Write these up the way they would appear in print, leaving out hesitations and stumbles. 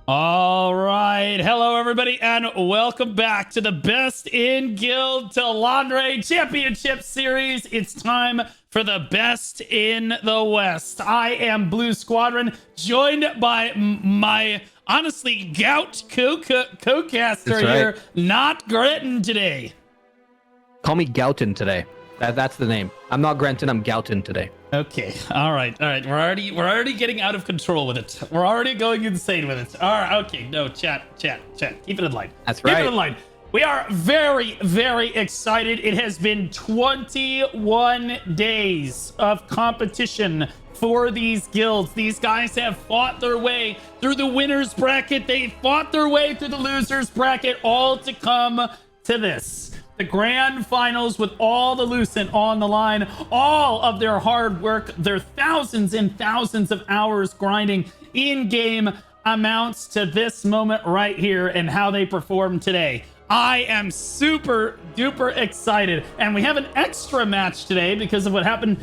All right. Hello, everybody, and welcome back to the Best in Guild Talandre Championship Series. It's time for the Best in the West. I am Blue Squadron, joined by my, honestly, gout co-caster here, not Gretton today. Call me Gouton today. That's the name. I'm not Grenton, I'm Gouton today. Okay. All right. We're already getting out of control with it. We're already going insane with it. All right. Okay. No, chat. Keep it in line. That's right. Keep it in line. We are very, very excited. It has been 21 days of competition for these guilds. These guys have fought their way through the winners bracket. They fought their way through the losers bracket, all to come to this. The grand finals with all the Lucent on the line, all of their hard work, their thousands and thousands of hours grinding in game amounts to this moment right here and how they perform today. I am super duper excited, and we have an extra match today because of what happened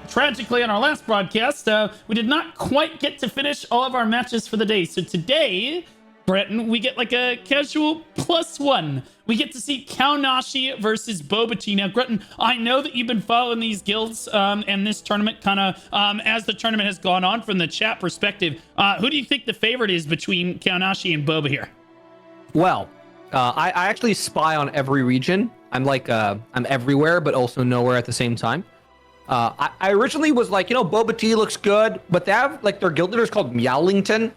tragically on our last broadcast. We did not quite get to finish all of our matches for the day, so today, Breton, we get like a casual +1. We get to see Kaonashi versus Boba Tea. Now, Breton, I know that you've been following these guilds and this tournament kind of as the tournament has gone on from the chat perspective. Who do you think the favorite is between Kaonashi and Boba here? Well, I actually spy on every region. I'm everywhere, but also nowhere at the same time. I originally was like, Boba Tea looks good, but they have like their guild leader is called Meowlington.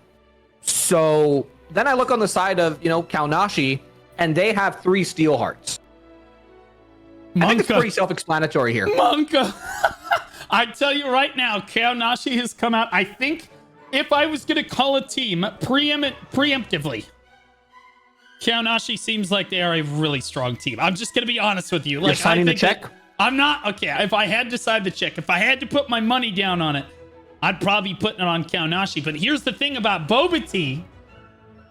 So then I look on the side of, Kaonashi, and they have 3 steel hearts. I think it's pretty self-explanatory here. Monka. I tell you right now, Kaonashi has come out. I think if I was going to call a team preemptively, Kaonashi seems like they are a really strong team. I'm just going to be honest with you. You're signing the check? I'm not. Okay, if I had to sign the check, if I had to put my money down on it, I'd probably be putting it on Kaonashi. But here's the thing about Boba Tea,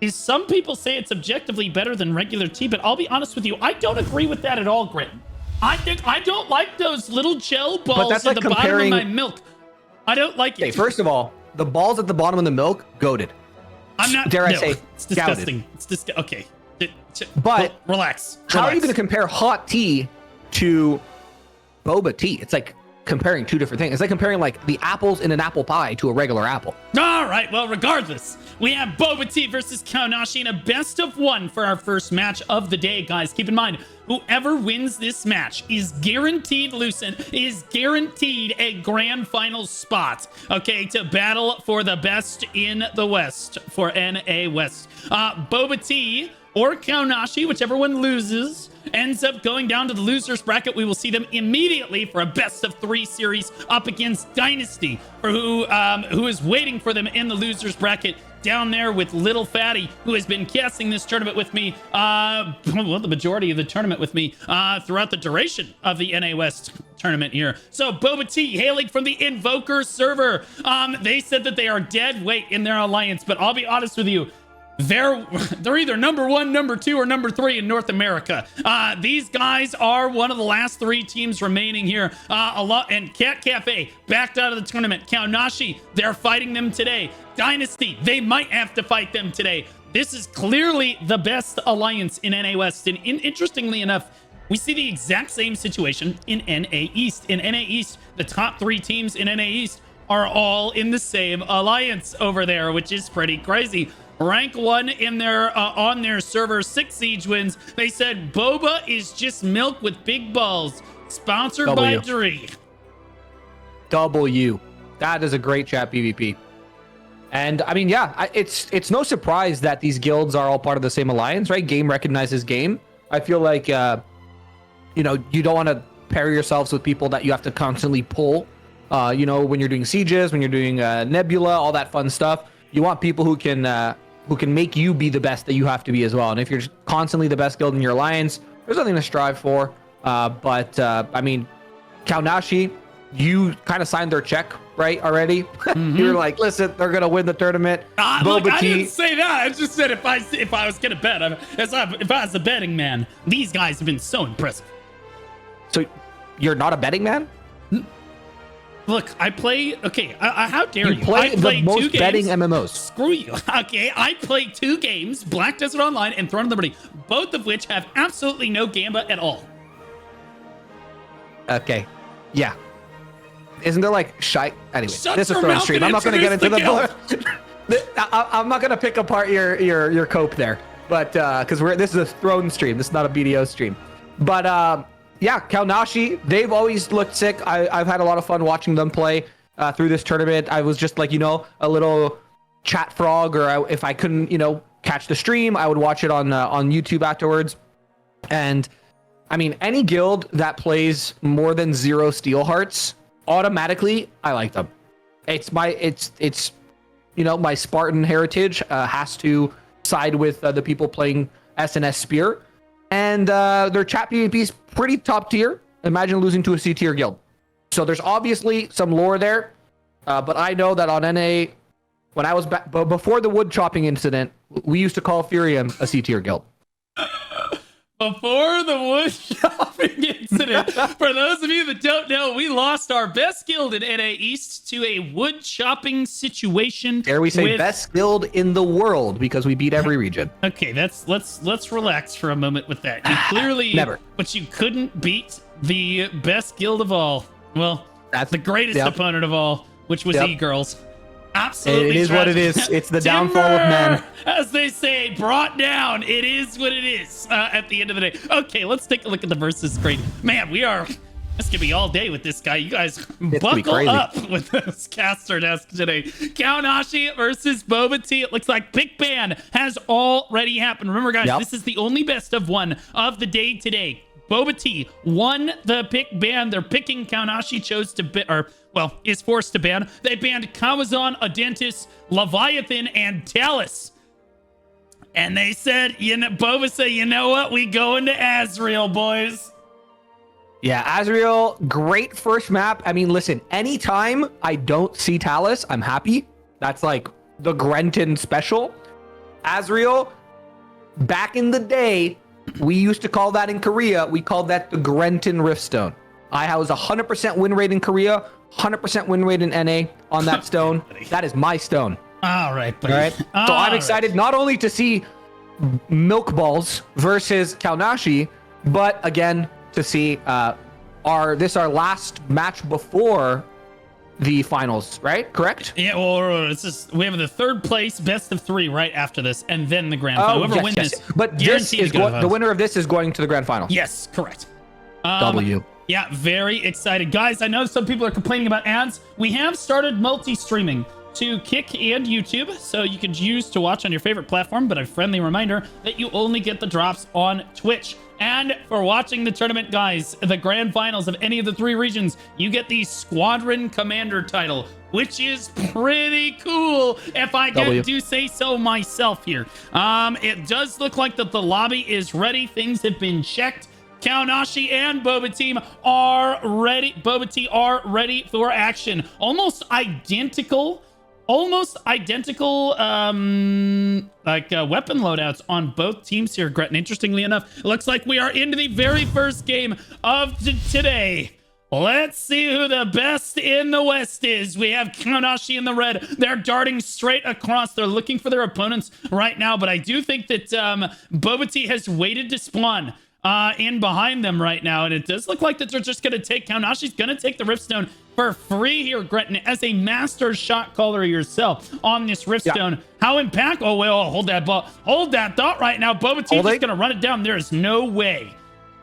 is some people say it's objectively better than regular tea, but I'll be honest with you, I don't agree with that at all, Gritton. I don't like those little gel balls at the bottom of my milk. I don't like it. Okay, first of all, the balls at the bottom of the milk, goated. I'm not. Dare I say, it's disgusting. Gouted. It's disgusting. Okay. But relax. How are you going to compare hot tea to boba tea? It's like comparing 2 different things. It's like comparing like the apples in an apple pie to a regular apple. All right, well, regardless, we have Boba Tea versus Kaonashi in a best of 1 for our first match of the day, guys. Keep in mind, whoever wins this match is guaranteed, Lucent, is guaranteed a grand final spot, okay, to battle for the best in the West for NA West. Boba Tea or Kaonashi, whichever one loses, ends up going down to the losers bracket. We will see them immediately for a best of 3 series up against Dynasty, for who is waiting for them in the losers bracket down there with Little Fatty, who has been casting this tournament with me, the majority of the tournament with me throughout the duration of the NA West tournament here. So Boba Tea, hailing from the Invoker server, they said that they are dead weight in their alliance, but I'll be honest with you, they're either number 1, number 2, or number 3 in North America. These guys are one of the last 3 teams remaining here. And Cat Cafe backed out of the tournament. Kaonashi, they're fighting them today. Dynasty, they might have to fight them today. This is clearly the best alliance in NA West. And interestingly enough, we see the exact same situation in NA East. In NA East, the top 3 teams in NA East are all in the same alliance over there, which is pretty crazy. Rank 1 in their on their server, 6 siege wins. They said Boba is just milk with big balls. Sponsored by Dree. W. That is a great chat PvP. And I mean, yeah, it's no surprise that these guilds are all part of the same alliance, right? Game recognizes game. I feel like you don't want to pair yourselves with people that you have to constantly pull. When you're doing sieges, when you're doing Nebula, all that fun stuff. You want people who can make you be the best that you have to be as well. And if you're constantly the best guild in your alliance, there's nothing to strive for. I mean, Kaonashi, you kind of signed their check, right, already? Mm-hmm. You're like, listen, they're going to win the tournament. Look, I didn't say that. I just said if I was going to bet, if I was a betting man, these guys have been so impressive. So you're not a betting man? Look, I play. Okay, how dare you? play I play the most two betting games. MMOs. Screw you. Okay, I play 2 games, Black Desert Online and Throne of Liberty, both of which have absolutely no gamba at all. Okay. Yeah. Isn't there like shy? Anyway, Shut this is your Throne mouth Stream. and I'm not going to get into introduce I'm not going to pick apart your cope there, but because this is a Throne stream. This is not a BDO stream. But yeah, Kaonashi, they've always looked sick. I've had a lot of fun watching them play through this tournament. I was just like, a little chat frog, or if I couldn't, catch the stream, I would watch it on YouTube afterwards. And I mean, any guild that plays more than 0 steel hearts, automatically, I like them. It's my Spartan heritage has to side with the people playing SNS Spear. And their chat PvP is pretty top tier. Imagine losing to a C tier guild. So there's obviously some lore there. But I know that on NA, when I was back before the wood chopping incident, we used to call Furium a C tier guild. Before the wood chopping incident, for those of you that don't know, we lost our best guild in NA East to a wood chopping situation. Dare we say best guild in the world, because we beat every region. Okay, let's relax for a moment with that. You clearly never, but you couldn't beat the best guild of all. Well, that's the greatest opponent of all, which was E-Girls. Absolutely, it is tragic. what it is. It's the downfall of man, as they say, brought down. It is what it is. At the end of the day, okay, let's take a look at the versus screen. Man, this could be all day with this guy. You guys buckle up with this caster desk today. Kaonashi versus Boba Tea. It looks like pick ban has already happened. Remember, guys, this is the only best of 1 of the day today. Boba Tea won the pick ban. They're picking Kaonashi, is forced to ban. They banned Kawazan, Adentis, Leviathan, and Talus. And they said, Boba said, you know what? We go into Azrael, boys. Yeah, Azrael, great first map. I mean, listen, anytime I don't see Talus, I'm happy. That's like the Grenton special. Azrael, back in the day, we used to call that in Korea, we called that the Grenton Riftstone. I was 100% win rate in Korea, 100% win rate in NA on that stone. That is my stone. All right, buddy. All right. So I'm excited not only to see Milk Balls versus Kaonashi, but again, to see our last match before the finals, right? Correct? Yeah, well, we have the 3rd place best of 3 right after this, and then the grand final. Whoever wins this, but the winner of this is going to the grand final. Yes, correct. W. Yeah, very excited. Guys, I know some people are complaining about ads. We have started multi-streaming to Kick and YouTube, so you can use to watch on your favorite platform, but a friendly reminder that you only get the drops on Twitch. And for watching the tournament, guys, the grand finals of any of the 3 regions, you get the Squadron Commander title, which is pretty cool, if I do say so myself here. It does look like that the lobby is ready. Things have been checked. Kaonashi and Boba Tea are ready. Boba Tea are ready for action. Almost identical weapon loadouts on both teams here, Gretton. Interestingly enough, it looks like we are into the very first game of today. Let's see who the best in the West is. We have Kaonashi in the red. They're darting straight across. They're looking for their opponents right now, but I do think that Boba Tea has waited to spawn in behind them right now, and it does look like that they're just going to take Kaonashi's going to take the Riftstone for free here, Gretton, as a master shot caller yourself on this Riftstone. How impactful? Oh, wait, hold that thought right now. Boba Tea is going to run it down. There is no way.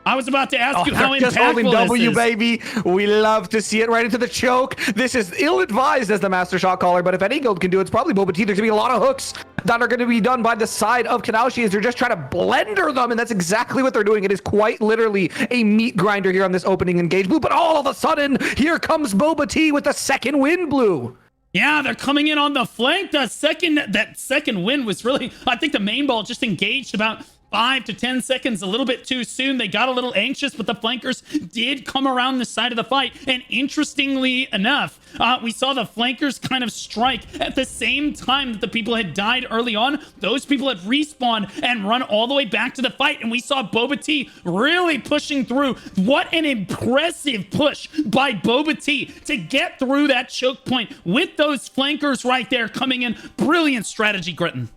I was about to ask you how just holding impactful W, this is. Baby. We love to see it right into the choke. This is ill-advised as the master shot caller, but if any guild can do it, it's probably Boba Tea. There's going to be a lot of hooks that are going to be done by the side of Kaonashi as they're just trying to blender them, and that's exactly what they're doing. It is quite literally a meat grinder here on this opening engage blue, but all of a sudden, here comes Boba Tea with the second win, blue. Yeah, they're coming in on the flank. That second win was really, I think the main ball just engaged about 5 to 10 seconds a little bit too soon. They got a little anxious, but the flankers did come around the side of the fight. And interestingly enough, we saw the flankers kind of strike at the same time that the people had died early on. Those people had respawned and run all the way back to the fight. And we saw Boba Tea really pushing through. What an impressive push by Boba Tea to get through that choke point with those flankers right there coming in. Brilliant strategy, Gritton.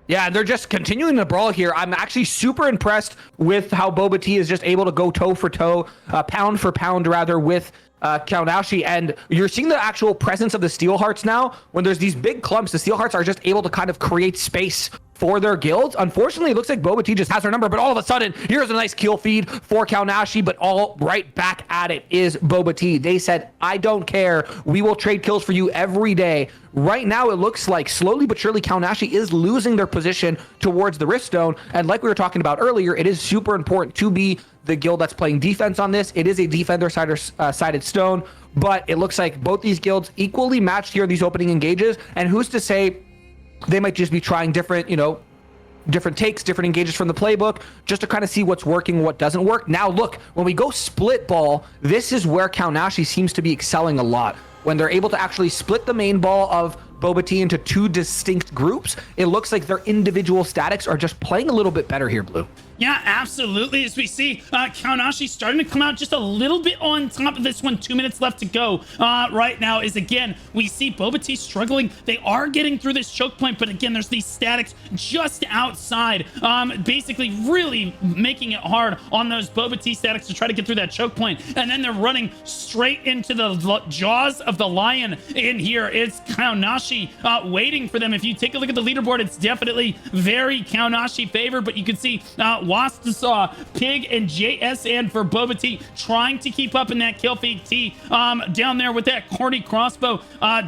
Yeah, they're just continuing to brawl here. I'm actually super impressed with how Boba Tea is just able to go toe for toe, pound for pound rather, with Kaonashi, and you're seeing the actual presence of the Steel Hearts now. When there's these big clumps, the Steel Hearts are just able to kind of create space for their guilds. Unfortunately, it looks like Boba Tea just has her number, but all of a sudden, here's a nice kill feed for Kaonashi, but all right back at it is Boba Tea. They said, I don't care. We will trade kills for you every day. Right now, it looks like slowly but surely Kaonashi is losing their position towards the Riftstone, and like we were talking about earlier, it is super important to be the guild that's playing defense on this. It is a defender-sided stone, but it looks like both these guilds equally matched here in these opening engages, and who's to say they might just be trying different, different takes, different engages from the playbook, just to kind of see what's working, what doesn't work. Now, look, when we go split ball, this is where Kaonashi seems to be excelling a lot. When they're able to actually split the main ball of Boba Tea into two distinct groups, it looks like their individual statics are just playing a little bit better here, Blue. Yeah, absolutely. As we see, Kaonashi starting to come out just a little bit on top of this one. 2 minutes left to go right now. Is again, we see Boba Tea struggling. They are getting through this choke point, but again, there's these statics just outside, basically really making it hard on those Boba Tea statics to try to get through that choke point. And then they're running straight into the jaws of the lion in here. It's Kaonashi waiting for them. If you take a look at the leaderboard, it's definitely very Kaonashi favored, but you can see Wastasaw, Pig, and JSN for Boba Tea trying to keep up in that kill feed. T down there with that corny crossbow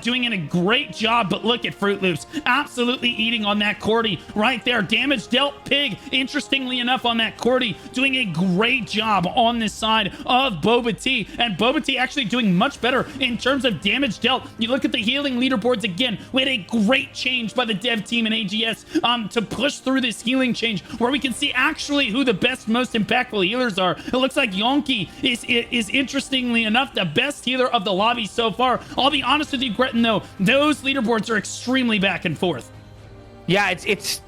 doing a great job, but look at Fruit Loops absolutely eating on that Cordy right there. Damage dealt. Pig, interestingly enough, on that Cordy doing a great job on this side of Boba Tea, and Boba Tea actually doing much better in terms of damage dealt. You look at the healing leaderboards again, we had a great change by the dev team in AGS to push through this healing change where we can see actually who the best, most impactful healers are. It looks like Yonki is interestingly enough the best healer of the lobby so far. I'll be honest with you, Gretton, though, those leaderboards are extremely back and forth. Yeah, it's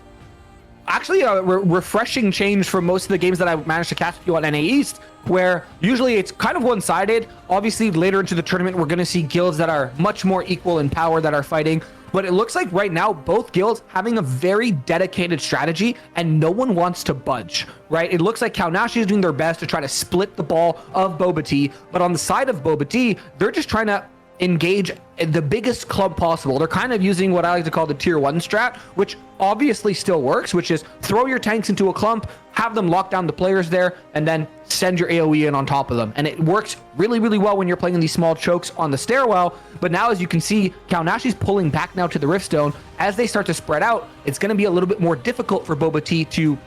actually a refreshing change from most of the games that I managed to catch you on NA East, where usually it's kind of one-sided. Obviously, later into the tournament, we're going to see guilds that are much more equal in power that are fighting. But it looks like right now, both guilds having a very dedicated strategy and no one wants to budge, right? It looks like Kaonashi is doing their best to try to split the ball of Boba Tea. But on the side of Boba Tea, they're just trying to engage the biggest club possible. They're kind of using what I like to call the tier 1 strat, which obviously still works, which is throw your tanks into a clump, have them lock down the players there, and then send your AoE in on top of them. And it works really, really well when you're playing in these small chokes on the stairwell. But now, as you can see, Kaonashi's pulling back now to the Riftstone. As they start to spread out, it's going to be a little bit more difficult for Boba Tea to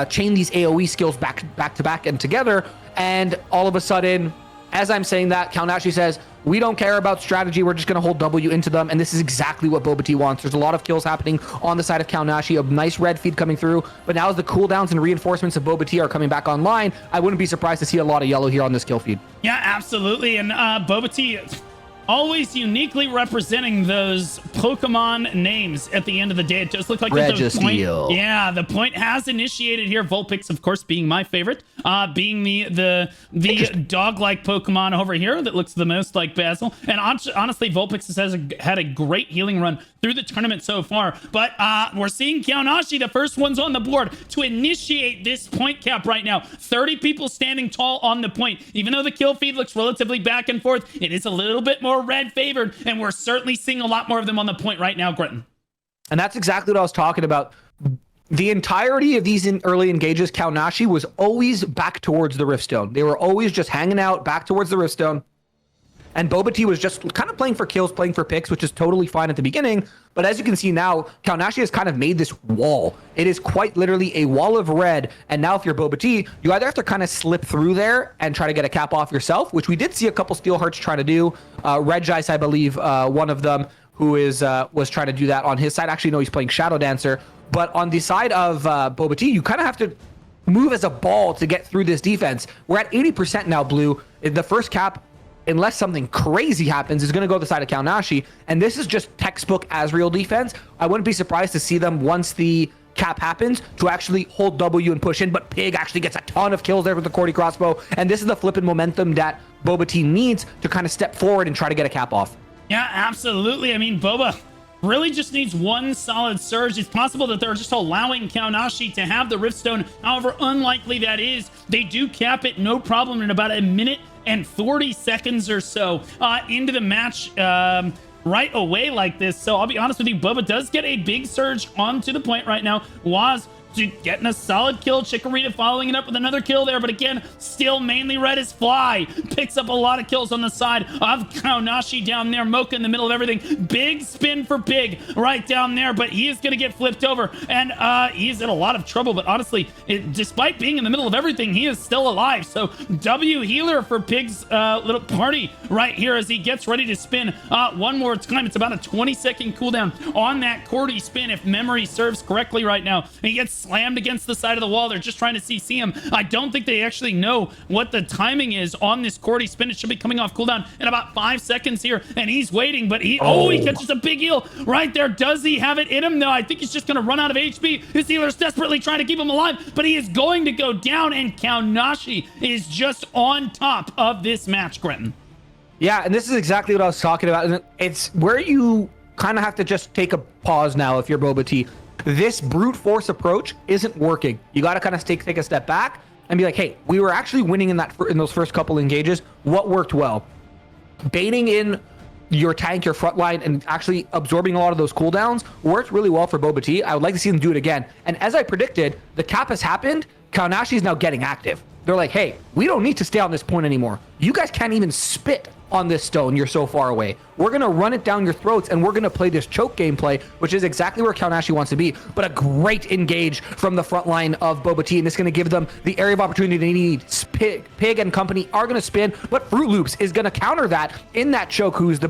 chain these AoE skills back to back and together. And all of a sudden, as I'm saying that, Kaonashi says, we don't care about strategy. We're just going to hold W into them. And this is exactly what Boba Tea wants. There's a lot of kills happening on the side of Kaonashi, a nice red feed coming through. But now as the cooldowns and reinforcements of Boba Tea are coming back online, I wouldn't be surprised to see a lot of yellow here on this kill feed. Yeah, absolutely. And Boba Tea always uniquely representing those Pokemon names at the end of the day. It just looked like the point. Yeah, the point has initiated here. Vulpix, of course, being my favorite, being the dog-like Pokemon over here that looks the most like Basil. And honestly, Vulpix has had a great healing run through the tournament so far. But we're seeing Kaonashi, the first ones on the board, to initiate this point cap right now. 30 people standing tall on the point. Even though the kill feed looks relatively back and forth, it is a little bit more red favored, and we're certainly seeing a lot more of them on the point right now, Gritton. And that's exactly what I was talking about. The entirety of these early engages, Kaonashi was always back towards the Riftstone. They were always just hanging out back towards the Riftstone. And Boba Tea was just kind of playing for kills, playing for picks, which is totally fine at the beginning. But as you can see now, Kaonashi has kind of made this wall. It is quite literally a wall of red. And now if you're Boba Tea, you either have to kind of slip through there and try to get a cap off yourself, which we did see a couple Steel Hearts try to do. Red Ice, I believe, one of them, who is was trying to do that on his side. Actually, no, he's playing Shadow Dancer. But on the side of Boba Tea, you kind of have to move as a ball to get through this defense. We're at 80% now, Blue. The first cap, unless something crazy happens, is going to go to the side of Kaonashi. And this is just textbook Azrael defense. I wouldn't be surprised to see them, once the cap happens, to actually hold W and push in. But Pig actually gets a ton of kills there with the Cordy crossbow. And this is the flipping momentum that Boba Tea needs to kind of step forward and try to get a cap off. Yeah, absolutely. I mean, Boba really just needs one solid surge. It's possible that they're just allowing Kaonashi to have the Riftstone. However unlikely that is, they do cap it no problem in about a minute and 40 seconds or so into the match right away like this. So I'll be honest with you, Boba does get a big surge onto the point right now. Waz getting a solid kill. Chikorita following it up with another kill there, but again, still mainly red as fly. Picks up a lot of kills on the side of Kaonashi down there. Mocha in the middle of everything. Big spin for Pig right down there, but he is going to get flipped over, and he's in a lot of trouble. But honestly, despite being in the middle of everything, he is still alive. So W healer for Pig's little party right here as he gets ready to spin one more time. It's about a 20-second cooldown on that Cordy spin, if memory serves correctly right now. And he gets slammed against the side of the wall. They're just trying to CC him. I don't think they actually know what the timing is on this Cordy spin. It should be coming off cooldown in about 5 seconds here, and he's waiting, but he catches a big heal right there. Does he have it in him? No, I think he's just going to run out of HP. His healer's desperately trying to keep him alive, but he is going to go down, and Kaonashi is just on top of this match, Grenton. Yeah, and this is exactly what I was talking about. And it's where you kind of have to just take a pause now if you're Boba Tea. This brute force approach isn't working. You got to kind of take a step back and be like, hey, we were actually winning in those first couple engages. What worked well? Baiting in your tank, your front line, and actually absorbing a lot of those cooldowns worked really well for Boba Tea. I would like to see them do it again. And as I predicted, the cap has happened. Kaonashi is now getting active. They're like, hey, we don't need to stay on this point anymore. You guys can't even spit on this stone. You're so far away. We're going to run it down your throats, and we're going to play this choke gameplay, which is exactly where Kaonashi wants to be. But a great engage from the front line of Boba Tea, and it's going to give them the area of opportunity they need. Pig and company are going to spin, but Fruit Loops is going to counter that in that choke, who is the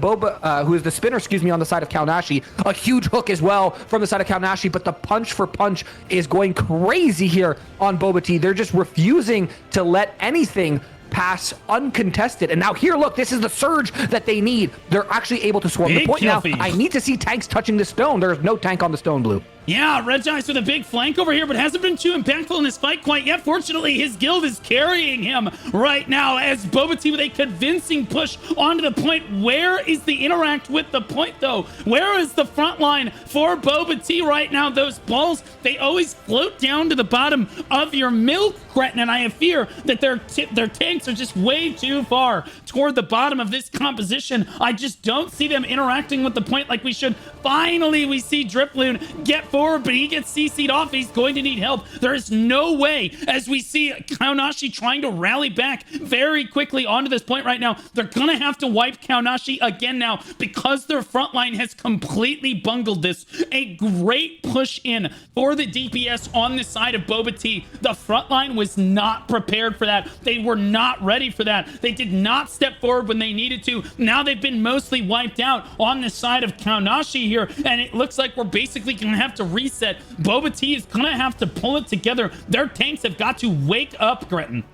spinner, on the side of Kaonashi. A huge hook as well from the side of Kaonashi, but the punch for punch is going crazy here on Boba Tea. They're just refusing to let anything pass uncontested. And now here, look, this is the surge that they need. They're actually able to swarm the point now. I need to see tanks touching the stone. There's no tank on the stone, Blue. Yeah, Red Dice with a big flank over here, but hasn't been too impactful in this fight quite yet. Fortunately, his guild is carrying him right now as Boba Tea with a convincing push onto the point. Where is the interact with the point, though? Where is the front line for Boba Tea right now? Those balls, they always float down to the bottom of your milk, Gretton, and I have fear that their tanks are just way too far toward the bottom of this composition. I just don't see them interacting with the point like we should. Finally, we see Driploon get forward, but he gets CC'd off. He's going to need help. There is no way, as we see Kaonashi trying to rally back very quickly onto this point right now. They're going to have to wipe Kaonashi again now because their front line has completely bungled this. A great push in for the DPS on the side of Boba Tea. The front line was not prepared for that. They were not ready for that. They did not step forward when they needed to. Now they've been mostly wiped out on the side of Kaonashi here, and it looks like we're basically going to have to reset. Boba Tea is going to have to pull it together. Their tanks have got to wake up, Gretton.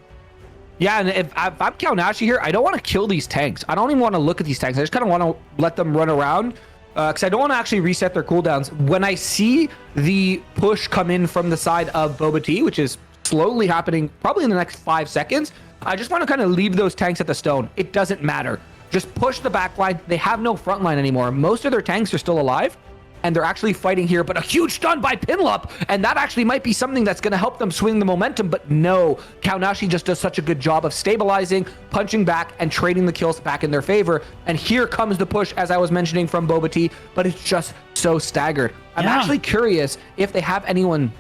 Yeah, and if I'm Kaonashi here, I don't want to kill these tanks. I don't even want to look at these tanks. I just kind of want to let them run around because I don't want to actually reset their cooldowns. When I see the push come in from the side of Boba Tea, which is slowly happening probably in the next 5 seconds, I just want to kind of leave those tanks at the stone. It doesn't matter. Just push the back line. They have no front line anymore. Most of their tanks are still alive, and they're actually fighting here, but a huge stun by Pinlup, and that actually might be something that's going to help them swing the momentum, but no. Kaonashi just does such a good job of stabilizing, punching back, and trading the kills back in their favor, and here comes the push, as I was mentioning, from Boba Tea, but it's just so staggered. I'm actually curious if they have anyone,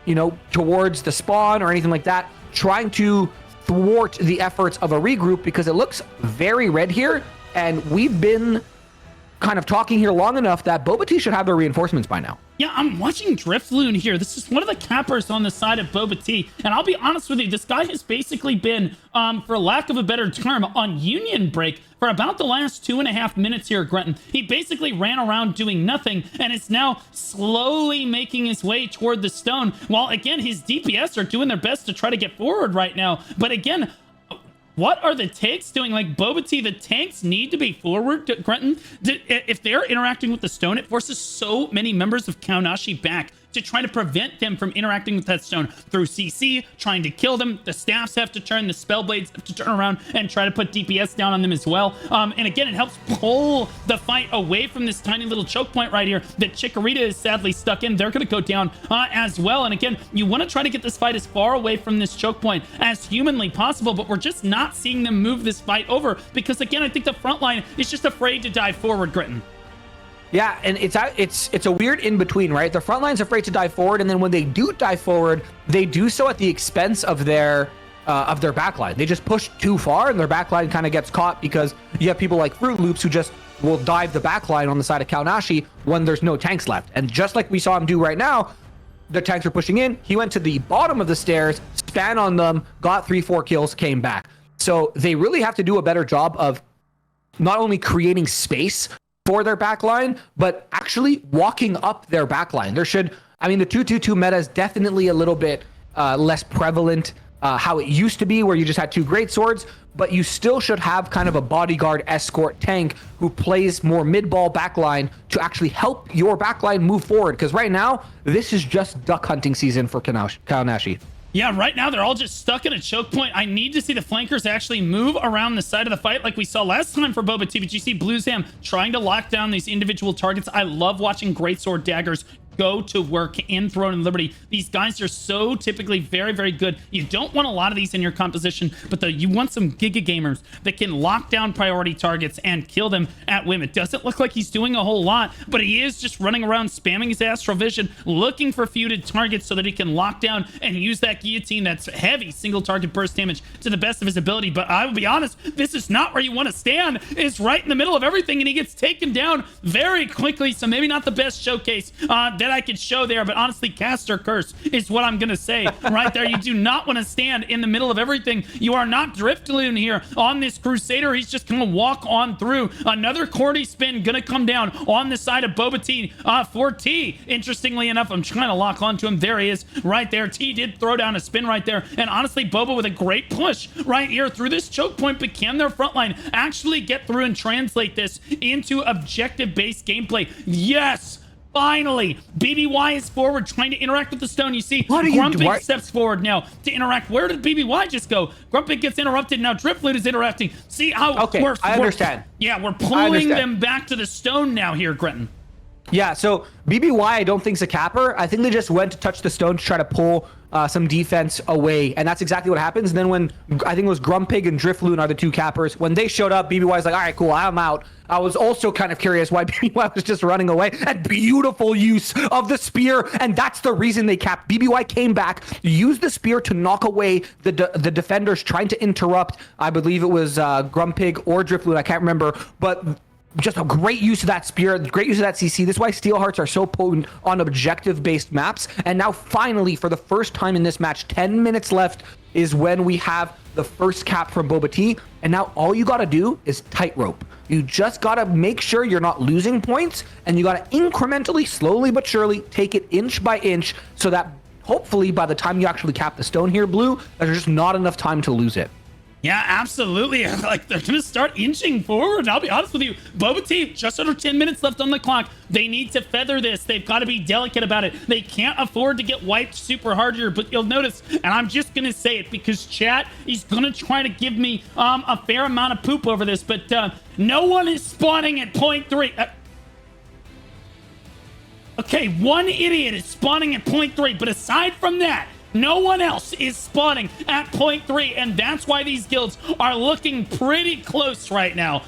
you know, towards the spawn or anything like that, trying to thwart the efforts of a regroup, because it looks very red here, and we've been kind of talking here long enough that Boba Tea should have their reinforcements by now. Yeah, I'm watching Drifloon here. This is one of the cappers on the side of Boba Tea. And I'll be honest with you, this guy has basically been, for lack of a better term, on union break for about the last 2.5 minutes here, Grenton. He basically ran around doing nothing and is now slowly making his way toward the stone. While, again, his DPS are doing their best to try to get forward right now. But again, what are the tanks doing? Like, Boba Tea, the tanks need to be forward, Grenton. If they're interacting with the stone, it forces so many members of Kaonashi back to try to prevent them from interacting with that stone through CC, trying to kill them. The staffs have to turn, the spell blades have to turn around and try to put DPS down on them as well. And again, it helps pull the fight away from this tiny little choke point right here that Chikorita is sadly stuck in. They're going to go down as well. And again, you want to try to get this fight as far away from this choke point as humanly possible, but we're just not seeing them move this fight over because, again, I think the front line is just afraid to dive forward, Gritton. Yeah, and it's a weird in-between, right? The front line's afraid to dive forward, and then when they do dive forward, they do so at the expense of their back line. They just push too far, and their back line kind of gets caught because you have people like Fruit Loops who just will dive the back line on the side of Kaonashi when there's no tanks left. And just like we saw him do right now, the tanks are pushing in. He went to the bottom of the stairs, span on them, got 3-4 kills, came back. So they really have to do a better job of not only creating space for their backline, but actually walking up their backline. There should, I mean, the 2-2-2 meta is definitely a little bit less prevalent how it used to be, where you just had 2 great swords, but you still should have kind of a bodyguard escort tank who plays more mid-ball backline to actually help your backline move forward. Because right now, this is just duck hunting season for Kaonashi. Yeah, right now they're all just stuck in a choke point. I need to see the flankers actually move around the side of the fight like we saw last time for Boba Tea, but you see Blue Sam trying to lock down these individual targets. I love watching Greatsword daggers go to work in Throne and Liberty. These guys are so typically very, very good. You don't want a lot of these in your composition, but you want some Giga gamers that can lock down priority targets and kill them at whim. It doesn't look like he's doing a whole lot, but he is just running around spamming his Astral Vision, looking for feuded targets so that he can lock down and use that guillotine that's heavy single target burst damage to the best of his ability. But I will be honest, this is not where you want to stand. It's right in the middle of everything, and he gets taken down very quickly, so maybe not the best showcase that I could show there, but honestly, Caster Curse is what I'm gonna say right there. You do not want to stand in the middle of everything. You are not Driftloon here on this Crusader. He's just gonna walk on through. Another Cordy spin gonna come down on the side of Boba Tea for T. Interestingly enough, I'm trying to lock onto him. There he is right there. T did throw down a spin right there, and honestly, Boba with a great push right here through this choke point, but can their front line actually get through and translate this into objective-based gameplay? Yes! Finally, BBY is forward, trying to interact with the stone. You see, Grumpig steps forward now to interact. Where did BBY just go? Grumpig gets interrupted. Now Drifloon is interacting. See how I understand. We're pulling them back to the stone now here, Grenton. Yeah, so BBY I don't think is a capper. I think they just went to touch the stone to try to pull some defense away, and that's exactly what happens. And then when, I think it was Grumpig and Drifloon are the 2 cappers, when they showed up, BBY is like, all right, cool, I'm out. I was also kind of curious why BBY was just running away. And beautiful use of the spear, and that's the reason they capped. BBY came back, used the spear to knock away the defenders trying to interrupt. I believe it was Grumpig or Drifloon, I can't remember, but just a great use of that spear, great use of that CC. This is why Steelhearts are so potent on objective-based maps. And now finally, for the first time in this match, 10 minutes left is when we have the first cap from Boba Tea. And now all you gotta do is tightrope. You just gotta make sure you're not losing points, and you gotta incrementally, slowly but surely, take it inch by inch so that hopefully by the time you actually cap the stone here, Blue, there's just not enough time to lose it. Yeah, absolutely. Like, they're going to start inching forward. I'll be honest with you. Boba Tea, just under 10 minutes left on the clock. They need to feather this. They've got to be delicate about it. They can't afford to get wiped super hard here. But you'll notice, and I'm just going to say it because chat is going to try to give me a fair amount of poop over this. But no one is spawning at point 3. Okay, one idiot is spawning at point 3. But aside from that, No one else is spawning at point 3, and that's why these guilds are looking pretty close right now.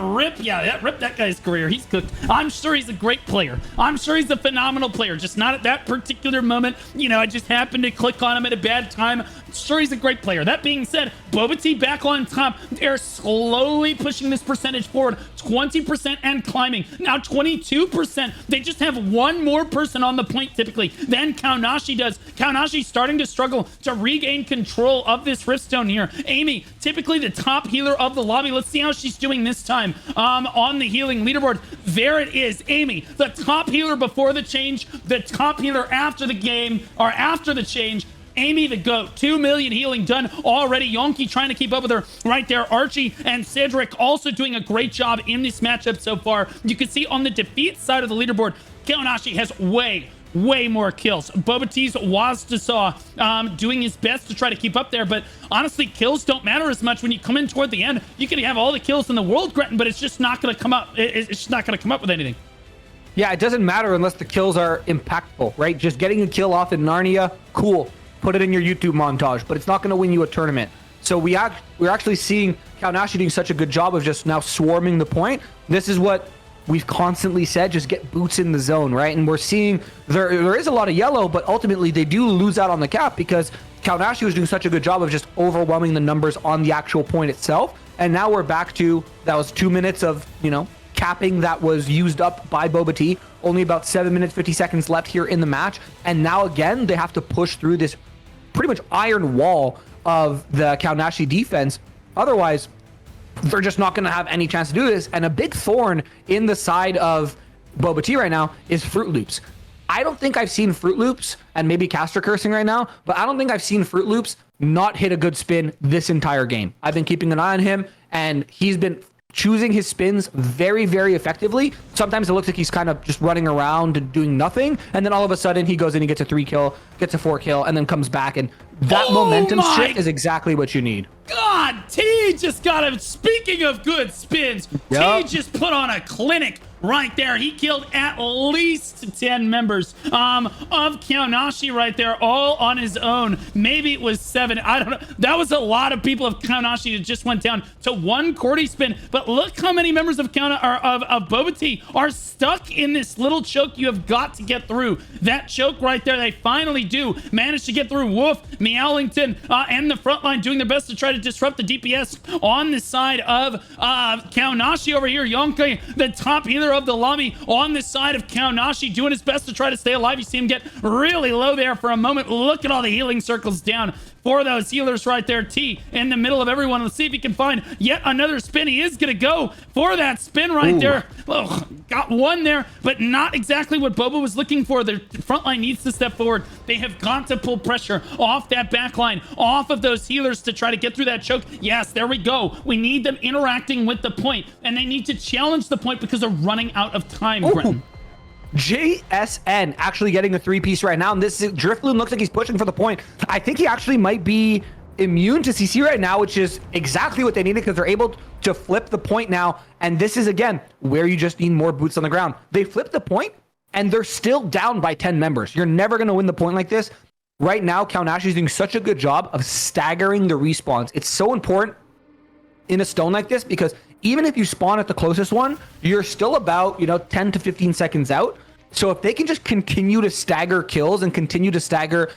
Rip that guy's career. He's cooked. I'm sure he's a great player. I'm sure he's a phenomenal player, just not at that particular moment. You know, I just happened to click on him at a bad time. I'm sure he's a great player. That being said, Boba Tea back on top. They're slowly pushing this percentage forward. 20% and climbing. Now 22%. They just have one more person on the point typically than Kaonashi does. Kaonashi's starting to struggle to regain control of this Riftstone here. Amy, typically the top healer of the lobby. Let's see how she's doing this time on the healing leaderboard. There it is. Amy, the top healer before the change, the top healer after the game, or after the change. Amy the GOAT, 2 million healing done already. Yonki trying to keep up with her right there. Archie and Cedric also doing a great job in this matchup so far. You can see on the defeat side of the leaderboard, Kaonashi has way more kills. Boba Tea's Wazdasaw doing his best to try to keep up there, but honestly, kills don't matter as much when you come in toward the end. You can have all the kills in the world, Gretton, but it's just not going to come up. It's just not going to come up with anything. Yeah, it doesn't matter unless the kills are impactful, right? Just getting a kill off in Narnia, cool. Put it in your YouTube montage, but it's not going to win you a tournament. So we're actually seeing Kaonashi doing such a good job of just now swarming the point. This is what we've constantly said, just get boots in the zone, right? And we're seeing there is a lot of yellow, but ultimately they do lose out on the cap because Kaonashi was doing such a good job of just overwhelming the numbers on the actual point itself. And now we're back to, that was 2 minutes of, you know, capping that was used up by Boba Tea. Only about 7 minutes, 50 seconds left here in the match. And now again, they have to push through this pretty much iron wall of the Kaonashi defense. Otherwise, they're just not going to have any chance to do this. And a big thorn in the side of Boba Tea right now is Fruit Loops. I don't think I've seen Fruit Loops, and maybe caster cursing right now, but I don't think I've seen Fruit Loops not hit a good spin this entire game. I've been keeping an eye on him, and he's been choosing his spins very, very effectively. Sometimes it looks like he's kind of just running around and doing nothing, and then all of a sudden he goes in, he gets a 3 kill, gets a 4 kill, and then comes back, and that momentum shift is exactly what you need. God, T just got him. Speaking of good spins, T just put on a clinic right there. He killed at least 10 members of Kaonashi right there, all on his own. Maybe it was 7. I don't know. That was a lot of people of Kaonashi that just went down to 1 Cordy spin. But look how many members of Boba Tea are stuck in this little choke. You have got to get through that choke right there. They finally do manage to get through. Wolf, Meowlington, and the front line doing their best to try to disrupt the DPS on the side of Kaonashi over here. Yonki, the top healer of the lobby, on the side of Kaonashi, doing his best to try to stay alive. You see him get really low there for a moment. Look at all the healing circles down for those healers right there. T in the middle of everyone. Let's see if he can find yet another spin. He is going to go for that spin right there. Oh, got one there, but not exactly what Boba was looking for. The front line needs to step forward. They have got to pull pressure off that back line, off of those healers to try to get through that choke. Yes, there we go. We need them interacting with the point, and they need to challenge the point because they're running out of time, Brenton. JSN actually getting a 3-piece right now, and this is, Driftloon looks like he's pushing for the point. I think he actually might be immune to CC right now, which is exactly what they needed because they're able to flip the point now. And this is, again, where you just need more boots on the ground. They flip the point, and they're still down by 10 members. You're never going to win the point like this. Right now, Kaonashi is doing such a good job of staggering the respawns. It's so important in a stone like this because even if you spawn at the closest one, you're still about, 10 to 15 seconds out. So if they can just continue to stagger kills and continue to stagger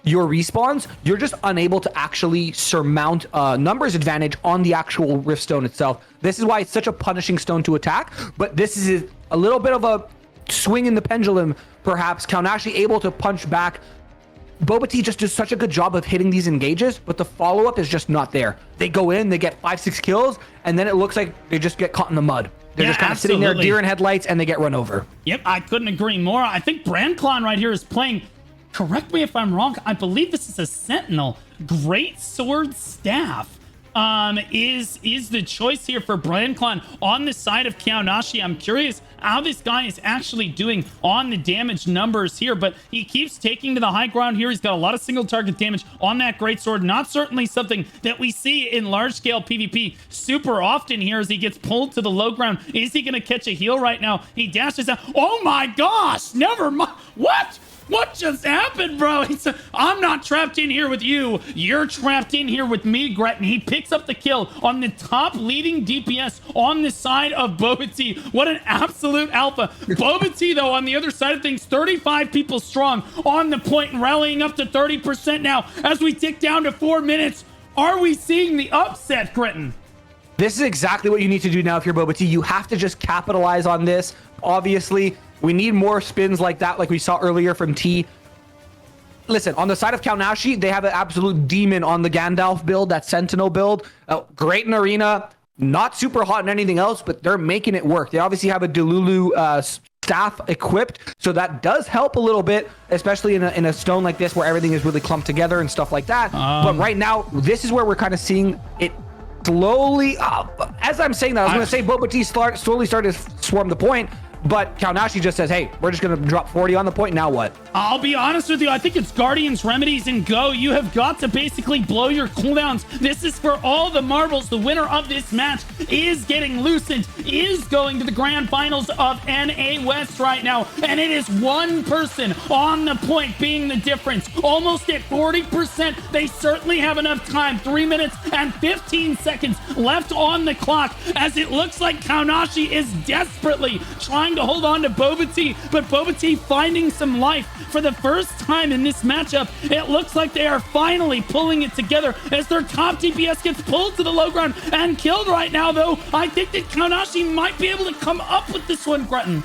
your respawns, you're just unable to actually surmount numbers advantage on the actual rift stone itself. This is why it's such a punishing stone to attack, but this is a little bit of a swing in the pendulum, perhaps. Kaonashi able to punch back. Boba Tea just does such a good job of hitting these engages, but the follow-up is just not there. They go in, they get 5-6 kills, and then it looks like they just get caught in the mud. They're just kind of sitting there, deer in headlights, and they get run over. Yep, I couldn't agree more. I think Brandclan right here is playing, correct me if I'm wrong, I believe this is a Sentinel. Great Sword Staff is the choice here for Brandclan on the side of Kaonashi. I'm curious how this guy is actually doing on the damage numbers here, but he keeps taking to the high ground here. He's got a lot of single target damage on that greatsword. Not certainly something that we see in large scale PvP super often here as he gets pulled to the low ground. Is he going to catch a heal right now? He dashes out. Oh my gosh, never mind. What? What just happened, bro? I'm not trapped in here with you. You're trapped in here with me, Gretton. He picks up the kill on the top leading DPS on the side of Boba Tea. What an absolute alpha. Boba Tea, though, on the other side of things, 35 people strong on the point and rallying up to 30% now as we tick down to 4 minutes. Are we seeing the upset, Gretton? This is exactly what you need to do now if you're Boba Tea. You have to just capitalize on this. Obviously, we need more spins like that, like we saw earlier from T. Listen, on the side of Kaonashi, they have an absolute demon on the Gandalf build, that Sentinel build. Great in Arena, not super hot in anything else, but they're making it work. They obviously have a Delulu staff equipped, so that does help a little bit, especially in a stone like this where everything is really clumped together and stuff like that. But right now, this is where we're kind of seeing it slowly. As I'm saying that, I was going to say Boba Tea slowly started to swarm the point, but Kaonashi just says, hey, we're just going to drop 40 on the point. Now what? I'll be honest with you. I think it's Guardians, Remedies, and Go. You have got to basically blow your cooldowns. This is for all the marbles. The winner of this match is getting Lucent, is going to the grand finals of NA West right now. And it is one person on the point being the difference. Almost at 40%. They certainly have enough time. 3 minutes and 15 seconds left on the clock as it looks like Kaonashi is desperately trying to hold on to Boba Tea, but Boba Tea finding some life for the first time in this matchup. It looks like they are finally pulling it together as their top DPS gets pulled to the low ground and killed right now, though. I think that Kaonashi might be able to come up with this one, Gretton.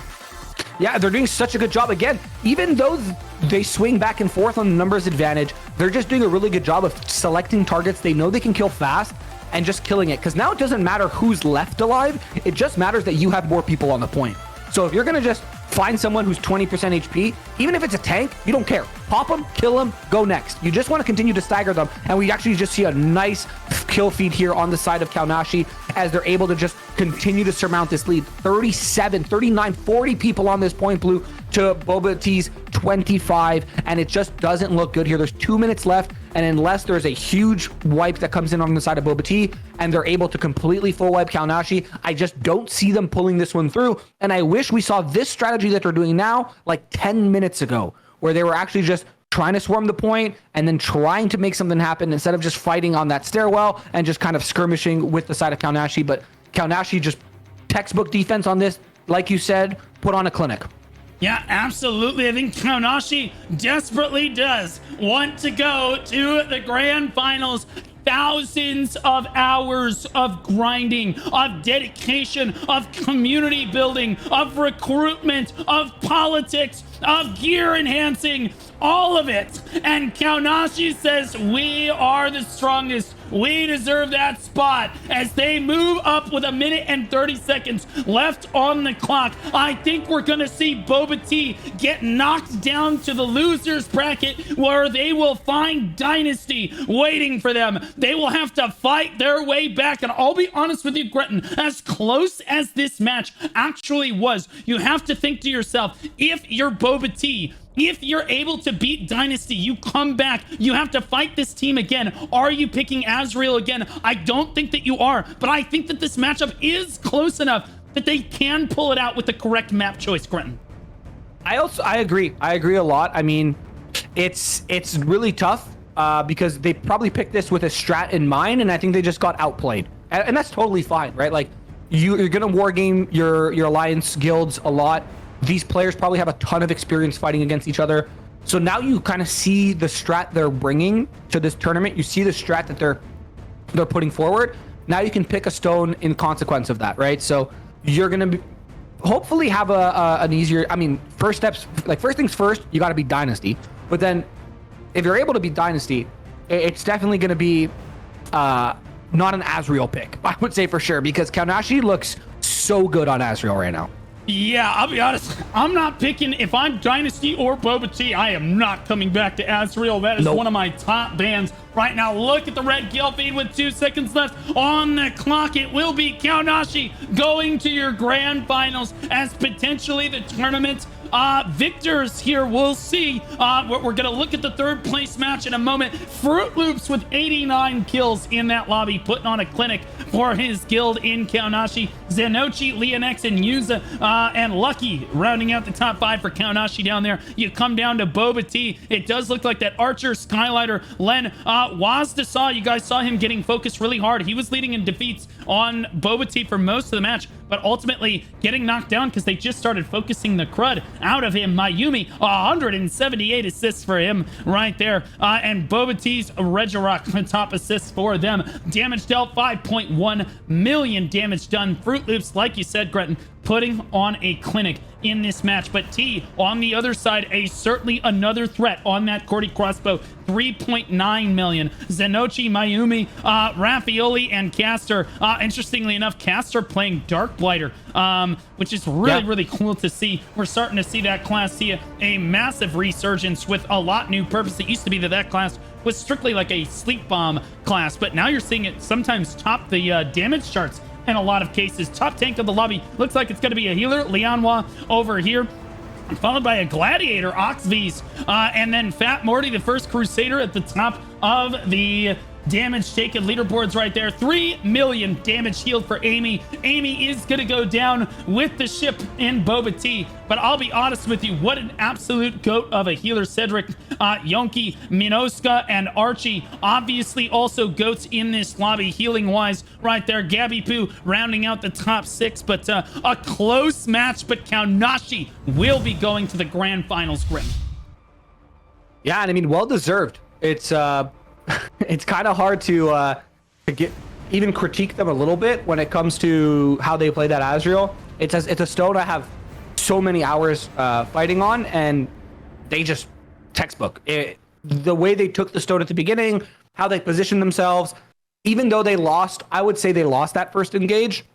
Yeah, they're doing such a good job. Again, even though they swing back and forth on the numbers advantage, they're just doing a really good job of selecting targets they know they can kill fast and just killing it. Because now it doesn't matter who's left alive. It just matters that you have more people on the point. So if you're going to just find someone who's 20% HP, even if it's a tank, you don't care. Pop them, kill them, go next. You just want to continue to stagger them. And we actually just see a nice kill feed here on the side of Kaonashi as they're able to just continue to surmount this lead. 37, 39, 40 people on this point blue to Boba Tea's 25. And it just doesn't look good here. There's 2 minutes left. And unless there's a huge wipe that comes in on the side of Boba Tea and they're able to completely full wipe Kaonashi, I just don't see them pulling this one through. And I wish we saw this strategy that they're doing now like 10 minutes ago, where they were actually just trying to swarm the point and then trying to make something happen instead of just fighting on that stairwell and just kind of skirmishing with the side of Kaonashi. But Kaonashi just textbook defense on this, like you said, put on a clinic. Yeah, absolutely. I think Kaonashi desperately does want to go to the grand finals. Thousands of hours of grinding, of dedication, of community building, of recruitment, of politics, of gear enhancing, all of it. And Kaonashi says, we are the strongest. We deserve that spot as they move up with 1 minute and 30 seconds left on the clock. I think we're going to see Boba Tea get knocked down to the losers bracket where they will find Dynasty waiting for them. They will have to fight their way back. And I'll be honest with you, Gretton, as close as this match actually was, you have to think to yourself, if you're Boba Tea, if you're able to beat Dynasty, you come back, you have to fight this team again. Are you picking Azrael again? I don't think that you are, but I think that this matchup is close enough that they can pull it out with the correct map choice, Gretton. I agree. I agree a lot. I mean, it's really tough because they probably picked this with a strat in mind, and I think they just got outplayed. And that's totally fine, right? Like, you're going to war game your alliance guilds a lot. These players probably have a ton of experience fighting against each other. So now you kind of see the strat they're bringing to this tournament. You see the strat that they're putting forward. Now you can pick a stone in consequence of that, right? So you're going to hopefully have an easier, I mean, first things first, you got to be Dynasty. But then if you're able to beat Dynasty, it's definitely going to be not an Azrael pick, I would say for sure, because Kaonashi looks so good on Azrael right now. Yeah, I'll be honest. I'm not picking, if I'm Dynasty or Boba Tea, I am not coming back to Azrael. That is one of my top bans right now. Look at the red kill feed with 2 seconds left on the clock. It will be Kaonashi going to your grand finals as potentially the tournament victors here. We'll see. We're going to look at the third place match in a moment. Fruit Loops with 89 kills in that lobby, putting on a clinic for his guild in Kaonashi. Zenochi, Leonex, and Yuza, and Lucky rounding out the top 5 for Kaonashi down there. You come down to Boba Tea. It does look like that Archer, Skylighter, Len, Wazda, you guys saw him getting focused really hard. He was leading in defeats on Boba Tea for most of the match, but ultimately getting knocked down because they just started focusing the crud out of him. Mayumi, 178 assists for him right there. And Boba Tea's Regirock, the top assists for them. Damage dealt, 5.1 million damage done. Fruit Loops, like you said, Gretton, putting on a clinic in this match. But T, on the other side, certainly another threat on that Cordy crossbow, 3.9 million. Zenochi, Mayumi, Raffaele, and Caster. Interestingly enough, Caster playing Dark Blighter, which is really cool to see. We're starting to see that class see a massive resurgence with a lot new purpose. It used to be that class was strictly like a sleep bomb class, but now you're seeing it sometimes top the damage charts in a lot of cases. Top tank of the lobby looks like it's going to be a healer, Lianhua over here, followed by a Gladiator, Oxvis, and then Fat Morty, the first Crusader, at the top of the damage taken leaderboards right there. 3 million damage healed for Amy. Amy is going to go down with the ship in Boba Tea, but I'll be honest with you, what an absolute goat of a healer. Cedric, Yonki, Minoska, and Archie, obviously also goats in this lobby healing wise right there. Gabby Poo rounding out the top 6, but a close match, but Kaonashi will be going to the grand finals, Grim. Yeah, and I mean, well deserved. It's it's kind of hard to get even critique them a little bit when it comes to how they play that Azrael. It's a stone I have so many hours fighting on, and they just textbook the way they took the stone at the beginning, how they positioned themselves. Even though they lost, I would say they lost that first engage,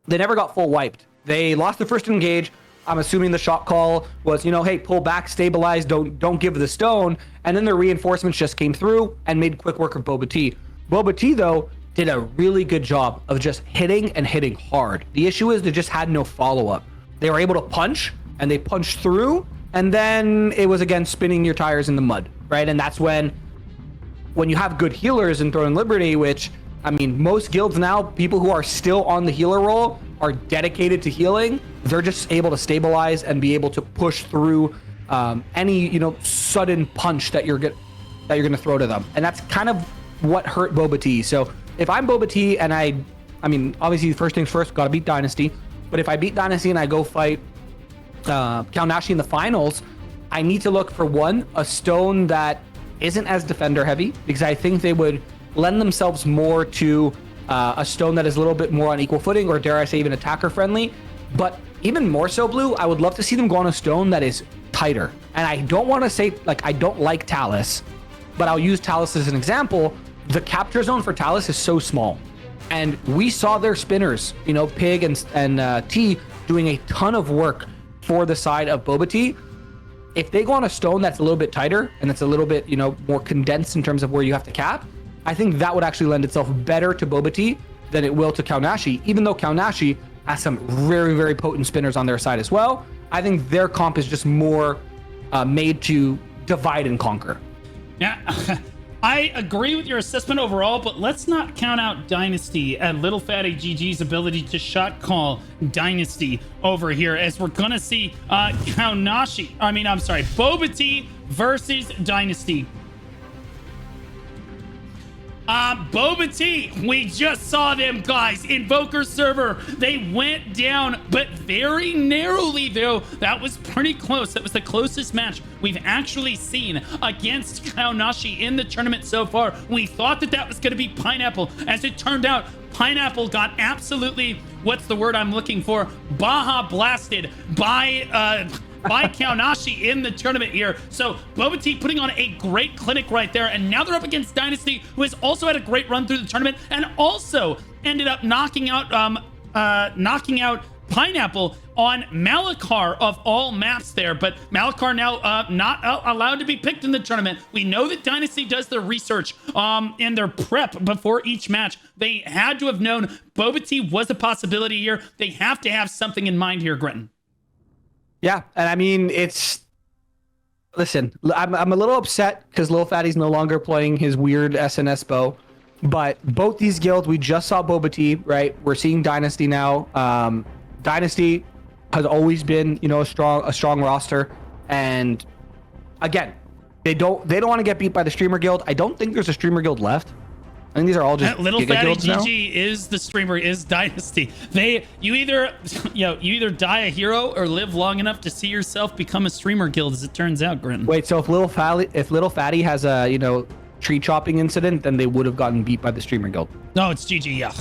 they never got full wiped. They lost the first engage. I'm assuming the shot call was, hey, pull back, stabilize, don't give the stone. And then their reinforcements just came through and made quick work of Boba Tea. Boba Tea, though, did a really good job of just hitting and hitting hard. The issue is they just had no follow-up. They were able to punch, and they punched through, and then it was, again, spinning your tires in the mud, right? And that's when you have good healers in Throne Liberty, which, I mean, most guilds now, people who are still on the healer role are dedicated to healing. They're just able to stabilize and be able to push through any sudden punch that you're gonna throw to them, and that's kind of what hurt Boba Tea. So if I'm Boba Tea and I mean, obviously first things first, gotta beat Dynasty. But if I beat Dynasty and I go fight Kaonashi in the finals, I need to look for a stone that isn't as defender heavy, because I think they would lend themselves more to a stone that is a little bit more on equal footing, or dare I say even attacker friendly. But even more so, Blue, I would love to see them go on a stone that is tighter. And I don't want to say, I don't like Talus, but I'll use Talus as an example. The capture zone for Talus is so small. And we saw their spinners, Pig and T, doing a ton of work for the side of Boba Tea. If they go on a stone that's a little bit tighter and that's a little bit, more condensed in terms of where you have to cap, I think that would actually lend itself better to Boba Tea than it will to Kaonashi, even though Kaonashi has some very, very potent spinners on their side as well. I think their comp is just more made to divide and conquer. Yeah, I agree with your assessment overall, but let's not count out Dynasty and Little Fatty GG's ability to shot call Dynasty over here, as we're going to see Boba Tea versus Dynasty. Boba Tea, we just saw them, guys. Invoker server, they went down, but very narrowly, though. That was pretty close. That was the closest match we've actually seen against Kaonashi in the tournament so far. We thought that was going to be Pineapple. As it turned out, Pineapple got absolutely, what's the word I'm looking for, Baja blasted by Kaonashi in the tournament here. So Boba Tea putting on a great clinic right there, and now they're up against Dynasty, who has also had a great run through the tournament and also ended up knocking out Pineapple on Malachar of all maps there. But Malachar now not allowed to be picked in the tournament. We know that Dynasty does their research and their prep before each match. They had to have known Boba Tea was a possibility here. They have to have something in mind here, Gretton. Yeah, and I mean, listen, I'm a little upset because Lil Fatty's no longer playing his weird SNS bow, but both these guilds, we just saw Boba Tea, right? We're seeing Dynasty now. Dynasty has always been, a strong roster, and again, they don't want to get beat by the streamer guild. I don't think there's a streamer guild left. I think these are all just Little Fatty guilds now. GG is the streamer, is Dynasty. You either die a hero or live long enough to see yourself become a streamer guild, as it turns out, Grin. Wait, so if Little Fatty has a tree chopping incident, then they would have gotten beat by the streamer guild. No, it's GG. Yeah.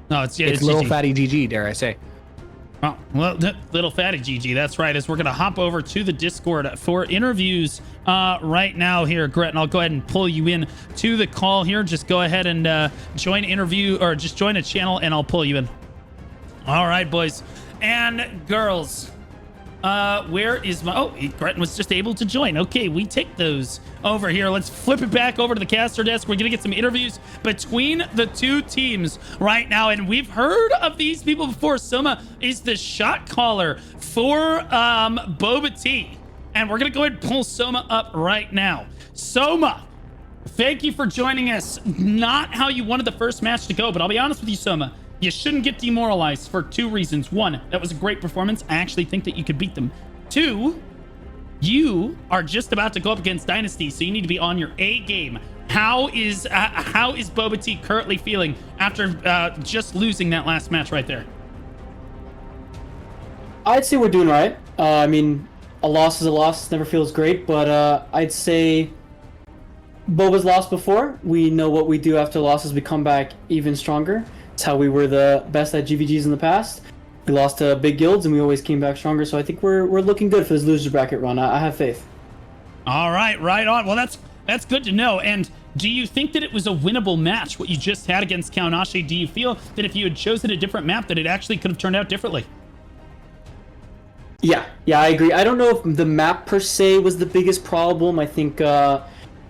No, it's Little GG. Fatty GG, dare I say. Oh, well, Little Fatty GG, that's right. As we're going to hop over to the Discord for interviews right now here, Gretton. I'll go ahead and pull you in to the call here. Just go ahead and join interview, or just join a channel, and I'll pull you in. All right, boys and girls. Where is my... Oh, Gretton was just able to join. Okay, we take those over here. Let's flip it back over to the caster desk. We're going to get some interviews between the two teams right now. And we've heard of these people before. Soma is the shot caller for Boba Tea. And we're going to go ahead and pull Soma up right now. Soma, thank you for joining us. Not how you wanted the first match to go, but I'll be honest with you, Soma. You shouldn't get demoralized for two reasons. One, that was a great performance. I actually think that you could beat them. Two, you are just about to go up against Dynasty, so you need to be on your A game. How is Boba Tea currently feeling after just losing that last match right there? I'd say we're doing all right. I mean, a loss is a loss. Never feels great, but I'd say Boba's lost before. We know what we do after losses. We come back even stronger. It's how we were the best at GVGs in the past. We lost to big guilds, and we always came back stronger. So I think we're looking good for this loser bracket run. I have faith. All right, right on. Well, that's good to know. And do you think that it was a winnable match, what you just had against Kaonashi? Do you feel that if you had chosen a different map, that it actually could have turned out differently? Yeah, I agree. I don't know if the map per se was the biggest problem. I think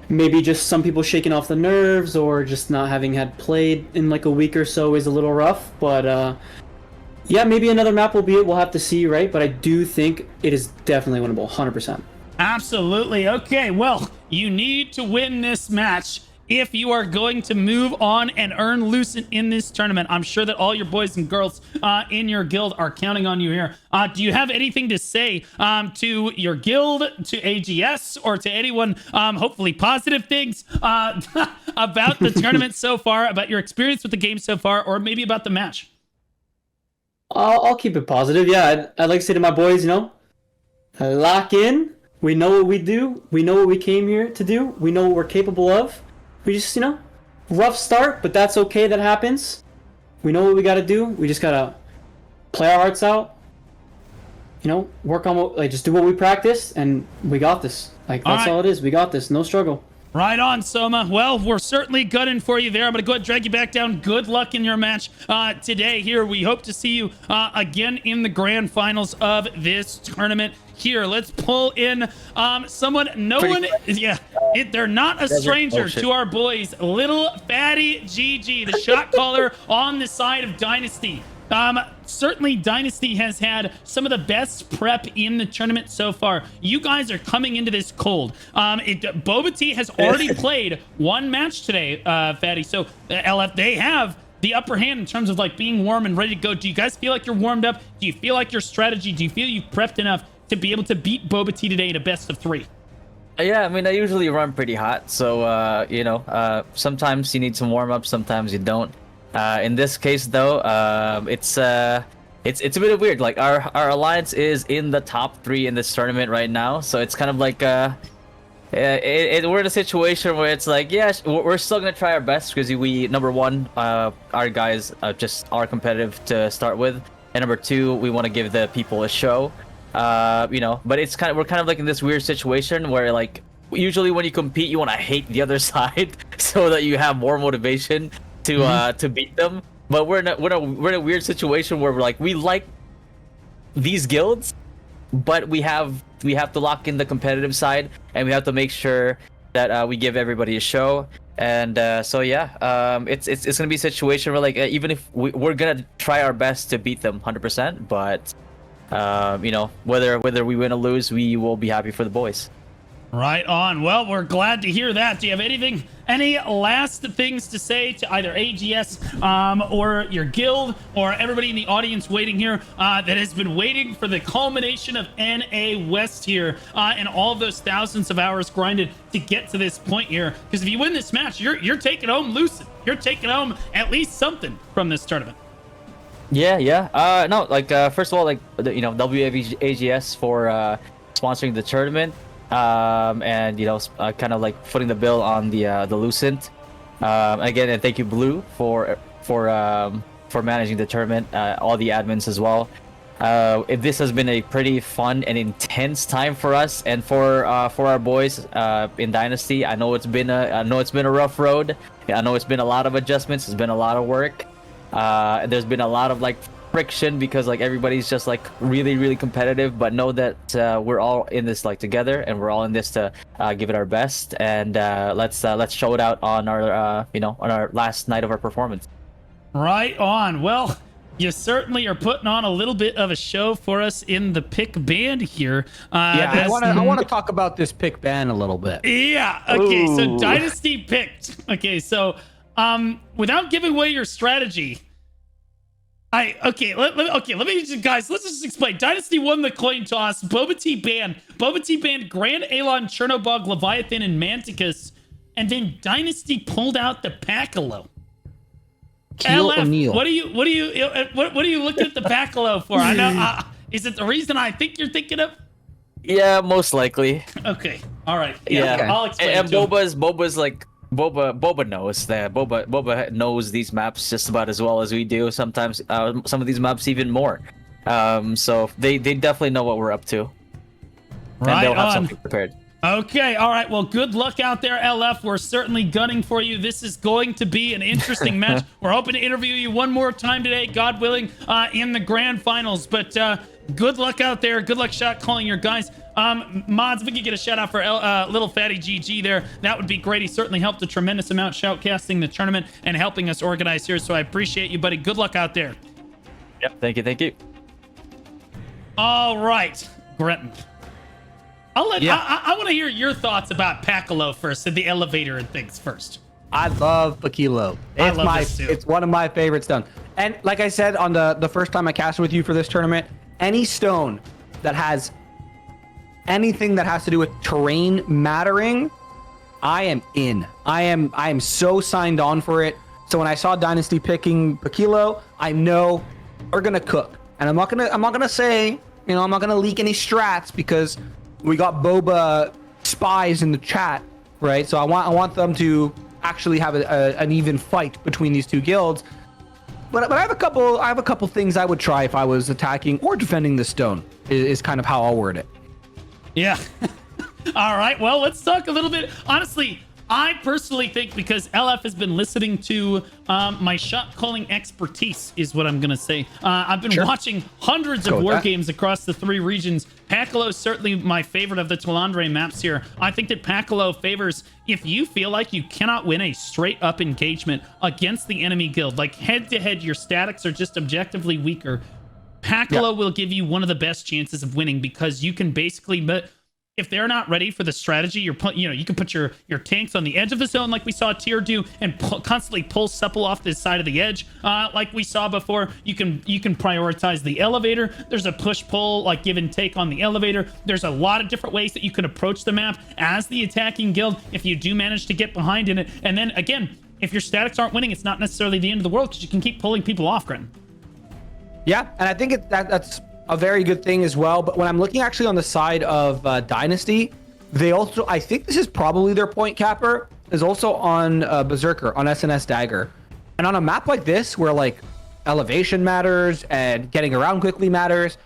maybe just some people shaking off the nerves or just not having had played in like a week or so is a little rough. But yeah, maybe another map will be it. We'll have to see, right? But I do think it is definitely winnable, 100%. Absolutely. Okay, well, you need to win this match if you are going to move on and earn Lucent in this tournament. I'm sure that all your boys and girls in your guild are counting on you here. Do you have anything to say to your guild, to AGS, or to anyone, hopefully positive things about the tournament so far, about your experience with the game so far, or maybe about the match? I'll keep it positive. Yeah, I'd like to say to my boys, lock in. We know what we do. We know what we came here to do. We know what we're capable of. We just, rough start, but that's okay. That happens. We know what we got to do. We just got to play our hearts out. Work on just do what we practice, and we got this. That's all it is. We got this. No struggle. Right on, Soma. Well, we're certainly gunning for you there. I'm going to go ahead and drag you back down. Good luck in your match today here. We hope to see you again in the grand finals of this tournament here. Let's pull in someone. They're not a stranger to our boys. Little Fatty GG, the shot caller on the side of Dynasty. Certainly Dynasty has had some of the best prep in the tournament so far. You guys are coming into this cold. Boba Tea has already played one match today, Fatty. So LF, they have the upper hand in terms of being warm and ready to go. Do you guys feel like you're warmed up? Do you feel like your strategy? Do you feel you've prepped enough to be able to beat Boba Tea today in a best of 3? Yeah, I mean, I usually run pretty hot, so sometimes you need some warm up, sometimes you don't. In this case, though, it's a bit weird. Our alliance is in the top 3 in this tournament right now, so it's kind of we're in a situation where it's we're still gonna try our best because number one, our guys just are competitive to start with, and number 2, we want to give the people a show. But we're kind of in this weird situation where usually when you compete, you want to hate the other side so that you have more motivation to beat them. But we're in a weird situation where we like these guilds, but we have to lock in the competitive side, and we have to make sure that we give everybody a show. And it's gonna be a situation where even if we're gonna try our best to beat them 100%, but you know, whether we win or lose, we will be happy for the boys. Right on. Well, we're glad to hear that. Do you have any last things to say to either AGS or your guild or everybody in the audience waiting here that has been waiting for the culmination of NA West here and all of those thousands of hours grinded to get to this point here? Because if you win this match, you're taking home Lucent. You're taking home at least something from this tournament. Yeah. No, like first of all, like you know, WAGS for sponsoring the tournament. And you know, kind of like footing the bill on the Lucent. Again, and thank you, Blue, for managing the tournament. All the admins as well. This has been a pretty fun and intense time for us and for our boys in Dynasty. I know it's been a rough road. I know it's been a lot of adjustments. It's been a lot of work. There's been a lot of like friction because like everybody's just like really competitive, but know that we're all in this like together, and we're all in this to give it our best, and let's show it out on our on our last night of our performance. Right on. Well, you certainly are putting on a little bit of a show for us in the pick band here. I want to talk about this pick ban a little bit. Yeah. Okay. Ooh. So Dynasty picked. Okay. So without giving away your strategy. Let me just, guys, let's just explain. Dynasty won the coin toss. Boba Tea banned Grand Alon, Chernobog, Leviathan, and Manticus. And then Dynasty pulled out the Pacalo. LF, what are you looking at the Pacalo for? I know. Is it the reason I think you're thinking of? Yeah, most likely. Okay. All right. Yeah. Okay. I'll explain. And Boba's like Boba knows that. Boba knows these maps just about as well as we do. Sometimes some of these maps even more. So they definitely know what we're up to. Right. And they'll have something prepared. Okay, all right. Well, good luck out there, LF. We're certainly gunning for you. This is going to be an interesting match. We're hoping to interview you one more time today, God willing, in the grand finals. But good luck out there. Good luck shot calling your guys. Mods, if we could get a shout out for little fatty GG there, that would be great. He certainly helped a tremendous amount shoutcasting the tournament and helping us organize here. So I appreciate you, buddy. Good luck out there. Yep. Thank you. All right, Gretton. I want to hear your thoughts about Pacalo first, and the elevator and things first. I love Pakilo. It's one of my favorite stones. And like I said on the first time I casted with you for this tournament, any stone that has anything that has to do with terrain mattering, I am in. I am so signed on for it. So when I saw Dynasty picking Pakilo, I know we're gonna cook. And I'm not gonna say, I'm not gonna leak any strats because we got Boba spies in the chat, right? So I want them to actually have an even fight between these two guilds. But I have a couple things I would try if I was attacking or defending the stone. Is kind of how I'll word it. Yeah. All right. Well, let's talk a little bit. Honestly, I personally think because LF has been listening to my shot calling expertise is what I'm going to say. I've been watching hundreds of war games across the 3 regions. Pacalo is certainly my favorite of the Talandre maps here. I think that Pacalo favors if you feel like you cannot win a straight up engagement against the enemy guild, like head to head, your statics are just objectively weaker. Pacalo will give you one of the best chances of winning because you can basically, if they're not ready for the strategy, you can put your tanks on the edge of the zone like we saw Tyr do and constantly pull Supple off the side of the edge like we saw before. You can prioritize the elevator. There's a push-pull, like give and take on the elevator. There's a lot of different ways that you can approach the map as the attacking guild if you do manage to get behind in it. And then again, if your statics aren't winning, it's not necessarily the end of the world because you can keep pulling people off, Gren. Yeah, and I think that's a very good thing as well. But when I'm looking actually on the side of Dynasty, they also, I think this is probably their point capper, is also on Berserker, on SNS Dagger. And on a map like this, where like elevation matters and getting around quickly matters,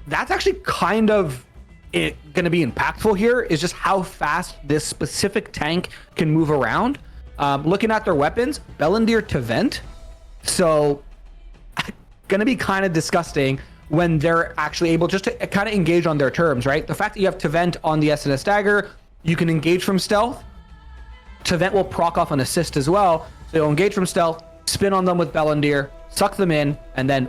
that's actually kind of going to be impactful here, is just how fast this specific tank can move around. Looking at their weapons, Bellandir to Vent. So, going to be kind of disgusting when they're actually able just to kind of engage on their terms, right? The fact that you have Tevent on the SNS Dagger, you can engage from stealth. Tevent will proc off an assist as well. So you'll engage from stealth, spin on them with Bellandir, suck them in, and then,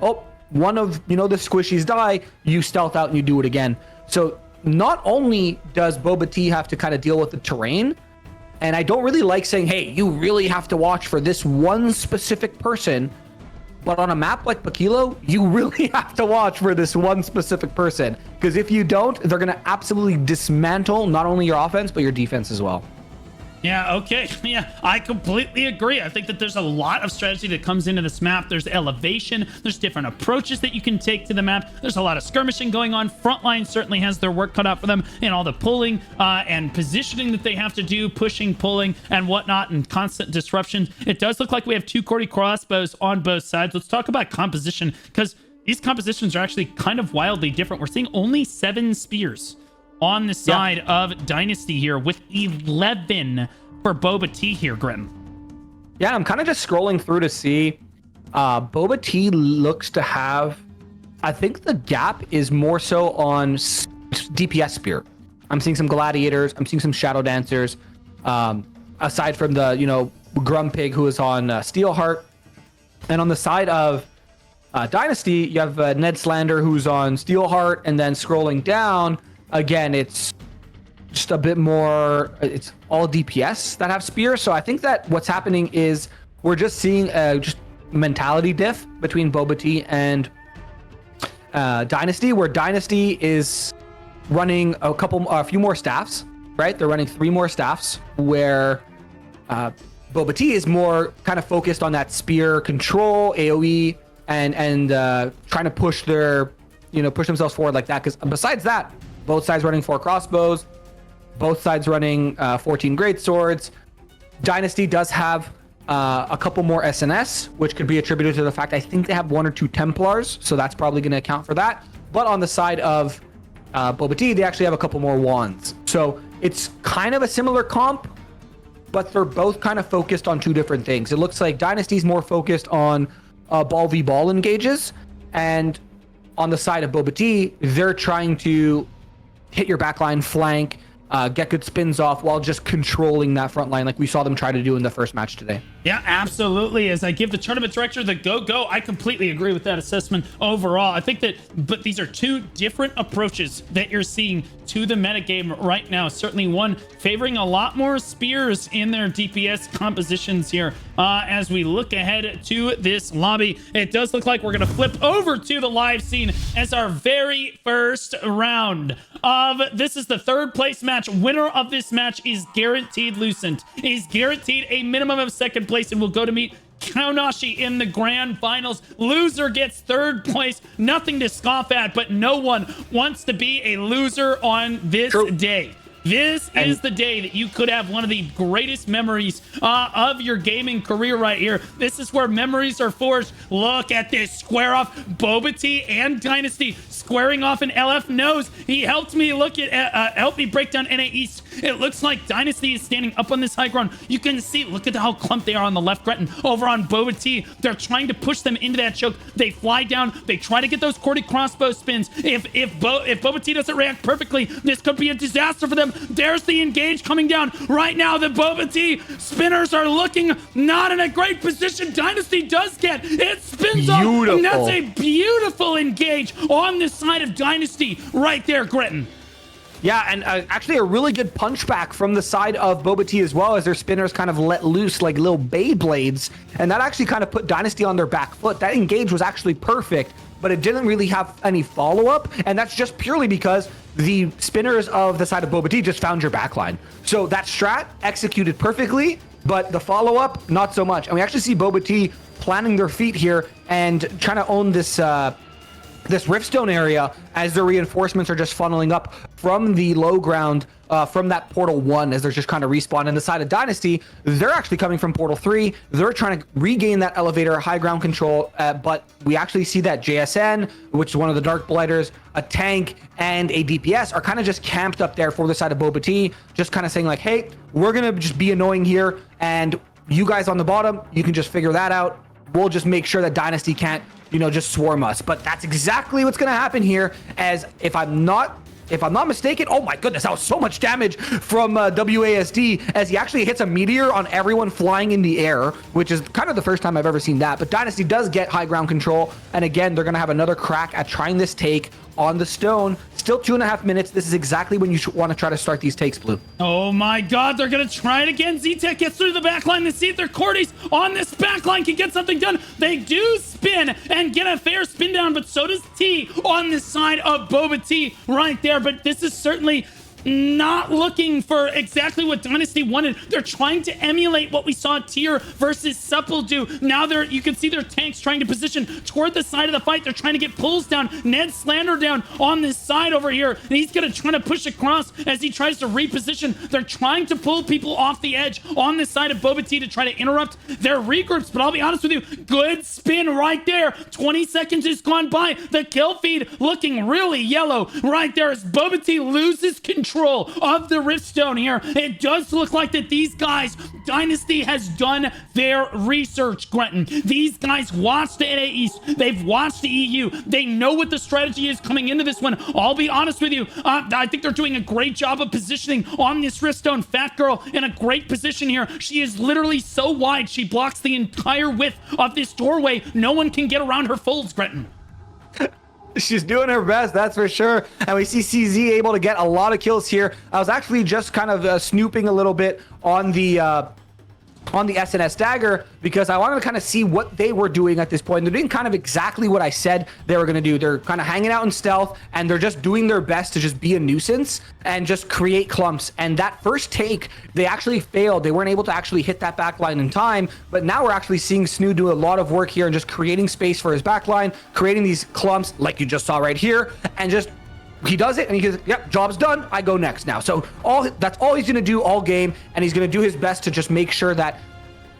one of, the squishies die, you stealth out and you do it again. So not only does Boba Tea have to kind of deal with the terrain, and I don't really like saying, hey, you really have to watch for this one specific person, but on a map like Pakilo, you really have to watch for this one specific person. Because if you don't, they're going to absolutely dismantle not only your offense, but your defense as well. Yeah, okay. Yeah, I completely agree. I think that there's a lot of strategy that comes into this map. There's elevation. There's different approaches that you can take to the map. There's a lot of skirmishing going on. Frontline certainly has their work cut out for them, and all the pulling and positioning that they have to do, pushing, pulling, and whatnot, and constant disruption. It does look like we have 2 Cordy crossbows on both sides. Let's talk about composition, because these compositions are actually kind of wildly different. We're seeing only 7 spears on the side of Dynasty here, with 11 for Boba Tea here, Grim. Yeah, I'm kind of just scrolling through to see. Boba Tea looks to have, I think the gap is more so on DPS spear. I'm seeing some gladiators. I'm seeing some shadow dancers. Aside from the, Grumpig, who is on Steelheart. And on the side of Dynasty, you have Ned Slander, who's on Steelheart. And then scrolling down, again, it's just a bit more, it's all DPS that have spears. So I think that what's happening is we're just seeing just mentality diff between Boba Tea and Dynasty, where Dynasty is running a few more staffs, right? They're running 3 more staffs, where Boba Tea is more kind of focused on that spear control, AoE, and trying to push push themselves forward like that. Because besides that, both sides running 4 crossbows, both sides running 14 great swords. Dynasty does have a couple more SNS, which could be attributed to the fact I think they have 1 or 2 Templars, so that's probably going to account for that. But on the side of Boba Tea, they actually have a couple more wands. So it's kind of a similar comp, but they're both kind of focused on 2 different things. It looks like Dynasty's more focused on ball v ball engages, and on the side of Boba Tea, they're trying to hit your backline, flank, get good spins off while just controlling that front line like we saw them try to do in the first match today. Yeah, absolutely. As I give the tournament director the go, I completely agree with that assessment overall. I think but these are 2 different approaches that you're seeing to the metagame right now. Certainly one favoring a lot more spears in their DPS compositions here. As we look ahead to this lobby, it does look like we're going to flip over to the live scene as our very first round of, this is the 3rd place match. Winner of this match is guaranteed Lucent, is guaranteed a minimum of 2nd place, and will go to meet Kaonashi in the grand finals. Loser gets 3rd place. Nothing to scoff at, but no one wants to be a loser on this day. This is the day that you could have one of the greatest memories of your gaming career right here. This is where memories are forged. Look at this square off. Boba Tea and Dynasty squaring off, and LF knows. He helped me help me break down NA East. It looks like Dynasty is standing up on this high ground. You can see, look at how clumped they are on the left, Gretton. Over on Boba Tea, they're trying to push them into that choke. They fly down. They try to get those Cordy crossbow spins. If Boba Tea doesn't react perfectly, this could be a disaster for them. There's the engage coming down. Right now, the Boba Tea spinners are looking not in a great position. Dynasty does get it, spins off, and that's a beautiful engage on the side of Dynasty right there, Gretton. Yeah, and actually a really good punch back from the side of Boba Tea as well, as their spinners kind of let loose like little Beyblades, and that actually kind of put Dynasty on their back foot. That engage was actually perfect, but it didn't really have any follow-up, and that's just purely because the spinners of the side of Boba Tea just found your backline. So that strat executed perfectly, but the follow-up, not so much. And we actually see Boba Tea planting their feet here and trying to own this this Riftstone area as their reinforcements are just funneling up from the low ground, from that Portal 1 as they're just kind of respawn. And the side of Dynasty, they're actually coming from Portal 3. They're trying to regain that elevator, high ground control, but we actually see that JSN, which is one of the Dark Blighters, a tank, and a DPS are kind of just camped up there for the side of Boba Tea, just kind of saying like, hey, we're going to just be annoying here, and you guys on the bottom, you can just figure that out. We'll just make sure that Dynasty can't, just swarm us. But that's exactly what's going to happen here, as if I'm not if I'm not mistaken, oh my goodness, that was so much damage from WASD as he actually hits a meteor on everyone flying in the air, which is kind of the first time I've ever seen that. But Dynasty does get high ground control. And again, they're going to have another crack at trying this take on the stone. Still 2.5 minutes. This is exactly when you want to try to start these takes, Blue. Oh my god, they're gonna try it again. Z-Tech gets through the backline to see if their Cordies on this backline can get something done. They do spin and get a fair spin down, but so does T on the side of Boba Tea right there. But this is certainly not looking for exactly what Dynasty wanted. They're trying to emulate what we saw Tier versus Supple do. Now you can see their tanks trying to position toward the side of the fight. They're trying to get pulls down. Ned Slander down on this side over here. And he's going to try to push across as he tries to reposition. They're trying to pull people off the edge on this side of Boba Tea to try to interrupt their regroups. But I'll be honest with you, good spin right there. 20 seconds has gone by. The kill feed looking really yellow right there as Boba Tea loses control of the Riftstone here. It does look like that these guys, Dynasty has done their research, Grenton. These guys watched the NA East. They've watched the EU. They know what the strategy is coming into this one. I'll be honest with you. I think they're doing a great job of positioning on this Riftstone. Fat Girl in a great position here. She is literally so wide. She blocks the entire width of this doorway. No one can get around her folds, Grenton. She's doing her best, that's for sure. And we see CZ able to get a lot of kills here. I was actually just kind of snooping a little bit on the SNS Dagger because I wanted to kind of see what they were doing at this point. They're doing kind of exactly what I said they were going to do. They're kind of hanging out in stealth and they're just doing their best to just be a nuisance and just create clumps. And that first take, they actually failed. They weren't able to actually hit that backline in time. But now we're actually seeing Snoo do a lot of work here and just creating space for his backline, creating these clumps like you just saw right here, and just he does it and he goes, yep, job's done. I go next now. So that's all he's going to do all game. And he's going to do his best to just make sure that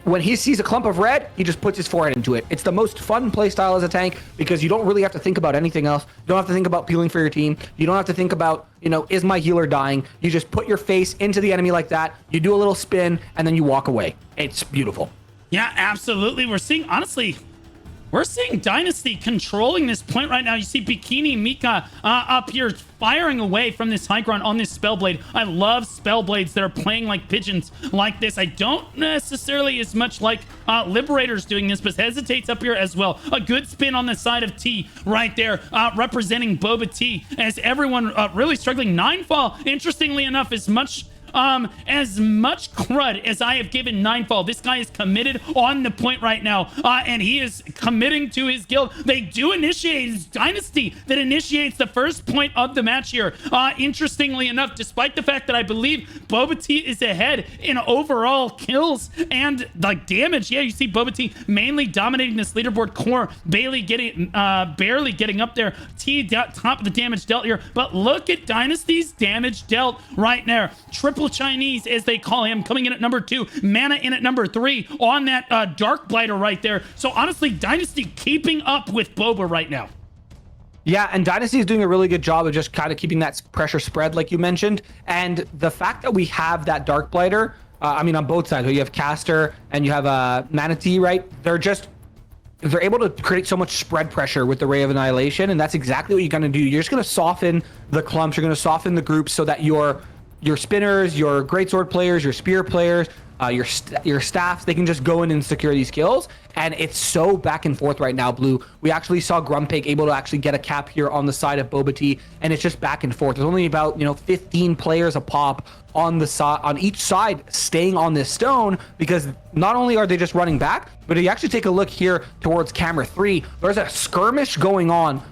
when he sees a clump of red, he just puts his forehead into it. It's the most fun play style as a tank because you don't really have to think about anything else. You don't have to think about peeling for your team. You don't have to think about, is my healer dying? You just put your face into the enemy like that. You do a little spin and then you walk away. It's beautiful. Yeah, absolutely. We're seeing Dynasty controlling this point right now. You see Bikini Mika up here firing away from this high ground on this Spellblade. I love Spellblades that are playing like pigeons like this. I don't necessarily as much like Liberators doing this, but hesitates up here as well. A good spin on the side of T right there, representing Boba Tea as everyone really struggling. Ninefall, interestingly enough, as much crud as I have given Ninefall, this guy is committed on the point right now, and he is committing to his guild. They do initiate. It's Dynasty that initiates the first point of the match here. Interestingly enough, despite the fact that I believe Boba Tea is ahead in overall kills and like damage. Yeah, you see Boba Tea mainly dominating this leaderboard core. Bailey barely getting up there. T top of the damage dealt here, but look at Dynasty's damage dealt right there. Triple Chinese, as they call him, coming in at number 2. Mana in at number 3 on that Dark Blighter right there. So honestly, Dynasty keeping up with Boba right now. Yeah, and Dynasty is doing a really good job of just kind of keeping that pressure spread like you mentioned. And the fact that we have that Dark Blighter, on both sides, you have Caster and you have Manatee, right? They're able to create so much spread pressure with the Ray of Annihilation, and that's exactly what you're going to do. You're just going to soften the clumps. You're going to soften the groups so that your spinners, your greatsword players, your spear players, your staffs, they can just go in and secure these kills. And it's so back and forth right now, Blue. We actually saw Grumpig able to actually get a cap here on the side of Boba Tea, and it's just back and forth. There's only about 15 players a pop on the side, on each side, staying on this stone, because not only are they just running back, but if you actually take a look here towards camera 3, there's a skirmish going on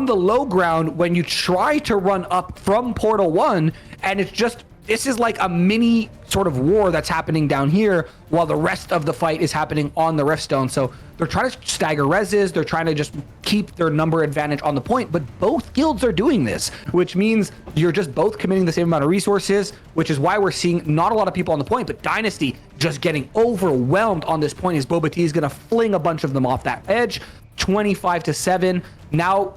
the low ground when you try to run up from Portal 1, and this is like a mini sort of war that's happening down here while the rest of the fight is happening on the Riftstone. So they're trying to stagger reses, they're trying to just keep their number advantage on the point, but both guilds are doing this, which means you're just both committing the same amount of resources, which is why we're seeing not a lot of people on the point, but Dynasty just getting overwhelmed on this point as Boba Tea is going to fling a bunch of them off that edge. 25-7. Now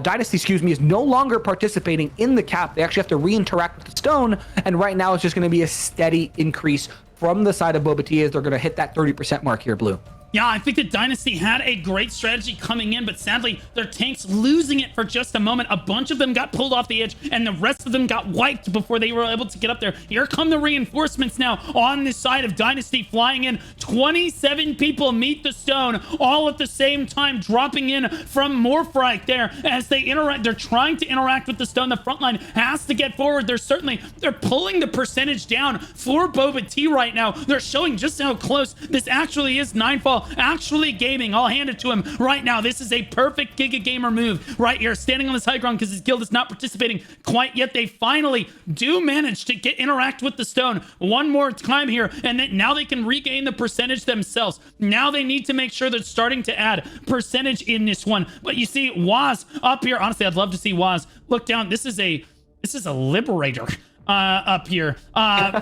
Dynasty, is no longer participating in the cap. They actually have to re-interact with the stone, and right now it's just going to be a steady increase from the side of Boba Tea as they're going to hit that 30% mark here, Blue. Yeah, I think that Dynasty had a great strategy coming in, but sadly, their tanks losing it for just a moment. A bunch of them got pulled off the edge, and the rest of them got wiped before they were able to get up there. Here come the reinforcements now on this side of Dynasty flying in. 27 people meet the stone, all at the same time, dropping in from Morphrike there as they interact. They're trying to interact with the stone. The front line has to get forward. They're pulling the percentage down for Boba Tea right now. They're showing just how close this actually is. Ninefall actually gaming. I'll hand it to him right now. This is a perfect Giga Gamer move right here, standing on this high ground because his guild is not participating quite yet. They finally do manage to interact with the stone one more time here, and then now they can regain the percentage themselves. Now they need to make sure they're starting to add percentage in this one. But you see Waz up here. Honestly, I'd love to see Waz look down. This is a liberator up here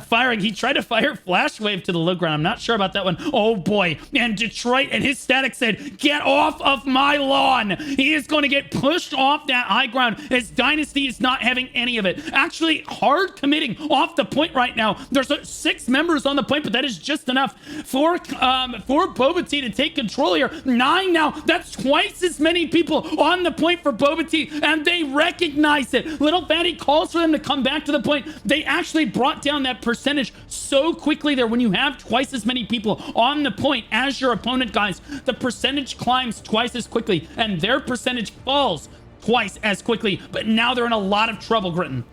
firing. He tried to fire Flash Wave to the low ground. I'm not sure about that one. Oh boy. And Detroit and his static said, get off of my lawn. He is going to get pushed off that high ground as Dynasty is not having any of it. Actually hard committing off the point right now. There's 6 members on the point, but that is just enough for Boba Tea to take control here. 9 now. That's twice as many people on the point for Boba Tea, and they recognize it. Little Fatty calls for them to come back to the point. They actually brought down that percentage so quickly there. When you have twice as many people on the point as your opponent, guys, the percentage climbs twice as quickly and their percentage falls twice as quickly. But now they're in a lot of trouble, Gritton.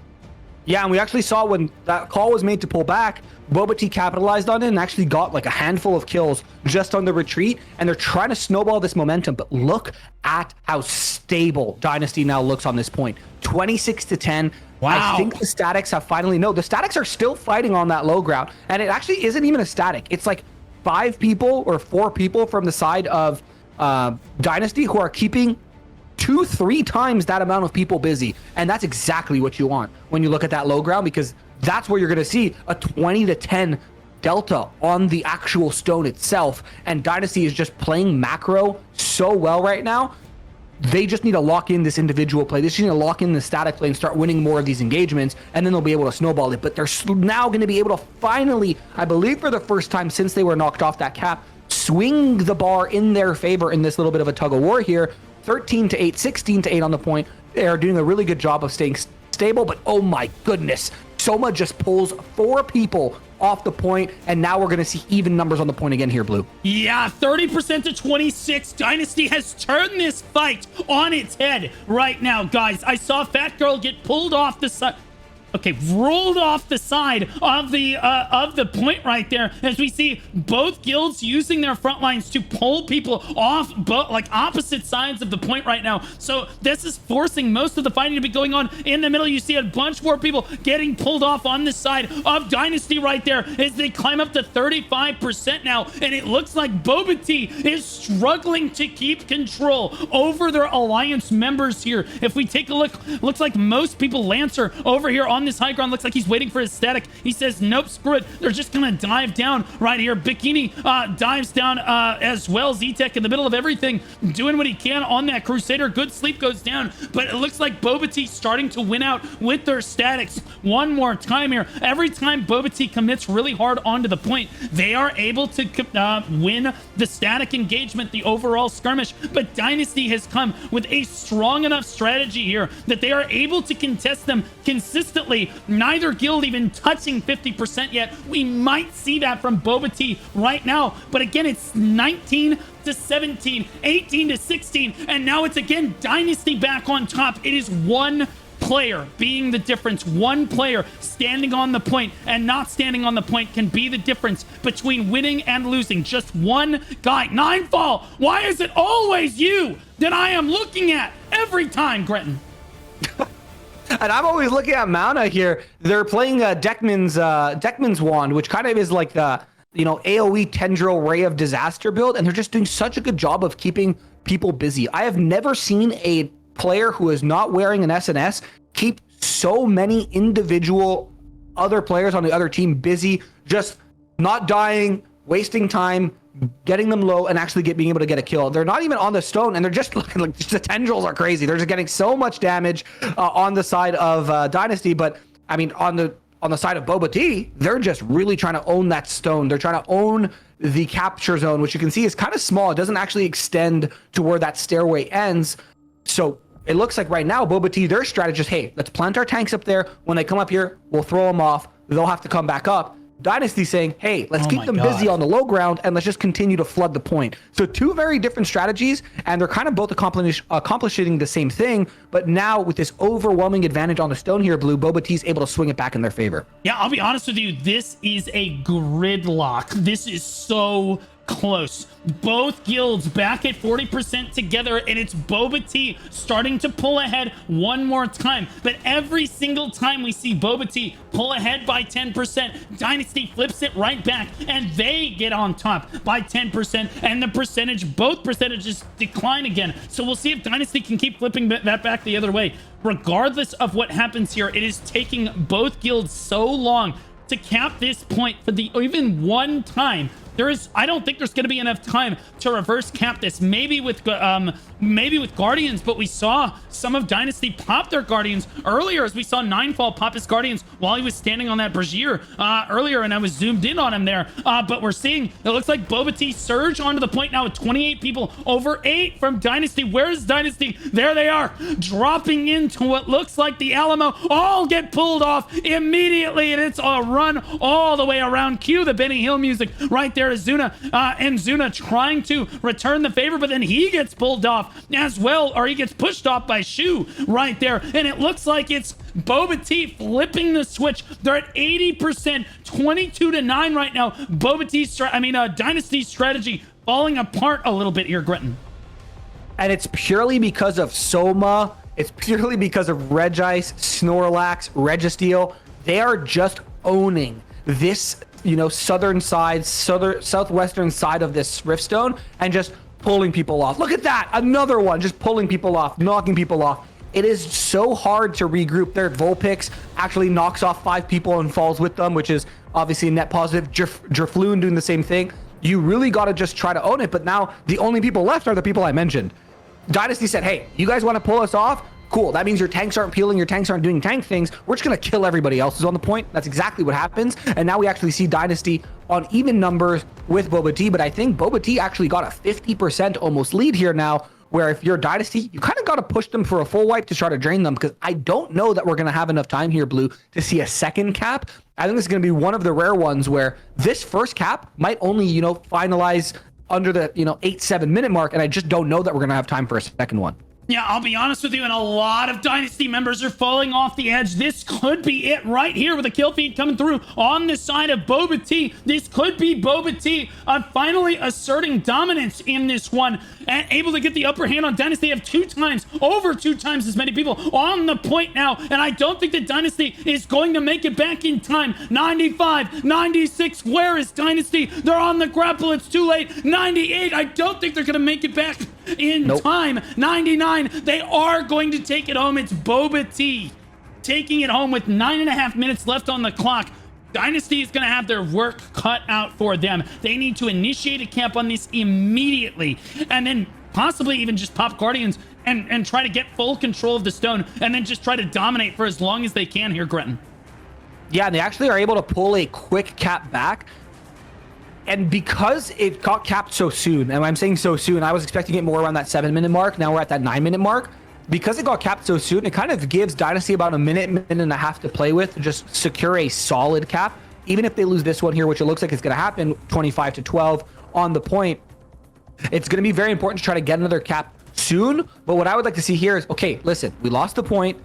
Yeah, and we actually saw when that call was made to pull back, Boba Tea capitalized on it and actually got like a handful of kills just on the retreat, and they're trying to snowball this momentum. But look at how stable Dynasty now looks on this point. 26-10. Wow. I think the statics have finally... No, the statics are still fighting on that low ground, and it actually isn't even a static. It's like 5 people or 4 people from the side of Dynasty who are keeping 2-3 times that amount of people busy, and that's exactly what you want when you look at that low ground, because that's where you're going to see a 20-10 delta on the actual stone itself. And Dynasty is just playing macro so well right now. They just need to lock in this individual play. They just need to lock in the static play and start winning more of these engagements, and then they'll be able to snowball it. But they're now going to be able to finally, I believe for the first time since they were knocked off that cap, swing the bar in their favor in this little bit of a tug of war here. 13-8, 16-8 on the point. They're doing a really good job of staying stable, but oh my goodness, Soma just pulls 4 people off the point, and now we're going to see even numbers on the point again here, Blue. Yeah, 30% to 26. Dynasty has turned this fight on its head right now, guys. I saw Fat Girl get pulled off the side. Okay, rolled off the side of the point right there, as we see both guilds using their front lines to pull people off like opposite sides of the point right now. So this is forcing most of the fighting to be going on in the middle. You see a bunch more people getting pulled off on this side of Dynasty right there as they climb up to 35% now, and it looks like Boba Tea is struggling to keep control over their alliance members here. If we take a look, looks like most people, Lancer over here on this high ground, looks like he's waiting for his static. He says, nope, screw it. They're just gonna dive down right here. Bikini dives down as well. Z-Tech in the middle of everything, doing what he can on that Crusader. Good sleep goes down, but it looks like Boba Tea starting to win out with their statics one more time here. Every time Boba Tea commits really hard onto the point, they are able to win the static engagement, the overall skirmish. But Dynasty has come with a strong enough strategy here that they are able to contest them consistently. Neither guild even touching 50% yet. We might see that from Boba Tea right now, but again, it's 19 to 17, 18 to 16, and now it's again Dynasty back on top. It is one player being the difference. One player standing on the point and not standing on the point can be the difference between winning and losing. Just one guy. Ninefall, why is it always you that I am looking at every time, Gretton? And I'm always looking at Mauna here. They're playing Deckman's Wand, which kind of is like the, AoE Tendril Ray of Disaster build, and they're just doing such a good job of keeping people busy. I have never seen a player who is not wearing an SNS keep so many individual other players on the other team busy, just not dying, wasting time, getting them low, and actually being able to get a kill. They're not even on the stone, and they're just looking like the tendrils are crazy. They're just getting so much damage on the side of Dynasty. But I mean, on the side of Boba Tea, they're just really trying to own that stone. They're trying to own the capture zone, which you can see is kind of small. It doesn't actually extend to where that stairway ends. So it looks like right now, Boba Tea, their strategy is, hey, let's plant our tanks up there. When they come up here, we'll throw them off. They'll have to come back up. Dynasty saying, hey, let's keep them busy on the low ground and let's just continue to flood the point. So two very different strategies, and they're kind of both accomplishing the same thing. But now with this overwhelming advantage on the stone here, Blue, Boba Tea's able to swing it back in their favor. Yeah, I'll be honest with you. This is a gridlock. This is so close. Both guilds back at 40% together, and it's Boba Tea starting to pull ahead one more time. But every single time we see Boba Tea pull ahead by 10%, Dynasty flips it right back, and they get on top by 10%, and the percentage, both percentages decline again. So we'll see if Dynasty can keep flipping that back the other way. Regardless of what happens here, it is taking both guilds so long to cap this point for the even one time. I don't think there's going to be enough time to reverse cap this. Maybe with Guardians, but we saw some of Dynasty pop their Guardians earlier, as we saw Ninefall pop his Guardians while he was standing on that Brazier earlier, and I was zoomed in on him there. But we're seeing, it looks like Boba Tea surge onto the point now with 28 people, over 8 from Dynasty. Where's Dynasty? There they are, dropping into what looks like the Alamo. All get pulled off immediately, and it's a run all the way around. Cue the Benny Hill music right there is Zuna, and Zuna trying to return the favor, but then he gets pulled off as well, or he gets pushed off by Shu right there, and it looks like it's Boba Tea flipping the switch. They're at 80%, 22-9 right now. Boba Tea's Dynasty's strategy falling apart a little bit here, Gritton. And it's purely because of Soma. It's purely because of Regice, Snorlax, Registeel. They are just owning this, southwestern side of this Riftstone and just pulling people off. Look at that. Another one, just pulling people off, knocking people off. It is so hard to regroup. Their Vulpix actually knocks off 5 people and falls with them, which is obviously net positive. Drifloon doing the same thing. You really got to just try to own it. But now the only people left are the people I mentioned. Dynasty said, hey, you guys want to pull us off? Cool. That means your tanks aren't peeling, your tanks aren't doing tank things. We're just going to kill everybody else who's on the point. That's exactly what happens. And now we actually see Dynasty on even numbers with Boba Tea. But I think Boba Tea actually got a 50% almost lead here now, where if you're Dynasty, you kind of got to push them for a full wipe to try to drain them, because I don't know that we're going to have enough time here, Blue, to see a second cap. I think this is going to be one of the rare ones where this first cap might only, finalize under the, 8-7 minute mark. And I just don't know that we're going to have time for a second one. Yeah, I'll be honest with you, and a lot of Dynasty members are falling off the edge. This could be it right here with a kill feed coming through on the side of Boba Tea. This could be Boba Tea finally asserting dominance in this one and able to get the upper hand on Dynasty. They have over two times as many people on the point now, and I don't think that Dynasty is going to make it back in time. 95, 96, where is Dynasty? They're on the grapple, it's too late. 98, I don't think they're going to make it back in time. 99, they are going to take it home. It's Boba Tea taking it home with 9.5 minutes left on the clock. Dynasty is going to have their work cut out for them. They need to initiate a camp on this immediately, and then possibly even just pop Guardians and try to get full control of the stone, and then just try to dominate for as long as they can here, Gretton. Yeah, and they actually are able to pull a quick cap back. And because it got capped so soon, and I'm saying so soon, I was expecting it more around that 7-minute mark. Now we're at that 9-minute mark. Because it got capped so soon, it kind of gives Dynasty about a minute and a half to play with to just secure a solid cap. Even if they lose this one here, which it looks like it's going to happen, 25-12 on the point, it's going to be very important to try to get another cap soon. But what I would like to see here is, okay, listen, we lost the point,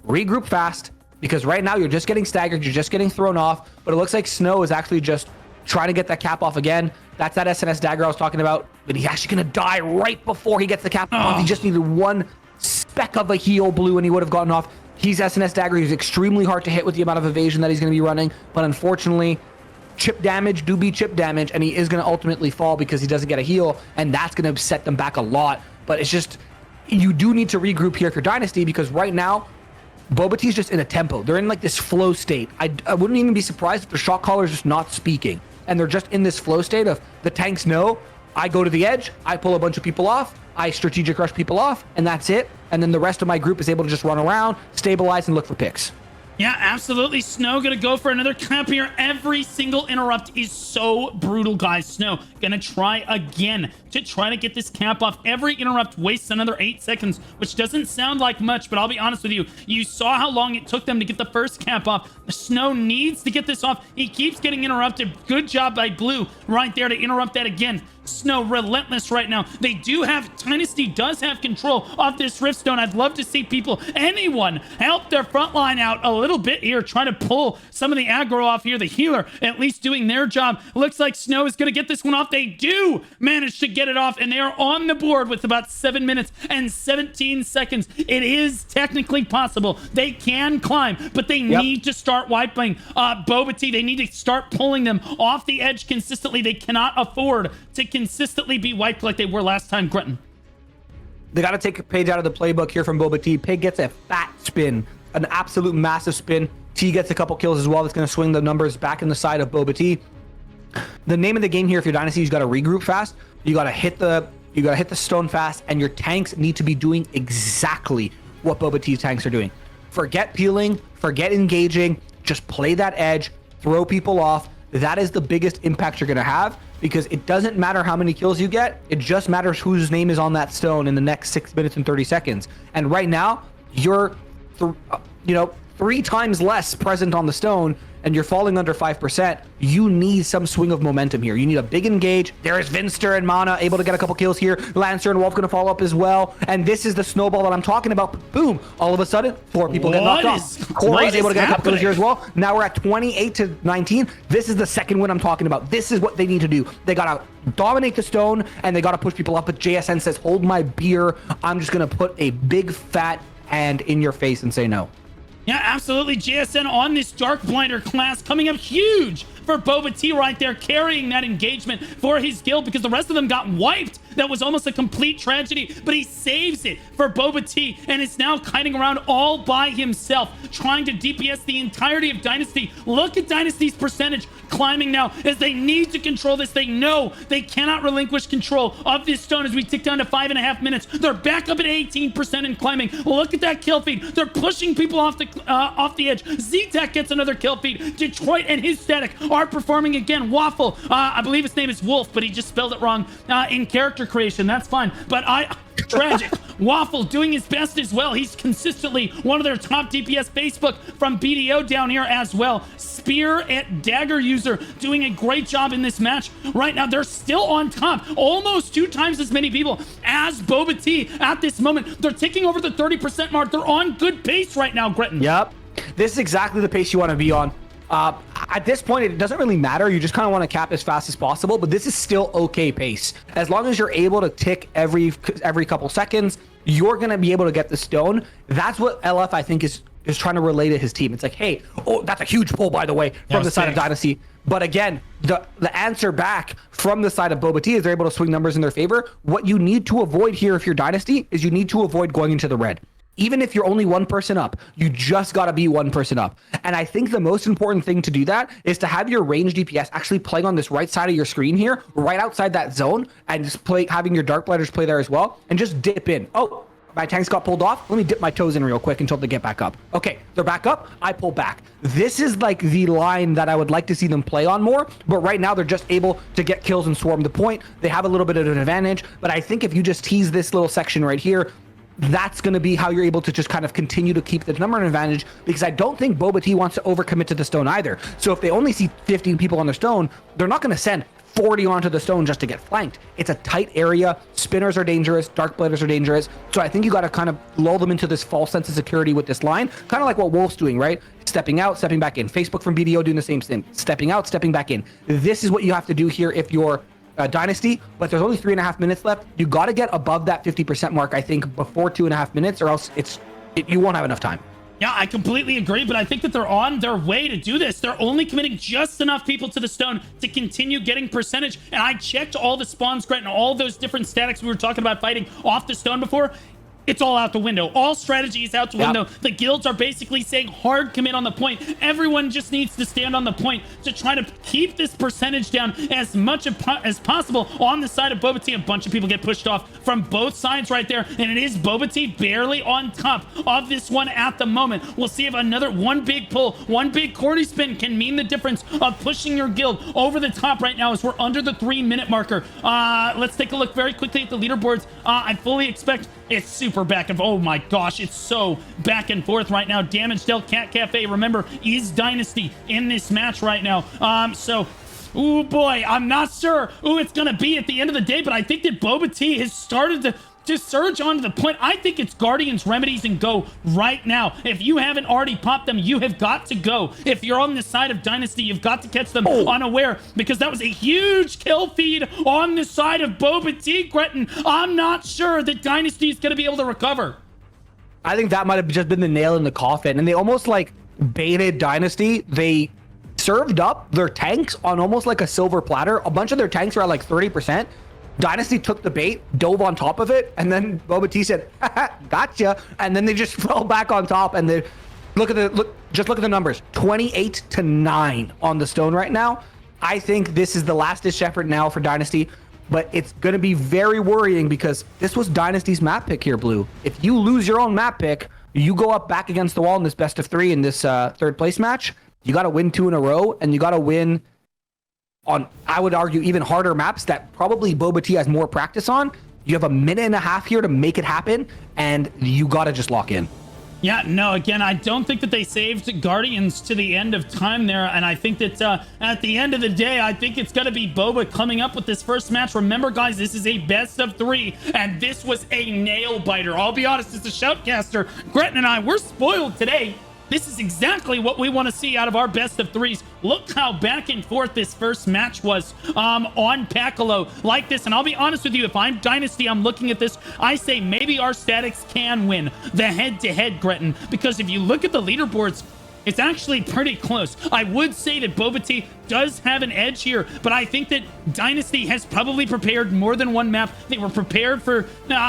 regroup fast, because right now you're just getting staggered, you're just getting thrown off. But it looks like Snow is actually just trying to get that cap off again. That's that SNS dagger I was talking about, but he's actually going to die right before he gets the cap off. He just needed one speck of a heal, Blue, and he would have gotten off. He's SNS dagger. He's extremely hard to hit with the amount of evasion that he's going to be running, but unfortunately, chip damage do be chip damage, and he is going to ultimately fall because he doesn't get a heal, and that's going to set them back a lot. But it's just, you do need to regroup here for Dynasty, because right now, Boba Tea's just in a tempo. They're in like this flow state. I wouldn't even be surprised if the shot caller is just not speaking, and they're just in this flow state of the tanks know, I go to the edge, I pull a bunch of people off, I strategic rush people off, and that's it. And then the rest of my group is able to just run around, stabilize, and look for picks. Yeah, absolutely. Snow gonna go for another cap here. Every single interrupt is so brutal, guys. Snow gonna try again to try to get this cap off. Every interrupt wastes another 8 seconds, which doesn't sound like much, but I'll be honest with you. You saw how long it took them to get the first cap off. Snow needs to get this off. He keeps getting interrupted. Good job by Blue right there to interrupt that again. Snow relentless right now. They do have, Dynasty does have control of this Riftstone. I'd love to see people, anyone, help their front line out a little bit here, trying to pull some of the aggro off here. The healer at least doing their job. Looks like Snow is going to get this one off. They do manage to get it off, and they are on the board with about 7 minutes and 17 seconds. It is technically possible. They can climb, but they need to start wiping Boba Tea. They need to start pulling them off the edge consistently. They cannot afford to consistently be wiped like they were last time, Gretton. They got to take a page out of the playbook here from Boba Tea. Pig gets a fat spin, an absolute massive spin. T gets a couple kills as well. That's going to swing the numbers back in the side of Boba Tea. The name of the game here, if you're Dynasty, you got to regroup fast. You got to hit the stone fast, and your tanks need to be doing exactly what Boba Tea's tanks are doing. Forget peeling, forget engaging, just play that edge, throw people off. That is the biggest impact you're going to have, because it doesn't matter how many kills you get. It just matters whose name is on that stone in the next 6 minutes and 30 seconds. And right now, you're, 3 times less present on the stone, and you're falling under 5%. You need some swing of momentum here. You need a big engage. There is Vinster and Mana able to get a couple kills here. Lancer and Wolf going to follow up as well. And this is the snowball that I'm talking about. Boom. All of a sudden, 4 people get knocked off. Corey's able to get a couple kills here as well. Now we're at 28 to 19. This is the second win I'm talking about. This is what they need to do. They got to dominate the stone, and they got to push people up. But JSN says, hold my beer. I'm just going to put a big fat hand in your face and say no. Yeah, absolutely. JSN on this Dark Blinder class coming up huge for Boba Tea right there, carrying that engagement for his guild, because the rest of them got wiped. That was almost a complete tragedy, but he saves it for Boba Tea and is now kiting around all by himself, trying to DPS the entirety of Dynasty. Look at Dynasty's percentage climbing now as they need to control this. They know they cannot relinquish control of this stone as we tick down to 5.5 minutes. They're back up at 18% and climbing. Look at that kill feed. They're pushing people off the edge. Z-Tech gets another kill feed. Detroit and his Static are performing again. Waffle, I believe his name is Wolf, but he just spelled it wrong in character creation. That's fine. But tragic. Waffle doing his best as well. He's consistently one of their top DPS. Facebook from BDO down here as well. Spear at Dagger user doing a great job in this match. Right now, they're still on top. Almost 2 times as many people as Boba Tea at this moment. They're taking over the 30% mark. They're on good pace right now, Gretton. Yep. This is exactly the pace you want to be on. At this point, it doesn't really matter. You just kind of want to cap as fast as possible, but this is still okay pace. As long as you're able to tick every couple seconds, you're going to be able to get the stone. That's what LF, I think, is trying to relay to his team. It's like, hey, oh, that's a huge pull, by the way, from the side of Dynasty. But again, the answer back from the side of Boba Tea is they're able to swing numbers in their favor. What you need to avoid here if you're Dynasty is you need to avoid going into the red. Even if you're only 1 person up, you just got to be 1 person up. And I think the most important thing to do that is to have your range DPS actually playing on this right side of your screen here, right outside that zone, and just having your Dark Blighters play there as well, and just dip in. Oh, my tanks got pulled off. Let me dip my toes in real quick until they get back up. Okay, they're back up. I pull back. This is like the line that I would like to see them play on more, but right now they're just able to get kills and swarm the point. They have a little bit of an advantage, but I think if you just tease this little section right here, that's going to be how you're able to just kind of continue to keep the number advantage, because I don't think Boba Tea wants to overcommit to the stone either. So if they only see 15 people on the stone, they're not going to send 40 onto the stone just to get flanked. It's a tight area. Spinners are dangerous. Dark Blighters are dangerous. So I think you got to kind of lull them into this false sense of security with this line, kind of like what Wolf's doing, right? Stepping out, stepping back in. Facebook from BDO doing the same thing. Stepping out, stepping back in. This is what you have to do here if you're Dynasty, but there's only 3.5 minutes left. You got to get above that 50% mark, I think, before 2.5 minutes, or else you won't have enough time. Yeah, I completely agree, but I think that they're on their way to do this. They're only committing just enough people to the stone to continue getting percentage. And I checked all the spawns, Grant, and all those different statics we were talking about fighting off the stone before. it's all out the window. All strategy is out the window. The guilds are basically saying hard commit on the point. Everyone just needs to stand on the point to try to keep this percentage down as much as possible on the side of Boba Tea. A bunch of people get pushed off from both sides right there, and it is Boba Tea barely on top of this one at the moment. We'll see if another one big pull, one big corny spin can mean the difference of pushing your guild over the top right now as we're under the 3-minute marker. Let's take a look very quickly at the leaderboards. I fully expect it's super back and oh my gosh, it's so back and forth right now. Damage dealt Cat Cafe, remember, is Dynasty in this match right now. Oh boy, I'm not sure who it's gonna be at the end of the day, but I think that Boba Tea has started to surge onto the point. I think it's Guardians, Remedies, and go right now. If you haven't already popped them, you have got to go. If you're on the side of Dynasty, you've got to catch them unaware, because that was a huge kill feed on the side of Boba Tea, Gretton. I'm not sure that Dynasty is going to be able to recover. I think that might have just been the nail in the coffin, and they almost like baited Dynasty. They served up their tanks on almost like a silver platter. A bunch of their tanks were at like 30%. Dynasty took the bait, dove on top of it, and then Boba Tea said, haha, gotcha, and then they just fell back on top. And they look at the numbers, 28-9 on the stone right now. I think this is the last-ditch effort now for Dynasty, but it's going to be very worrying because this was Dynasty's map pick here, Blue. If you lose your own map pick, you go up back against the wall in this best of 3 in this third place match. You got to win 2 in a row, and you got to win on, I would argue, even harder maps that probably Boba Tea has more practice on. You have a minute and a half here to make it happen, and you got to just lock in. Yeah, no, again, I don't think that they saved Guardians to the end of time there, and I think that at the end of the day, I think it's going to be Boba coming up with this first match. Remember, guys, this is a best of 3, and this was a nail-biter. I'll be honest, as a shoutcaster, Gretton and I, we're spoiled today. This is exactly what we want to see out of our best of 3s. Look how back and forth this first match was on Pacolo like this. And I'll be honest with you, if I'm Dynasty, I'm looking at this, I say maybe our Statics can win the head-to-head, Gretton. Because if you look at the leaderboards, it's actually pretty close. I would say that Boba Tea does have an edge here, but I think that Dynasty has probably prepared more than one map. They were prepared for,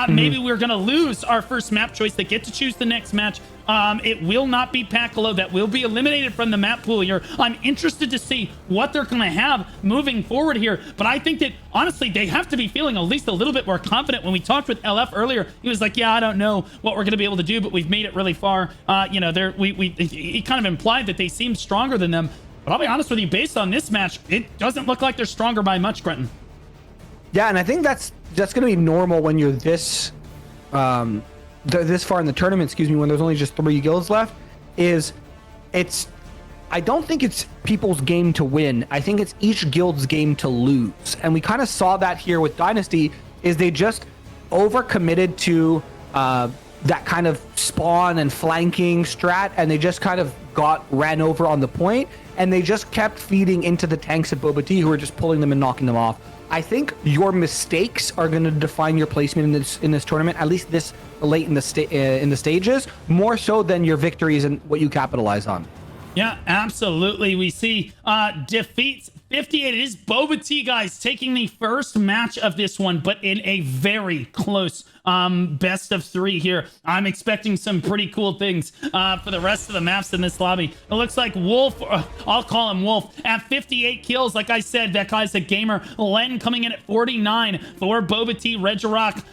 maybe we're going to lose our first map choice. They get to choose the next match. It will not be Pacolo. That will be eliminated from the map pool here. I'm interested to see what they're going to have moving forward here. But I think that, honestly, they have to be feeling at least a little bit more confident. When we talked with LF earlier, he was like, yeah, I don't know what we're going to be able to do, but we've made it really far. He kind of implied that they seem stronger than them. But I'll be honest with you, based on this match, it doesn't look like they're stronger by much, Gretton. Yeah, and I think that's going to be normal when you're this far in the tournament, when there's only just 3 guilds left. I don't think it's people's game to win. I think it's each guild's game to lose. And we kind of saw that here with Dynasty, is they just overcommitted to that kind of spawn and flanking strat, and they just kind of ran over on the point, and they just kept feeding into the tanks at Boba Tea, who were just pulling them and knocking them off. I think your mistakes are going to define your placement in this tournament, at least this late in the stages, more so than your victories and what you capitalize on. Yeah, absolutely. We see defeats 58. It is Boba Tea, guys, taking the first match of this one, but in a very close best of 3 here. I'm expecting some pretty cool things for the rest of the maps in this lobby. It looks like Wolf, I'll call him Wolf, at 58 kills. Like I said, that guy's a gamer. Len coming in at 49 for Boba Tea. Regirock,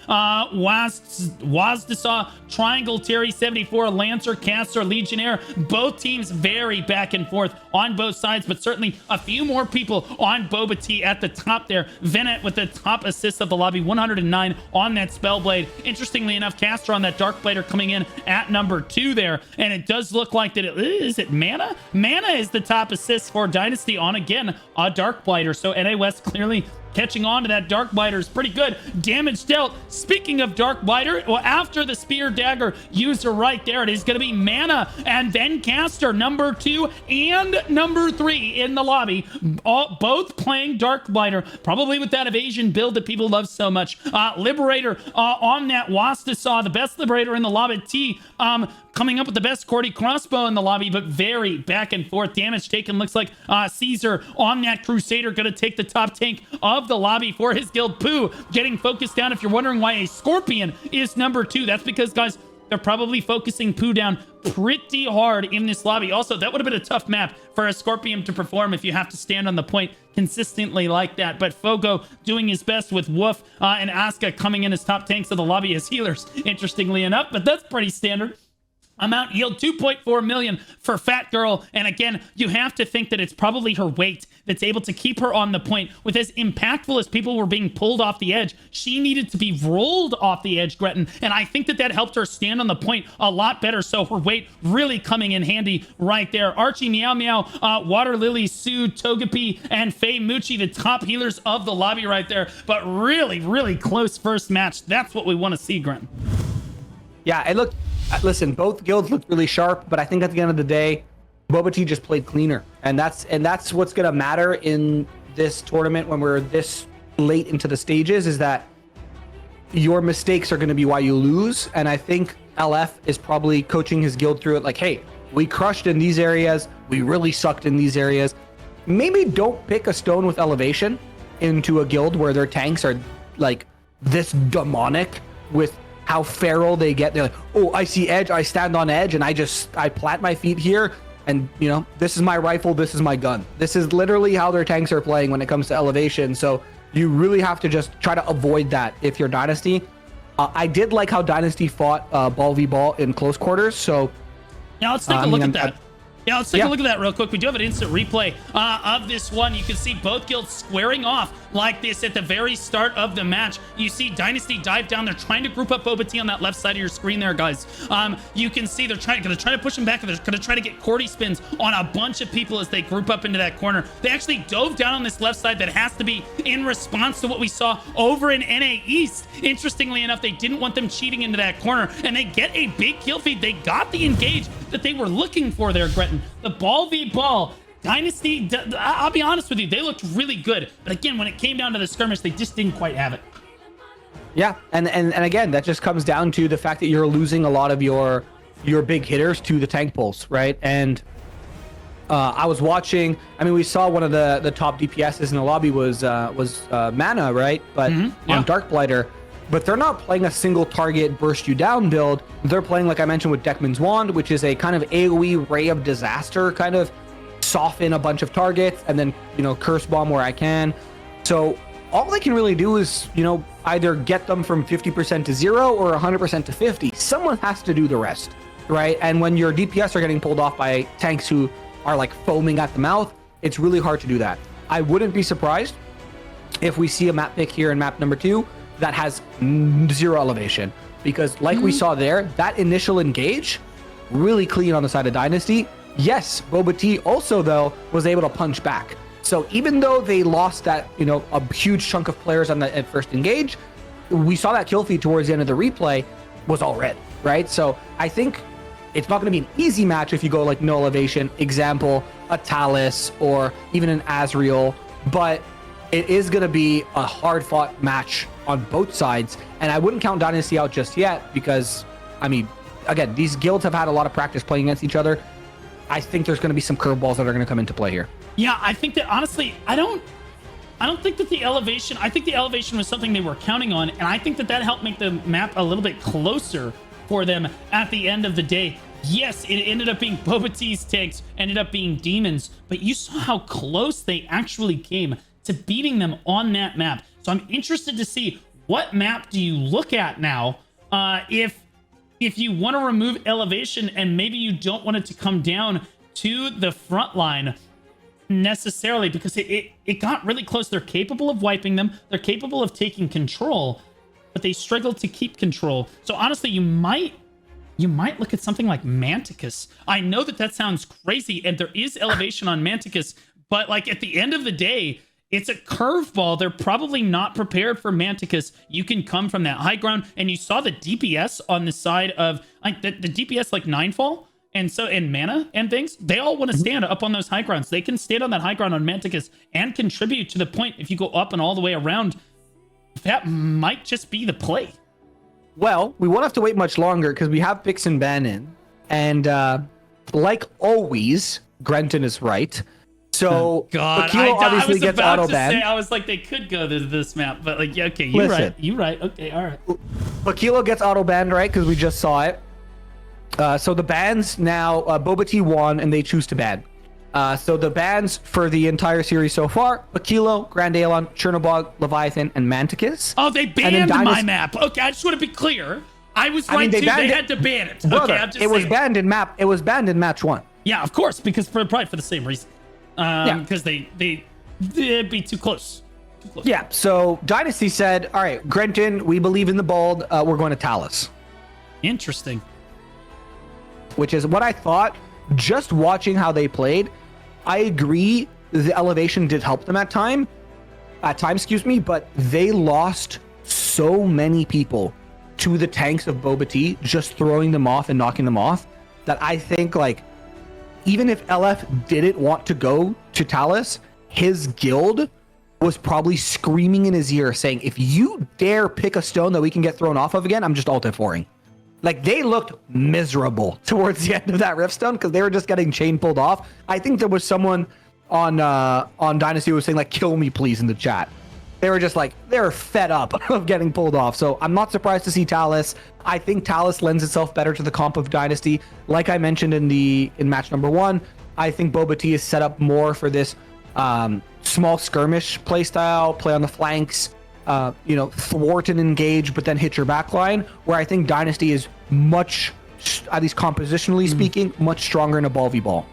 Wazdasaw, Triangle, Terry, 74, Lancer, Caster, Legionnaire. Both teams very back and forth on both sides, but certainly a few more people on Boba Tea at the top there. Venet with the top assist of the lobby, 109 on that Spellblade. Interestingly enough, Caster on that Darkblighter coming in at number 2 there, and it does look like that is it Mana? Mana is the top assist for Dynasty on, again, a Darkblighter. So NA West clearly catching on to that Darkblighter is pretty good. Damage dealt. Speaking of Darkblighter, well, after the Spear Dagger user right there, it is going to be Mana and then Caster, number 2 and number 3 in the lobby. Both playing Darkblighter, probably with that evasion build that people love so much. Liberator on that Wastasaw, the best Liberator in the lobby. T coming up with the best Cordy crossbow in the lobby, but very back and forth. Damage taken looks like Caesar on that Crusader, going to take the top tank of of the lobby for his guild. Pooh getting focused down. If you're wondering why a Scorpion is number 2, that's because, guys, they're probably focusing Pooh down pretty hard in this lobby. Also, that would have been a tough map for a Scorpion to perform if you have to stand on the point consistently like that. But Fogo doing his best with Woof and Asuka coming in as top tanks of the lobby as healers, interestingly enough. But that's pretty standard. Amount yield 2.4 million for Fat Girl. And again, you have to think that it's probably her weight that's able to keep her on the point. With as impactful as people were being pulled off the edge, she needed to be rolled off the edge, Gretton. And I think that that helped her stand on the point a lot better. So her weight really coming in handy right there. Archie, Meow Meow, Water Lily, Sue, Togepi, and Faye Mucci, the top healers of the lobby right there. But really, really close first match. That's what we want to see, Gretton. Yeah, it looked. Listen, both guilds looked really sharp, but I think at the end of the day, Boba Tea just played cleaner, and that's what's gonna matter in this tournament when we're this late into the stages. Is that your mistakes are gonna be why you lose, and I think LF is probably coaching his guild through it. Like, hey, we crushed in these areas, we really sucked in these areas. Maybe don't pick a stone with elevation into a guild where their tanks are like this demonic with how feral they get. They're like, oh, I see edge, I stand on edge, and I plant my feet here, and you know, this is my rifle, this is my gun. This is literally how their tanks are playing when it comes to elevation. So you really have to just try to avoid that if you're Dynasty. I did like how Dynasty fought ball v ball in close quarters. So now let's take a look at that. Yeah, let's take a look at that real quick. We do have an instant replay of this one. You can see both guilds squaring off like this at the very start of the match. You see Dynasty dive down. They're trying to group up Boba Tea on that left side of your screen there, guys. You can see they're trying to push him back. They're going to try to get Cordy spins on a bunch of people as they group up into that corner. They actually dove down on this left side. That has to be in response to what we saw over in NA East. Interestingly enough, they didn't want them cheating into that corner, and they get a big kill feed. They got the engage that they were looking for there, Gretton. The ball v ball, Dynasty, I'll be honest with you, they looked really good. But again, when it came down to the skirmish, they just didn't quite have it. Yeah, and again, that just comes down to the fact that you're losing a lot of your big hitters to the tank pulls, right? And I was watching, I mean, we saw one of the top DPSs in the lobby was Mana, right? But on Dark Blighter. But they're not playing a single target burst you down build. They're playing, like I mentioned, with Deckman's Wand, which is a kind of AoE Ray of Disaster, kind of soften a bunch of targets and then, you know, curse bomb where I can. So all they can really do is, you know, either get them from 50% to 0 or 100% to 50. Someone has to do the rest, right? And when your DPS are getting pulled off by tanks who are like foaming at the mouth, it's really hard to do that. I wouldn't be surprised if we see a map pick here in map number 2 that has 0 elevation, because like we saw there, that initial engage really clean on the side of Dynasty. Yes, Boba Tea also though was able to punch back. So even though they lost that, you know, a huge chunk of players on that at first engage, we saw that kill feed towards the end of the replay was all red, right? So I think it's not going to be an easy match if you go like no elevation, example a Talus or even an Azrael, but it is going to be a hard-fought match on both sides, and I wouldn't count Dynasty out just yet because, I mean, again, these guilds have had a lot of practice playing against each other. I think there's going to be some curveballs that are going to come into play here. Yeah, I think that honestly, I don't think that the elevation. I think the elevation was something they were counting on, and I think that that helped make the map a little bit closer for them at the end of the day. Yes, it ended up being Boba Tea's tanks, ended up being demons, but you saw how close they actually came to beating them on that map. So I'm interested to see what map do you look at now if you want to remove elevation and maybe you don't want it to come down to the front line necessarily, because it got really close. They're capable of wiping them. They're capable of taking control, but they struggle to keep control. So honestly, you might look at something like Manticus. I know that sounds crazy, and there is elevation on Manticus, but like at the end of the day, it's a curveball. They're probably not prepared for Manticus. You can come from that high ground, and you saw the DPS on the side of like the DPS like Ninefall and Mana and things. They all want to stand up on those high grounds. They can stand on that high ground on Manticus and contribute to the point. If you go up and all the way around, that might just be the play. Well, we won't have to wait much longer because we have Pix and Ban in, and like always, Grenton is right. So God, Aquilo I obviously was gets about auto to say, banned. I was like, they could go to this map, but like, yeah, okay, you're Listen. right. You're right. Okay, all right. Aquilo gets auto banned, right? Because we just saw it. So the bans now, Boba Tea won, and they choose to ban. So the bans for the entire series so far: Aquilo, Grand Aelon, Chernobog, Leviathan, and Manticus. Oh, they And then banned my map. Okay, I just want to be clear. I was right too. They had to ban it. Brother, Okay, I'm just it was saying. banned in map. It was banned in match 1. Yeah, of course, because probably for the same reason. Yeah. Because they'd be too close. Too close. Yeah. So Dynasty said, "All right, Grenton, we believe in the bald. We're going to Talus," Interesting. which is what I thought. Just watching how they played, I agree. The elevation did help them at times, but they lost so many people to the tanks of Boba Tea, just throwing them off and knocking them off, that I think, like, even if LF didn't want to go to Talus, his guild was probably screaming in his ear saying, if you dare pick a stone that we can get thrown off of again, I'm just alt F4ing. Like, they looked miserable towards the end of that Riftstone because they were just getting chain pulled off. I think there was someone on Dynasty who was saying, like, kill me please in the chat. They were just like, they're fed up of getting pulled off. So I'm not surprised to see Talus. I think Talus lends itself better to the comp of Dynasty. Like I mentioned in match number 1, I think Boba Tea is set up more for this small skirmish playstyle, play on the flanks, thwart and engage, but then hit your backline, where I think Dynasty is much, at least compositionally speaking, much stronger in a ball v ball.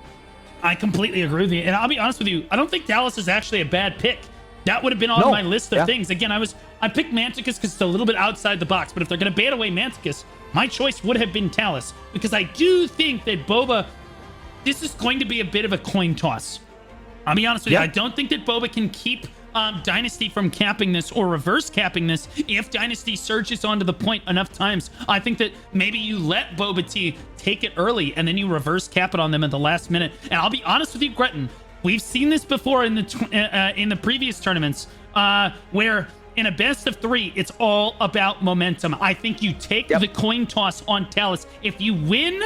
I completely agree with you. And I'll be honest with you, I don't think Dallas is actually a bad pick. That would have been on my list of things. Again, I picked Manticus because it's a little bit outside the box, but if they're going to ban away Manticus, my choice would have been Talus, because I do think that Boba, this is going to be a bit of a coin toss. I'll be honest with you, I don't think that Boba can keep Dynasty from capping this or reverse capping this if Dynasty surges onto the point enough times. I think that maybe you let Boba Tea take it early and then you reverse cap it on them at the last minute. And I'll be honest with you, Gretton, we've seen this before in the previous tournaments where in a best of 3, it's all about momentum. I think you take the coin toss on Talus. If you win,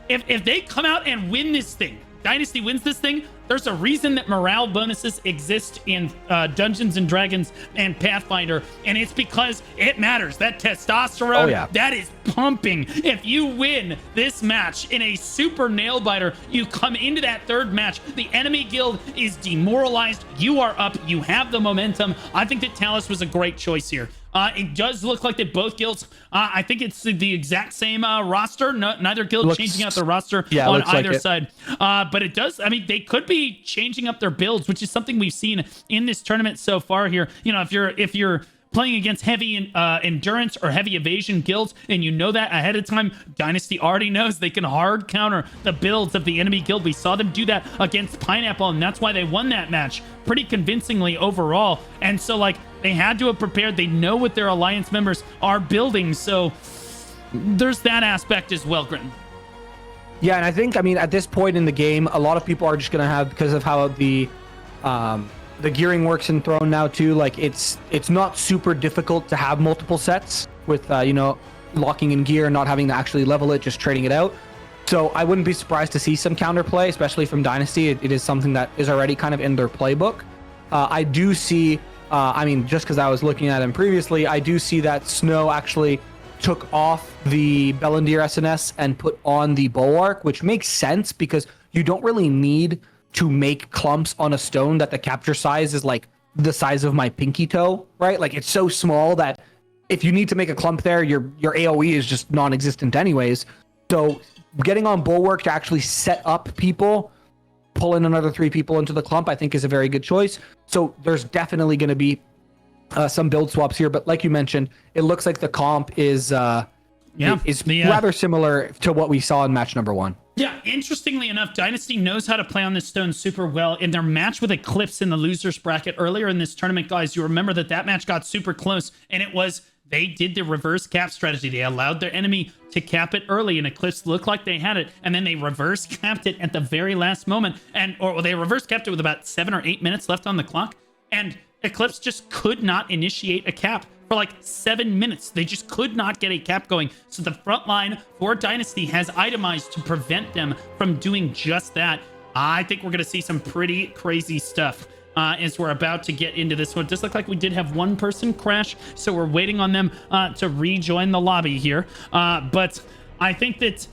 if they come out and win this thing, Dynasty wins this thing, there's a reason that morale bonuses exist in Dungeons and Dragons and Pathfinder, and it's because it matters. That testosterone, that is pumping. If you win this match in a super nail biter, you come into that third match, the enemy guild is demoralized, you are up, you have the momentum. I think that Talus was a great choice here. It does look like that both guilds, I think it's the exact same roster. Neither guild changing out the roster on either side. But it does, I mean, they could be changing up their builds, which is something we've seen in this tournament so far here. You know, if you're playing against heavy endurance or heavy evasion guilds, and you know that ahead of time, Dynasty already knows they can hard counter the builds of the enemy guild. We saw them do that against Pineapple, and that's why they won that match pretty convincingly overall. And so, like, they had to have prepared. They know what their alliance members are building, so there's that aspect as well, Gritton. Yeah, and I think, I mean, at this point in the game, a lot of people are just going to have, because of how the gearing works in Throne now too, like it's not super difficult to have multiple sets with locking in gear and not having to actually level it, just trading it out. So I wouldn't be surprised to see some counterplay, especially from Dynasty. It is something that is already kind of in their playbook. I do see, I mean, just because I was looking at him previously, I do see that Snow actually took off the Bellandir SNS and put on the Bulwark, which makes sense because you don't really need to make clumps on a stone that the capture size is like the size of my pinky toe, right? Like, it's so small that if you need to make a clump there, your AoE is just non-existent anyways. So getting on Bulwark to actually set up people, pull in another 3 people into the clump, I think is a very good choice. So there's definitely going to be some build swaps here, but like you mentioned, it looks like the comp is rather similar to what we saw in match number 1. Yeah, interestingly enough, Dynasty knows how to play on this stone super well. In their match with Eclipse in the losers bracket earlier in this tournament, guys, you remember that match got super close, and it was, they did the reverse cap strategy. They allowed their enemy to cap it early, and Eclipse looked like they had it, and then they reverse capped it at the very last moment, or they reverse capped it with about 7 or 8 minutes left on the clock, and Eclipse just could not initiate a cap for like 7 minutes. They just could not get a cap going. So the front line for Dynasty has itemized to prevent them from doing just that. I think we're going to see some pretty crazy stuff as we're about to get into this one. It does look like we did have one person crash, so we're waiting on them to rejoin the lobby here. But I think that,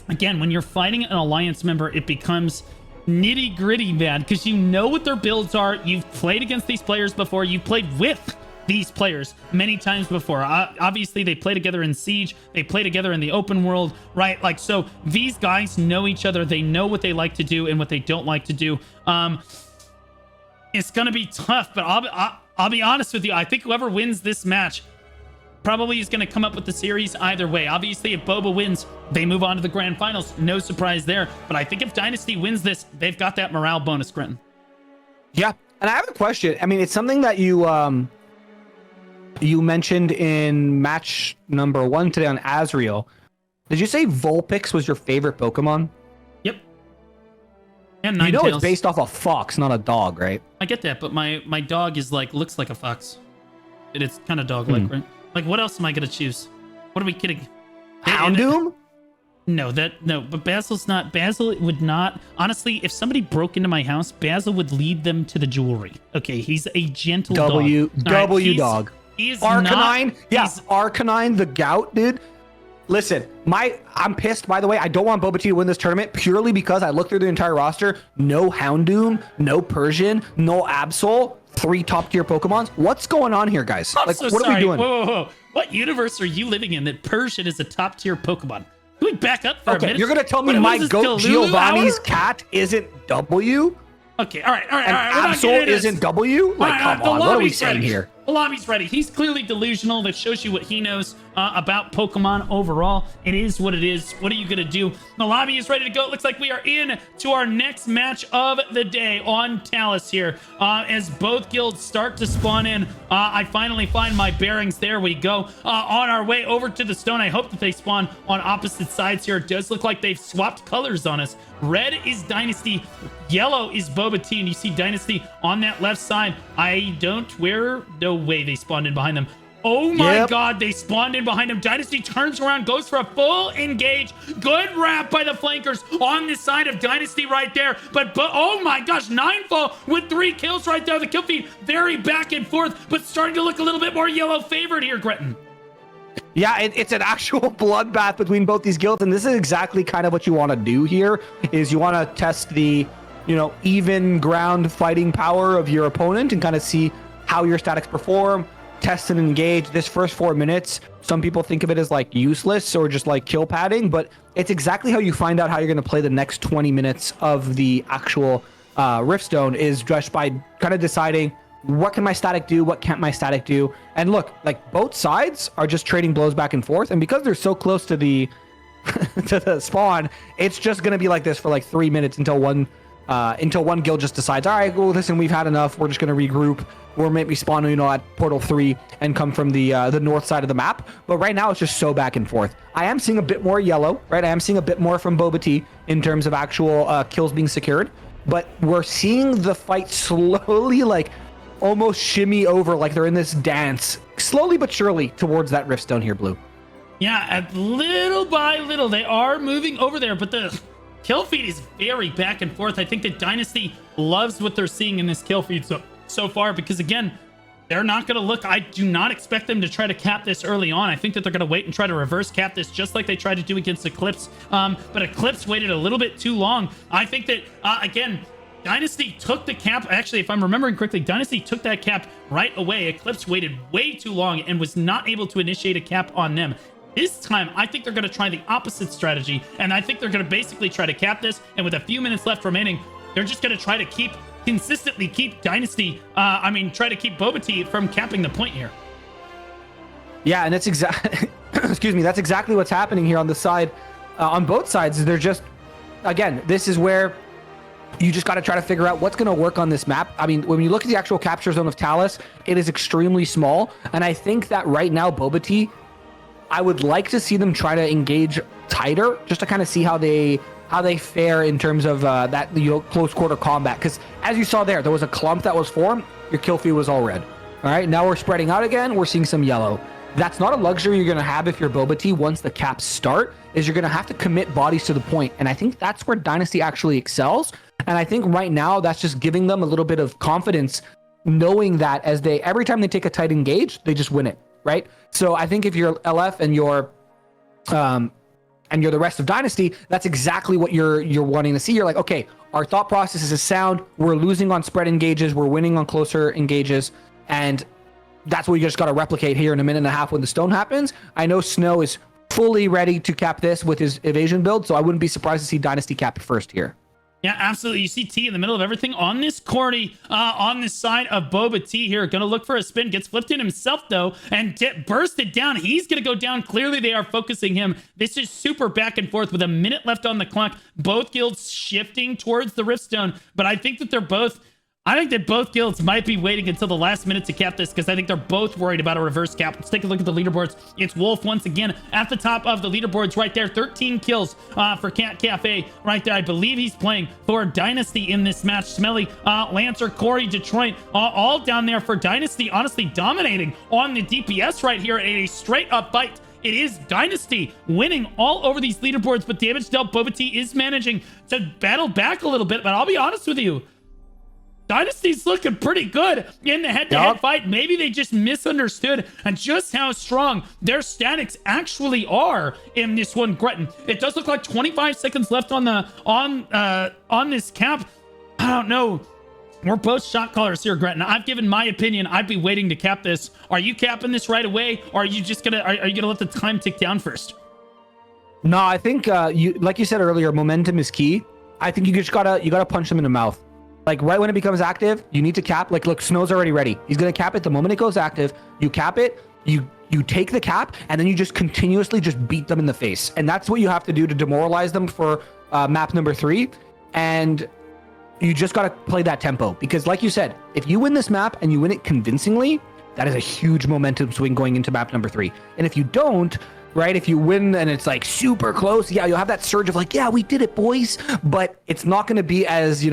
again, when you're fighting an alliance member, it becomes nitty gritty, man, because you know what their builds are. You've played against these players before. You've played with these players many times before. Obviously, they play together in Siege. They play together in the open world, right? Like, so these guys know each other. They know what they like to do and what they don't like to do. It's going to be tough, but I'll be honest with you. I think whoever wins this match probably is going to come up with the series either way. Obviously, if Boba wins, they move on to the grand finals. No surprise there. But I think if Dynasty wins this, they've got that morale bonus, Grinton. Yeah, and I have a question. I mean, it's something that you mentioned in match number 1 today on Azrael. Did you say Vulpix was your favorite Pokemon? Yep. And Ninetales. You know it's based off a fox, not a dog, right? I get that, but my dog is like, looks like a fox. It's kind of dog-like, right? Like, what else am I going to choose? What are we kidding? Houndoom? No, but Basil would not. Honestly, if somebody broke into my house, Basil would lead them to the jewelry. Okay, he's a gentle dog. Dog. He's Arcanine? Not, Arcanine, the gout, dude. Listen, I'm pissed, by the way. I don't want Boba Tea to win this tournament purely because I looked through the entire roster. No Houndoom, no Persian, no Absol. 3 top-tier Pokemons. What's going on here, guys? What are we doing? Whoa. What universe are you living in that Persian is a top-tier Pokemon? Can we back up for a minute? You're going to tell me my goat Giovanni's cat isn't W? Okay, all right. And Absol isn't W? Like, come on, what are we saying here? The lobby's ready. He's clearly delusional. That shows you what he knows about Pokemon overall. It is what it is. What are you going to do? The lobby is ready to go. It looks like we are in to our next match of the day on Talus here. As both guilds start to spawn in, I finally find my bearings. There we go. On our way over to the stone. I hope that they spawn on opposite sides here. It does look like they've swapped colors on us. Red is Dynasty. Yellow is Boba Tea. And you see Dynasty on that left side. No way they spawned in behind them. Oh my God, they spawned in behind him. Dynasty turns around, goes for a full engage. Good wrap by the flankers on the side of Dynasty right there. But oh my gosh, Ninefall with 3 kills right there. The kill feed very back and forth, but starting to look a little bit more yellow favored here, Gretton. Yeah, it's an actual bloodbath between both these guilds, and this is exactly kind of what you want to do here, is you want to test the, even ground fighting power of your opponent and kind of see how your statics perform, test and engage. This first 4 minutes, some people think of it as like useless or just like kill padding, but it's exactly how you find out how you're going to play the next 20 minutes of the actual Riftstone, is just by kind of deciding what can my static do, what can't my static do. And look, like both sides are just trading blows back and forth, and because they're so close to the to the spawn, it's just going to be like this for like 3 minutes until one guild just decides, all right, well, listen, we've had enough. We're just going to regroup. We're maybe spawn, at Portal 3 and come from the north side of the map. But right now, it's just so back and forth. I am seeing a bit more yellow, right? I am seeing a bit more from Boba Tea in terms of actual kills being secured. But we're seeing the fight slowly, like, almost shimmy over, like they're in this dance, slowly but surely, towards that Riftstone here, Blue. Yeah, little by little, they are moving over there, but the kill feed is very back and forth. I think that Dynasty loves what they're seeing in this kill feed so far, because again, they're not going to look. I do not expect them to try to cap this early on. I think that they're going to wait and try to reverse cap this, just like they tried to do against Eclipse. But Eclipse waited a little bit too long. I think that, again, Dynasty took the cap. Actually, if I'm remembering correctly, Dynasty took that cap right away. Eclipse waited way too long and was not able to initiate a cap on them. This time, I think they're going to try the opposite strategy, and I think they're going to basically try to cap this, and with a few minutes left remaining, they're just going to try to consistently keep Dynasty, try to keep Boba Tea from capping the point here. Yeah, and that's that's exactly what's happening here on the side. On both sides, they're just, again, this is where you just got to try to figure out what's going to work on this map. I mean, when you look at the actual capture zone of Talus, it is extremely small. And I think that right now, Boba Tea, I would like to see them try to engage tighter, just to kind of see how they fare in terms of that close quarter combat. Because as you saw there was a clump that was formed. Your kill feed was all red. All right, now we're spreading out again. We're seeing some yellow. that's not a luxury you're going to have if you're Boba Tea once the caps start, is you're going to have to commit bodies to the point. And I think that's where Dynasty actually excels. And I think right now that's just giving them a little bit of confidence, knowing that every time they take a tight engage, they just win it, right? So I think if you're LF and you're the rest of Dynasty, that's exactly what you're wanting to see. You're like, okay, our thought process is sound. We're losing on spread engages. We're winning on closer engages. And that's what you just got to replicate here in a minute and a half when the stone happens. I know Snow is fully ready to cap this with his evasion build, so I wouldn't be surprised to see Dynasty cap it first here. Yeah, absolutely. You see T in the middle of everything on this Cordy, on this side of Boba Tea here. Gonna look for a spin. Gets flipped in himself, though, and bursted down. He's gonna go down. Clearly, they are focusing him. This is super back and forth with a minute left on the clock. Both guilds shifting towards the Riftstone, but I think that both guilds might be waiting until the last minute to cap this, because I think they're both worried about a reverse cap. Let's take a look at the leaderboards. It's Wolf once again at the top of the leaderboards right there. 13 kills for Cat Cafe right there. I believe he's playing for Dynasty in this match. Smelly, Lancer, Corey, Detroit, all down there for Dynasty. Honestly, dominating on the DPS right here in a straight up fight. It is Dynasty winning all over these leaderboards, but damage dealt, Boba Tea is managing to battle back a little bit. But I'll be honest with you, Dynasty's looking pretty good in the head-to-head fight. Maybe they just misunderstood and just how strong their statics actually are in this one, Gretton. It does look like 25 seconds left on this cap. I don't know. We're both shot callers here, Gretton. I've given my opinion. I'd be waiting to cap this. Are you capping this right away, or are you just gonna are you gonna let the time tick down first? No, I think like you said earlier, momentum is key. I think you gotta punch them in the mouth. Like right when it becomes active, you need to cap. Like, look, Snow's already ready. He's gonna cap it the moment it goes active. You cap it, you take the cap, and then you just continuously just beat them in the face. And that's what you have to do to demoralize them for map number 3. And you just gotta play that tempo, because like you said, if you win this map and you win it convincingly, that is a huge momentum swing going into map number 3. And if you don't, right, if you win and it's like super close, yeah, you'll have that surge of like, yeah, we did it, boys. But it's not gonna be as,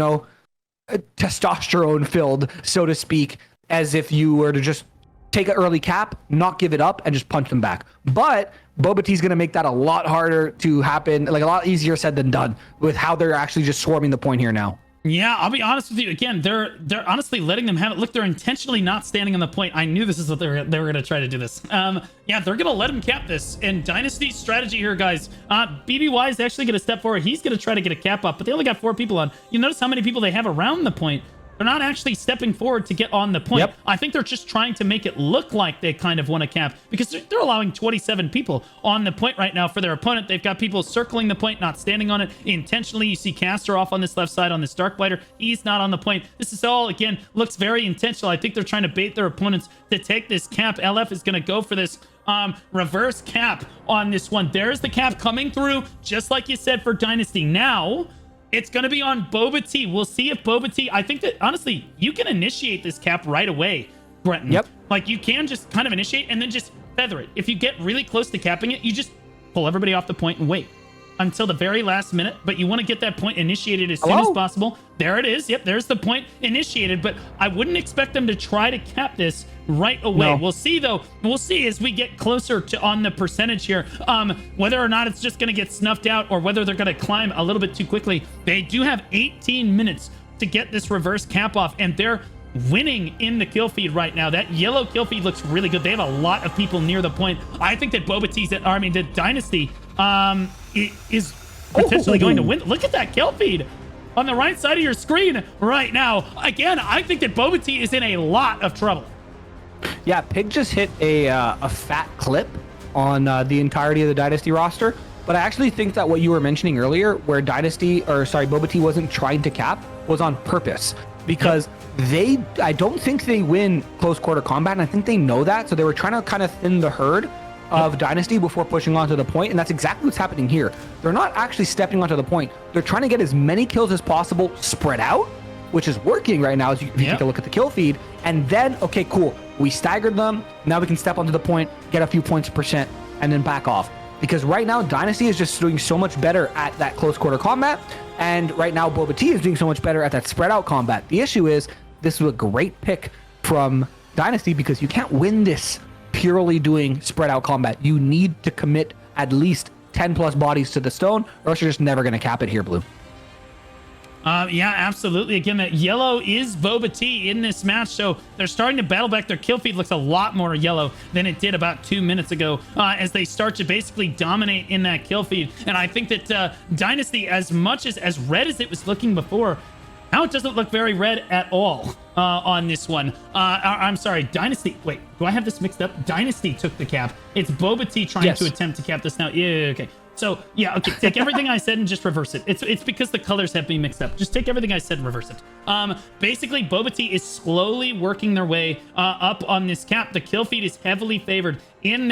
testosterone filled, so to speak, as if you were to just take an early cap, not give it up, and just punch them back. But Boba Tea's going to make that a lot harder to happen, like a lot easier said than done, with how they're actually just swarming the point here now. Yeah, I'll be honest with you. Again, they're honestly letting them have it. Look, they're intentionally not standing on the point. I knew this is what they were going to try to do this. Yeah, they're going to let him cap this. And Dynasty's strategy here, guys. BBY is actually going to step forward. He's going to try to get a cap up, but they only got 4 people on. You notice how many people they have around the point. They're not actually stepping forward to get on the point. Yep. I think they're just trying to make it look like they kind of want to cap, because they're allowing 27 people on the point right now for their opponent. They've got people circling the point, not standing on it intentionally. You see Caster off on this left side on this Darkblighter. He's not on the point. This is all, again, looks very intentional. I think they're trying to bait their opponents to take this cap. LF is going to go for this reverse cap on this one. There's the cap coming through, just like you said for Dynasty. Now, it's going to be on Boba Tea. We'll see if Boba Tea... I think that, honestly, you can initiate this cap right away, Brenton. Yep. Like, you can just kind of initiate and then just feather it. If you get really close to capping it, you just pull everybody off the point and wait until the very last minute. But you want to get that point initiated as soon as possible. There it is. Yep, there's the point initiated. But I wouldn't expect them to try to cap this right away. No. We'll see, though. We'll see as we get closer to on the percentage here, whether or not it's just going to get snuffed out or whether they're going to climb a little bit too quickly. They do have 18 minutes to get this reverse cap off, and they're winning in the kill feed right now. That yellow kill feed looks really good. They have a lot of people near the point. I think that Boba Tea's the Dynasty is potentially going to win. Look at that kill feed on the right side of your screen right now. Again, I think that Boba Tea is in a lot of trouble. Yeah, Pig just hit a fat clip on the entirety of the Dynasty roster. But I actually think that what you were mentioning earlier, where Boba Tea wasn't trying to cap, was on purpose. Because I don't think they win close quarter combat, and I think they know that. So they were trying to kind of thin the herd of Dynasty before pushing onto the point, and that's exactly what's happening here. They're not actually stepping onto the point. They're trying to get as many kills as possible spread out, which is working right now as you take a look at the kill feed. And then, okay, cool. We staggered them. Now we can step onto the point, get a few points %, and then back off. Because right now, Dynasty is just doing so much better at that close quarter combat. And right now, Boba Tea is doing so much better at that spread out combat. The issue is, this was a great pick from Dynasty because you can't win this purely doing spread out combat. You need to commit at least 10 plus bodies to the stone, or else you're just never going to cap it here, Blue. Yeah, absolutely. Again, that yellow is Boba Tea in this match, so they're starting to battle back. Their kill feed looks a lot more yellow than it did about 2 minutes ago as they start to basically dominate in that kill feed. And I think that Dynasty, as much as red as it was looking before, now it doesn't look very red at all on this one. I'm sorry, Dynasty. Wait, do I have this mixed up? Dynasty took the cap. It's Boba Tea trying to attempt to cap this now. Yeah, okay. So, yeah, okay, take everything I said and just reverse it. It's because the colors have me mixed up. Just take everything I said and reverse it. Basically, Boba Tea is slowly working their way up on this cap. The kill feed is heavily favored in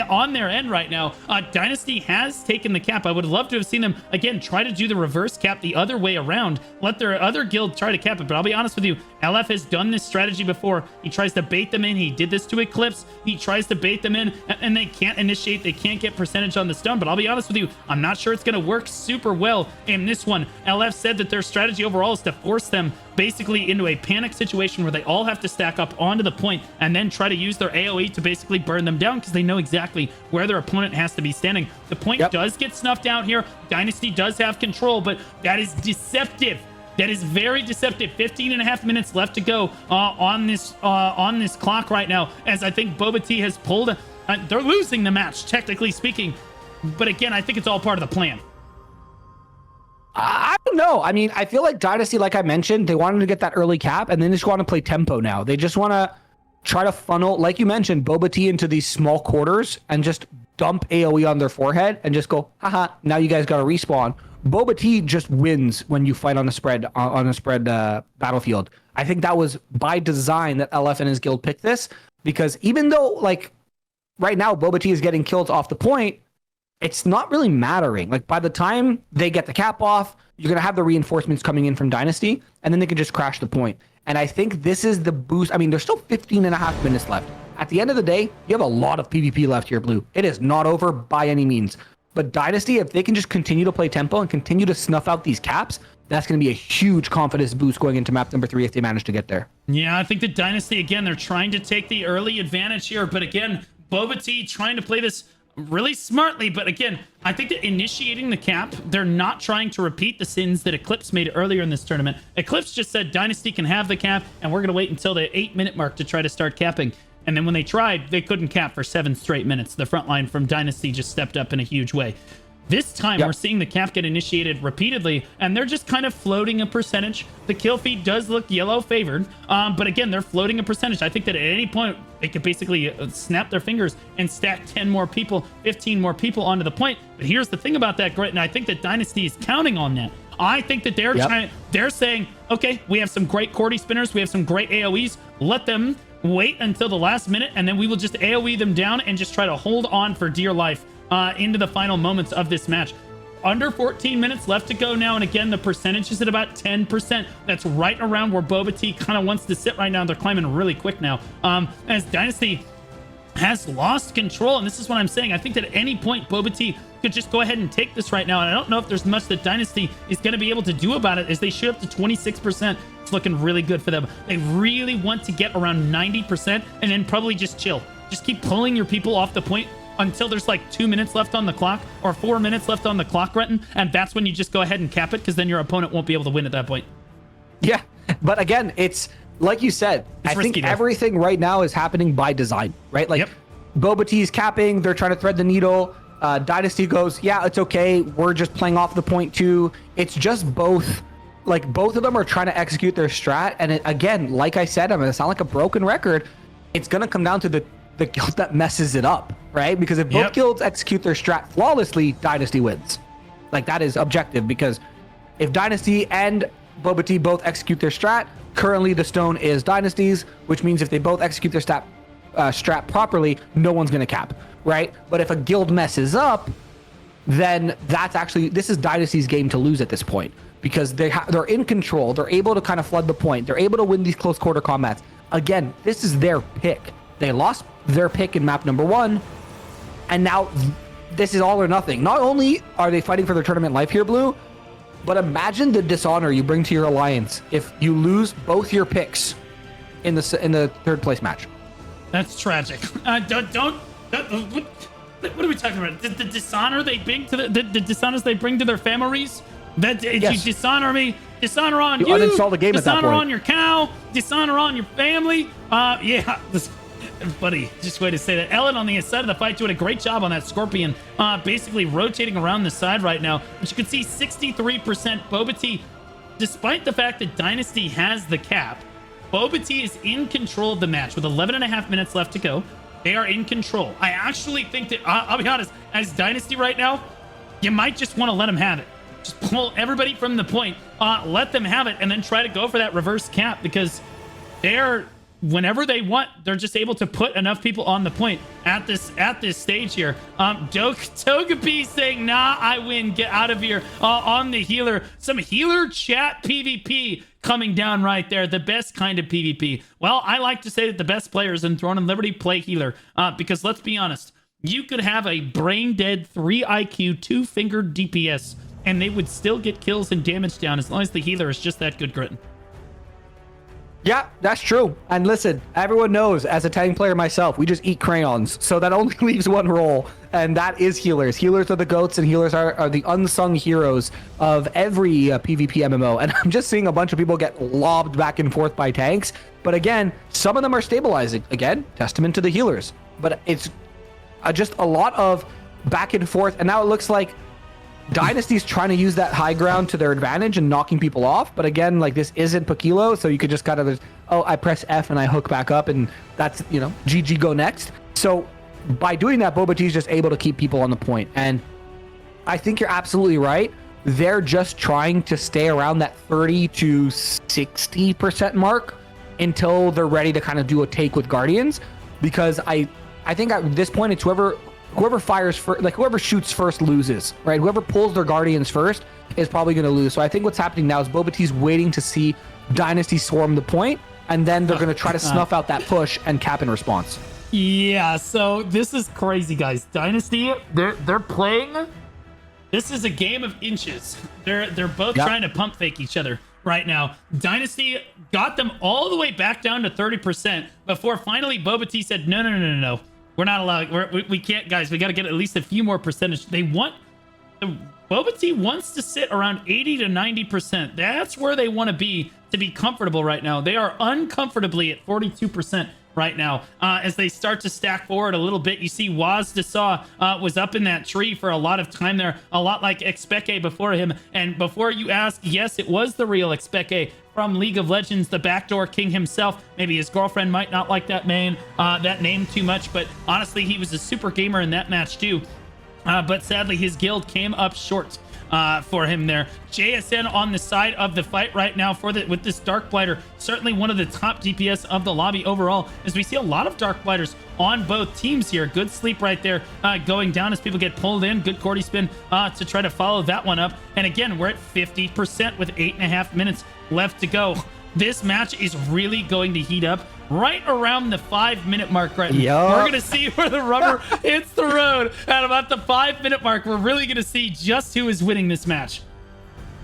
on their end right now. Dynasty has taken the cap. I would love to have seen them, again, try to do the reverse cap the other way around. Let their other guild try to cap it. But I'll be honest with you, LF has done this strategy before. He tries to bait them in. He did this to Eclipse. He tries to bait them in, and they can't initiate. They can't get percentage on the stun. But I'll be honest with you, I'm not sure it's going to work super well in this one. LF said that their strategy overall is to force them basically into a panic situation where they all have to stack up onto the point and then try to use their AoE to basically burn them down because they know exactly where their opponent has to be standing. The point does get snuffed out here. Dynasty does have control, but that is deceptive. That is very deceptive. 15.5 minutes left to go on this clock right now, as I think Boba Tea has pulled. They're losing the match, technically speaking. But again, I think it's all part of the plan. I don't know. I mean, I feel like Dynasty, like I mentioned, they wanted to get that early cap, and then they just want to play tempo now. They just want to try to funnel, like you mentioned, Boba Tea into these small quarters and just dump AoE on their forehead and just go, haha, now you guys got to respawn. Boba Tea just wins when you fight on a spread battlefield. I think that was by design that LF and his guild picked this, because even though, like, right now Boba Tea is getting killed off the point, it's not really mattering. Like, by the time they get the cap off, you're going to have the reinforcements coming in from Dynasty, and then they can just crash the point. And I think this is the boost. I mean, there's still 15.5 minutes left. At the end of the day, you have a lot of PvP left here, Blue. It is not over by any means. But Dynasty, if they can just continue to play tempo and continue to snuff out these caps, that's going to be a huge confidence boost going into map number 3 if they manage to get there. Yeah, I think the Dynasty, again, they're trying to take the early advantage here. But again, Boba Tea trying to play this really smartly. But again, I think that initiating the cap, they're not trying to repeat the sins that Eclipse made earlier in this tournament. Eclipse just said Dynasty can have the cap, and we're going to wait until the 8-minute mark to try to start capping. And then when they tried, they couldn't cap for 7 straight minutes. The front line from Dynasty just stepped up in a huge way. This time, we're seeing the cap get initiated repeatedly, and they're just kind of floating a percentage. The kill feed does look yellow favored, but again, they're floating a percentage. I think that at any point, they could basically snap their fingers and stack 10 more people, 15 more people onto the point. But here's the thing about that, Grit, and I think that Dynasty is counting on that. I think that they're saying, okay, we have some great Cordy spinners, we have some great AoEs, let them wait until the last minute, and then we will just AoE them down and just try to hold on for dear life into the final moments of this match. Under 14 minutes left to go now, and again, the percentage is at about 10%. That's right around where Boba Tea kind of wants to sit right now. They're climbing really quick now. As Dynasty has lost control, and this is what I'm saying. I think that at any point, Boba Tea could just go ahead and take this right now, and I don't know if there's much that Dynasty is going to be able to do about it, as they shoot up to 26%. It's looking really good for them. They really want to get around 90% and then probably just chill. Just keep pulling your people off the point until there's like 2 minutes left on the clock or 4 minutes left on the clock, Renton, and that's when you just go ahead and cap it, because then your opponent won't be able to win at that point. Yeah, but again, it's like you said, I think everything right now is happening by design, right? Like, Boba Tea's capping, they're trying to thread the needle. Dynasty goes, yeah, it's okay, we're just playing off the point too. It's just both. Like, both of them are trying to execute their strat, and again, like I said, I'm gonna sound like a broken record. It's gonna come down to the guild that messes it up, right? Because if both guilds execute their strat flawlessly, Dynasty wins. Like, that is objective, because if Dynasty and Boba Tea both execute their strat, currently the stone is Dynasty's, which means if they both execute their strat properly, no one's going to cap, right? But if a guild messes up, then this is Dynasty's game to lose at this point, because they're in control. They're able to kind of flood the point. They're able to win these close quarter combats. Again, this is their pick. They lost their pick in map number 1, and now this is all or nothing. Not only are they fighting for their tournament life here, Blue, but imagine the dishonor you bring to your alliance if you lose both your picks in the third place match. That's tragic. What are we talking about? The dishonor they bring to the dishonors they bring to their families? That if Yes. you dishonor me, dishonor on you. uninstall the game at that dishonor point. on your cow. Dishonor on your family. Yeah. Buddy, just way to say that. Ellen on the side of the fight doing a great job on that Scorpion, basically rotating around the side right now. But you can see 63% Boba Tea, despite the fact that Dynasty has the cap. Boba Tea is in control of the match with 11.5 minutes left to go. They are in control. I actually think that, I'll be honest, as Dynasty right now, you might just want to let them have it. Just pull everybody from the point, let them have it, and then try to go for that reverse cap, because they're, whenever they want, they're just able to put enough people on the point at this stage here. Togepi saying, nah, I win, get out of here, on the healer. Some healer chat PvP coming down right there, the best kind of PvP. Well, I like to say that the best players in Throne and Liberty play healer, because let's be honest, you could have a brain dead 3 IQ 2-fingered DPS and they would still get kills and damage down as long as the healer is just that good, Gritton. Yeah, that's true. And listen, everyone knows, as a tank player myself, we just eat crayons. So that only leaves one role, and that is healers. Healers are the GOATs, and healers are the unsung heroes of every PvP MMO. And I'm just seeing a bunch of people get lobbed back and forth by tanks. But again, some of them are stabilizing. Again, testament to the healers. But it's just a lot of back and forth. And now it looks like Dynasty's trying to use that high ground to their advantage and knocking people off. But again, like, this isn't Pakilo, so you could just kind of, oh, I press F and I hook back up, and that's, you know, GG, go next. So by doing that, Boba Tea is just able to keep people on the point. And I think you're absolutely right. They're just trying to stay around that 30 to 60% mark until they're ready to kind of do a take with Guardians. Because I think at this point, it's whoever fires first, like whoever shoots first loses, right? Whoever pulls their Guardians first is probably going to lose. So I think what's happening now is Boba Tea's waiting to see Dynasty swarm the point, and then they're going to try to snuff out that push and cap in response. Yeah, so this is crazy, guys. Dynasty, they're playing. This is a game of inches. They're both trying to pump fake each other right now. Dynasty got them all the way back down to 30% before finally Boba Tea said, no. We're not allowed. We can't, guys. We got to get at least a few more percentage. Boba Tea wants to sit around 80 to 90%. That's where they want to be comfortable right now. They are uncomfortably at 42% right now. As they start to stack forward a little bit, you see Waz Dasa was up in that tree for a lot of time there, a lot like Expeke before him. And before you ask, yes, it was the real Expeke from League of Legends, the backdoor king himself. Maybe his girlfriend might not like that name too much, but honestly, he was a super gamer in that match too. But sadly, his guild came up short for him there. JSN on the side of the fight right now with this Dark Blighter, certainly one of the top DPS of the lobby overall, as we see a lot of Dark Blighters on both teams here. Good sleep right there going down as people get pulled in. Good Cordy spin to try to follow that one up. And again, we're at 50% with 8.5 minutes left to go. This match is really going to heat up right around the 5-minute mark right now. We're going to see where the rubber hits the road. At about the 5-minute mark, we're really going to see just who is winning this match.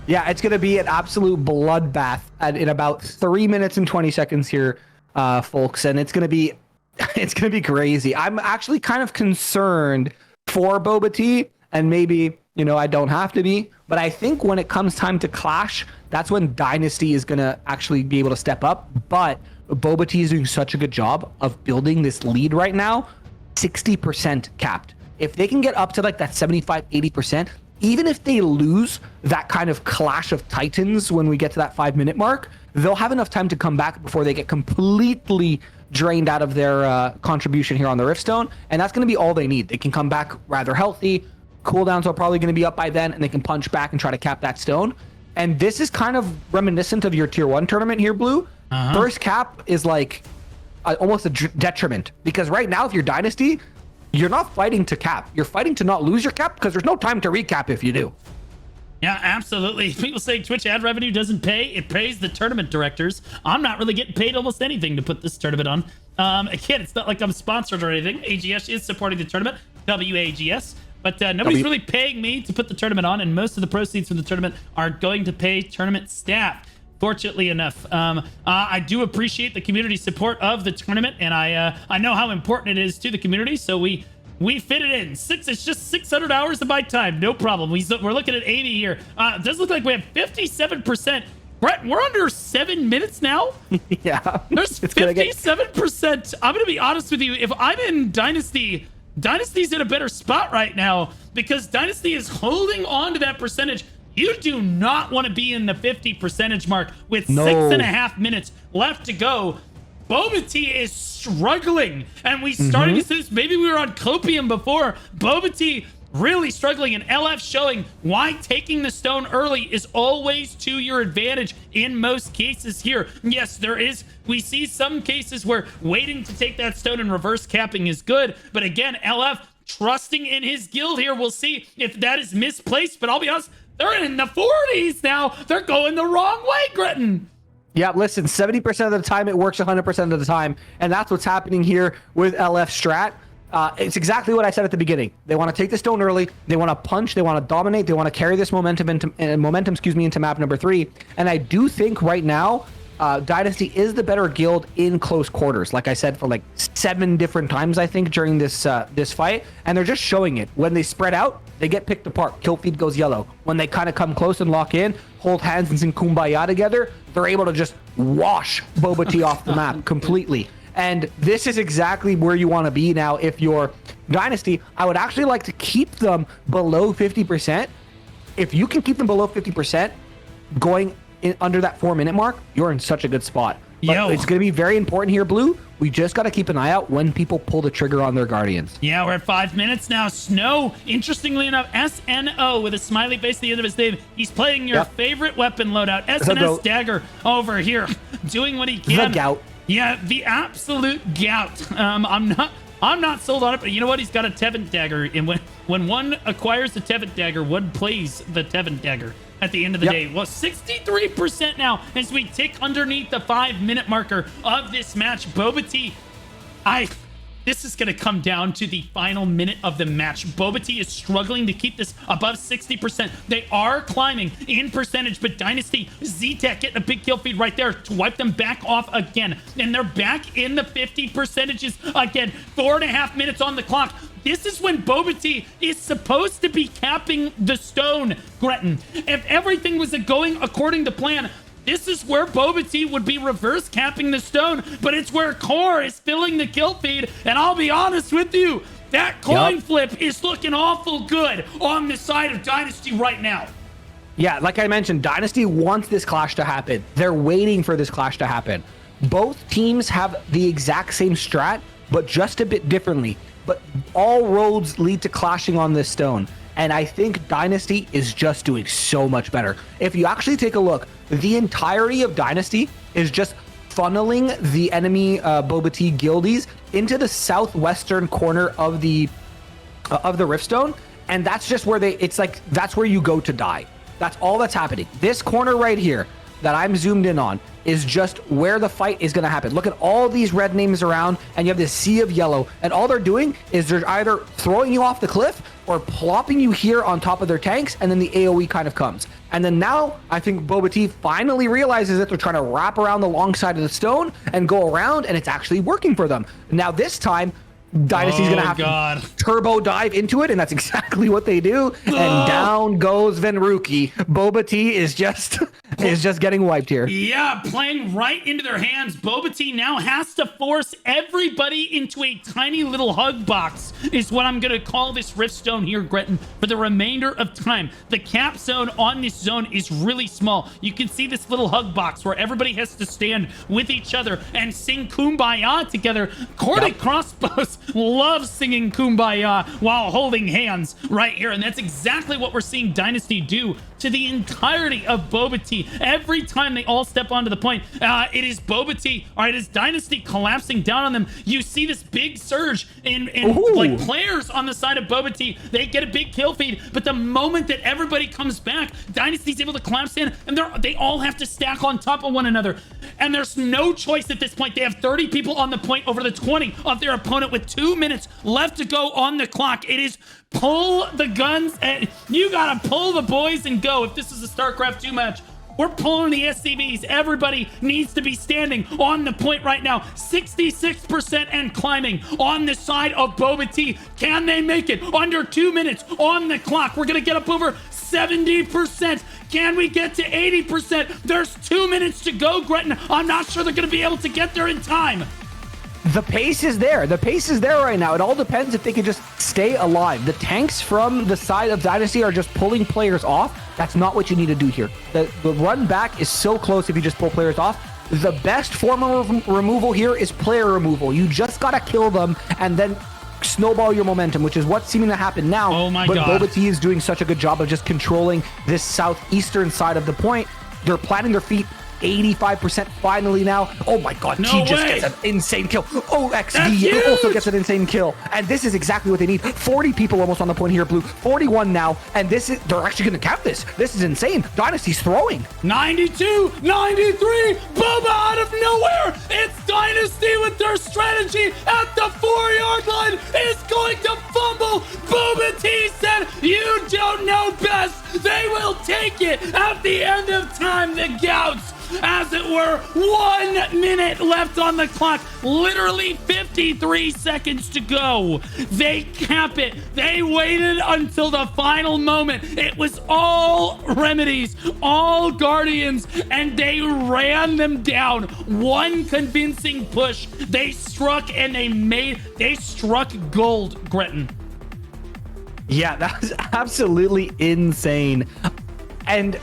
Yeah, it's going to be an absolute bloodbath in about 3 minutes and 20 seconds here, folks. And it's going to be crazy. I'm actually kind of concerned for Boba Tea, and maybe, you know, I don't have to be, but I think when it comes time to clash, that's when Dynasty is going to actually be able to step up. But Boba Tea is doing such a good job of building this lead right now, 60% capped. If they can get up to like that 75, 80%, even if they lose that kind of clash of titans when we get to that 5-minute mark, they'll have enough time to come back before they get completely drained out of their contribution here on the Riftstone. And that's going to be all they need. They can come back rather healthy. Cooldowns are probably going to be up by then, and they can punch back and try to cap that stone. And this is kind of reminiscent of your tier 1 tournament here, Blue. First cap is like almost a detriment, because right now, if you're Dynasty, you're not fighting to cap. You're fighting to not lose your cap, because there's no time to recap if you do. Yeah, absolutely. People say Twitch ad revenue doesn't pay. It pays the tournament directors. I'm not really getting paid almost anything to put this tournament on. Again, it's not like I'm sponsored or anything. AGS is supporting the tournament, WAGS. But nobody's really paying me to put the tournament on, and most of the proceeds from the tournament are going to pay tournament staff. fortunately enough. I do appreciate the community support of the tournament, and I know how important it is to the community, so we fit it in. It's just 600 hours of my time, no problem. We're looking at 80 here. It does look like we have 57%. Brett, we're under 7 minutes now. Yeah. There's 57%. I'm going to be honest with you. If I'm in Dynasty, Dynasty's in a better spot right now because Dynasty is holding on to that percentage. You do not want to be in the 50% mark with 6.5 minutes left to go. Boba Tea is struggling, and we started to see this. Maybe we were on Copium before. Boba Tea really struggling, and LF showing why taking the stone early is always to your advantage in most cases here. Yes, we see some cases where waiting to take that stone and reverse capping is good, but again, LF trusting in his guild here. We'll see if that is misplaced, but I'll be honest, they're in the 40s now. They're going the wrong way, Gretton. Yeah, listen, 70% of the time it works 100% of the time, and that's what's happening here with LF Strat. It's exactly what I said at the beginning. They want to take the stone early. They want to punch. They want to dominate. They want to carry this momentum into map number 3. And I do think right now, Dynasty is the better guild in close quarters. Like I said, for like 7 different times, I think, during this fight. And they're just showing it. When they spread out, they get picked apart. Kill feed goes yellow. When they kind of come close and lock in, hold hands and sing Kumbaya together, they're able to just wash Boba Tea off the map completely. And this is exactly where you want to be now if you're Dynasty. I would actually like to keep them below 50%. If you can keep them below 50%, going in under that 4-minute mark, you're in such a good spot. But it's going to be very important here, Blue. We just got to keep an eye out when people pull the trigger on their Guardians. Yeah, we're at 5 minutes now. Snow, interestingly enough, SNO with a smiley face at the end of his name. He's playing your favorite weapon loadout, SNS Dagger over here, doing what he can. The gout. Yeah, the absolute gout. I'm not sold on it, but you know what? He's got a Tevent Dagger, and when one acquires the Tevent Dagger, one plays the Tevent Dagger at the end of the day. Well, 63% now as we tick underneath the 5-minute marker of this match. Boba Tea, this is going to come down to the final minute of the match. Boba Tea is struggling to keep this above 60%. They are climbing in percentage, but Dynasty, Z-Tech getting a big kill feed right there to wipe them back off again. And they're back in the 50% again. 4.5 minutes on the clock. This is when Boba Tea is supposed to be capping the stone, Gretton. If everything was going according to plan, this is where Boba Tea would be reverse capping the stone, but it's where Core is filling the kill feed. And I'll be honest with you, that coin flip is looking awful good on the side of Dynasty right now. Yeah, like I mentioned, Dynasty wants this clash to happen. They're waiting for this clash to happen. Both teams have the exact same strat, but just a bit differently. But all roads lead to clashing on this stone. And I think Dynasty is just doing so much better. If you actually take a look, the entirety of Dynasty is just funneling the enemy Boba Tea guildies into the southwestern corner of the Riftstone. And that's just where that's where you go to die. That's all that's happening. This corner right here that I'm zoomed in on is just where the fight is going to happen. Look at all these red names around, and you have this sea of yellow, and all they're doing is they're either throwing you off the cliff or plopping you here on top of their tanks, and then the AoE kind of comes. And then now, I think Boba Tea finally realizes that they're trying to wrap around the long side of the stone and go around, and it's actually working for them. Now this time, Dynasty's gonna have to turbo dive into it, and that's exactly what they do. And down goes Venruki. Boba Tea is just getting wiped here. Yeah, playing right into their hands. Boba Tea now has to force everybody into a tiny little hug box, is what I'm gonna call this Riftstone here, Gretton, for the remainder of time. The cap zone on this zone is really small. You can see this little hug box where everybody has to stand with each other and sing Kumbaya together. Corded crossbows love singing Kumbaya while holding hands right here, and that's exactly what we're seeing Dynasty do to the entirety of Boba Tea. Every time they all step onto the point, it is Boba Tea, all right, it is Dynasty collapsing down on them. You see this big surge in like players on the side of Boba Tea. They get a big kill feed, but the moment that everybody comes back, Dynasty's able to collapse in, and they all have to stack on top of one another. And there's no choice at this point. They have 30 people on the point over the 20 of their opponent with 2 minutes left to go on the clock. It is pull the guns, and you gotta pull the boys and go if this is a StarCraft 2 match, We're pulling the SCVs. Everybody needs to be standing on the point right now. 66% and climbing on the side of Boba Tea. Can they make it? Under 2 minutes on the clock. We're going to get up over 70%. Can we get to 80%? There's 2 minutes to go, Gretton. I'm not sure they're going to be able to get there in time. The pace is there. The pace is there right now. It all depends if they can just stay alive. The tanks from the side of Dynasty are just pulling players off. That's not what you need to do here. The run back is so close if you just pull players off. The best form of removal here is player removal. You just got to kill them and then snowball your momentum, which is what's seeming to happen now. Oh my God. God. Boba Tea is doing such a good job of just controlling this southeastern side of the point. They're planting their feet 85% finally now. Oh my God, No T just way. gets an insane kill. Oh, That's XD also huge. gets an insane kill. And this is exactly what they need. 40 people almost on the point here, Blue. 41 now. And this is, they're actually going to cap this. This is insane. Dynasty's throwing. 92, 93, Boba out of nowhere. It's Dynasty with their strategy at the 4-yard line is going to fumble. Boba T said, you don't know best. They will take it at the end of time. The Gauts, as it were, 1 minute left on the clock, literally 53 seconds to go. They cap it. They waited until the final moment. It was all remedies, all guardians, and they ran them down. One convincing push. They struck and they struck gold, Gretton. Yeah, that was absolutely insane. And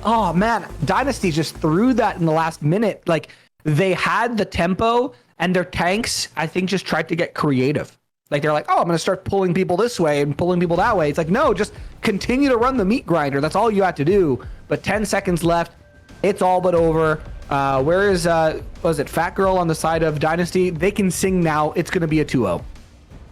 oh man, Dynasty just threw that in the last minute. Like, they had the tempo and their tanks, I think, just tried to get creative. Like, they're like, oh, I'm going to start pulling people this way and pulling people that way. It's like, no, just continue to run the meat grinder. That's all you have to do. But 10 seconds left. It's all but over. Where is, was it Fat Girl on the side of Dynasty? They can sing now. It's going to be a 2-0.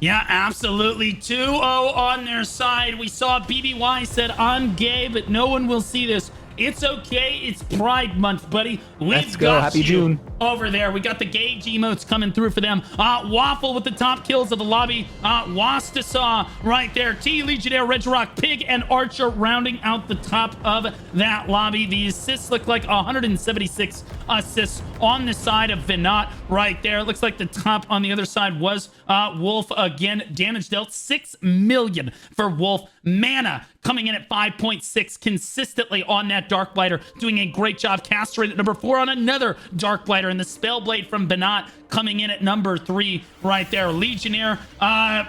Yeah, absolutely. 2-0 on their side. We saw BBY said, I'm gay, but no one will see this. It's okay. It's Pride Month, buddy. Let's go. Happy June. Over there. We got the gauge emotes coming through for them. Waffle with the top kills of the lobby. Wastasaw right there. T, Legionnaire, Regirock, Pig, and Archer rounding out the top of that lobby. The assists look like 176 assists on the side of Venat right there. It looks like the top on the other side was Wolf again. Damage dealt 6 million for Wolf. Mana coming in at 5.6 consistently on that Dark Blighter, doing a great job. Castrated at number 4 on another Dark Blighter, and the Spellblade from Benat coming in at number 3 right there. Legionnaire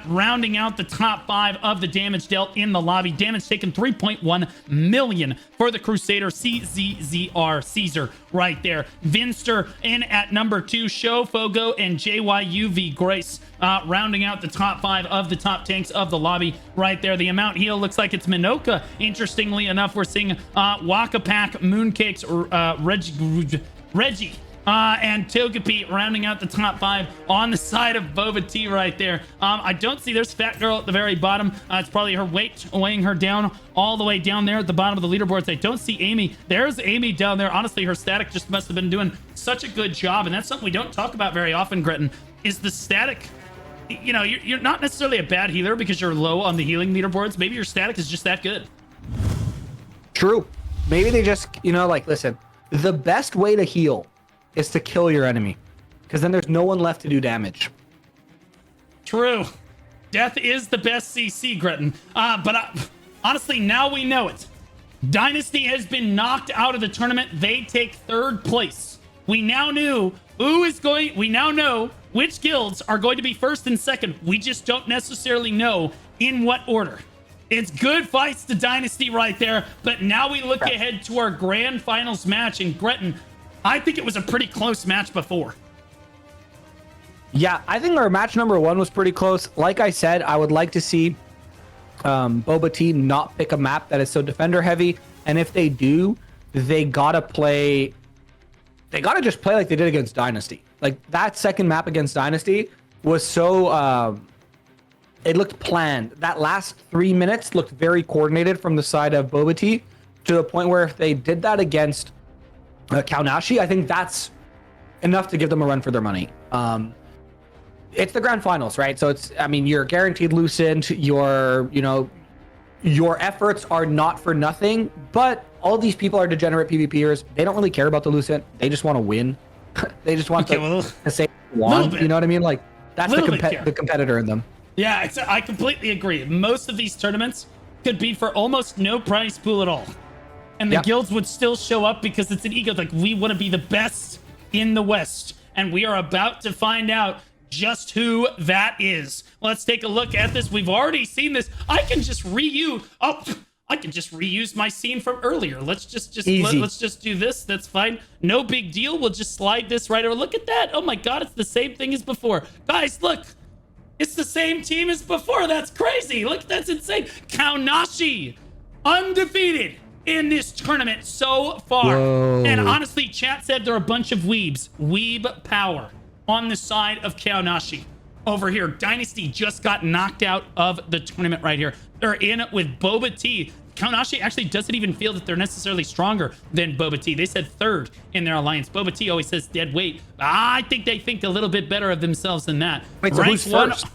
rounding out the top 5 of the damage dealt in the lobby. Damage taken 3.1 million for the Crusader. CZZR Caesar right there. Vinster in at number 2. Show Fogo and JYUV Grace rounding out the top 5 of the top tanks of the lobby right there. The amount heal looks like it's Minoka. Interestingly enough, we're seeing Waka Pack, Mooncakes, Reggie, and Togepi rounding out the top 5 on the side of Boba Tea right there. I don't see, there's Fat Girl at the very bottom. It's probably her weight weighing her down all the way down there at the bottom of the leaderboards. I don't see Amy. There's Amy down there. Honestly, her static just must have been doing such a good job, and that's something we don't talk about very often, Gretton, is the static. You know, you're not necessarily a bad healer because you're low on the healing leaderboards. Maybe your static is just that good. True. Maybe they just, you know, like, listen, the best way to heal is to kill your enemy, because then there's no one left to do damage. True. Death is the best CC, Gretton. Honestly, now we know it. Dynasty has been knocked out of the tournament. They take 3rd place. We now know we now know which guilds are going to be 1st and 2nd. We just don't necessarily know in what order. It's good fights to Dynasty right there, but now we look ahead to our grand finals match in Gretton. I think it was a pretty close match before. Yeah, I think our match number 1 was pretty close. Like I said, I would like to see Boba Tea not pick a map that is so defender heavy, and if they do, they gotta just play like they did against Dynasty. Like, that second map against Dynasty was so it looked planned. That last 3 minutes looked very coordinated from the side of Boba Tea, to the point where if they did that against Kaonashi, I think that's enough to give them a run for their money. It's the grand finals, right? So it's, I mean, you're guaranteed Lucent, you're your efforts are not for nothing, but all these people are degenerate PvPers. They don't really care about the Lucent. They just want to win. They just want to say one. You know what I mean? Like that's the competitor in them. Yeah, I completely agree. Most of these tournaments could be for almost no prize pool at all. And the guilds would still show up because it's an ego. Like, we want to be the best in the West. And we are about to find out just who that is. Let's take a look at this. We've already seen this. I can just reuse my scene from earlier. Let's just let's just do this. That's fine. No big deal. We'll just slide this right over. Look at that. Oh my god, it's the same thing as before. Guys, look. It's the same team as before. That's crazy. Look, that's insane. Kaonashi, undefeated in this tournament so far. Whoa. And honestly, chat said they're a bunch of weebs. Weeb power on the side of Kaonashi. Over here, Dynasty just got knocked out of the tournament right here. They're in it with Boba Tea. Kaonashi actually doesn't even feel that they're necessarily stronger than Boba Tea. They said third in their alliance. Boba Tea always says dead weight. I think they think a little bit better of themselves than that. Wait, so who's first?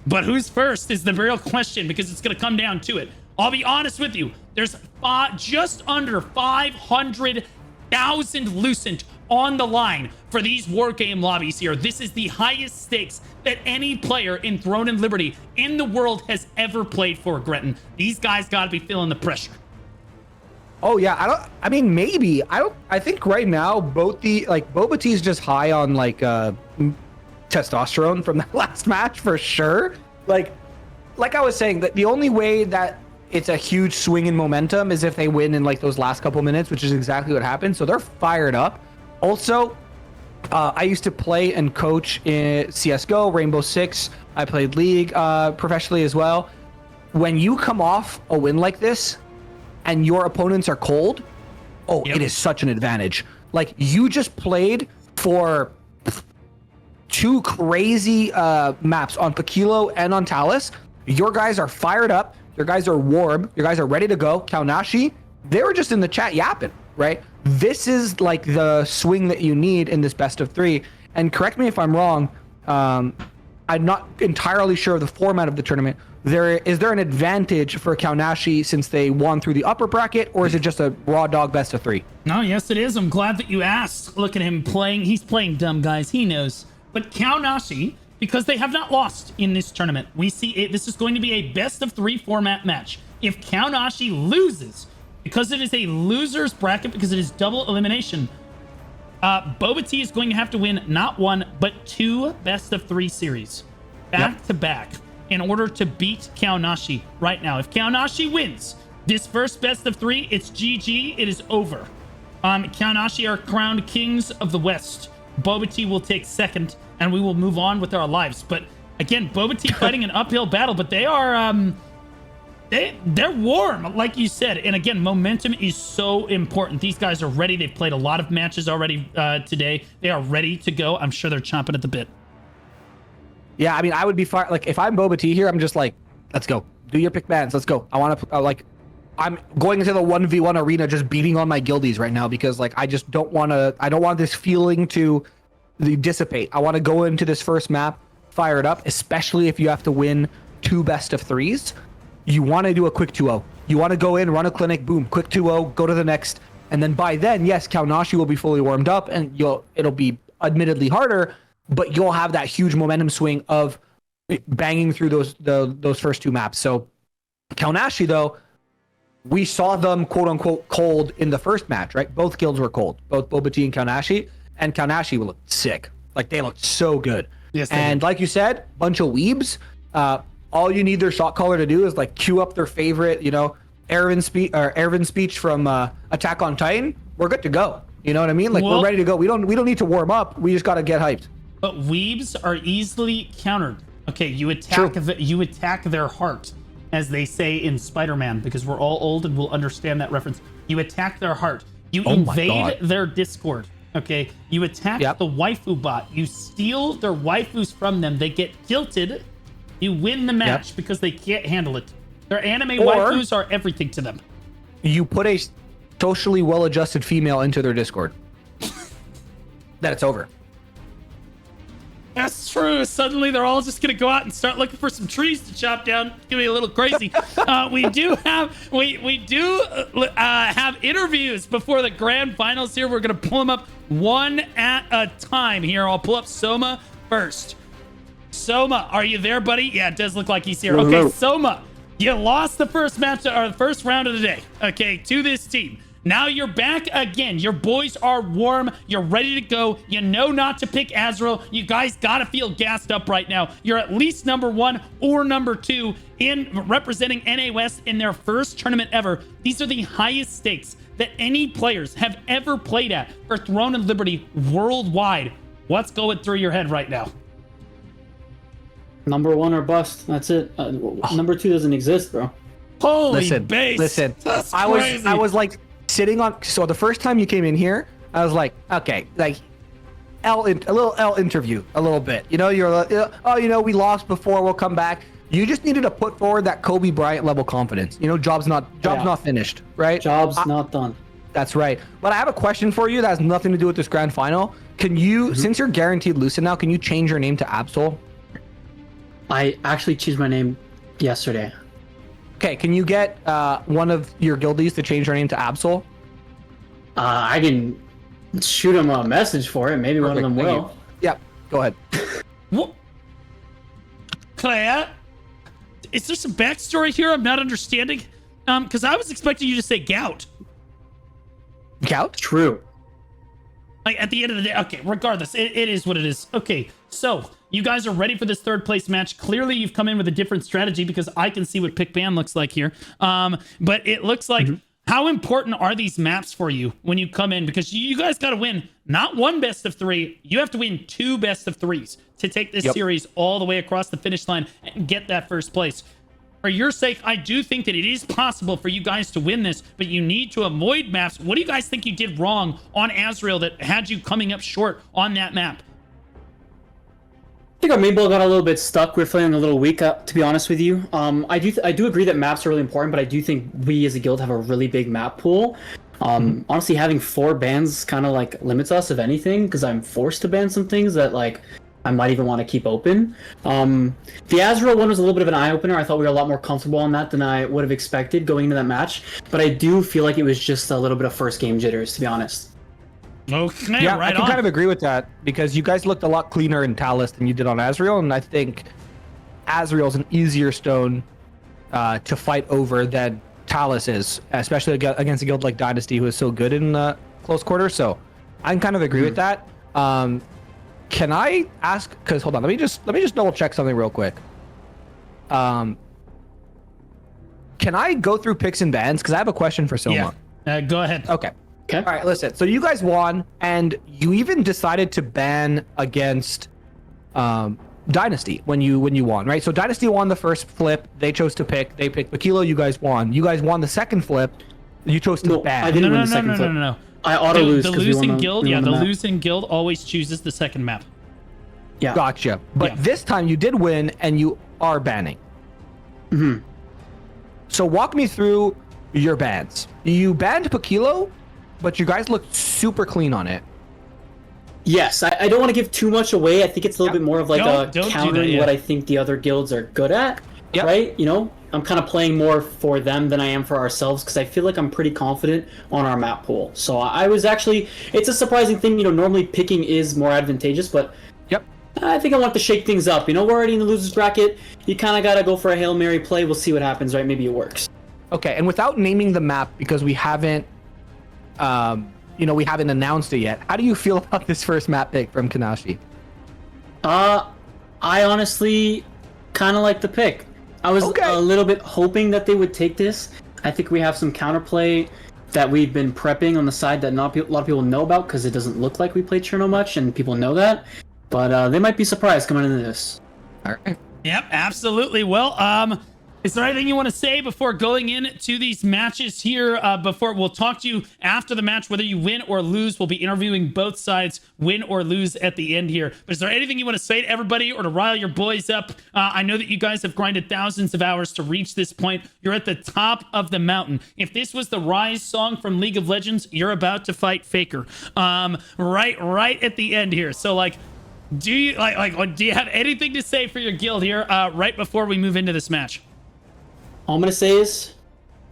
But who's first is the real question, because it's going to come down to it. I'll be honest with you. There's just under 500,000 Lucent on the line for these war game lobbies here. This is the highest stakes that any player in Throne and Liberty in the world has ever played for, Gretton. These guys got to be feeling the pressure. Oh yeah, maybe. I think right now Boba Tea is just high on testosterone from that last match for sure. Like I was saying, that the only way that it's a huge swing in momentum is if they win in like those last couple minutes, which is exactly what happened. So they're fired up. Also, I used to play and coach in CSGO, Rainbow Six. I played League professionally as well. When you come off a win like this and your opponents are cold, it is such an advantage. Like, you just played for two crazy maps on Paquilo and on Talus. Your guys are fired up. Your guys are warm. Your guys are ready to go. Kaonashi, they were just in the chat yapping, right? This is like the swing that you need in this best of three. And correct me if I'm wrong. I'm not entirely sure of the format of the tournament. Is there an advantage for Kaonashi since they won through the upper bracket, or is it just a raw dog best of three? No, yes, it is. I'm glad that you asked. Look at him playing. He's playing dumb, guys. He knows. But Kaonashi, because they have not lost in this tournament, we see it. This is going to be a best of three format match. If Kaonashi loses, because it is a loser's bracket, because it is double elimination, Boba Tea is going to have to win not one, but two best of three series back to back in order to beat Kaonashi right now. If Kaonashi wins this first best of three, it's GG. It is over. Kaonashi are crowned kings of the West. Boba Tea will take second, and we will move on with our lives. But again, Boba Tea fighting an uphill battle, but they are they're warm, like you said. And again, momentum is so important. These guys are ready. They've played a lot of matches already today. They are ready to go. I'm sure they're chomping at the bit. Yeah, I mean, I would be fine. Like, if I'm Boba Tea here, I'm just like, let's go. Do your pick bands. Let's go. I want to, I'm going into the 1v1 arena just beating on my guildies right now because, like, I just don't want to, I don't want this feeling to dissipate. I want to go into this first map fired up, especially if you have to win two best of threes. You want to do a quick 2-0. You want to go in, run a clinic, boom, quick 2-0, go to the next. And then by then, yes, Kaonashi will be fully warmed up and it'll be admittedly harder, but you'll have that huge momentum swing of banging through those first two maps. So Kaonashi, though, we saw them quote unquote cold in the first match, right? Both guilds were cold, both Boba Tea and Kaonashi looked sick. Like, they looked so good. Yes, and like you said, bunch of weebs. All you need their shot caller to do is like queue up their favorite, Erwin speech from Attack on Titan. We're good to go. You know what I mean? Like, we're ready to go. We don't need to warm up. We just got to get hyped. But weebs are easily countered. Okay, you attack their heart, as they say in Spider-Man, because we're all old and we'll understand that reference. You attack their heart. You invade their Discord. Okay, you attack the waifu bot. You steal their waifus from them. They get tilted. You win the match because they can't handle it. Their anime waifus are everything to them. You put a socially well-adjusted female into their Discord. That it's over. That's true. Suddenly, they're all just gonna go out and start looking for some trees to chop down. It's gonna be a little crazy. We do have have interviews before the grand finals here. We're gonna pull them up one at a time here. I'll pull up Soma first. Soma, are you there, buddy? Yeah, it does look like he's here. Okay, Soma, you lost the first match or the first round of the day. Okay, to this team. Now you're back again. Your boys are warm. You're ready to go. You know not to pick Azrael. You guys gotta feel gassed up right now. You're at least number 1 or number 2 in representing NA West in their first tournament ever. These are the highest stakes that any players have ever played at for Throne and Liberty worldwide. What's going through your head right now? Number 1 or bust. That's it. Number 2 doesn't exist, bro. Holy base. Listen. That's I was like sitting on. So the first time you came in here, I was like, okay, like a little L interview, a little bit. You know, you're like, oh, you know, we lost before. We'll come back. You just needed to put forward that Kobe Bryant level confidence. You know, job's not finished, right? Job's not done. That's right. But I have a question for you that has nothing to do with this grand final. Can you, since you're guaranteed Lucent now, can you change your name to Absol? I actually changed my name yesterday. Okay, can you get one of your guildies to change their name to Absol? I can shoot them a message for it. Maybe one of them will. Yep, go ahead. What? Claire? Is there some backstory here I'm not understanding? Because I was expecting you to say gout. Gout? True. Like, at the end of the day, okay, regardless, it is what it is. Okay, so you guys are ready for this third place match. Clearly, you've come in with a different strategy because I can see what pick ban looks like here. But it looks like, how important are these maps for you when you come in? Because you guys got to win not one best of 3. You have to win 2 best of 3s to take this series all the way across the finish line and get that first place. For your sake, I do think that it is possible for you guys to win this, but you need to avoid maps. What do you guys think you did wrong on Azrael that had you coming up short on that map? I think our main ball got a little bit stuck. We're feeling a little weak, to be honest with you. I do agree that maps are really important, but I do think we as a guild have a really big map pool. Honestly, having 4 bans kind of like limits us, if anything, because I'm forced to ban some things that like I might even want to keep open. The Azrael one was a little bit of an eye-opener. I thought we were a lot more comfortable on that than I would have expected going into that match, but I do feel like it was just a little bit of first game jitters, to be honest. Okay, yeah, right I can kind of agree with that because you guys looked a lot cleaner in Talus than you did on Azrael, and I think Azrael's an easier stone to fight over than Talus is, especially against a guild like Dynasty who is so good in close quarters. So I can kind of agree with that. Can I ask? Because hold on, let me just double check something real quick. Can I go through picks and bans? Because I have a question for Soma. Yeah, go ahead. Okay. All right, listen. So you guys won, and you even decided to ban against Dynasty when you won, right? So Dynasty won the first flip. They chose to pick. They picked Bakilo. You guys won. You guys won the second flip. You chose to ban. I didn't win the second flip. No. I auto lose. The losing guild, the losing guild always chooses the second map. Yeah. Gotcha. But this time you did win, and you are banning. So walk me through your bans. You banned Bakilo, but you guys looked super clean on it. Yes, I don't want to give too much away. I think it's a little bit more of like countering what I think the other guilds are good at, right? You know, I'm kind of playing more for them than I am for ourselves because I feel like I'm pretty confident on our map pool. So I was actually, it's a surprising thing, you know, normally picking is more advantageous, but I think I want to shake things up. You know, we're already in the losers bracket. You kind of got to go for a Hail Mary play. We'll see what happens, right? Maybe it works. Okay, and without naming the map, because we haven't, we haven't announced it yet, how do you feel about this first map pick from Kaonashi? I honestly kind of like the pick. I was a little bit hoping that they would take this. I think we have some counterplay that we've been prepping on the side that not a lot of people know about because it doesn't look like we play Cherno much, and people know that. But they might be surprised coming into this. All right. Yep, absolutely. Well, is there anything you want to say before going into these matches here? Before we'll talk to you after the match, whether you win or lose. We'll be interviewing both sides, win or lose at the end here. But is there anything you want to say to everybody or to rile your boys up? I know that you guys have grinded thousands of hours to reach this point. You're at the top of the mountain. If this was the Rise song from League of Legends, you're about to fight Faker. Right at the end here. So like, do you do you have anything to say for your guild here right before we move into this match? All I'm gonna say is,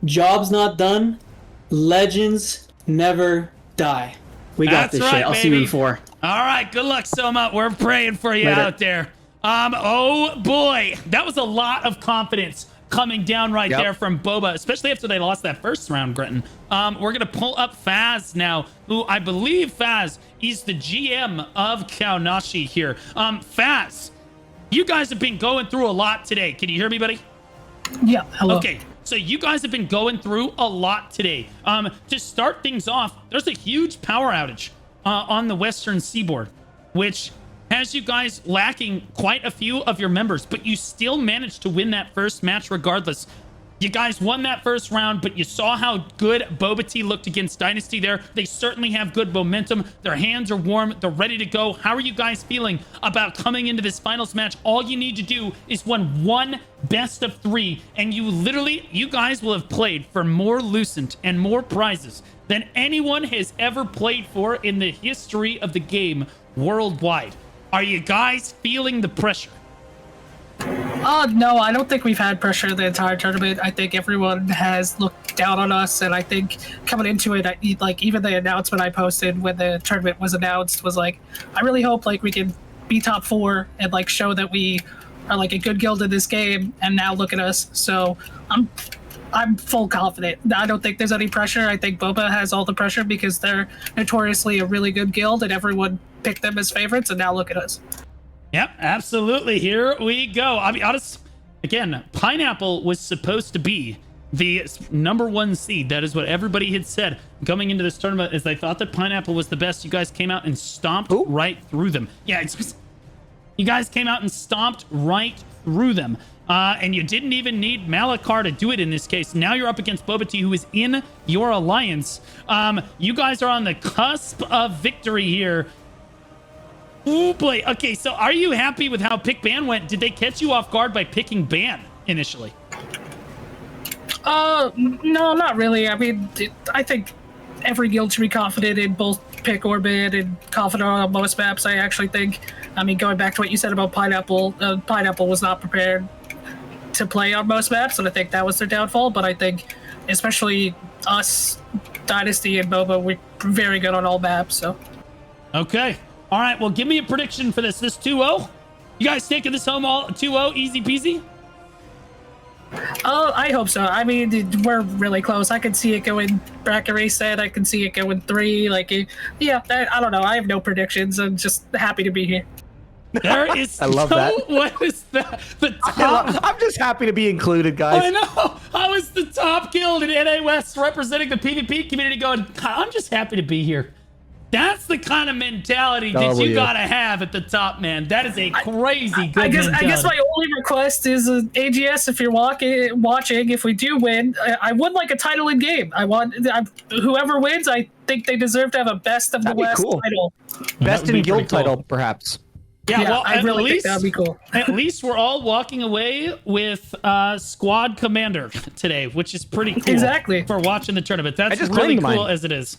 job's not done. Legends never die. We got That's this right, shit. I'll see you baby. in 4. All right, good luck, Soma. We're praying for you Later. out there. Oh boy, that was a lot of confidence coming down right there from Boba, especially after they lost that first round, Gretton. We're gonna pull up Faz now, who I believe Faz is the GM of Kaonashi here. Faz, you guys have been going through a lot today. Can you hear me, buddy? Yeah, hello. Okay, so you guys have been going through a lot today. To start things off, there's a huge power outage on the Western Seaboard, which has you guys lacking quite a few of your members, but you still managed to win that first match regardless. You guys won that first round, but you saw how good Boba Tea looked against Dynasty there. They certainly have good momentum. Their hands are warm. They're ready to go. How are you guys feeling about coming into this finals match? All you need to do is win one best of 3, and you guys will have played for more Lucent and more prizes than anyone has ever played for in the history of the game worldwide. Are you guys feeling the pressure? No, I don't think we've had pressure the entire tournament. I think everyone has looked down on us, and I think coming into it, even the announcement I posted when the tournament was announced was like, I really hope we can be top 4 and show that we are a good guild in this game. And now look at us. So I'm full confident. I don't think there's any pressure. I think Boba has all the pressure because they're notoriously a really good guild, and everyone picked them as favorites. And now look at us. Yep, absolutely. Here we go. I'll be honest. Again, Pineapple was supposed to be the #1 seed. That is what everybody had said coming into this tournament, is they thought that Pineapple was the best. You guys came out and stomped right through them. Yeah, you guys came out and stomped right through them. And you didn't even need Malakar to do it in this case. Now you're up against Boba Tea, who is in your alliance. You guys are on the cusp of victory here. Oh boy. Okay, so are you happy with how pick ban went? Did they catch you off guard by picking ban initially? No, not really. I mean, I think every guild should be confident in both pick or ban and confident on most maps, I actually think. I mean, going back to what you said about Pineapple, Pineapple was not prepared to play on most maps, and I think that was their downfall. But I think, especially us, Dynasty and Boba, we're very good on all maps, so. Okay. All right, well, give me a prediction for this. This 2-0? You guys taking this home all 2-0, easy peasy? Oh, I hope so. I mean, we're really close. I can see it going bracket race set. I can see it going 3. Yeah, I don't know. I have no predictions. I'm just happy to be here. There is I love that. What is that? The top. I'm just happy to be included, guys. I know. How is the top guild in NA West representing the PvP community going, I'm just happy to be here? That's the kind of mentality that you gotta have at the top, man. That is a crazy good mentality. I guess my only request is AGS, if you're watching, if we do win, I would like a title in game. Whoever wins, I think they deserve to have a best of the West title. Best in guild title, perhaps. Yeah, well, I really think that'd be cool. At least we're all walking away with Squad Commander today, which is pretty cool. Exactly. For watching the tournament. That's really cool as it is.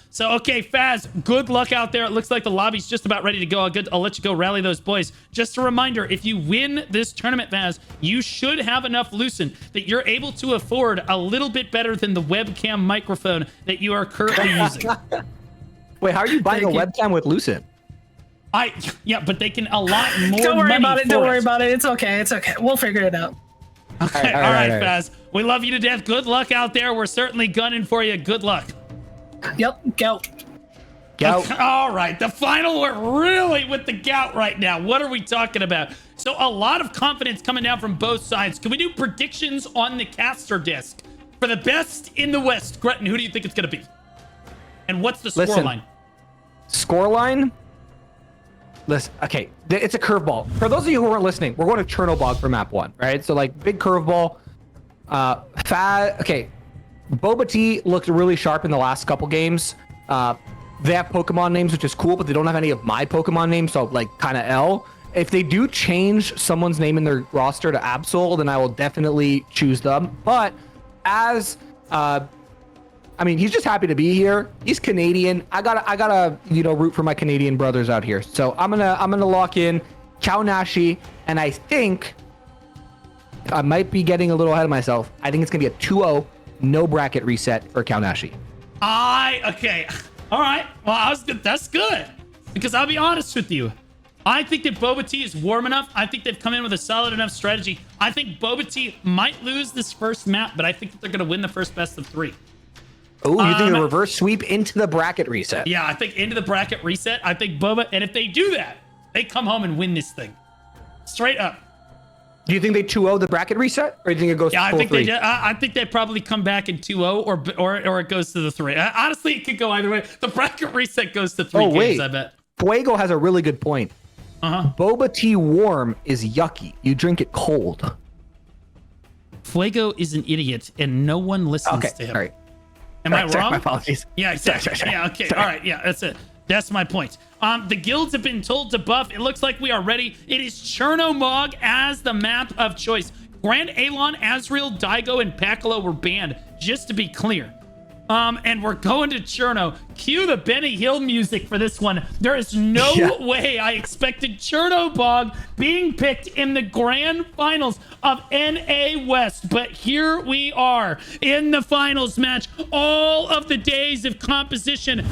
So, okay, Faz, good luck out there. It looks like the lobby's just about ready to go. I'll let you go rally those boys. Just a reminder, if you win this tournament, Faz, you should have enough Lucent that you're able to afford a little bit better than the webcam microphone that you are currently using. Wait, how are you buying a webcam with Lucent? Yeah, but they can allot more Don't worry money about it. for Don't worry about it. It's okay. It's okay. We'll figure it out. Okay, all right, Faz. We love you to death. Good luck out there. We're certainly gunning for you. Good luck. Yep, gout. Gout. All right, the final, we're really with the gout right now. What are we talking about? So a lot of confidence coming down from both sides. Can we do predictions on the caster disc for the best in the West? Gretton, who do you think it's going to be? And what's the scoreline? Scoreline? Listen, okay, it's a curveball. For those of you who weren't listening, we're going to Chernobog for map 1, right? So big curveball. Okay. Boba Tea looked really sharp in the last couple games. They have Pokemon names, which is cool, but they don't have any of my Pokemon names, so kind of L. If they do change someone's name in their roster to Absol, then I will definitely choose them. But as I mean, he's just happy to be here. He's Canadian. I gotta root for my Canadian brothers out here. So I'm gonna lock in Kaonashi, and I think I might be getting a little ahead of myself. I think it's gonna be a 2-0, no bracket reset for Kaonashi. Okay. All right. Well, that's good. Because I'll be honest with you. I think that Boba Tea is warm enough. I think they've come in with a solid enough strategy. I think Boba Tea might lose this first map, but I think that they're going to win the first best of 3. Oh, you think a reverse sweep into the bracket reset? Yeah, I think into the bracket reset. I think Boba, and if they do that, they come home and win this thing. Straight up. Do you think they 2-0 the bracket reset, or do you think it goes? Yeah, to I think they probably come back in 2-0, or it goes to the 3. Honestly, it could go either way. The bracket reset goes to 3 games. I bet. Fuego has a really good point. Boba Tea warm is yucky. You drink it cold. Fuego is an idiot, and no one listens to him. All right. Am I wrong? My apologies. Yeah, exactly. Sorry. Yeah, okay. All right. Yeah, that's it. That's my point. The guilds have been told to buff. It looks like we are ready. It is Chernomog as the map of choice. Grand Alon, Azrael, Daigo, and Pakalo were banned, just to be clear. And we're going to Cherno. Cue the Benny Hill music for this one. There is no way I expected Chernobog being picked in the grand finals of NA West. But here we are in the finals match. All of the days of competition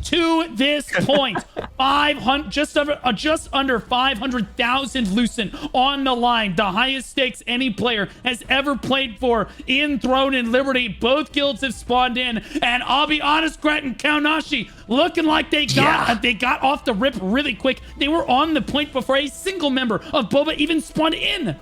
to this point. 500, just under 500,000 Lucent on the line. The highest stakes any player has ever played for in Throne and Liberty. Both guilds have spawned in, and I'll be honest, Grant and Kaonashi looking like they got off the rip really quick. They were on the point before a single member of Boba even spawned in.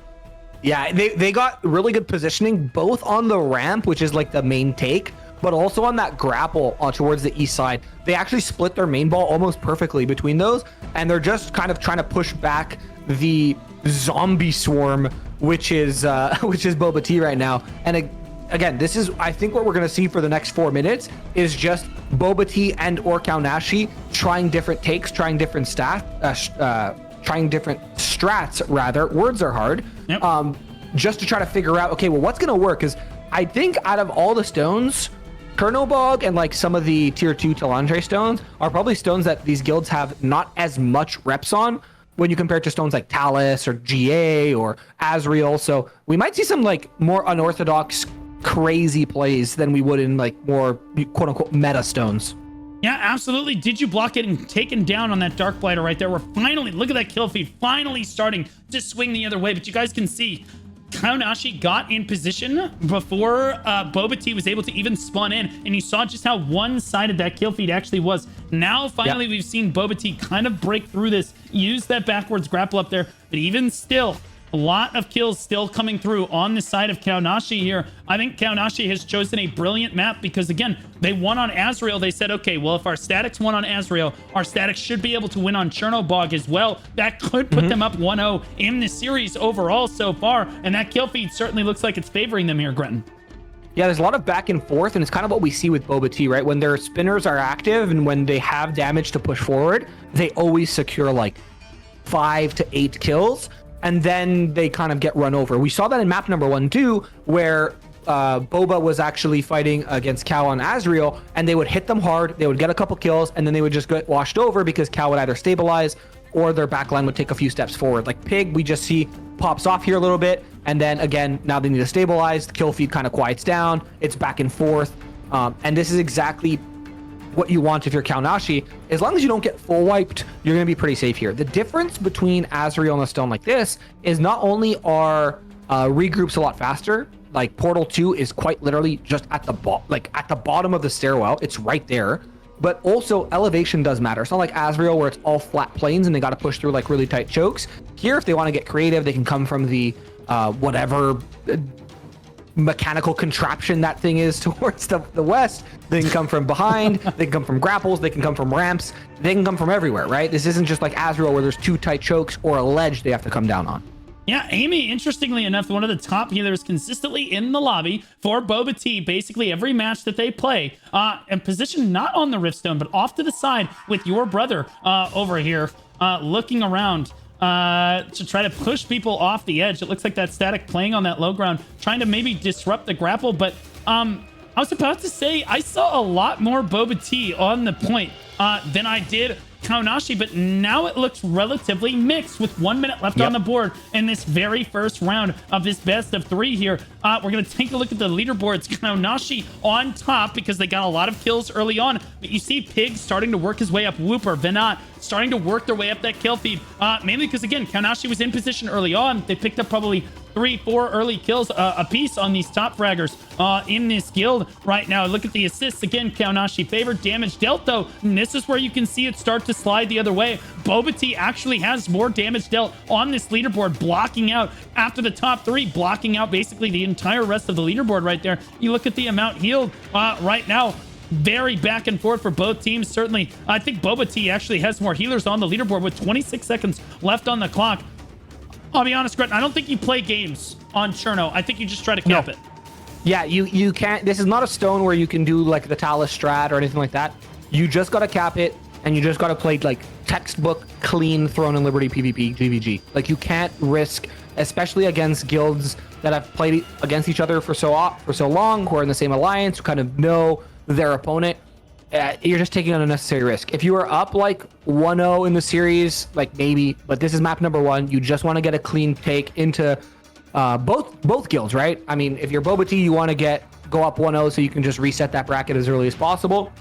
Yeah, they got really good positioning, both on the ramp, which is like the main take, but also on that grapple towards the east side. They actually split their main ball almost perfectly between those, and they're just kind of trying to push back the zombie swarm, which is Boba Tea right now. And again, this is, I think, what we're going to see for the next 4 minutes is just Boba Tea and or Kaonashi trying different takes, trying different strats, rather. Words are hard. Yep. Just to try to figure out, okay, well, what's going to work? Because I think out of all the stones, Chernobog and like some of the tier 2 Talandre stones are probably stones that these guilds have not as much reps on when you compare to stones like Talus or GA or Azrael. So we might see some like more unorthodox crazy plays than we would in like more quote unquote meta stones. Yeah, absolutely. Did you block it and taken down on that Dark Blighter right there? We're finally, look at that kill feed, finally starting to swing the other way. But you guys can see Kaonashi got in position before Boba Tea was able to even spawn in, and you saw just how one-sided that kill feed actually was. Now, finally, we've seen Boba Tea kind of break through this, use that backwards grapple up there, but even still, a lot of kills still coming through on the side of Kaonashi here. I think Kaonashi has chosen a brilliant map because, again, they won on Azrael. They said, okay, well, if our statics won on Azrael, our statics should be able to win on Chernobog as well. That could put them up 1-0 in the series overall so far, and that kill feed certainly looks like it's favoring them here, Grenton. Yeah, there's a lot of back and forth, and it's kind of what we see with Boba Tea, right? When their spinners are active and when they have damage to push forward, they always secure like 5 to 8 kills. And then they kind of get run over. We saw that in map number 1 too, where Boba was actually fighting against Kao on Azrael, and they would hit them hard, they would get a couple kills, and then they would just get washed over because Kao would either stabilize or their backline would take a few steps forward. Like Pig, we just see pops off here a little bit, and then again, now they need to stabilize, the kill feed kind of quiets down, it's back and forth, and this is exactly what you want if you're Kaonashi. As long as you don't get full wiped, you're going to be pretty safe here. The difference between Azrael and a stone like this is not only are regroups a lot faster, like Portal 2 is quite literally just at the bottom of the stairwell, it's right there, but also elevation does matter. It's not like Azrael where it's all flat plains and they got to push through like really tight chokes. Here, if they want to get creative, they can come from the whatever mechanical contraption that thing is towards the west. They can come from behind, they can come from grapples, they can come from ramps, they can come from everywhere, right? This isn't just like Azrael where there's 2 tight chokes or a ledge they have to come down on. Yeah, Amy, interestingly enough, one of the top healers consistently in the lobby for Boba Tea, basically every match that they play, and positioned not on the Riftstone, but off to the side with your brother over here, looking around to try to push people off the edge. It looks like that static playing on that low ground, trying to maybe disrupt the grapple, but I was about to say, I saw a lot more Boba Tea on the point than I did Kaonashi, but now it looks relatively mixed with 1 minute left on the board in this very first round of this best of 3 here. We're going to take a look at the leaderboards. Kaonashi on top because they got a lot of kills early on, but you see Pig starting to work his way up. Whooper, Venat starting to work their way up that kill feed, mainly because, again, Kaonashi was in position early on. They picked up probably 3-4 early kills a piece on these top fraggers in this guild right now. Look at the assists again. Kaonashi favored, damage dealt though, and this is where you can see it start to slide the other way. Boba Tea actually has more damage dealt on this leaderboard, blocking out after the top 3, blocking out basically the entire rest of the leaderboard right there. You look at the amount healed right now. Very back and forth for both teams. Certainly, I think Boba Tea actually has more healers on the leaderboard with 26 seconds left on the clock. I'll be honest, Gretton, I don't think you play games on Cherno. I think you just try to cap it. Yeah, you can't. This is not a stone where you can do like the Talus strat or anything like that. You just got to cap it, and you just got to play like textbook clean Throne and Liberty PvP GVG. Like you can't risk, especially against guilds that have played against each other for so long, who are in the same alliance, who kind of know their opponent. You're just taking an unnecessary risk. If you are up like 1-0 in the series, like maybe, but this is map number 1. You just want to get a clean take into both guilds, right? I mean, if you're Boba Tea, you want to go up 1-0 so you can just reset that bracket as early as possible.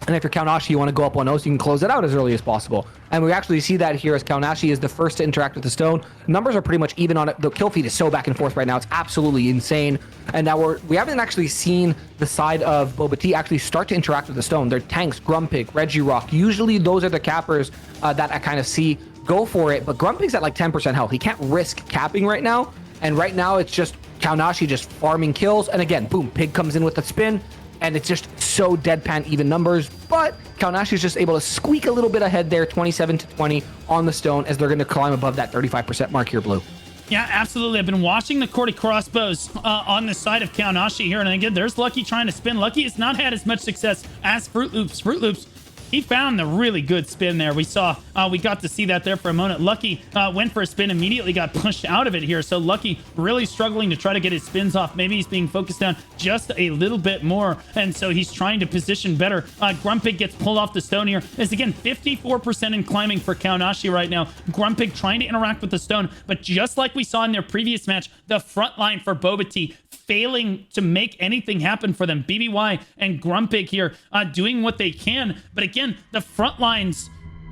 And if you're Kaonashi, you want to go up 1-0 so you can close it out as early as possible. And we actually see that here as Kaonashi is the first to interact with the stone. Numbers are pretty much even on it. The kill feed is so back and forth right now. It's absolutely insane. And now we haven't actually seen the side of Boba Tea actually start to interact with the stone. They're tanks, Grumpig, Regirock. Usually those are the cappers that I kind of see go for it. But Grumpig's at like 10% health. He can't risk capping right now. And right now it's just Kaonashi just farming kills. And again, boom, Pig comes in with the spin. And it's just so deadpan even numbers. But Kaonashi is just able to squeak a little bit ahead there, 27-20 on the stone as they're going to climb above that 35% mark here, Blue. Yeah, absolutely. I've been watching the Cordy crossbows on the side of Kaonashi here. And again, there's Lucky trying to spin. Lucky has not had as much success as Fruit Loops. Fruit Loops, he found the really good spin there. We got to see that there for a moment. Lucky went for a spin, immediately got pushed out of it here. So Lucky really struggling to try to get his spins off. Maybe he's being focused down just a little bit more. And so he's trying to position better. Grumpig gets pulled off the stone here. It's again 54% in climbing for Kaonashi right now. Grumpig trying to interact with the stone. But just like we saw in their previous match, the front line for Boba Tea failing to make anything happen for them. BBY and Grumpig here doing what they can. But again, the front lines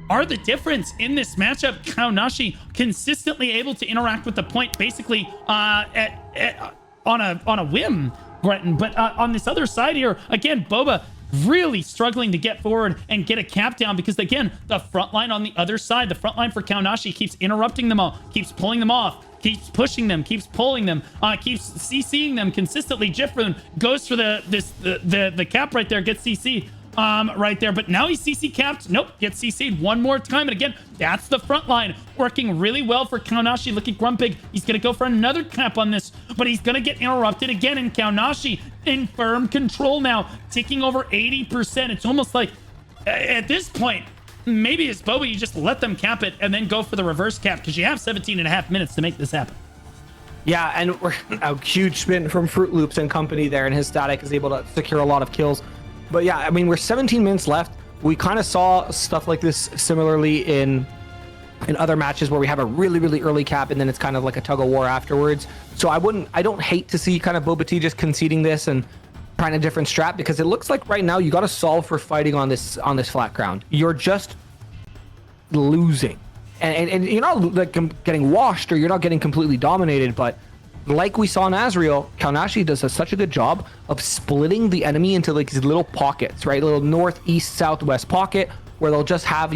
are the difference in this matchup. Kaonashi consistently able to interact with the point basically on a whim, Gretton. But on this other side here, again, Boba really struggling to get forward and get a cap down because, again, the front line on the other side, the front line for Kaonashi keeps interrupting them all, keeps pulling them off, keeps pushing them, keeps pulling them, keeps CCing them consistently. Jifrin goes for the cap right there, gets CC right there, but now he's CC capped. Nope, gets CC'd one more time. And again, that's the front line working really well for Kaonashi. Look at Grumpig. He's going to go for another cap on this, but he's going to get interrupted again. And Kaonashi in firm control now, ticking over 80%. It's almost like at this point, maybe it's Boba, you just let them cap it and then go for the reverse cap because you have 17 and a half minutes to make this happen. Yeah, and we're a huge spin from Fruit Loops and company there, and his static is able to secure a lot of kills. But yeah, I mean, we're 17 minutes left. We kind of saw stuff like this similarly in other matches where we have a really, really early cap and then it's kind of like a tug of war afterwards. So I don't hate to see kind of Boba Tea just conceding this and trying a different strat, because it looks like right now you got to solve for fighting on this flat ground. You're just losing, and you're not like getting washed or you're not getting completely dominated, but like we saw in Azrael, Kaonashi does such a good job of splitting the enemy into like these little pockets, right? A little north, east, southwest pocket where they'll just have,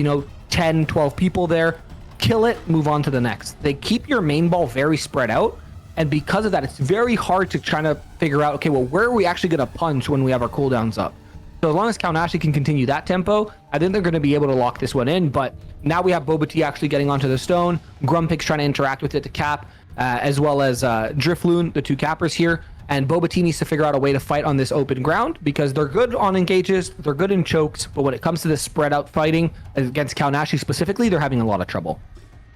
10, 12 people there, kill it, move on to the next. They keep your main ball very spread out. And because of that, it's very hard to try to figure out, okay, well, where are we actually going to punch when we have our cooldowns up? So as long as Kaonashi can continue that tempo, I think they're going to be able to lock this one in. But now we have Boba Tea actually getting onto the stone. Grumpig's trying to interact with it to cap, as well as Drifloon, the two cappers here. And Boba Tea needs to figure out a way to fight on this open ground because they're good on engages, they're good in chokes, but when it comes to this spread out fighting against Kaonashi specifically, they're having a lot of trouble.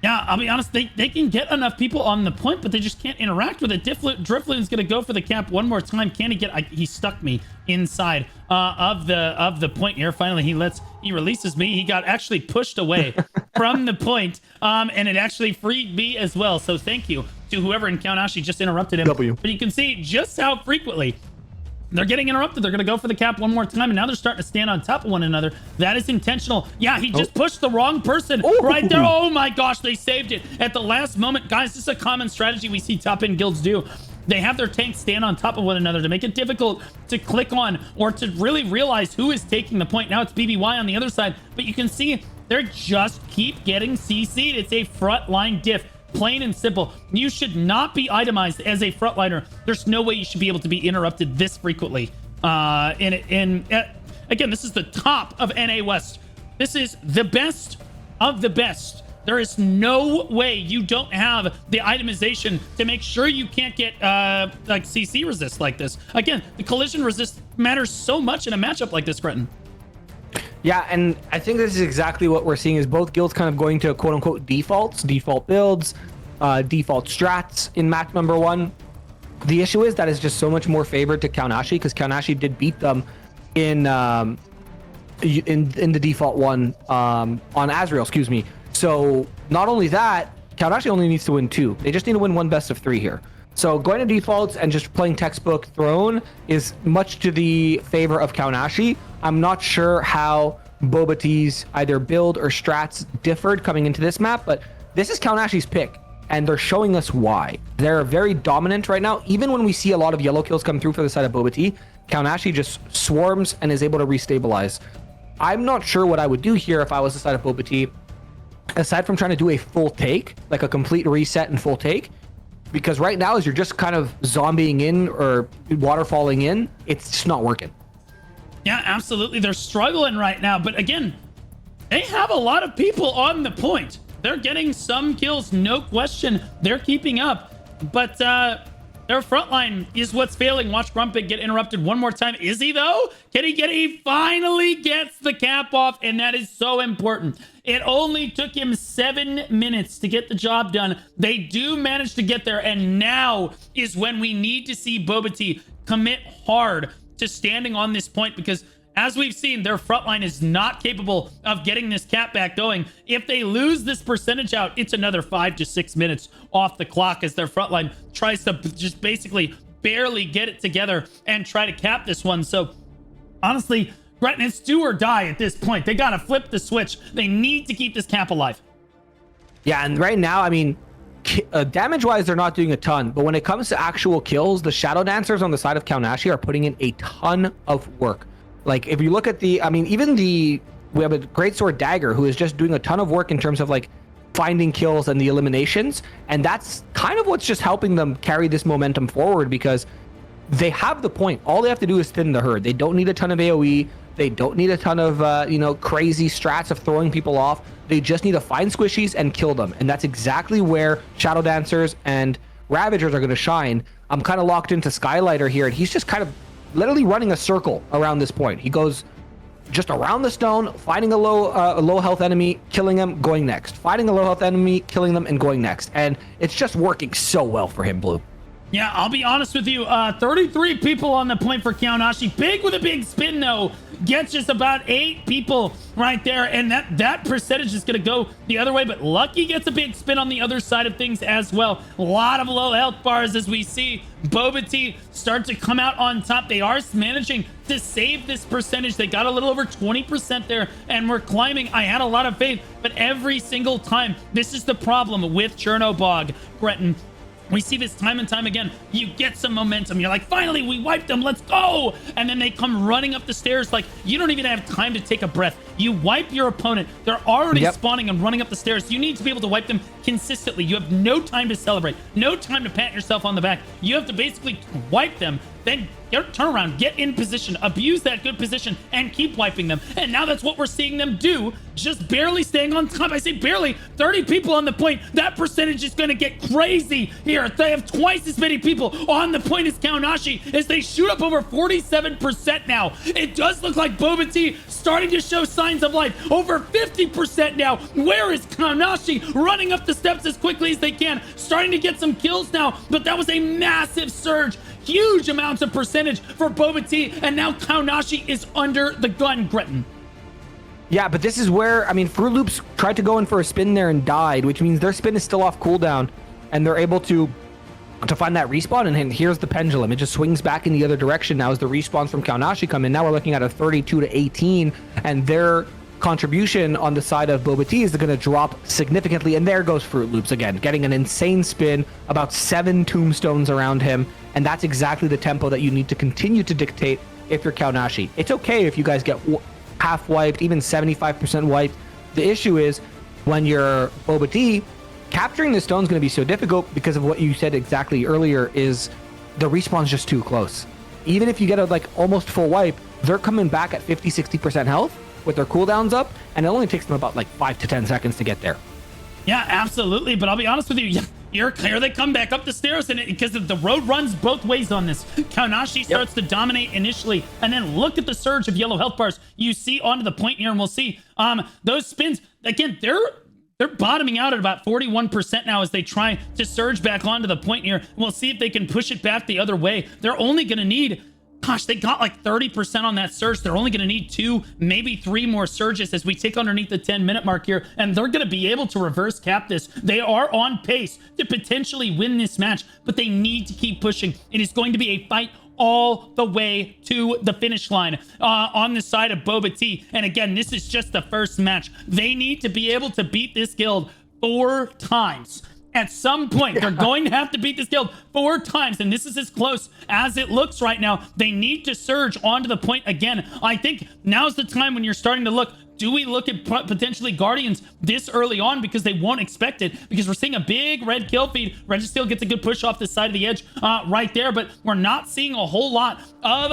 Yeah, I'll be honest, they can get enough people on the point, but they just can't interact with it. Drifloon's gonna go for the cap one more time. Can he get? He stuck me inside of the point here. Finally, he releases me. He got actually pushed away from the point, and it actually freed me as well. So thank you to whoever in Kaonashi just interrupted him. But you can see just how frequently they're getting interrupted. They're going to go for the cap one more time, and now they're starting to stand on top of one another. That is intentional. Yeah, he just pushed the wrong person right there. Oh my gosh, they saved it at the last moment. Guys, this is a common strategy we see top-end guilds do. They have their tanks stand on top of one another to make it difficult to click on or to really realize who is taking the point. Now it's BBY on the other side, but you can see they're just keep getting CC'd. It's a frontline diff. Plain and simple. You should not be itemized as a frontliner. There's no way you should be able to be interrupted this frequently. Again, this is the top of NA West. This is the best of the best. There is no way you don't have the itemization to make sure you can't get like CC resist like this. Again, the collision resist matters so much in a matchup like this, Gretton. Yeah, and I think this is exactly what we're seeing is both guilds kind of going to quote-unquote defaults, default builds, default strats in match number 1. The issue is that is just so much more favored to Kaonashi because Kaonashi did beat them in the default one on Azrael, excuse me. So not only that, Kaonashi only needs to win 2. They just need to win 1 best of 3 here. So going to defaults and just playing textbook throne is much to the favor of Kaonashi. I'm not sure how Boba Tea's either build or strats differed coming into this map, but this is Kaonashi's pick, and they're showing us why. They're very dominant right now. Even when we see a lot of yellow kills come through for the side of Boba Tea, Kaonashi just swarms and is able to restabilize. I'm not sure what I would do here if I was the side of Boba Tea, aside from trying to do a full take, like a complete reset and full take. Because right now, as you're just kind of zombieing in or waterfalling in, it's just not working. Yeah, absolutely. They're struggling right now. But again, they have a lot of people on the point. They're getting some kills, no question. They're keeping up. But their front line is what's failing. Watch Grumpig get interrupted one more time. Is he, though? Can he get it? He finally gets the cap off, and that is so important. It only took him 7 minutes to get the job done. They do manage to get there, and now is when we need to see Boba Tea commit hard to standing on this point, because as we've seen, their front line is not capable of getting this cap back going. If they lose this percentage out, it's another 5 to 6 minutes off the clock as their front line tries to just basically barely get it together and try to cap this one. So honestly, Gretton, it's do or die at this point. They got to flip the switch. They need to keep this cap alive. Yeah, and right now, I mean, damage-wise, they're not doing a ton. But when it comes to actual kills, the Shadow Dancers on the side of Kaonashi are putting in a ton of work. Like, if you look at we have a Greatsword Dagger who is just doing a ton of work in terms of, like, finding kills and the eliminations. And that's kind of what's just helping them carry this momentum forward because they have the point. All they have to do is thin the herd. They don't need a ton of AoE. They don't need a ton of, crazy strats of throwing people off. They just need to find squishies and kill them. And that's exactly where Shadow Dancers and Ravagers are going to shine. I'm kind of locked into Skylighter here, and he's just kind of literally running a circle around this point. He goes just around the stone, finding a low health enemy, killing him, going next. Finding a low health enemy, killing them, and going next. And it's just working so well for him, Blue. Yeah, I'll be honest with you. 33 people on the point for Kaonashi. Big with a big spin, though. Gets just about 8 people right there. And that percentage is going to go the other way. But Lucky gets a big spin on the other side of things as well. A lot of low health bars as we see Boba Tea start to come out on top. They are managing to save this percentage. They got a little over 20% there. And we're climbing. I had a lot of faith. But every single time, this is the problem with Chernobog, Gretton. We see this time and time again. You get some momentum. You're like, finally, we wiped them. Let's go. And then they come running up the stairs like you don't even have time to take a breath. You wipe your opponent. They're already spawning and running up the stairs. You need to be able to wipe them consistently. You have no time to celebrate. No time to pat yourself on the back. You have to basically wipe them. Then turn around, get in position, abuse that good position, and keep wiping them. And now that's what we're seeing them do, just barely staying on top. I say barely, 30 people on the point. That percentage is going to get crazy here. They have twice as many people on the point as Kaonashi as they shoot up over 47% now. It does look like Boba Tea starting to show signs signs of life. Over 50% now. Where is Kaonashi? Running up the steps as quickly as they can. Starting to get some kills now, but that was a massive surge. Huge amounts of percentage for Boba Tea, and now Kaonashi is under the gun, Gretton. Yeah, but this is where, I mean, Fruit Loops tried to go in for a spin there and died, which means their spin is still off cooldown, and they're able to find that respawn, and here's the pendulum. It just swings back in the other direction now as the respawns from Kaonashi come in. Now we're looking at a 32-18, and their contribution on the side of Boba Tea is going to drop significantly, and there goes Fruit Loops again, getting an insane spin, about 7 tombstones around him, and that's exactly the tempo that you need to continue to dictate if you're Kaonashi. It's okay if you guys get half wiped, even 75% wiped. The issue is when you're Boba Tea, capturing the stone is going to be so difficult because of what you said exactly earlier, is the respawn's just too close. Even if you get a like almost full wipe, they're coming back at 50-60% health with their cooldowns up, and it only takes them about like 5 to 10 seconds to get there. Yeah, absolutely. But I'll be honest with you, here they come back up the stairs, and because the road runs both ways on this. Kaonashi starts to dominate initially, and then look at the surge of yellow health bars you see onto the point here, and we'll see those spins again. They're bottoming out at about 41% now as they try to surge back onto the point here. We'll see if they can push it back the other way. They're only going to need, gosh, they got like 30% on that surge. They're only going to need 2, maybe 3 more surges as we tick underneath the 10-minute mark here, and they're going to be able to reverse cap this. They are on pace to potentially win this match, but they need to keep pushing. It is going to be a fight all the way to the finish line on the side of Boba Tea. And again, this is just the first match. They need to be able to beat this guild 4 times. At some point, they're going to have to beat this guild 4 times, and this is as close as it looks right now. They need to surge onto the point again. I think now's the time when you're starting to look, do we look at potentially Guardians this early on, because they won't expect it, because we're seeing a big red kill feed. Registeel gets a good push off the side of the edge right there, but we're not seeing a whole lot of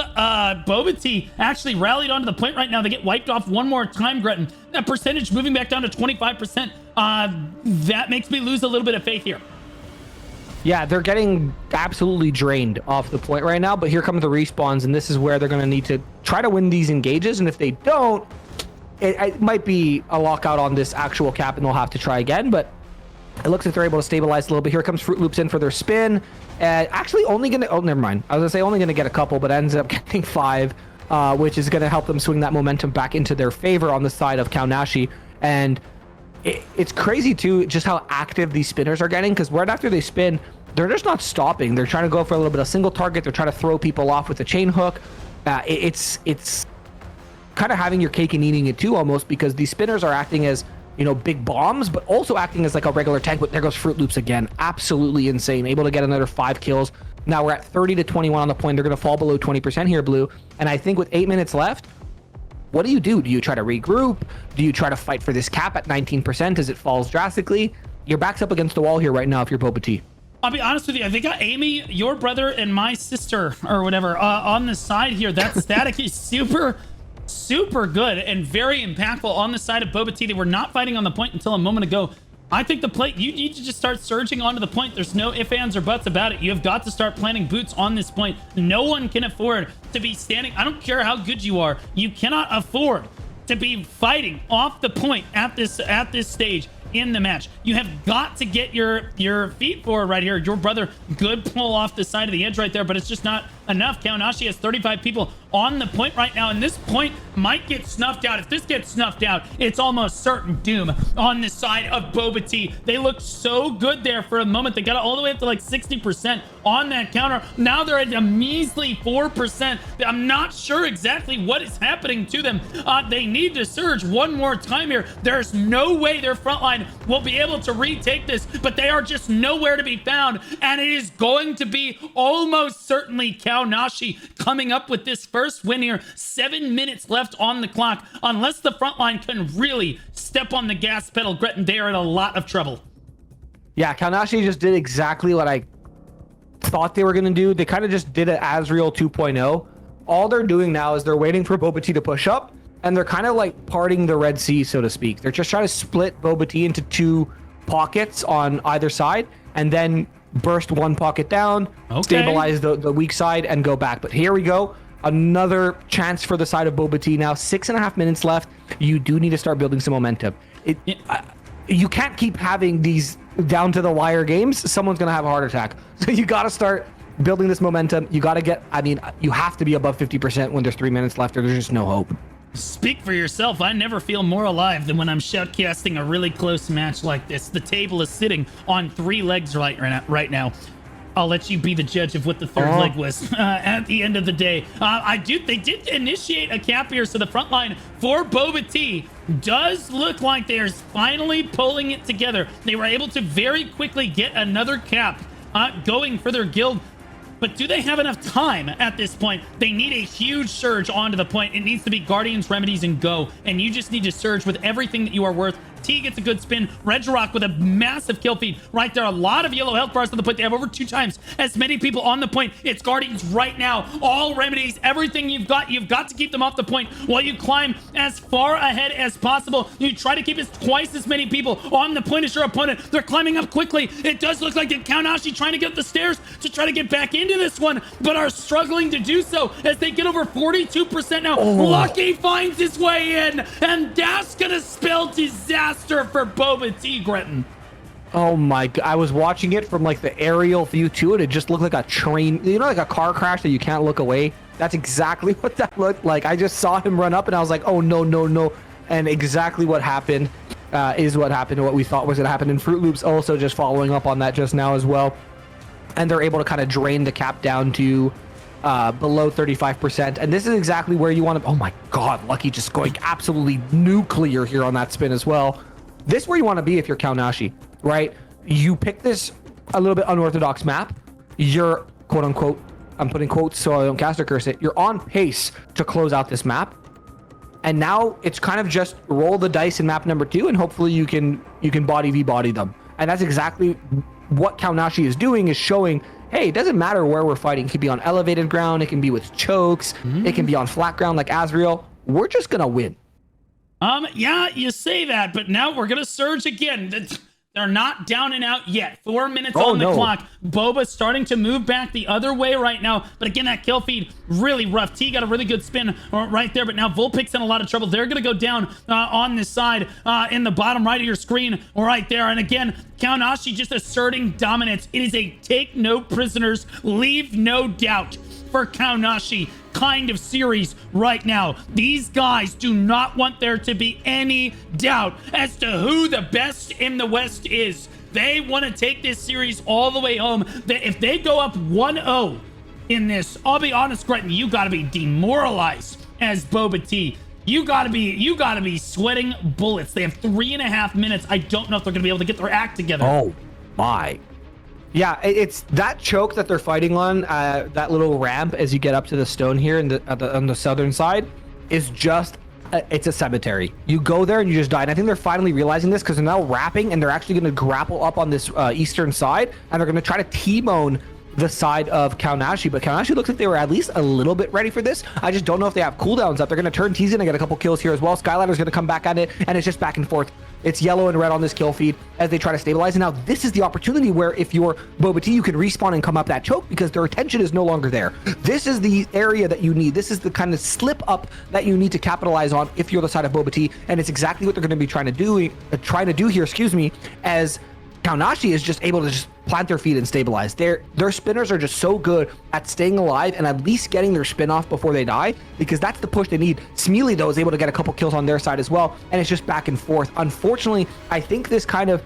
Boba Tea actually rallied onto the point right now. They get wiped off one more time, Gretton. That percentage moving back down to 25%. That makes me lose a little bit of faith here. Yeah, they're getting absolutely drained off the point right now, but here come the respawns, and this is where they're going to need to try to win these engages, and if they don't, it might be a lockout on this actual cap, and they'll have to try again, but it looks like they're able to stabilize a little bit. Here comes Fruit Loops in for their spin. Actually only going to, oh, never mind. I was going to say only going to get a couple, but ends up getting 5, which is going to help them swing that momentum back into their favor on the side of Kaonashi. And it's crazy, too, just how active these spinners are getting, because right after they spin, they're just not stopping. They're trying to go for a little bit of single target. They're trying to throw people off with a chain hook. It's kind of having your cake and eating it too, almost, because these spinners are acting as, you know, big bombs, but also acting as like a regular tank. But there goes Fruit Loops again. Absolutely insane. Able to get another 5 kills. Now we're at 30-21 on the point. They're going to fall below 20% here, Blue. And I think with 8 minutes left, what do? Do you try to regroup? Do you try to fight for this cap at 19% as it falls drastically? Your back's up against the wall here right now if you're Boba Tea. I'll be honest with you. They got Amy, your brother, and my sister, or whatever, on the side here. That static is super good and very impactful on the side of Boba Tea. They were not fighting on the point until a moment ago. I think the play, you need to just start surging onto the point. There's no ifs, ands, or buts about it. You have got to start planting boots on this point. No one can afford to be standing. I don't care how good you are. You cannot afford to be fighting off the point at this stage in the match. You have got to get your feet forward right here. Your brother, good pull off the side of the edge right there, but it's just not enough. Kaonashi has 35 people on the point right now, and this point might get snuffed out. If this gets snuffed out, it's almost certain doom on the side of Boba Tea. They looked so good there for a moment. They got it all the way up to like 60% on that counter. Now they're at a measly 4%. I'm not sure exactly what is happening to them. They need to surge one more time here. There's no way their front line will be able to retake this, but they are just nowhere to be found, and it is going to be almost certainly Kaonashi coming up with this first win here. 7 minutes left on the clock. Unless the front line can really step on the gas pedal, Gretton, they are in a lot of trouble. Yeah, Kaonashi just did exactly what I thought they were going to do. They kind of just did an Azrael 2.0. All they're doing now is they're waiting for Boba Tea to push up, and they're kind of like parting the Red Sea, so to speak. They're just trying to split Boba Tea into 2 pockets on either side, and then burst one pocket down, stabilize the weak side, and go back. But here we go. Another chance for the side of Boba Tea now. 6.5 minutes left. you do need to start building some momentum. You can't keep having these down to the wire games. Someone's going to have a heart attack. So you got to start building this momentum. You got to get, I mean, you have to be above 50% when there's 3 minutes left, or there's just no hope. Speak for yourself. I never feel more alive than when I'm shoutcasting a really close match like this. The table is sitting on 3 legs right now. I'll let you be the judge of what the third leg was at the end of the day. They did initiate a cap here, so the front line for Boba Tea does look like they're finally pulling it together. They were able to very quickly get another cap going for their guild. But do they have enough time at this point? They need a huge surge onto the point. It needs to be Guardians, Remedies, and go. And you just need to surge with everything that you are worth. T gets a good spin. Regirock with a massive kill feed right there. A lot of yellow health bars on the point. They have over 2 times as many people on the point. It's Guardians right now. All Remedies, everything you've got to keep them off the point while you climb as far ahead as possible. You try to keep twice as many people on the point as your opponent. They're climbing up quickly. It does look like Kaonashi trying to get up the stairs to try to get back into this one, but are struggling to do so as they get over 42% now. Lucky finds his way in, and that's gonna spell disaster for Boba Tea, Gretton. Oh my god, I was watching it from like the aerial view to it. It just looked like a train, you know, like a car crash that you can't look away. That's exactly what that looked like. I just saw him run up and I was like, oh no, no, no. And exactly what happened is what happened, what we thought was going to happen. And Fruit Loops also just following up on that just now as well. And they're able to kind of drain the cap down to below 35%. And this is exactly where you want to, oh my god, Lucky just going absolutely nuclear here on that spin as well. This is where you want to be if you're Kaonashi, right? You pick this a little bit unorthodox map. You're, quote unquote, I'm putting quotes so I don't caster curse it. You're on pace to close out this map. And now it's kind of just roll the dice in map number 2 and hopefully you can body v body them. And that's exactly what Kaonashi is doing, is showing, hey, it doesn't matter where we're fighting. It can be on elevated ground. It can be with chokes. It can be on flat ground like Azrael. We're just going to win. Yeah, you say that, but now we're gonna surge again. They're not down and out yet. 4 minutes on the clock. Boba's starting to move back the other way right now. But again, that kill feed, really rough. T got a really good spin right there, but now Vulpix's in a lot of trouble. They're going to go down on this side in the bottom right of your screen right there. And again, Kaonashi just asserting dominance. It is a take no prisoners, leave no doubt for Kaonashi kind of series right now. These guys do not want there to be any doubt as to who the best in the West is. They want to take this series all the way home. If they go up 1-0 in this, I'll be honest, Gretton, you got to be demoralized as Boba Tea. You gotta be sweating bullets. They have 3.5 minutes. I don't know if they're gonna be able to get their act together. Oh my. Yeah, it's that choke that they're fighting on, that little ramp as you get up to the stone here on the southern side is just, it's a cemetery. You go there and you just die. And I think they're finally realizing this because they're now wrapping and they're actually going to grapple up on this eastern side and they're going to try to T-bone the side of Kaonashi, but Kaonashi looks like they were at least a little bit ready for this. I just don't know if they have cooldowns up. They're going to turn. T's going to get a couple kills here as well. Skylighter's going to come back at it, and it's just back and forth. It's yellow and red on this kill feed as they try to stabilize. And now this is the opportunity where if you're Boba Tea, you can respawn and come up that choke because their attention is no longer there. This is the area that you need. This is the kind of slip up that you need to capitalize on if you're the side of Boba Tea, and it's exactly what they're going to be trying to do here, as Kaonashi is just able to just plant their feet and stabilize. Their spinners are just so good at staying alive and at least getting their spin off before they die, because that's the push they need. Smealy, though, is able to get a couple kills on their side as well, and it's just back and forth. Unfortunately, I think this kind of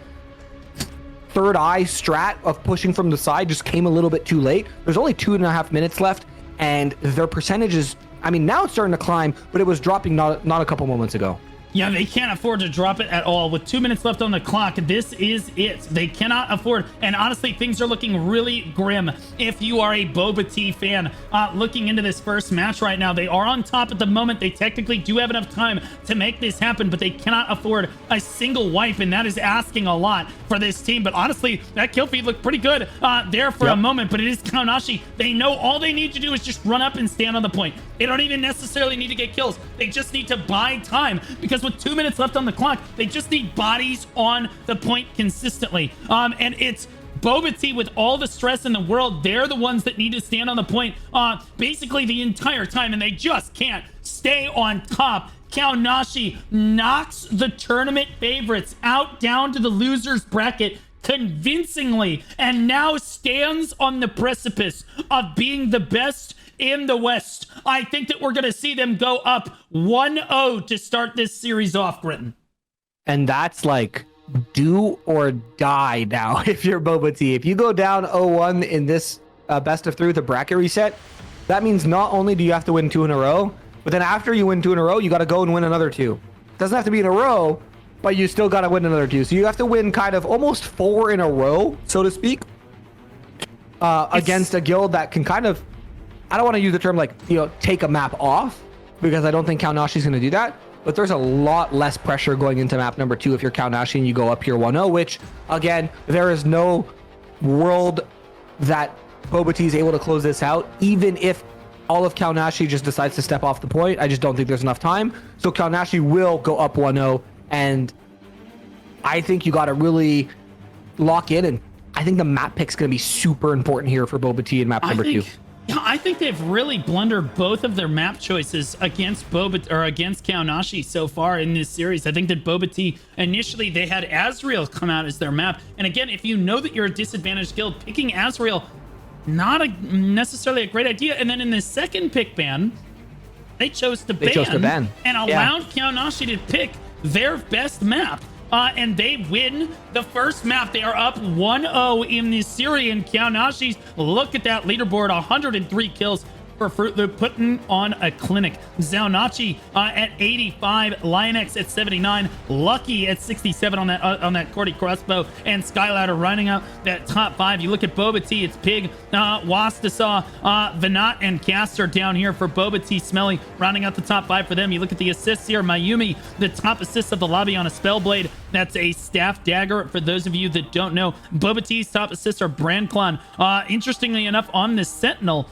third eye strat of pushing from the side just came a little bit too late. There's only 2.5 minutes left, and their percentage is, I mean, now it's starting to climb, but it was dropping not a couple moments ago. Yeah, they can't afford to drop it at all. With 2 minutes left on the clock, this is it. They cannot afford. And honestly, things are looking really grim if you are a Boba Tea fan looking into this first match right now. They are on top at the moment. They technically do have enough time to make this happen, but they cannot afford a single wipe, and that is asking a lot for this team. But honestly, that kill feed looked pretty good there for a moment, but it is Kaonashi. They know all they need to do is just run up and stand on the point. They don't even necessarily need to get kills. They just need to buy time, because with 2 minutes left on the clock, they just need bodies on the point consistently. And it's Boba Tea with all the stress in the world. They're the ones that need to stand on the point basically the entire time, and they just can't stay on top. Kaonashi knocks the tournament favorites out down to the losers bracket convincingly, and now stands on the precipice of being the best in the West. I think that we're going to see them go up 1-0 to start this series off, Gritton. And that's like do or die now if you're Boba Tea. If you go down 0-1 in this best of 3 with a bracket reset, that means not only do you have to win 2 in a row, but then after you win 2 in a row, you got to go and win another 2. It doesn't have to be in a row, but you still got to win another 2. So you have to win kind of almost 4 in a row, so to speak, against a guild that can kind of, I don't want to use the term like, you know, take a map off, because I don't think Kaonashi's going to do that. But there's a lot less pressure going into map number 2 if you're Kaonashi and you go up here 1-0, which, again, there is no world that Boba Tea is able to close this out, even if all of Kaonashi just decides to step off the point. I just don't think there's enough time. So Kaonashi will go up 1-0, and I think you got to really lock in, and I think the map pick's going to be super important here for Boba Tea in map number 2. Yeah, I think they've really blundered both of their map choices against Kaonashi so far in this series. I think that Boba Tea, initially they had Azrael come out as their map. And again, if you know that you're a disadvantaged guild, picking Azrael, not necessarily a great idea. And then in the second pick ban, they chose to ban and allowed Kaonashi to pick their best map. And they win the first map. They are up 1-0 in this series. And Kaonashi's, look at that leaderboard, 103 kills for Fruit Loop, putting on a clinic. Zaonachi at 85, Lionx at 79, Lucky at 67 on that Cordy crossbow, and Skyladder running up that top 5. You look at Boba Tea, it's Pig, Wastasaw, Venat, and Caster down here for Boba Tea. Smelly rounding out the top 5 for them. You look at the assists here, Mayumi, the top assist of the lobby on a Spellblade. That's a staff dagger for those of you that don't know. Boba Tea's top assists are Brandclon. Interestingly enough, on this Sentinel,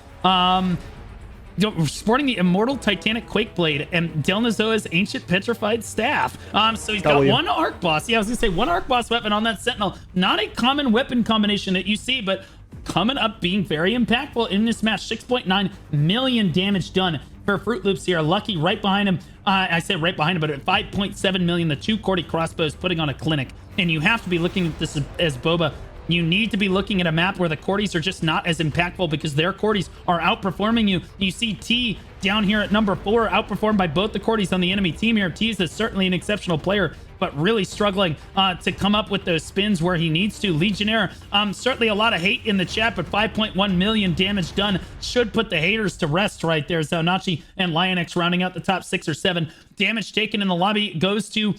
sporting the Immortal Titanic Quake Blade and Delnazoa's Ancient Petrified Staff. So he's got one Arc Boss. Yeah, I was going to say one Arc Boss weapon on that Sentinel. Not a common weapon combination that you see, but coming up being very impactful in this match. 6.9 million damage done for Fruit Loops here. Lucky right behind him. I said right behind him, but at 5.7 million, the 2 Cordy crossbows putting on a clinic. And you have to be looking at this as Boba. You need to be looking at a map where the Cordys are just not as impactful because their Cordys are outperforming you. You see T down here at number 4, outperformed by both the Cordys on the enemy team here. T is certainly an exceptional player, but really struggling to come up with those spins where he needs to. Legionnaire, certainly a lot of hate in the chat, but 5.1 million damage done should put the haters to rest right there. Zaonachi and Lionx rounding out the top 6 or 7. Damage taken in the lobby goes to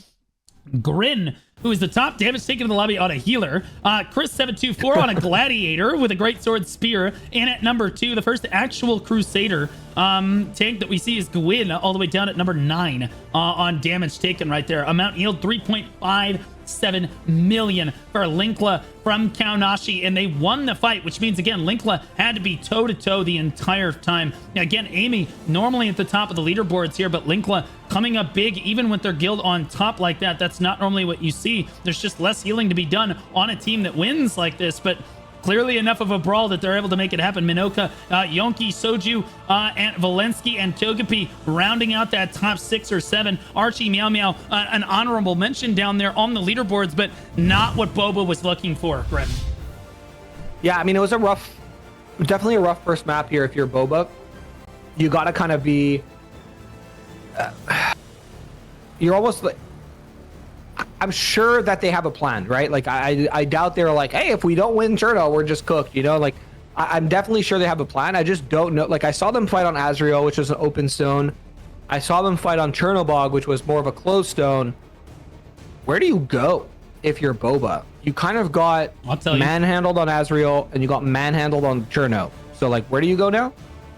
Grin, who is the top damage taken in the lobby on a healer. Chris724 on a gladiator with a great sword spear. And at number 2, the first actual crusader tank that we see is Gwyn, all the way down at number 9 on damage taken right there. Amount healed 3.57 million for Linkla from Kaonashi, and they won the fight, which means again Linkla had to be toe-to-toe the entire time. Again, Amy normally at the top of the leaderboards here, but Linkla coming up big even with their guild on top like that. That's not normally what you see. There's just less healing to be done on a team that wins like this, but clearly enough of a brawl that they're able to make it happen. Minoka, Yonki, Soju, and Valensky and Togepi rounding out that top 6 or 7. Archie, Meow Meow, an honorable mention down there on the leaderboards, but not what Boba was looking for, Greg. Yeah, I mean, it was definitely a rough first map here if you're Boba. You got to kind of be... you're almost like... I'm sure that they have a plan, right? Like, I doubt they're like, hey, if we don't win Cherno, we're just cooked, you know? Like, I'm definitely sure they have a plan. I just don't know. Like, I saw them fight on Azrael, which was an open stone. I saw them fight on Chernobog, which was more of a closed stone. Where do you go if you're Boba? You kind of got manhandled on Azrael, and you got manhandled on Cherno. So, like, where do you go now?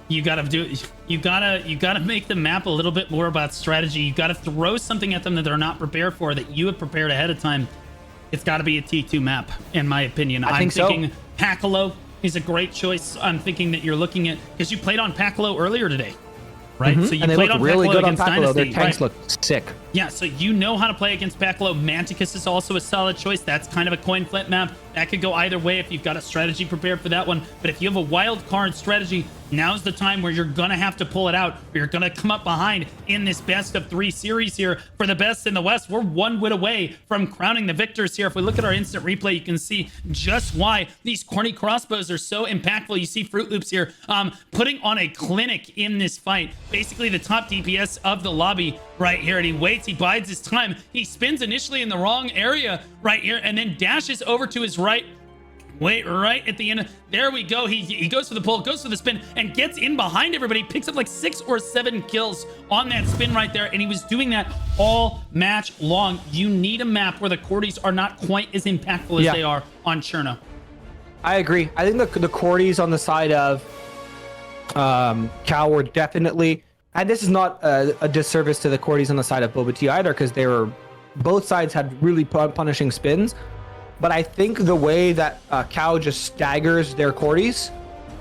You gotta make the map a little bit more about strategy. You gotta throw something at them that they're not prepared for, that you have prepared ahead of time. It's gotta be a T2 map, in my opinion. I'm thinking Pakalo is a great choice. I'm thinking that you're looking at, because you played on Pakalo earlier today, right? So you and they played look on really Pakalo good on against Pakalo. Dynasty, Their tanks right? look sick. Yeah, so you know how to play against Bacalo. Manticus is also a solid choice. That's kind of a coin flip map. That could go either way if you've got a strategy prepared for that one. But if you have a wild card strategy, now's the time where you're going to have to pull it out. Or you're going to come up behind in this best of 3 series here. For the best in the West, we're 1 win away from crowning the victors here. If we look at our instant replay, you can see just why these corny crossbows are so impactful. You see Fruit Loops here putting on a clinic in this fight. Basically the top DPS of the lobby right here. And he waits, he bides his time. He spins initially in the wrong area right here and then dashes over to his right. Wait, right at the end. There we go. He goes for the pull, goes for the spin, and gets in behind everybody. Picks up like 6 or 7 kills on that spin right there. And he was doing that all match long. You need a map where the Cordies are not quite as impactful as they are on Cherno. I agree. I think the Cordies on the side of Cal were definitely, and this is not a disservice to the Cordies on the side of Boba Tea either, because they were, both sides had really punishing spins. But I think the way that Cal just staggers their Cordies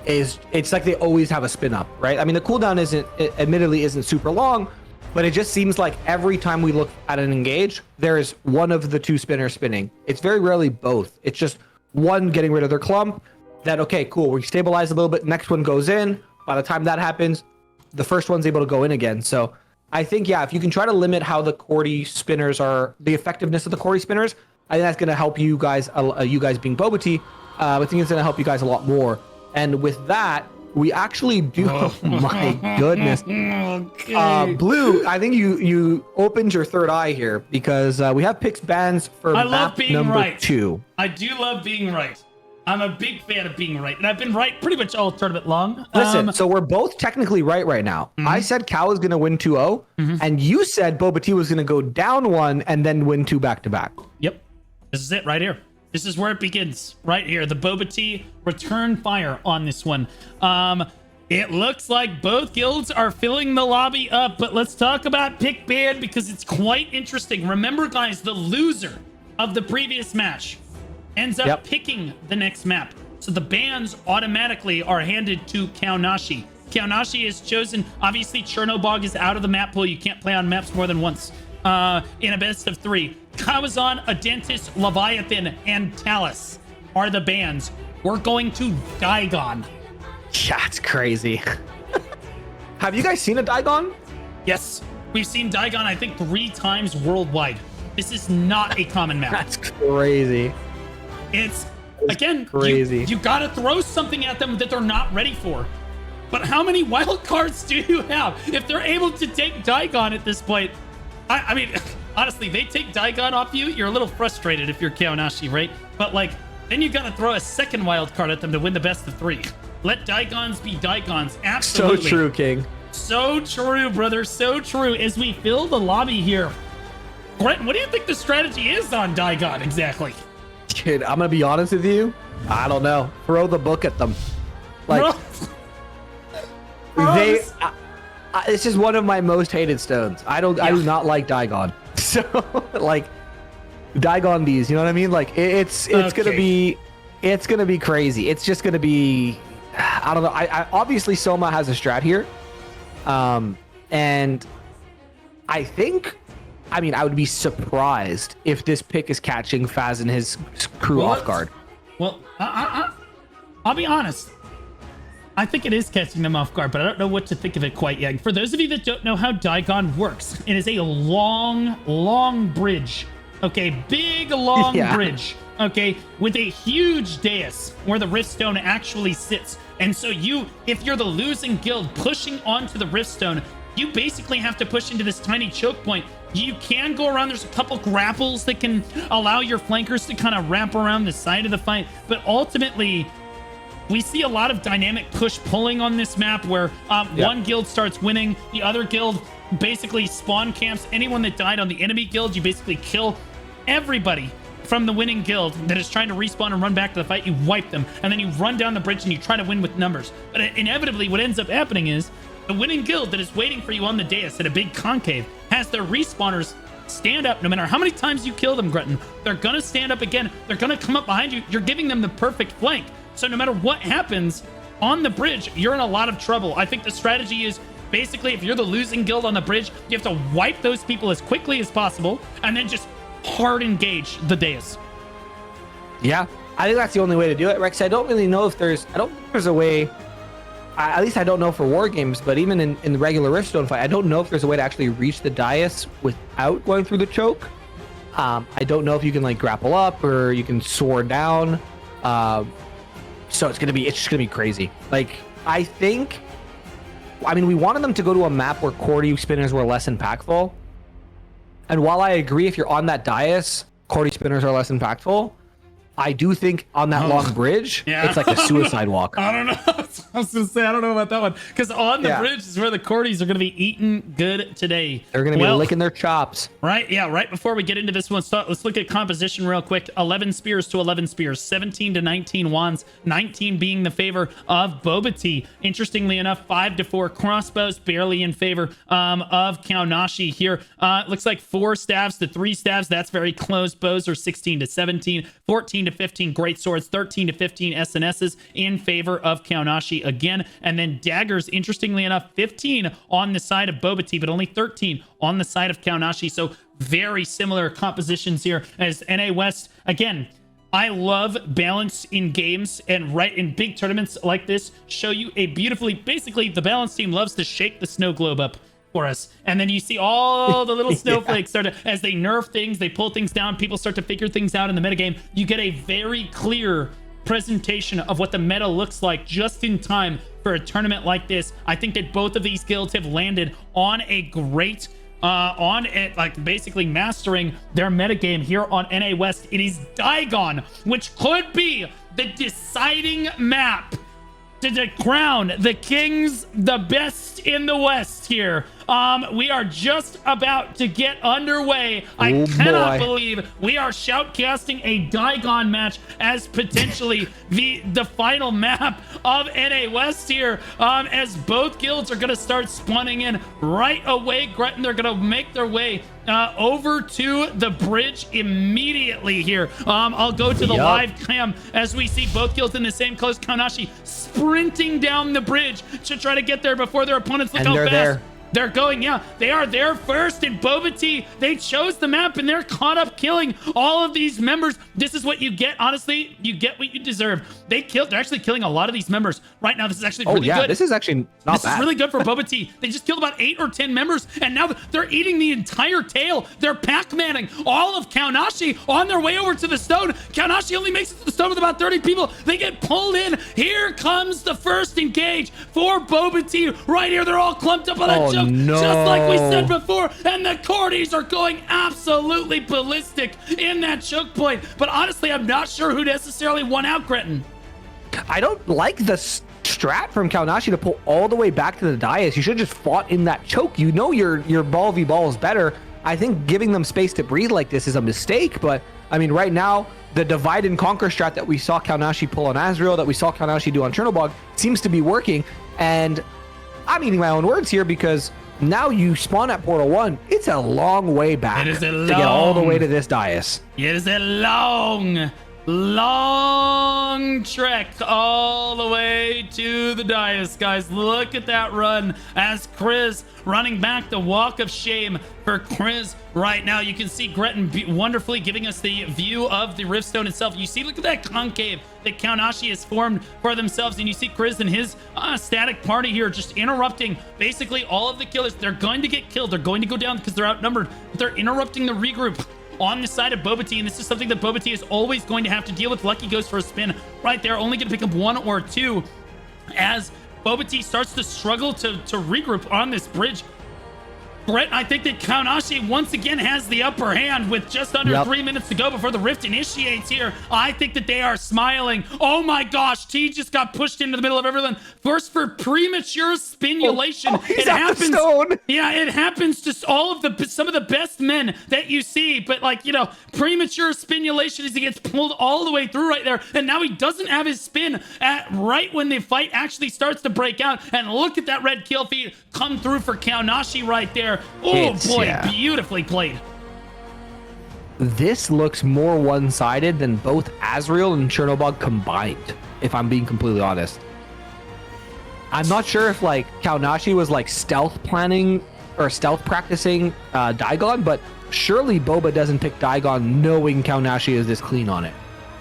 is, it's like they always have a spin up, right? I mean, the cooldown admittedly isn't super long, but it just seems like every time we look at an engage, there is one of the 2 spinners spinning. It's very rarely both. It's just one getting rid of their clump, that, okay, cool, we stabilize a little bit, next one goes in. By the time that happens, the first one's able to go in again. So I think, yeah, if you can try to limit how the Cordy spinners are, the effectiveness of the Cordy spinners, I think that's going to help you guys, you guys being Boba Tea. I think it's going to help you guys a lot more. And with that, we actually do. Oh my goodness. Okay. Blue, I think you opened your third eye here, because we have picks bans for map number 2. I do love being right. I'm a big fan of being right, and I've been right pretty much all tournament long. Listen, so we're both technically right now. I said Cal is going to win 2-0, and you said Boba Tea was going to go down 1 and then win 2 back-to-back. Yep. This is it right here. This is where it begins right here. The Boba Tea return fire on this one. It looks like both guilds are filling the lobby up, but let's talk about pick ban because it's quite interesting. Remember, guys, the loser of the previous match ends up picking the next map. So the bans automatically are handed to Kaonashi. Kaonashi is chosen. Obviously, Chernobog is out of the map pool. You can't play on maps more than once in a best of 3. Kawazan, Adentis, Leviathan, and Talus are the bans. We're going to Daigon. Yeah, it's crazy. Have you guys seen a Daigon? Yes, we've seen Daigon, I think, 3 times worldwide. This is not a common map. That's crazy. It's, again, crazy. You gotta throw something at them that they're not ready for. But how many wild cards do you have? If they're able to take Daigon at this point, I mean, honestly, they take Daigon off you, you're a little frustrated if you're Kaonashi, right? But like, then you gotta throw a second wild card at them to win the best of 3. Let Daigons be Daigons. Absolutely. So true, King. So true, brother. So true. As we fill the lobby here, Brent, what do you think the strategy is on Daigon exactly? Kid, I'm gonna be honest with you. I don't know. Throw the book at them. Like they. This is one of my most hated stones. I do not like Daigon. So like Daigon these, you know what I mean? Like it's gonna be crazy. It's just gonna be, I don't know. I obviously Soma has a strat here, and I think, I mean, I would be surprised if this pick is catching Faz and his crew off guard. Well, I'll be honest. I think it is catching them off guard, but I don't know what to think of it quite yet. For those of you that don't know how Daigon works, it is a long bridge. Okay, big, long bridge. Okay, with a huge dais where the Riftstone actually sits. And so if you're the losing guild pushing onto the Riftstone, you basically have to push into this tiny choke point. You can go around. There's a couple grapples that can allow your flankers to kind of wrap around the side of the fight. But ultimately, we see a lot of dynamic push-pulling on this map where one guild starts winning, the other guild basically spawn camps anyone that died on the enemy guild. You basically kill everybody from the winning guild that is trying to respawn and run back to the fight. You wipe them, and then you run down the bridge and you try to win with numbers. But inevitably, what ends up happening is the winning guild that is waiting for you on the dais at a big concave has their respawners stand up. No matter how many times you kill them, Gretton, they're gonna stand up again. They're gonna come up behind you. You're giving them the perfect flank. So no matter what happens on the bridge, you're in a lot of trouble. I think the strategy is basically, if you're the losing guild on the bridge, you have to wipe those people as quickly as possible and then just hard engage the dais. Yeah, I think that's the only way to do it, Rex. I don't really know if there's a way. At least I don't know for war games, but even in the regular Riftstone fight, I don't know if there's a way to actually reach the dais without going through the choke. I don't know if you can like grapple up or you can soar down. So it's just gonna be crazy. Like I mean, we wanted them to go to a map where Cordy spinners were less impactful. And while I agree, if you're on that dais, Cordy spinners are less impactful. I do think on that long bridge, it's like a suicide walk. I don't know. I was going to say, I don't know about that one. Because on the bridge is where the Cordies are going to be eating good today. They're going to be licking their chops. Right. Yeah. Right before we get into this one, let's look at composition real quick. 11 spears to 11 spears, 17 to 19 wands, 19 being the favor of Boba Tea. Interestingly enough, 5 to 4 crossbows, barely in favor of Kaonashi here. Looks like 4 staves to 3 staves. That's very close. Bows are 16 to 17, 14 to 15 great swords, 13 to 15 SNSs in favor of Kaonashi again. And then daggers, interestingly enough, 15 on the side of Boba Tea, but only 13 on the side of Kaonashi. So very similar compositions here as NA West. Again, I love balance in games, and right in big tournaments like this show you a basically the balance team loves to shake the snow globe up for us, and then you see all the little snowflakes start to, as they nerf things, they pull things down, people start to figure things out in the metagame. You get a very clear presentation of what the meta looks like just in time for a tournament like this. I think that both of these guilds have landed on a great on it, like basically mastering their metagame here on NA West. It is Daigon, which could be the deciding map to crown the kings the best in the West here. We are just about to get underway. I cannot believe we are shoutcasting a Daigon match as potentially the final map of NA West here, as both guilds are going to start spawning in right away. Gretton, they're going to make their way over to the bridge immediately here. I'll go to the live cam as we see both guilds in the same close. Kaonashi sprinting down the bridge to try to get there before their opponents. Look how fast they're going. Yeah, they are there first. And Boba Tea, they chose the map and they're caught up killing all of these members. This is what you get. Honestly, you get what you deserve. They're actually killing a lot of these members right now. This is actually really good. This is actually not bad. This is really good for Boba Tea. They just killed about 8 or 10 members, and now they're eating the entire tail. They're pack-manning all of Kaonashi on their way over to the stone. Kaonashi only makes it to the stone with about 30 people. They get pulled in. Here comes the first engage for Boba Tea. Right here, they're all clumped up on that choke, just like we said before, and the Cordies are going absolutely ballistic in that choke point. But honestly, I'm not sure who necessarily won out, Gretton. I don't like the strat from Kaonashi to pull all the way back to the dais. You should have just fought in that choke. You know your ball v ball is better. I think giving them space to breathe like this is a mistake, but I mean, right now, the divide and conquer strat that we saw Kaonashi pull on Azrael, that we saw Kaonashi do on Chernobog, seems to be working. And I'm eating my own words here because now you spawn at Portal 1. It's a long way back to get all the way to this dais. It is a long trek all the way to the dais, guys. Look at that run as Chris running back the walk of shame for Chris right now. You can see Gretton wonderfully giving us the view of the Riftstone itself. You see, look at that concave that Kaonashi has formed for themselves, and you see Chris and his static party here just interrupting basically all of the killers. They're going to get killed. They're going to go down because they're outnumbered, but they're interrupting the regroup on the side of Boba Tea, and this is something that Boba Tea is always going to have to deal with. Lucky goes for a spin right there, only going to pick up 1 or 2 as Boba Tea starts to struggle to regroup on this bridge. Brett, I think that Kaonashi once again has the upper hand with just under 3 minutes to go before the rift initiates here. I think that they are smiling. Oh my gosh, T just got pushed into the middle of everyone. First for premature spinulation. It happens. Yeah, it happens to some of the best men that you see, but like, you know, premature spinulation as he gets pulled all the way through right there, and now he doesn't have his spin at right when the fight actually starts to break out. And look at that red kill feed come through for Kaonashi right there. Oh boy, beautifully played. This looks more one-sided than both Azrael and Chernobog combined, if I'm being completely honest. I'm not sure if like Kaonashi was like stealth planning or stealth practicing Daigon, but surely Boba doesn't pick Daigon knowing Kaonashi is this clean on it,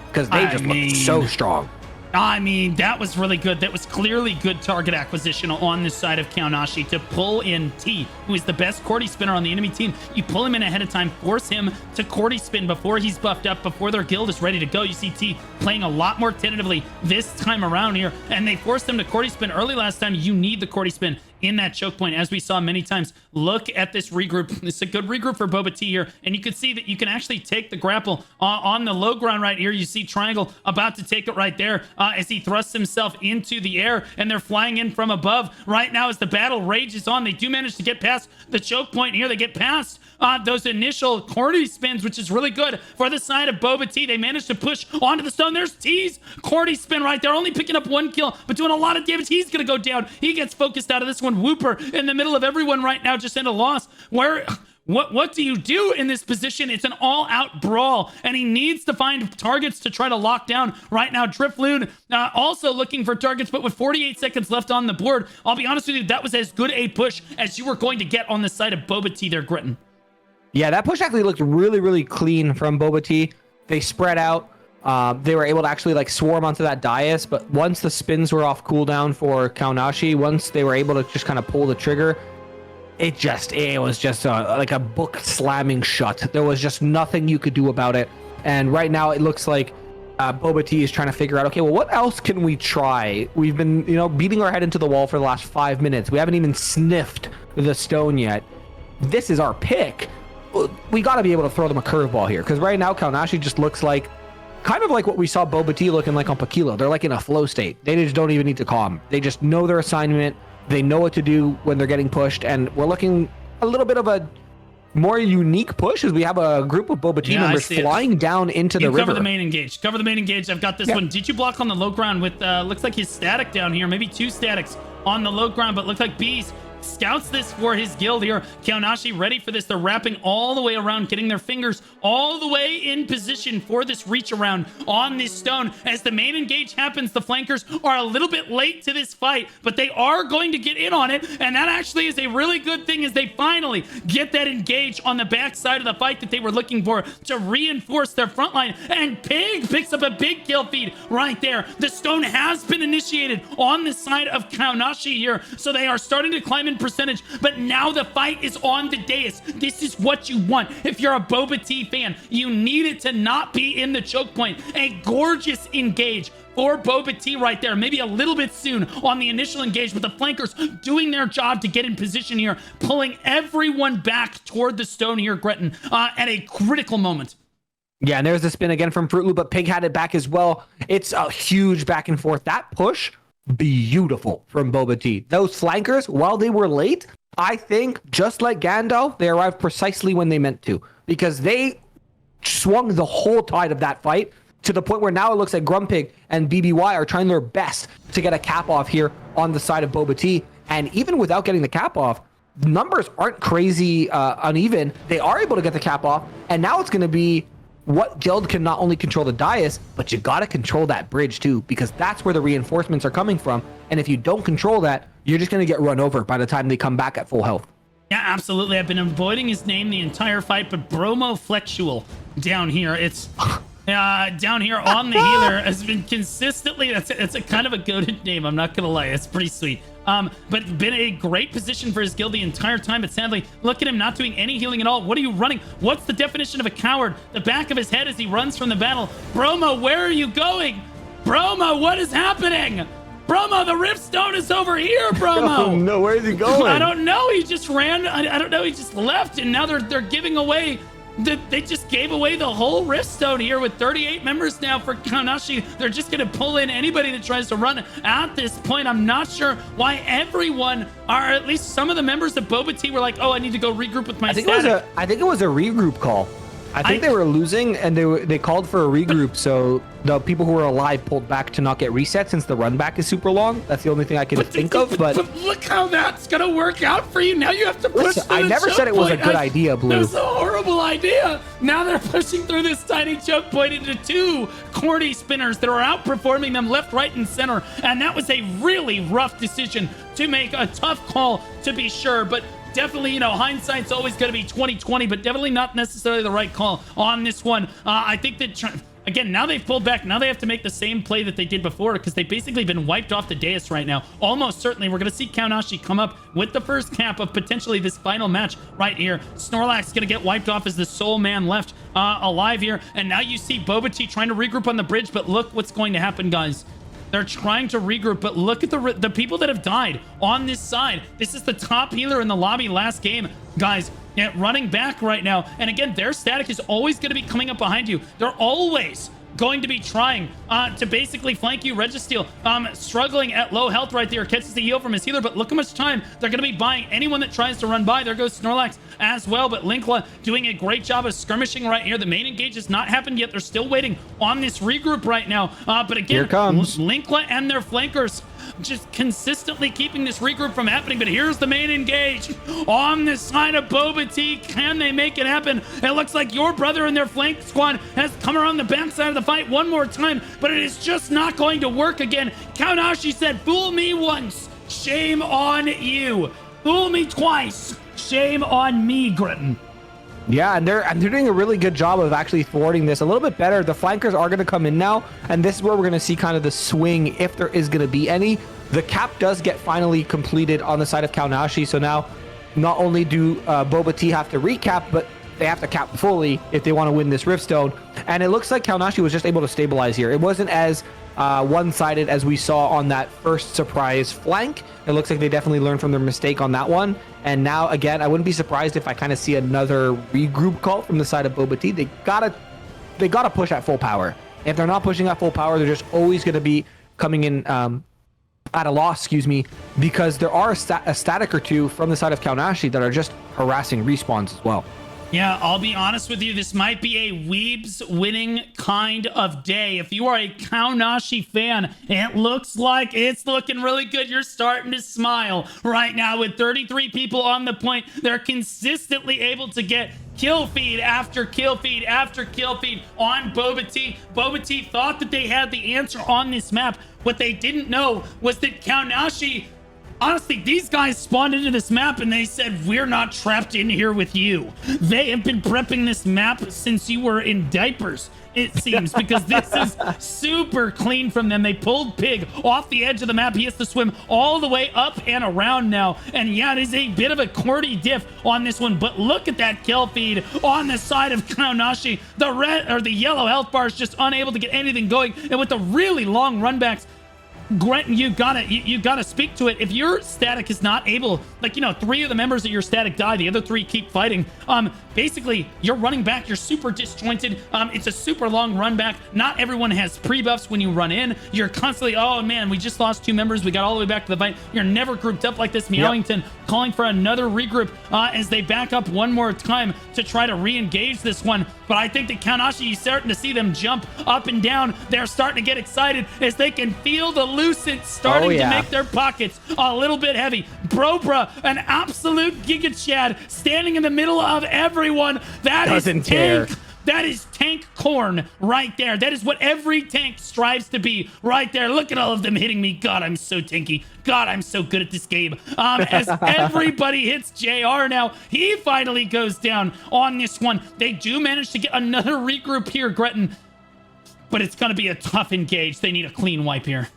because they just look so strong. I mean, that was really good. That was clearly good target acquisition on the side of Kaonashi to pull in T, who is the best Cordy spinner on the enemy team. You pull him in ahead of time, force him to Cordy spin before he's buffed up, before their guild is ready to go. You see T playing a lot more tentatively this time around here, and they forced him to Cordy spin early last time. You need the Cordy spin in that choke point, as we saw many times. Look at this regroup. It's a good regroup for Boba Tea here, and you can see that you can actually take the grapple on the low ground right here. You see Triangle about to take it right there as he thrusts himself into the air, and they're flying in from above right now as the battle rages on. They do manage to get past the choke point here. They get past those initial Cordy spins, which is really good for the side of Boba Tea. They managed to push onto the stone. There's T's Cordy spin right there, only picking up 1 kill, but doing a lot of damage. He's gonna go down. He gets focused out of this one. Whooper in the middle of everyone right now, just in a loss. What do you do in this position? It's an all-out brawl, and he needs to find targets to try to lock down right now. Drifloon also looking for targets, but with 48 seconds left on the board, I'll be honest with you, that was as good a push as you were going to get on the side of Boba Tea there, Gritton. Yeah, that push actually looked really, really clean from Boba Tea. They spread out. They were able to actually like swarm onto that dais, but once the spins were off cooldown for Kaonashi, once they were able to just kind of pull the trigger, it was just like a book slamming shut. There was just nothing you could do about it. And right now it looks like Boba Tea is trying to figure out, okay, well, what else can we try? We've been, beating our head into the wall for the last 5 minutes. We haven't even sniffed the stone yet. This is our pick. We got to be able to throw them a curveball here, because right now Kaonashi just looks like kind of like what we saw Boba Tea looking like on Paquilo. They're like in a flow state. They just don't even need to calm. They just know their assignment. They know what to do when they're getting pushed, and we're looking a little bit of a more unique push as we have a group of Boba Tea members flying down into the river. Cover the main engage. Cover the main engage. I've got this one. Did you block on the low ground with, looks like his static down here, maybe 2 statics on the low ground, but looks like Bees scouts this for his guild here. Kaonashi ready for this. They're wrapping all the way around, getting their fingers all the way in position for this reach around on this stone. As the main engage happens, the flankers are a little bit late to this fight, but they are going to get in on it, and that actually is a really good thing as they finally get that engage on the backside of the fight that they were looking for to reinforce their front line. And Pig picks up a big kill feed right there. The stone has been initiated on the side of Kaonashi here, so they are starting to climb in percentage, but now the fight is on the dais. This is what you want. If you're a Boba Tea fan, you need it to not be in the choke point. A gorgeous engage for Boba Tea right there. Maybe a little bit soon on the initial engage, but the flankers doing their job to get in position here, pulling everyone back toward the stone here, Gretton, at a critical moment. Yeah, and there's the spin again from Fruit Loop, but Pig had it back as well. It's a huge back and forth. That push, beautiful from Boba Tea. Those flankers, while they were late, I think just like Gandalf, they arrived precisely when they meant to, because they swung the whole tide of that fight to the point where now it looks like Grumpig and BBY are trying their best to get a cap off here on the side of Boba Tea. And even without getting the cap off, numbers aren't crazy uneven. They are able to get the cap off, and now it's going to be what guild can not only control the dais, but you got to control that bridge too, because that's where the reinforcements are coming from. And if you don't control that, you're just going to get run over by the time they come back at full health. Yeah, absolutely. I've been avoiding his name the entire fight, but Bromo Flexual down here, it's down here on the healer has been consistently, it's a kind of a goated name, I'm not gonna lie, it's pretty sweet. But been a great position for his guild the entire time, but sadly, look at him not doing any healing at all. What are you running? What's the definition of a coward? The back of his head as he runs from the battle. Bromo, where are you going? Bromo, what is happening? Bromo, the Rift Stone is over here, Bromo. Oh no, where is he going? I don't know. He just ran. I don't know. He just left, and now they're giving away. They just gave away the whole Rift Stone here with 38 members now for Kaonashi. They're just going to pull in anybody that tries to run at this point. I'm not sure why everyone, or at least some of the members of Boba Tea were like, oh, I need to go regroup with my static. I think it was a regroup call. I think they were losing, and they called for a regroup, so the people who were alive pulled back to not get reset since the run back is super long. That's the only thing I can think of. But look how that's gonna work out for you. Now you have to push. I never said it was a good idea, Blue. It was a horrible idea. Now they're pushing through this tiny choke point into 2 corny spinners that are outperforming them left, right, and center. And that was a really rough decision to make, a tough call to be sure, but definitely, you know, hindsight's always going to be 20/20, but definitely not necessarily the right call on this one. I think that, again, now they've pulled back. Now they have to make the same play that they did before, because they've basically been wiped off the dais right now. Almost certainly, we're going to see Kaonashi come up with the first cap of potentially this final match right here. Snorlax going to get wiped off as the sole man left alive here. And now you see Boba Tea trying to regroup on the bridge, but look what's going to happen, guys. They're trying to regroup, but look at the people that have died on this side. This is the top healer in the lobby last game, guys. Yeah, running back right now. And again, their static is always going to be coming up behind you. They're always going to be trying to basically flank you. Registeel struggling at low health right there, catches the heal from his healer, but look how much time they're going to be buying anyone that tries to run by. There goes Snorlax as well, but Linkla doing a great job of skirmishing right here. The main engage has not happened yet. They're still waiting on this regroup right now, but again, here comes Linkla and their flankers just consistently keeping this regroup from happening. But here's the main engage on the side of Boba Tea. Can they make it happen? It looks like your brother and their flank squad has come around the backside of the fight one more time, but it is just not going to work again. Kaonashi said, fool me once, shame on you. Fool me twice, shame on me, Gritton. Yeah, and they're doing a really good job of actually thwarting this a little bit better. The flankers are going to come in now, and this is where we're going to see kind of the swing, if there is going to be any. The cap does get finally completed on the side of Kaonashi, so now not only do Boba Tea have to recap, but they have to cap fully if they want to win this Riftstone. And it looks like Kaonashi was just able to stabilize here. It wasn't as one-sided as we saw on that first surprise flank. It looks like they definitely learned from their mistake on that one. And now, again, I wouldn't be surprised if I kind of see another regroup call from the side of Boba Tea. They gotta push at full power. If they're not pushing at full power, they're just always going to be coming in at a loss, excuse me, because there are a static or two from the side of Kaonashi that are just harassing respawns as well. Yeah, I'll be honest with you. This might be a Weebs winning kind of day. If you are a Kaonashi fan, it looks like it's looking really good. You're starting to smile right now with 33 people on the point. They're consistently able to get kill feed after kill feed after kill feed on Boba Tea. Boba Tea thought that they had the answer on this map. What they didn't know was that Kaonashi, honestly, these guys spawned into this map and they said, we're not trapped in here with you. They have been prepping this map since you were in diapers, it seems, because this is super clean from them. They pulled Pig off the edge of the map. He has to swim all the way up and around now. And yeah, it is a bit of a cordy diff on this one, but look at that kill feed on the side of Kaonashi. The red or the yellow health bar is just unable to get anything going. And with the really long runbacks, Grant, you gotta speak to it. If your static is not able, like, you know, 3 of the members of your static die, the other 3 keep fighting. Basically, you're running back, you're super disjointed. It's a super long run back. Not everyone has pre-buffs when you run in. You're constantly, oh man, we just lost 2 members. We got all the way back to the fight. You're never grouped up like this. Meowington calling for another regroup as they back up one more time to try to re-engage this one. But I think that Kaonashi, you're starting to see them jump up and down. They're starting to get excited as they can feel the Lucent starting to make their pockets a little bit heavy. Brobra, an absolute Giga Chad, standing in the middle of everyone. That Doesn't is care. tank. That is tank corn right there. That is what every tank strives to be right there. Look at all of them hitting me. God, I'm so tanky. God, I'm so good at this game. As everybody hits JR now, he finally goes down on this one. They do manage to get another regroup here, Gretton, but it's going to be a tough engage. They need a clean wipe here.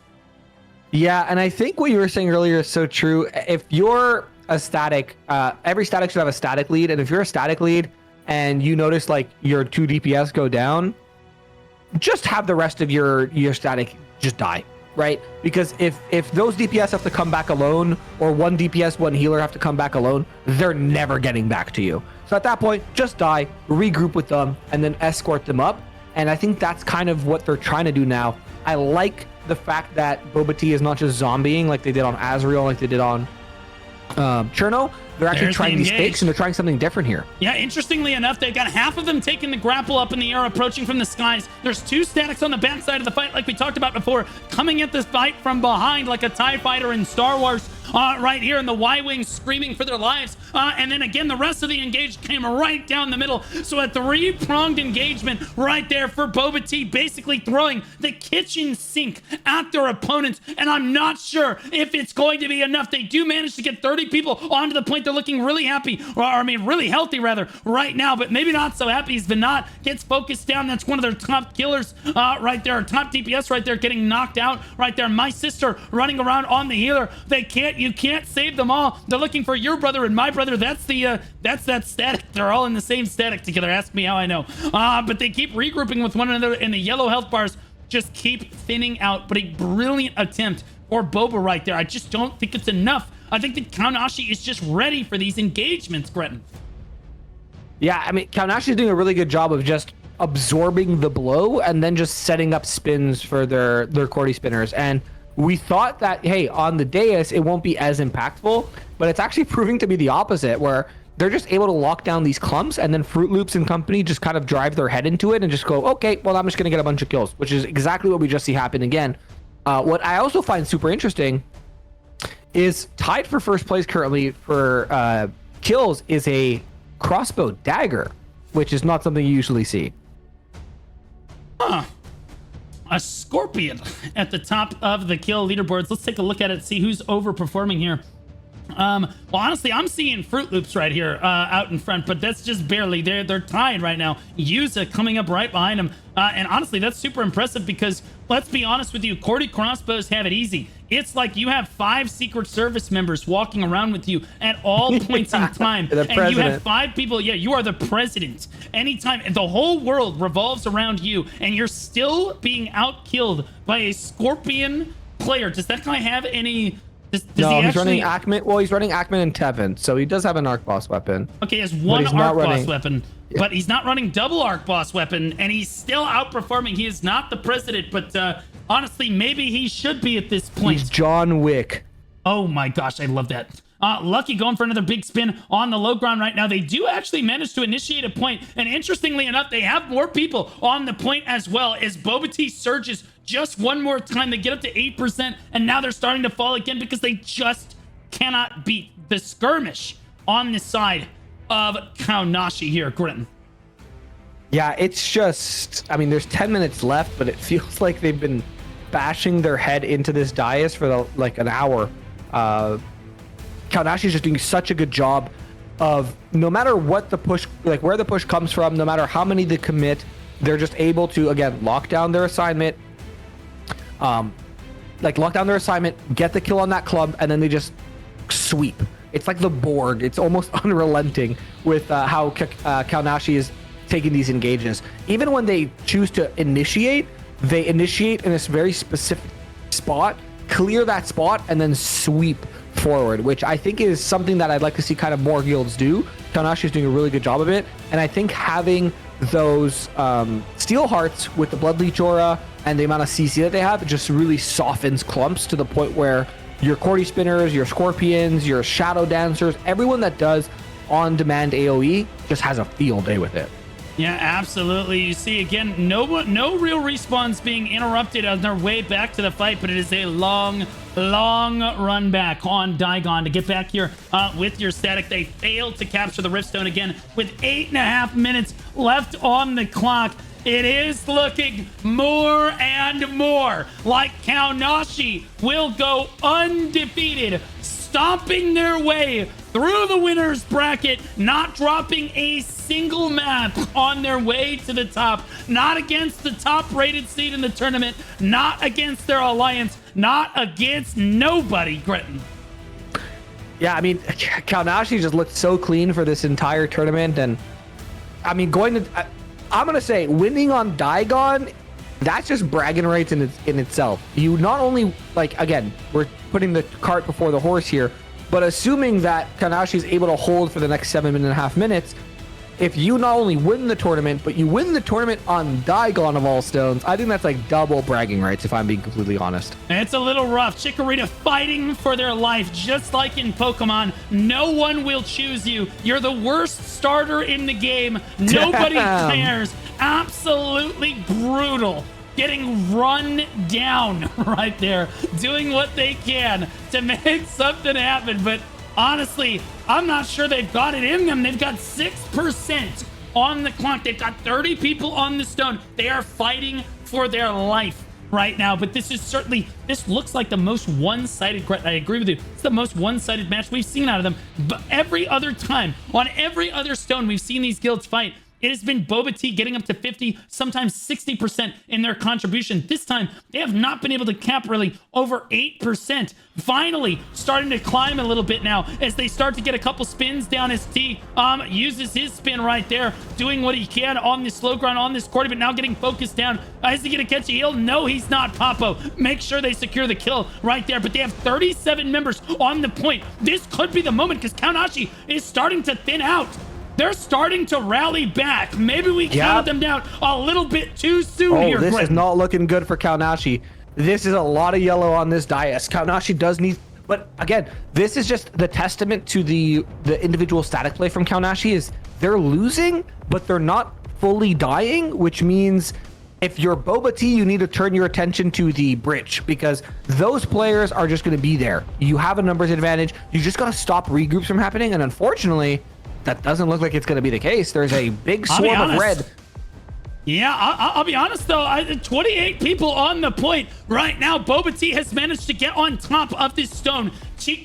Yeah, and I think what you were saying earlier is so true. If you're a static, every static should have a static lead, and if you're a static lead and you notice like your 2 DPS go down, just have the rest of your static just die, right? Because if those DPS have to come back alone, or 1 DPS, 1 healer have to come back alone, they're never getting back to you. So at that point, just die, regroup with them, and then escort them up. And I think that's kind of what they're trying to do now. I like the fact that Boba Tea is not just zombieing like they did on Azrael, like they did on Cherno, they're actually There's trying the these engage. stakes and they're trying something different here. Yeah, interestingly enough, they've got half of them taking the grapple up in the air, approaching from the skies. There's 2 statics on the backside of the fight, like we talked about before, coming at this fight from behind like a TIE fighter in Star Wars. Right here, and the Y-Wings screaming for their lives. And then again, the rest of the engage came right down the middle. So a 3-pronged engagement right there for Boba Tea, basically throwing the kitchen sink at their opponents. And I'm not sure if it's going to be enough. They do manage to get 30 people onto the point. They're looking really happy, or I mean, really healthy rather, right now, but maybe not so happy as Venat gets focused down. That's one of their top killers right there, top DPS right there, getting knocked out right there. My sister running around on the healer. You can't save them all. They're looking for your brother and my brother. That's that static. They're all in the same static together. Ask me how I know. But they keep regrouping with one another, and the yellow health bars just keep thinning out. But a brilliant attempt for Boba right there. I just don't think it's enough. I think that Kaonashi is just ready for these engagements, Gretton. Yeah, I mean, Kaonashi is doing a really good job of just absorbing the blow and then just setting up spins for their Cordy spinners. And we thought that, hey, on the dais, it won't be as impactful, but it's actually proving to be the opposite, where they're just able to lock down these clumps, and then Fruit Loops and company just kind of drive their head into it and just go, okay, well, I'm just going to get a bunch of kills, which is exactly what we just see happen again. What I also find super interesting is tied for first place currently for kills is a crossbow dagger, which is not something you usually see. Huh. A Scorpion at the top of the kill leaderboards. Let's take a look at it, see who's overperforming here. Well, honestly, I'm seeing Fruit Loops right here out in front, but that's just barely. They're tied right now. Yuza coming up right behind him. And honestly, that's super impressive because, let's be honest with you, Cordy crossbows have it easy. It's like you have 5 Secret Service members walking around with you at all points in time. And you have 5 people. Yeah, you are the president. Anytime, the whole world revolves around you, and you're still being outkilled by a Scorpion player. Does that guy have any... No, he's running Ackman. Well, he's running Ackman and Tevin, so he does have an Arc Boss weapon. Okay, he has one Arc Boss weapon, but he's not running double Arc Boss weapon, and he's still outperforming. He is not the president, but honestly, maybe he should be at this point. He's John Wick. Oh my gosh, I love that. Lucky going for another big spin on the low ground right now. They do actually manage to initiate a point, and interestingly enough, they have more people on the point as well as Boba Tea surges just one more time. They get up to 8%, and now they're starting to fall again because they just cannot beat the skirmish on the side of Kaonashi here, Gritton. Yeah, it's just, I mean, there's 10 minutes left, but it feels like they've been bashing their head into this dais for like an hour. Kaonashi is just doing such a good job of, no matter what the push, like where the push comes from, no matter how many they commit, they're just able to, again, lock down their assignment, get the kill on that clump, and then they just sweep. It's like the Borg. It's almost unrelenting with how Kaonashi is taking these engages. Even when they choose to initiate, they initiate in this very specific spot, clear that spot, and then sweep forward, which I think is something that I'd like to see kind of more guilds do. Kaonashi is doing a really good job of it, and I think having those steel hearts with the blood leech aura and the amount of CC that they have, it just really softens clumps to the point where your Cordy spinners, your Scorpions, your Shadow Dancers, everyone that does on-demand AoE just has a field day with it. Yeah, absolutely. You see, again, no real respawns being interrupted on their way back to the fight, but it is a long run back on Daigon to get back here with your static. They failed to capture the Riftstone again with 8.5 minutes left on the clock. It is looking more and more like Kaonashi will go undefeated, stomping their way through the winner's bracket, not dropping a single map on their way to the top, not against the top rated seed in the tournament, not against their alliance, not against nobody, Gretton. Yeah, I mean, Kaonashi just looked so clean for this entire tournament, and I mean, I'm gonna say winning on Daigon, that's just bragging rights in itself. You not only, like, again, we're putting the cart before the horse here, but assuming that Kaonashi is able to hold for the next 7.5 minutes, if you not only win the tournament, but you win the tournament on Digon of all stones, I think that's like double bragging rights, if I'm being completely honest. It's a little rough. Chikorita fighting for their life, just like in Pokemon. No one will choose you. You're the worst starter in the game. Nobody cares. Absolutely brutal. Getting run down right there. Doing what they can to make something happen. But honestly, I'm not sure they've got it in them. They've got 6% on the clock. They've got 30 people on the stone. They are fighting for their life right now. But this looks like the most one-sided, I agree with you, it's the most one-sided match we've seen out of them. But every other time, on every other stone we've seen these guilds fight, it has been Boba Tea getting up to 50, sometimes 60% in their contribution. This time, they have not been able to cap really over 8%. Finally, starting to climb a little bit now as they start to get a couple spins down as T uses his spin right there, doing what he can on this slow ground, on this quarter, but now getting focused down. Is he going to catch a heal? No, he's not, Papo. Make sure they secure the kill right there, but they have 37 members on the point. This could be the moment because Kaonashi is starting to thin out. They're starting to rally back. Maybe we counted them down a little bit too soon here. This is not looking good for Kaonashi. This is a lot of yellow on this dais. Kaonashi does need... But again, this is just the testament to the individual static play from Kaonashi is they're losing, but they're not fully dying, which means if you're Boba Tea, you need to turn your attention to the bridge because those players are just going to be there. You have a numbers advantage. You just got to stop regroups from happening. And unfortunately, that doesn't look like it's going to be the case. There's a big swarm of red. Yeah, I'll be honest though, 28 people on the point right now. Boba Tea has managed to get on top of this stone,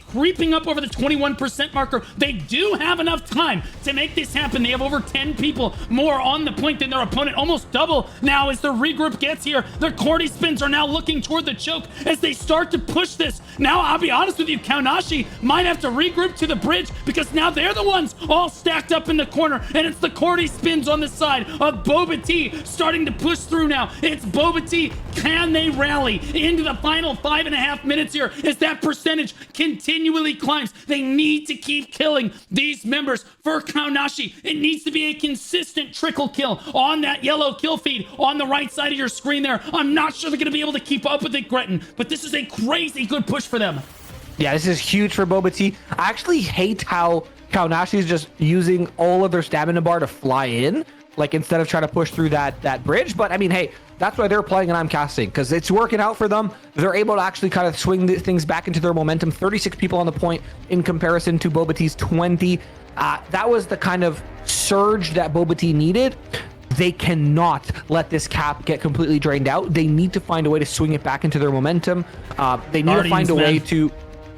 creeping up over the 21% marker. They do have enough time to make this happen. They have over 10 people more on the point than their opponent, almost double now as the regroup gets here. Their Cordy spins are now looking toward the choke as they start to push this. Now, I'll be honest with you, Kaonashi might have to regroup to the bridge because now they're the ones all stacked up in the corner, and it's the Cordy spins on the side of Boba Tea starting to push through now. It's Boba Tea. Can they rally into the final 5.5 minutes here as that percentage continually climbs? They need to keep killing these members for Kaonashi. It needs to be a consistent trickle kill on that yellow kill feed on the right side of your screen there. I'm not sure they're going to be able to keep up with it, Gretton, but this is a crazy good push for them. Yeah, this is huge for Boba Tea. I actually hate how Kaonashi is just using all of their stamina bar to fly in, like instead of trying to push through that bridge. But I mean, hey, that's why they're playing and I'm casting, because it's working out for them. They're able to actually kind of swing things back into their momentum. 36 people on the point in comparison to Boba Tea's 20. That was the kind of surge that Boba Tea needed. They cannot let this cap get completely drained out. They need to find a way to swing it back into their momentum. They need to find a way to...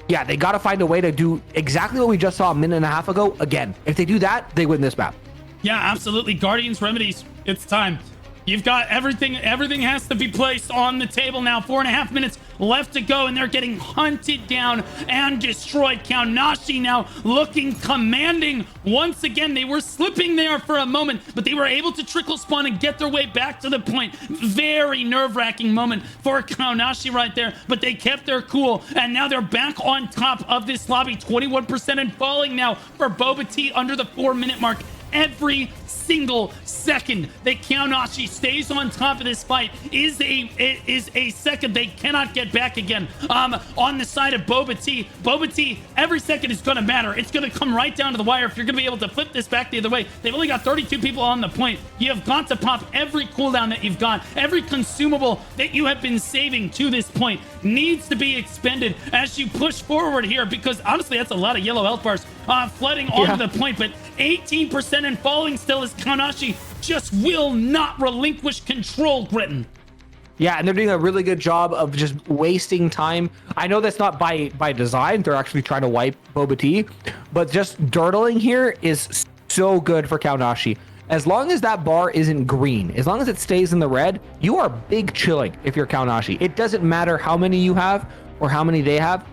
Yeah, they got to find a way to do exactly what we just saw a minute and a half ago. Again, if they do that, they win this map. Yeah, absolutely. Guardians Remedies, it's time. You've got everything has to be placed on the table now. 4.5 minutes left to go, and they're getting hunted down and destroyed. Kaonashi now looking commanding once again. They were slipping there for a moment, but they were able to trickle spawn and get their way back to the point. Very nerve-wracking moment for Kaonashi right there, but they kept their cool, and now they're back on top of this lobby. 21% and falling now for Boba Tea under the 4-minute mark. Every single second that Kaonashi stays on top of this fight is a second they cannot get back again. On the side of Boba Tea, every second is going to matter. It's going to come right down to the wire if you're going to be able to flip this back the other way. They've only got 32 people on the point. You have got to pop every cooldown that you've got. Every consumable that you have been saving to this point needs to be expended as you push forward here, because honestly, that's a lot of yellow health bars flooding onto the point, but 18% and falling still as Kaonashi just will not relinquish control, Gritton. Yeah, and they're doing a really good job of just wasting time. I know that's not by design. They're actually trying to wipe Boba Tea, but just dirtling here is so good for Kaonashi. As long as that bar isn't green, as long as it stays in the red, you are big chilling if you're Kaonashi. It doesn't matter how many you have or how many they have.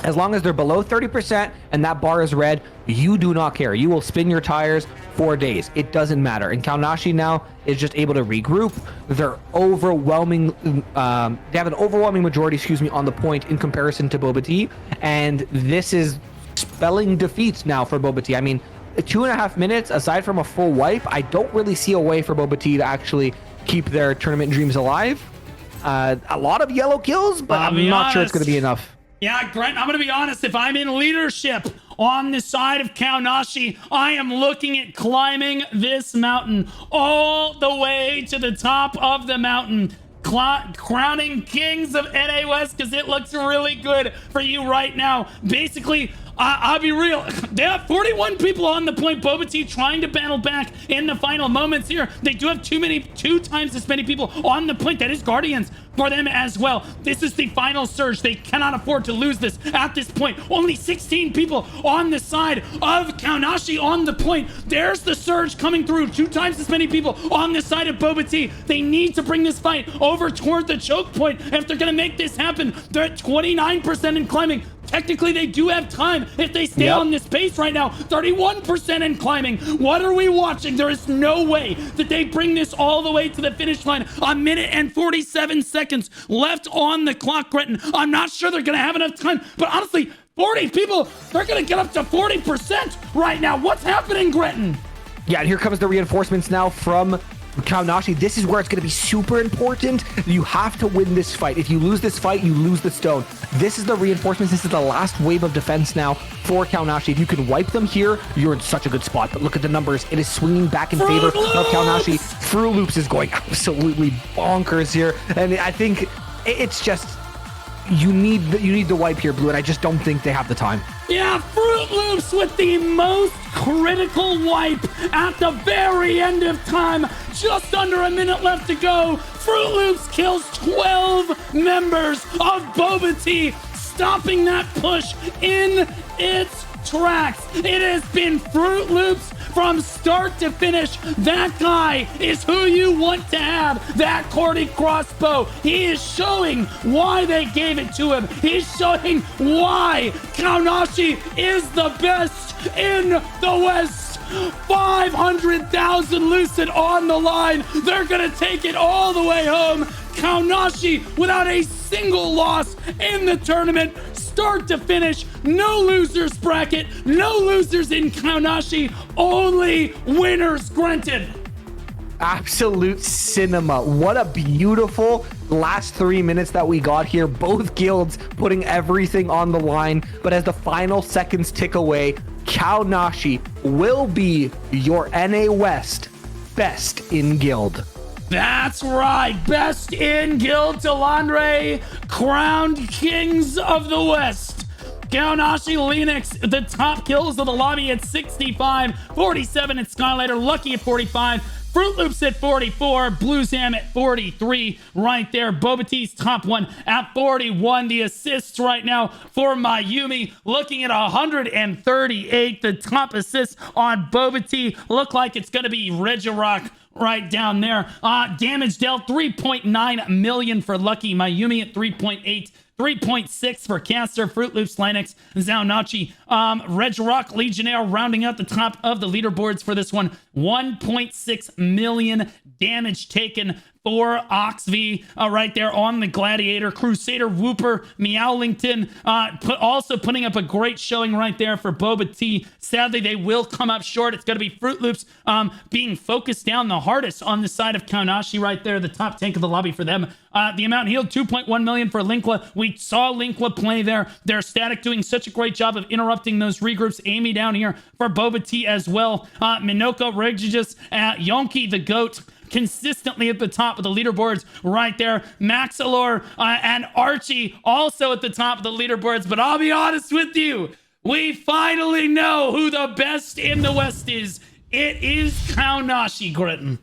As long as they're below 30% and that bar is red, you do not care. You will spin your tires for days. It doesn't matter. And Kaonashi now is just able to regroup. They're overwhelming. They have an overwhelming majority, on the point in comparison to Boba Tea. And this is spelling defeats now for Boba Tea. I mean, 2.5 minutes, aside from a full wipe, I don't really see a way for Boba Tea to actually keep their tournament dreams alive. A lot of yellow kills, but I'm not sure it's going to be enough. Yeah, Grant, I'm going to be honest. If I'm in leadership on the side of Kaonashi, I am looking at climbing this mountain all the way to the top of the mountain. Crowning kings of NA West, because it looks really good for you right now. Basically, I'll be real. They have 41 people on the point. Boba Tea trying to battle back in the final moments here. They do have two times as many people on the point. That is Guardians for them as well. This is the final surge. They cannot afford to lose this at this point. Only 16 people on the side of Kaonashi on the point. There's the surge coming through. 2 times as many people on the side of Boba Tea. They need to bring this fight over toward the choke point if they're going to make this happen. They're at 29% in climbing. Technically, they do have time if they stay on this pace right now. 31% in climbing. What are we watching? There is no way that they bring this all the way to the finish line. A minute and 47 seconds left on the clock, Gretton. I'm not sure they're going to have enough time, but honestly, 40 people, they're going to get up to 40% right now. What's happening, Gretton? Yeah, and here comes the reinforcements now from Kaonashi. This is where it's going to be super important. You have to win this fight. If you lose this fight, you lose the stone. This is the reinforcements. This is the last wave of defense now for Kaonashi. If you can wipe them here, you're in such a good spot. But look at the numbers. It is swinging back in favor of Kaonashi. Fruit Loops is going absolutely bonkers here. And I think it's just, you need the wipe here, Blue, and I just don't think they have the time. Yeah, Fruit Loops with the most critical wipe at the very end of time. Just under a minute left to go. Fruit Loops kills 12 members of Boba Tea, stopping that push in its tracks. It has been Fruit Loops from start to finish. That guy is who you want to have. That Cordy crossbow. He is showing why they gave it to him. He's showing why Kaonashi is the best in the West. 500,000 Lucent on the line. They're gonna take it all the way home. Kaonashi without a single loss in the tournament. Start to finish, no losers bracket, no losers in Kaonashi, only winners granted. Absolute cinema. What a beautiful last 3 minutes that we got here. Both guilds putting everything on the line, but as the final seconds tick away, Kaonashi will be your NA West best in guild. That's right, best in guild Talandre, crowned kings of the West. Kaonashi Linux, the top kills of the lobby at 65, 47 at Skylighter, Lucky at 45, Fruit Loops at 44, Blue Zam at 43 right there. Boba Tea's top one at 41. The assists right now for Mayumi looking at 138. The top assists on Boba Tea look like it's going to be Regirock right down there. Damage dealt 3.9 million for Lucky. Mayumi at 3.8. 3.6 for Caster, Fruit Loops, Linux, Zaonachi, Regirock, Legionnaire rounding out the top of the leaderboards for this one. 1.6 million damage taken for Oxv right there on the Gladiator. Crusader, Whooper, Meowlington also putting up a great showing right there for Boba Tea. Sadly, they will come up short. It's going to be Fruit Loops being focused down the hardest on the side of Kaonashi right there, the top tank of the lobby for them. The amount healed, 2.1 million for Linkla. We saw Linkla play there. Their Static doing such a great job of interrupting those regroups. Amy down here for Boba Tea as well. Minoko, Regis, Yonki the Goat, consistently at the top of the leaderboards right there. Maxilor and Archie also at the top of the leaderboards. But I'll be honest with you, we finally know who the best in the West is. It is Kaonashi, Gritton.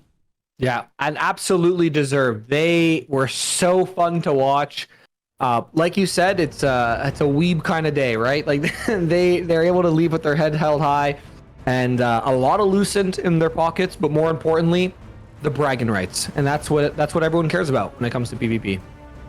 Yeah, and absolutely deserved. They were so fun to watch. Like you said, it's a weeb kind of day, right? Like they're able to leave with their head held high, and a lot of Lucent in their pockets, but more importantly, the bragging rights, and that's what everyone cares about when it comes to PvP.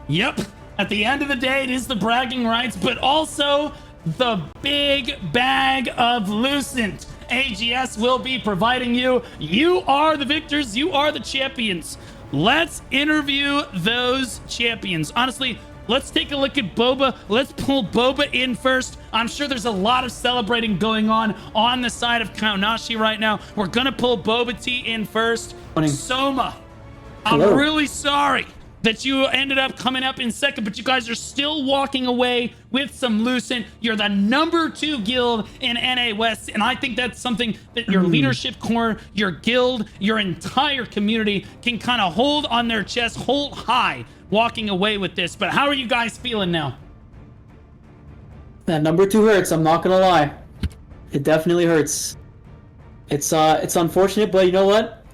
Yep. At the end of the day, it is the bragging rights, but also the big bag of Lucent. AGS will be providing you. You are the victors. You are the champions. Let's interview those champions. Honestly, let's take a look at Boba. Let's pull Boba in first. I'm sure there's a lot of celebrating going on the side of Kaonashi right now. We're going to pull Boba Tea in first. Morning. Soma, Hello. I'm really sorry that you ended up coming up in second, but you guys are still walking away with some Lucent. You're the number 2 guild in NA West, and I think that's something that your leadership core, your guild, your entire community can kind of hold on their chest, hold high, walking away with this. But how are you guys feeling now? That number 2 hurts, I'm not gonna lie. It definitely hurts. It's unfortunate, but you know what?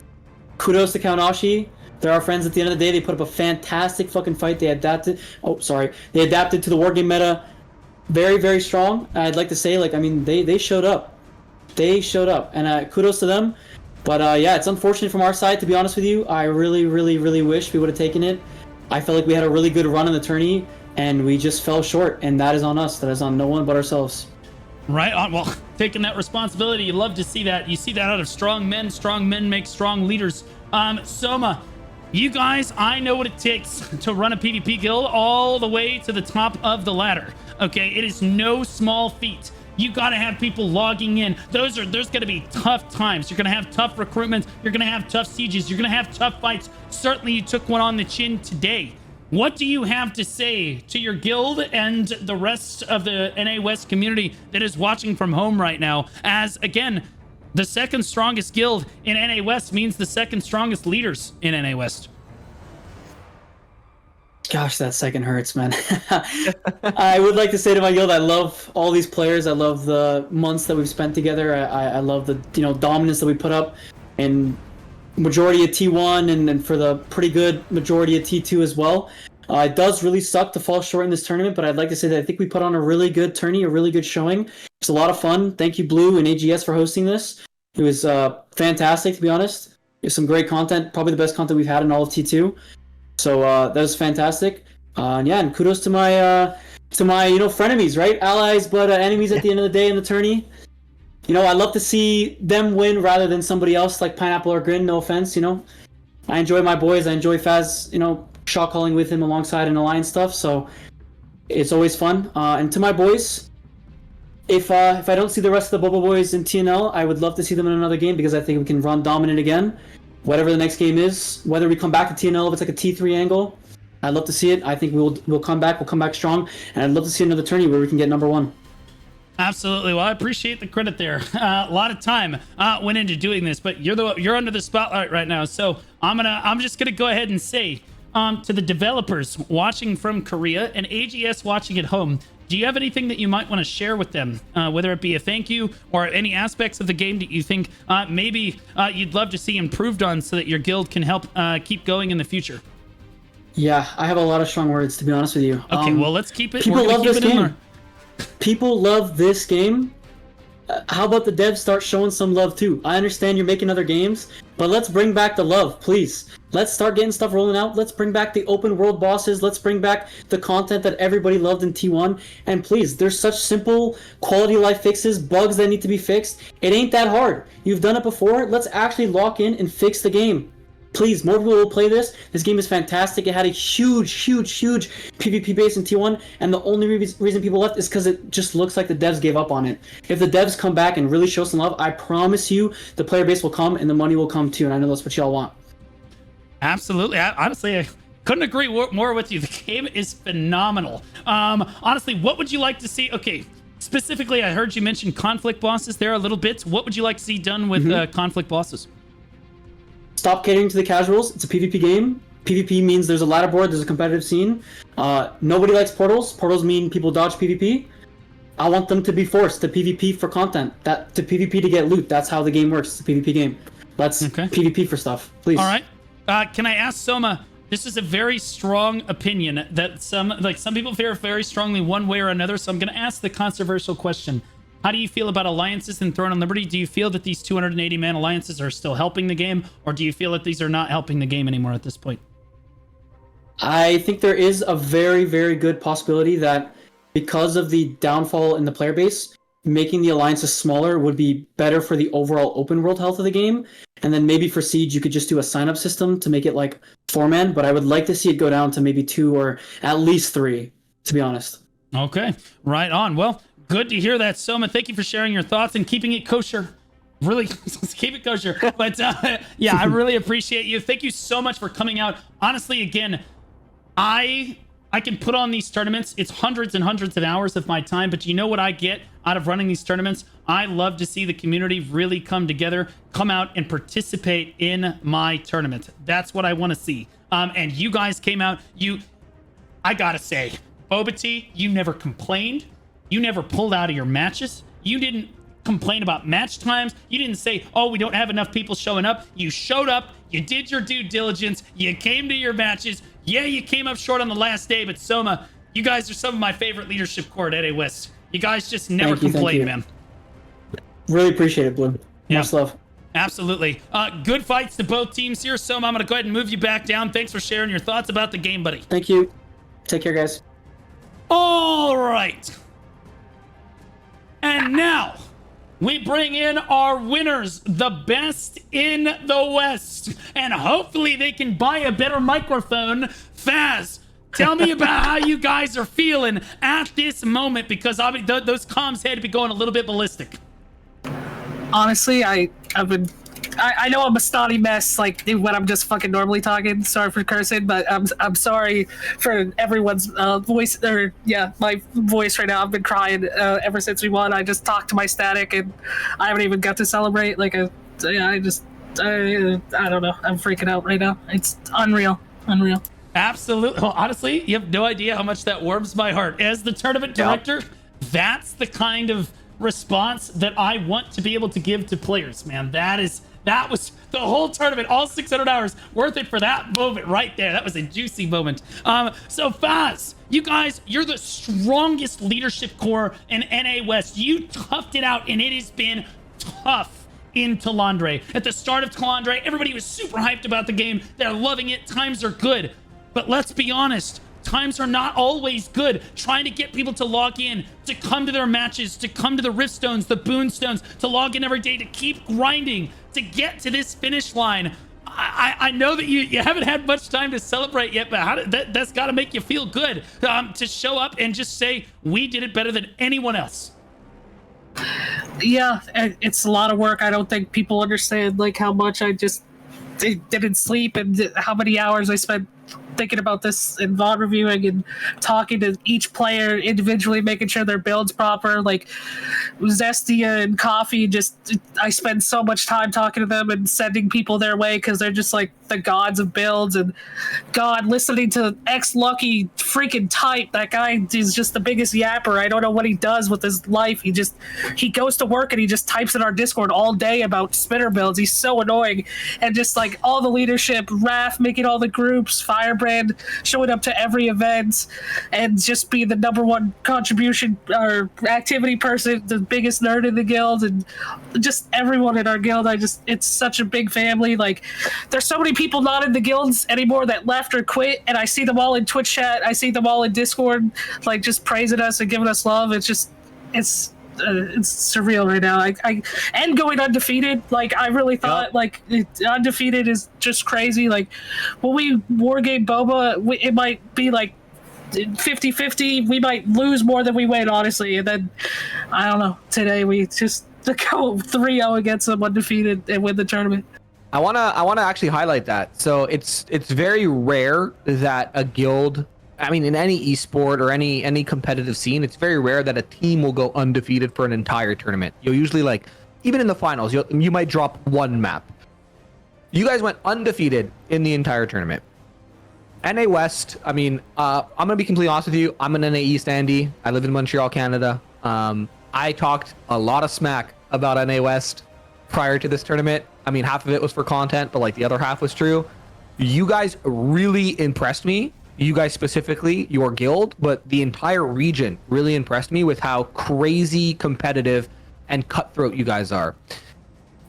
Kudos to Kaonashi. They're our friends at the end of the day. They put up a fantastic fucking fight. They adapted. They adapted to the wargame meta very, very strong. I'd like to say, like, I mean, they showed up. They showed up, and kudos to them. But yeah, it's unfortunate from our side, to be honest with you. I really, really, really wish we would have taken it. I felt like we had a really good run in the tourney, and we just fell short, and that is on us. That is on no one but ourselves. Right on. Well, taking that responsibility, you love to see that. You see that out of strong men. Strong men make strong leaders. Soma, you guys, I know what it takes to run a PvP guild all the way to the top of the ladder. Okay, it is no small feat. You got to have people logging in. There's going to be tough times. You're going to have tough recruitments. You're going to have tough sieges. You're going to have tough fights. Certainly, you took one on the chin today. What do you have to say to your guild and the rest of the NA West community that is watching from home right now? As, again, the second strongest guild in NA West means the second strongest leaders in NA West. Gosh, that second hurts, man. I would like to say to my guild, I love all these players. I love the months that we've spent together. I love the dominance that we put up in majority of T1 and for the pretty good majority of T2 as well. It does really suck to fall short in this tournament, but I'd like to say that I think we put on a really good tourney, a really good showing. It's a lot of fun. Thank you, Blue and AGS, for hosting this. It was fantastic, to be honest. It's some great content, probably the best content we've had in all of T2. So that was fantastic. And kudos to my frenemies, right? Allies, but enemies at the end of the day in the tourney. I love to see them win rather than somebody else like Pineapple or Grin. No offense, I enjoy my boys. I enjoy Faz, shot calling with him alongside in Alliance stuff. So it's always fun. And to my boys, if I don't see the rest of the Boba boys in TNL, I would love to see them in another game because I think we can run dominant again. Whatever the next game is, whether we come back to TNL, if it's like a T3 angle, I'd love to see it. I think we'll come back. We'll come back strong, and I'd love to see another tourney where we can get number 1. Absolutely. Well, I appreciate the credit there. A lot of time went into doing this, but you're under the spotlight right now. So I'm just gonna go ahead and say to the developers watching from Korea and AGS watching at home, do you have anything that you might want to share with them, whether it be a thank you or any aspects of the game that you think maybe you'd love to see improved on so that your guild can help keep going in the future? Yeah, I have a lot of strong words, to be honest with you. Okay, well, let's keep it. People love this game. People love this game. How about the devs start showing some love too? I understand you're making other games, but let's bring back the love, please. Let's start getting stuff rolling out. Let's bring back the open world bosses. Let's bring back the content that everybody loved in T1. And please, there's such simple quality of life fixes, bugs that need to be fixed. It ain't that hard. You've done it before. Let's actually lock in and fix the game. Please, more people will play this. This game is fantastic. It had a huge PvP base in T1, and the only reason people left is because it just looks like the devs gave up on it. If the devs come back and really show some love, I promise you the player base will come and the money will come too, and I know that's what y'all want. Absolutely. Honestly, I couldn't agree more with you. The game is phenomenal. Honestly, what would you like to see? Okay, specifically, I heard you mention conflict bosses there a little bit. What would you like to see done with conflict bosses? Stop catering to the casuals. It's a PvP game. PvP means there's a ladder board, there's a competitive scene. Nobody likes portals. Portals mean people dodge PvP. I want them to be forced to PvP for content. To PvP to get loot. That's how the game works. It's a PvP game. Let's PvP for stuff, please. All right. Can I ask Soma? This is a very strong opinion that some people feel very strongly one way or another. So I'm going to ask the controversial question. How do you feel about alliances in Throne and Liberty? Do you feel that these 280-man alliances are still helping the game, or do you feel that these are not helping the game anymore at this point? I think there is a very, very good possibility that because of the downfall in the player base, making the alliances smaller would be better for the overall open world health of the game. And then maybe for Siege, you could just do a sign-up system to make it like 4-man, but I would like to see it go down to maybe 2 or at least 3, to be honest. Okay, right on. Well, good to hear that, Soma. Thank you for sharing your thoughts and keeping it kosher. Really, keep it kosher. But yeah, I really appreciate you. Thank you so much for coming out. Honestly, again, I can put on these tournaments. It's hundreds and hundreds of hours of my time, but you know what I get out of running these tournaments? I love to see the community really come together, come out and participate in my tournament. That's what I want to see. And you guys came out. I gotta say, Boba Tea, you never complained. You never pulled out of your matches. You didn't complain about match times. You didn't say, oh, we don't have enough people showing up. You showed up. You did your due diligence. You came to your matches. Yeah, you came up short on the last day, but Soma, you guys are some of my favorite leadership core at NA West. You guys just never complain, man. Really appreciate it, Blue. Yeah. Much love. Absolutely. Good fights to both teams here. Soma, I'm going to go ahead and move you back down. Thanks for sharing your thoughts about the game, buddy. Thank you. Take care, guys. All right. And now we bring in our winners, the best in the West. And hopefully they can buy a better microphone. Faz, tell me about how you guys are feeling at this moment, because those comms had to be going a little bit ballistic. Honestly, I know I'm a snotty mess, like when I'm just fucking normally talking. Sorry for cursing, but I'm sorry for everyone's voice, or yeah, my voice right now. I've been crying ever since we won. I just talked to my static, and I haven't even got to celebrate. I don't know. I'm freaking out right now. It's unreal. Absolutely. Well, honestly, you have no idea how much that warms my heart. As the tournament director, that's the kind of response that I want to be able to give to players, man. That was the whole tournament, all 600 hours, worth it for that moment right there. That was a juicy moment. So Faz, you guys, you're the strongest leadership core in NA West. You toughed it out, and it has been tough in Talandre. At the start of Talandre, everybody was super hyped about the game. They're loving it. Times are good. But let's be honest, times are not always good. Trying to get people to log in, to come to their matches, to come to the Riftstones, the Boonstones, to log in every day, to keep grinding, to get to this finish line. I know that you haven't had much time to celebrate yet, but that's got to make you feel good to show up and just say, we did it better than anyone else. Yeah, it's a lot of work. I don't think people understand how much I just didn't sleep and how many hours I spent thinking about this and VOD reviewing and talking to each player individually, making sure their build's proper. Zestia and Coffee, I spend so much time talking to them and sending people their way because they're just the gods of builds. And God, listening to X Lucky freaking type, that guy is just the biggest yapper. I don't know what he does with his life. He goes to work and he just types in our Discord all day about spinner builds. He's so annoying. And just all the leadership, Raph making all the groups, Firebrand showing up to every event, and just being the #1 contribution or activity person, the biggest nerd in the guild, and just everyone in our guild. It's such a big family. There's so many people not in the guilds anymore that left or quit, and I see them all in Twitch chat. I see them all in Discord, just praising us and giving us love. It's surreal right now. And going undefeated. I really thought undefeated is just crazy. When we wargame Boba, it might be 50-50. We might lose more than we win, honestly. And then I don't know. Today we just go 3-0 against them undefeated and win the tournament. I wanna actually highlight that. So it's very rare that a guild, in any esport or any competitive scene, it's very rare that a team will go undefeated for an entire tournament. You'll usually even in the finals, you might drop one map. You guys went undefeated in the entire tournament. NA West, I'm gonna be completely honest with you. I'm an NA East Andy. I live in Montreal, Canada. I talked a lot of smack about NA West prior to this tournament. Half of it was for content, but the other half was true. You guys really impressed me. You guys specifically, your guild, but the entire region really impressed me with how crazy competitive and cutthroat you guys are.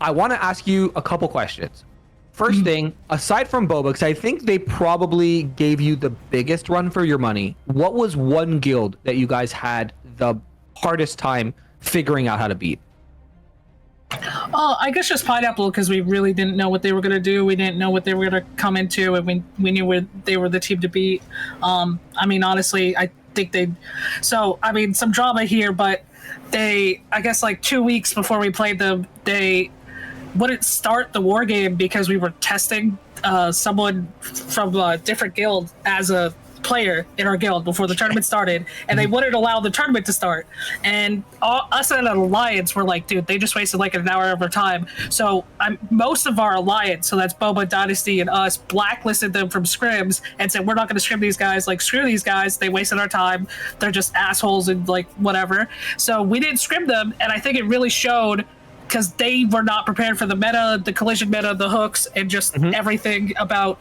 I want to ask you a couple questions. First thing, aside from Boba, because I think they probably gave you the biggest run for your money, what was one guild that you guys had the hardest time figuring out how to beat? I guess just Pineapple, because we really didn't know what they were going to do. We didn't know what they were going to come into, and we knew they were the team to beat. I mean, honestly, I think they. So, I mean, some drama here, but they, I guess, like 2 weeks before we played them, they wouldn't start the war game because we were testing someone from a different guild as a player in our guild before the tournament started, and they wouldn't allow the tournament to start. And us and an alliance were like, dude, they just wasted like an hour of our time. So most of our alliance, so that's Boba, Dynasty, and us, blacklisted them from scrims and said, we're not going to scrim these guys. Like, screw these guys. They wasted our time. They're just assholes and like whatever. So we didn't scrim them, and I think it really showed because they were not prepared for the meta, the collision meta, the hooks, and just everything about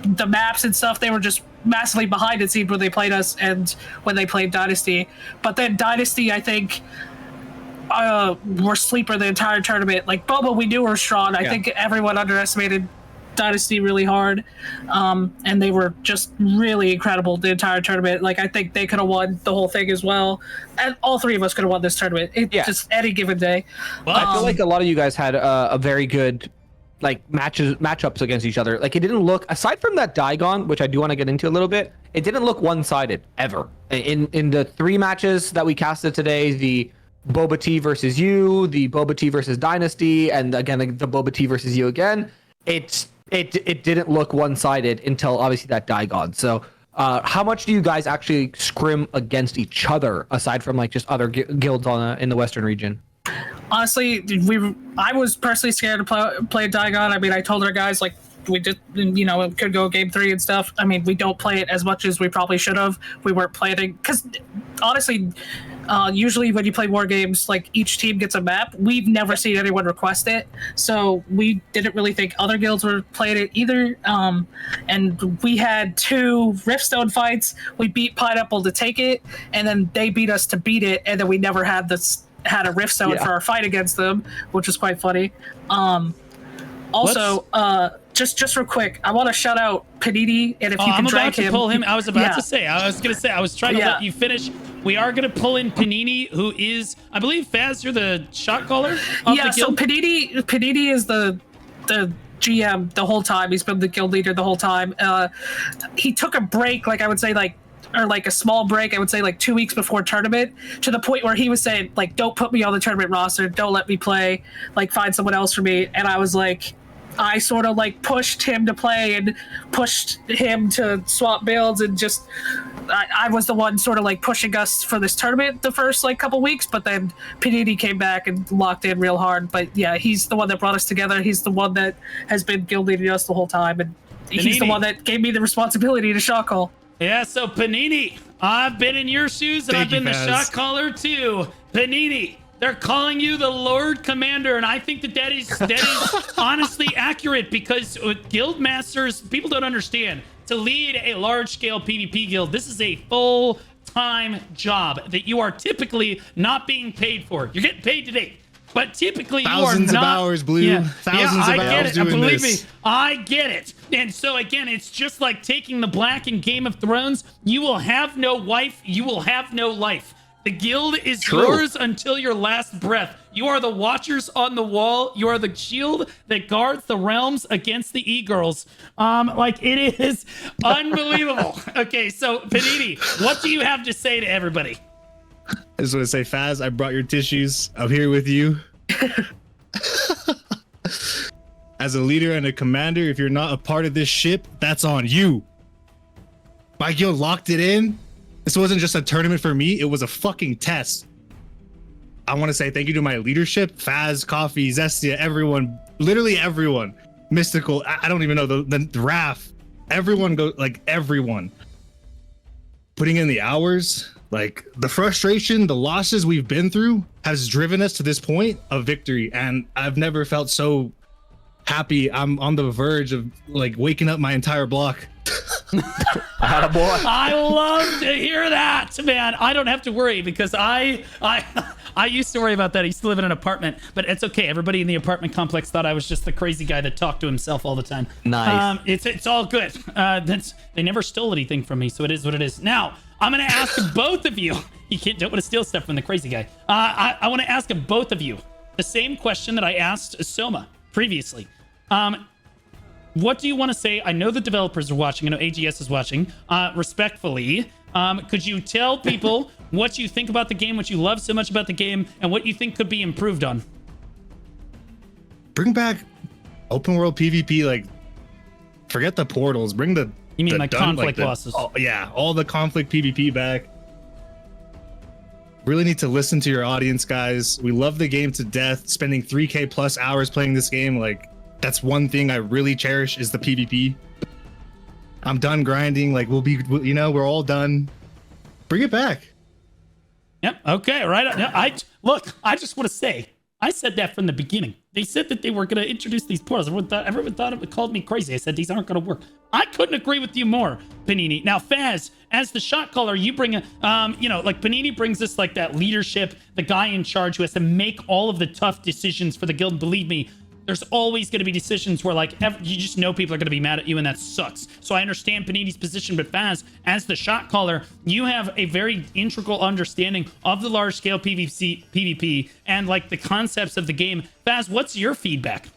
the maps and stuff. They were just massively behind, it seemed, when they played us and when they played Dynasty. But then Dynasty, I think, were sleeper the entire tournament. Like, Boba, we knew were strong. I think everyone underestimated Dynasty really hard. And they were just really incredible the entire tournament. Like, I think they could have won the whole thing as well. And all three of us could have won this tournament. Just any given day. Well, I feel like a lot of you guys had a very good like matchups against each other. Like, it didn't look, aside from that Digon, which I do want to get into a little bit, it didn't look one-sided ever. In the 3 matches that we casted today, the Boba Tea versus you, the Boba Tea versus Dynasty, and again the Boba Tea versus you again, it didn't look one-sided until obviously that Digon. So how much do you guys actually scrim against each other aside from like just other guilds in the Western region? Honestly, I was personally scared to play Digon. I mean, I told our guys, like, we just, it could go game 3 and stuff. I mean, we don't play it as much as we probably should have. We weren't planning, because honestly, usually when you play war games, like, each team gets a map. We've never seen anyone request it, so we didn't really think other guilds were playing it either. And we had 2 Riftstone fights. We beat Pineapple to take it, and then they beat us to beat it, and then we never had a Riftstone for our fight against them, which is quite funny. Also, just real quick, I want to shout out Panini, and if you can drag him. Pull him. I was about to say. I was trying to let you finish. We are going to pull in Panini, who is, I believe, Faz, you're the shot caller. So Panini is the GM the whole time. He's been the guild leader the whole time. He took a break, like I would say, a small break, I would say, like 2 weeks before tournament, to the point where he was saying, like, don't put me on the tournament roster, don't let me play, like, find someone else for me. And I was like, I sort of like pushed him to play and pushed him to swap builds, and just I was the one sort of like pushing us for this tournament the first like couple weeks, but then Panini came back and locked in real hard. But yeah, he's the one that brought us together. He's the one that has been guild leading us the whole time, and he's the one that gave me the responsibility to shot call. Yeah, so Panini, I've been in your shoes, and I've been the shot caller too. Panini, they're calling you the Lord Commander, and I think that is honestly accurate, because guild masters, people don't understand. To lead a large-scale PvP guild, this is a full-time job that you are typically not being paid for. You're getting paid today, but typically thousands you are not. Of hours, Blue. Thousands of hours doing Believe this. me, I get it. And so again, it's just like taking the black in Game of Thrones. You will have no wife. You will have no life. The guild is yours until your last breath. You are the watchers on the wall. You are the shield that guards the realms against the e-girls. Like, it is unbelievable. Okay, so Panini, what do you have to say to everybody? I just want to say, Faz, I brought your tissues. I'm here with you. As a leader and a commander, if you're not a part of this ship, that's on you. My guild locked it in. This wasn't just a tournament for me. It was a fucking test. I want to say thank you to my leadership, Faz, Coffee, Zestia, everyone, literally everyone. Mystical, I don't even know, the Raph, everyone everyone. Putting in the hours, like the frustration, the losses we've been through has driven us to this point of victory. And I've never felt so happy. I'm on the verge of like waking up my entire block. I love to hear that, man. I don't have to worry, because I used to worry about that. I used to live in an apartment, but it's okay. Everybody in the apartment complex thought I was just the crazy guy that talked to himself all the time. Nice. It's all good. They never stole anything from me, so it is what it is. Now I'm gonna ask both of you. You don't want to steal stuff from the crazy guy. I want to ask both of you. the same question that I asked Soma previously. What do you want to say? I know the developers are watching. I know AGS is watching. Respectfully, could you tell people what you think about the game, what you love so much about the game, and what you think could be improved on? Bring back open world PvP. Like, forget the portals. Bring the You mean like conflict bosses? Yeah, all the conflict PvP back. Really need to listen to your audience, guys. We love the game to death. Spending 3K plus hours playing this game, like, that's one thing I really cherish is the PvP. I'm done grinding. Like, we're all done. Bring it back. Yep. Okay. Right. I just want to say, I said that from the beginning. They said that they were going to introduce these portals. Everyone thought it called me crazy. I said these aren't going to work. I couldn't agree with you more, Panini. Now, Faz, as the shot caller, you bring like Panini brings us like that leadership, the guy in charge who has to make all of the tough decisions for the guild. Believe me, there's always going to be decisions where like you just know people are going to be mad at you, and that sucks. So I understand Panini's position, but Faz, as the shot caller, you have a very integral understanding of the large scale PvP and like the concepts of the game. Faz, what's your feedback?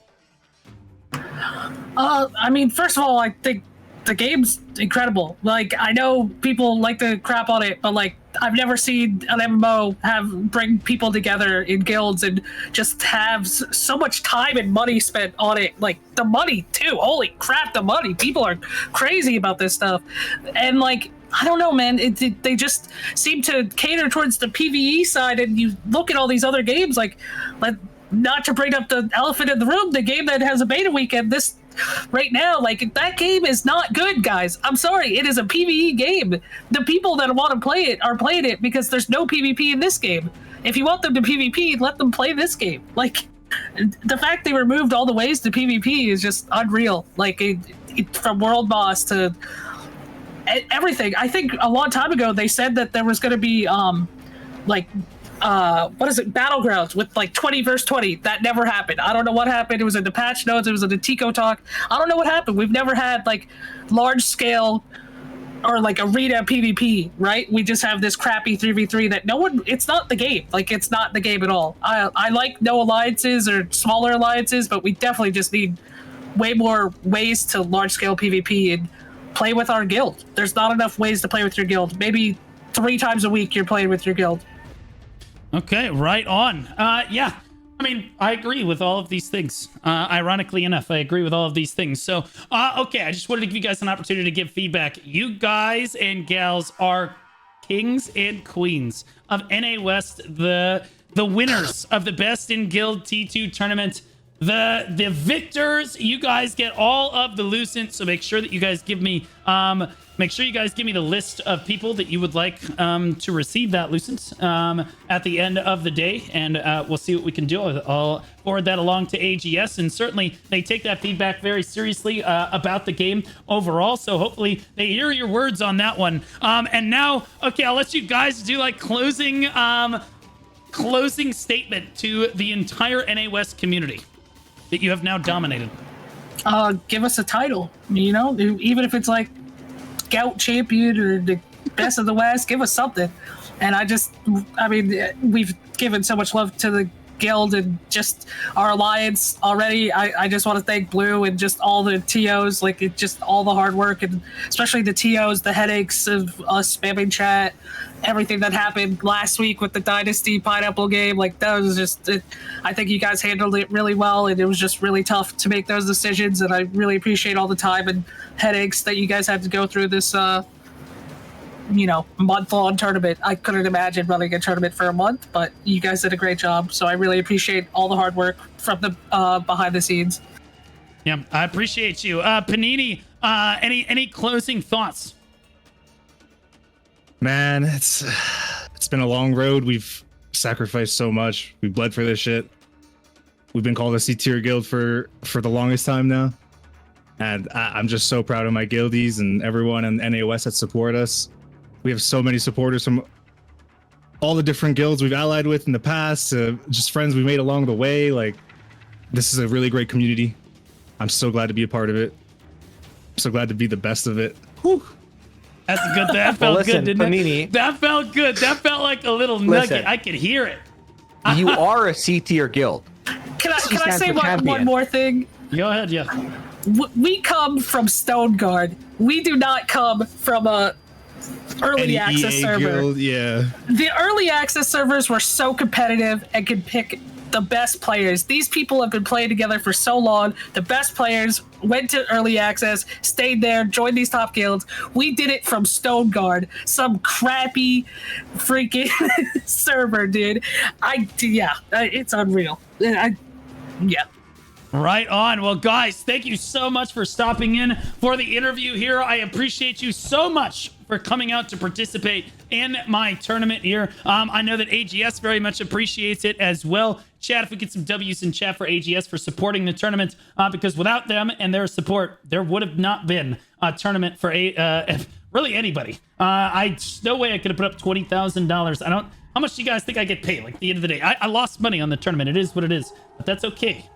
I mean, first of all, I think the game's incredible. Like, I know people like to crap on it, but like, I've never seen an MMO bring people together in guilds and just have so much time and money spent on it. Like, the money too. Holy crap, the money. People are crazy about this stuff. And like, I don't know, man. They just seem to cater towards the PvE side, and you look at all these other games, like not to bring up the elephant in the room, the game that has a beta weekend this right now, like, that game is not good, guys. I'm sorry, it is a PvE game. The people that want to play it are playing it because there's no PvP in this game. If you want them to PvP, let them play this game. Like, the fact they removed all the ways to PvP is just unreal. Like, from world boss to everything. I think a long time ago they said that there was going to be what is it, battlegrounds with like 20 versus 20. That never happened. I don't know what happened. It was in the patch notes, it was in the Tico talk. I don't know what happened. We've never had like large scale or like arena PvP, right? We just have this crappy 3v3 that it's not the game. Like, it's not the game at all. I like no alliances or smaller alliances, but we definitely just need way more ways to large scale PvP and play with our guild. There's not enough ways to play with your guild. Maybe 3 times a week you're playing with your guild. Okay, right on. Yeah, I mean, I agree with all of these things. Ironically enough, I agree with all of these things. So, okay, I just wanted to give you guys an opportunity to give feedback. You guys and gals are kings and queens of NA West, the winners of the Best in Guild T2 tournament. The victors, you guys get all of the Lucent, so make sure that you guys give me the list of people that you would like to receive that Lucent at the end of the day, and we'll see what we can do. I'll forward that along to AGS, and certainly they take that feedback very seriously about the game overall, so hopefully they hear your words on that one. And now, okay, I'll let you guys do like closing statement to the entire NA West community that you have now dominated. Give us a title, you know, even if it's like Gout Champion or the Best of the West, give us something. And I mean, we've given so much love to the guild and just our alliance already. I just want to thank Blue and just all the TOs, like it just all the hard work, and especially the TOs, the headaches of us spamming chat, everything that happened last week with the Dynasty Pineapple game. Like, that was just I think you guys handled it really well, and it was just really tough to make those decisions, and I really appreciate all the time and headaches that you guys had to go through this month-long tournament. I couldn't imagine running a tournament for a month, but you guys did a great job, so I really appreciate all the hard work from the behind the scenes. Yeah, I appreciate you. Panini, any closing thoughts? Man, it's been a long road. We've sacrificed so much. We bled for this shit. We've been called a C-tier guild for the longest time now. And I'm just so proud of my guildies and everyone in NAOS that support us. We have so many supporters from all the different guilds we've allied with in the past, just friends we made along the way. Like, this is a really great community. I'm so glad to be a part of it. I'm so glad to be the best of it. Whew. That's a good. That felt listen, good, didn't Panini, it? That felt good. That felt like a little nugget. I could hear it. You are a C tier guild. Can I stands say for one champion. more thing? Go ahead, yeah. We come from Stone Guard. We do not come from a early Any access EA server. guild, yeah. The early access servers were so competitive and could pick the best players. These people have been playing together for so long. The best players went to early access, stayed there, joined these top guilds. We did it from Stone Guard, some crappy freaking server, dude. It's unreal. Yeah. Right on. Well, guys, thank you so much for stopping in for the interview here. I appreciate you so much for coming out to participate in my tournament here. I know that AGS very much appreciates it as well. Chat, if we get some W's in chat for AGS for supporting the tournament, because without them and their support, there would have not been a tournament for really anybody. There's no way I could have put up $20,000. How much do you guys think I get paid? Like, at the end of the day, I lost money on the tournament. It is what it is, but that's okay.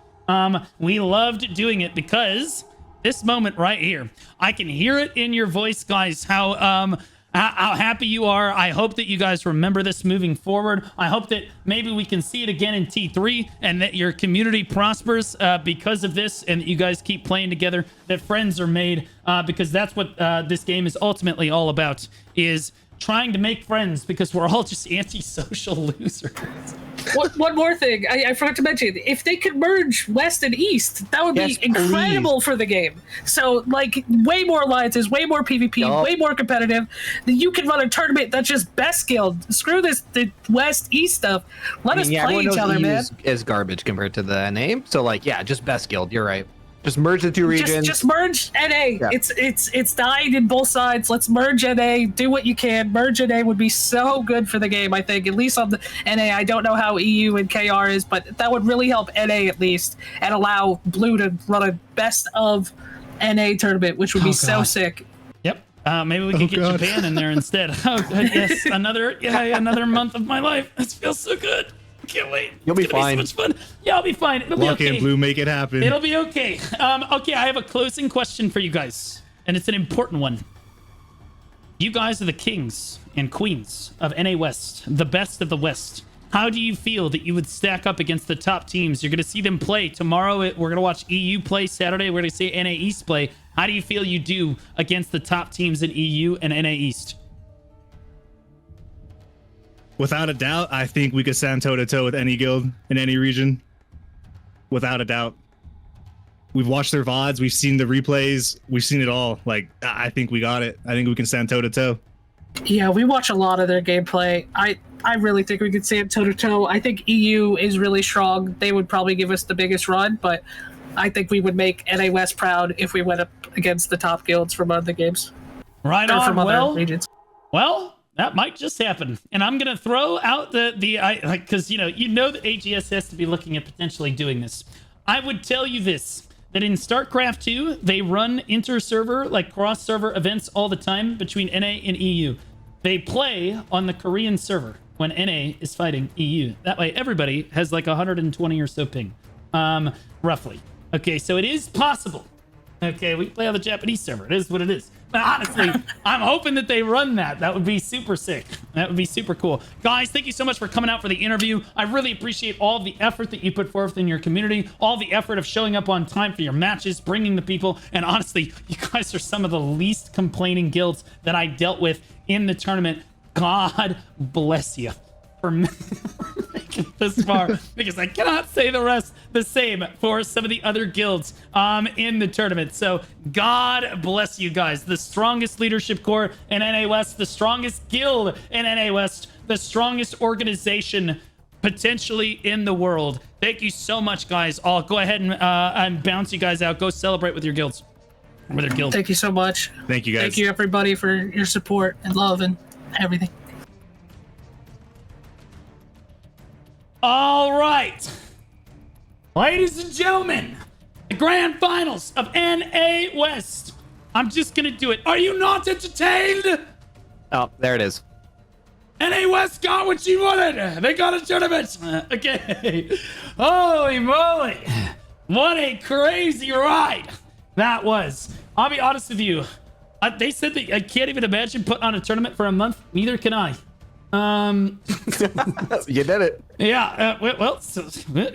We loved doing it because this moment right here, I can hear it in your voice, guys, how happy you are. I hope that you guys remember this moving forward. I hope that maybe we can see it again in T3 and that your community prospers because of this, and that you guys keep playing together, that friends are made, because that's what this game is ultimately all about, is trying to make friends, because we're all just antisocial losers. One more thing I forgot to mention. If they could merge West and East, that would be incredible for the game. So, like, way more alliances, way more PvP, way more competitive. You can run a tournament that's just best guild. Screw the West-East stuff. Let us play each other, man. Is garbage compared to the NA. So, like, yeah, just best guild. You're right. Just merge the two regions. Just merge NA. Yeah. It's dying in both sides. Let's merge NA. Do what you can. Merge NA would be so good for the game, I think. At least on the NA. I don't know how EU and KR is, but that would really help NA at least, and allow Blue to run a best of NA tournament, which would be so sick. Yep. Maybe we can get Japan in there instead. Oh, yes. Another month of my life. This feels so good. Can't wait. You'll be fine. Be so much fun. Yeah, I'll be fine. It'll be okay. And Blue, make it happen. It'll be okay. Okay, I have a closing question for you guys, and it's an important one. You guys are the kings and queens of NA West, the best of the West. How do you feel that you would stack up against the top teams? You're going to see them play tomorrow. We're going to watch EU play Saturday. We're going to see NA East play. How do you feel you do against the top teams in EU and NA East? Without a doubt, I think we could stand toe-to-toe with any guild in any region. Without a doubt. We've watched their VODs. We've seen the replays. We've seen it all. Like, I think we got it. I think we can stand toe-to-toe. Yeah, we watch a lot of their gameplay. I really think we could stand toe-to-toe. I think EU is really strong. They would probably give us the biggest run, but I think we would make NA West proud if we went up against the top guilds from other games. Right on. From other regions. Well, that might just happen. And I'm going to throw out because, you know that AGS has to be looking at potentially doing this. I would tell you this, that in StarCraft 2, they run inter-server, like cross-server events all the time between NA and EU. They play on the Korean server when NA is fighting EU. That way, everybody has like 120 or so ping, roughly. Okay, so it is possible. Okay, we play on the Japanese server. It is what it is. But honestly, I'm hoping that they run that. That would be super sick. That would be super cool. Guys, thank you so much for coming out for the interview. I really appreciate all the effort that you put forth in your community, all the effort of showing up on time for your matches, bringing the people. And honestly, you guys are some of the least complaining guilds that I dealt with in the tournament. God bless you for making it this far, because I cannot say the rest the same for some of the other guilds in the tournament. So God bless you guys. The strongest leadership core in NA West, the strongest guild in NA West, the strongest organization potentially in the world. Thank you so much, guys. I'll go ahead and bounce you guys out. Go celebrate with your guilds. With your guild. Thank you so much. Thank you, guys. Thank you, everybody, for your support and love and everything. All right, ladies and gentlemen, the grand finals of NA West. I'm just gonna do it. Are you not entertained? Oh, there it is. NA West got what you wanted. They got a tournament. Okay. Holy moly. What a crazy ride that was. I'll be honest with you. They said that I can't even imagine putting on a tournament for a month. Neither can I. You did it. Yeah.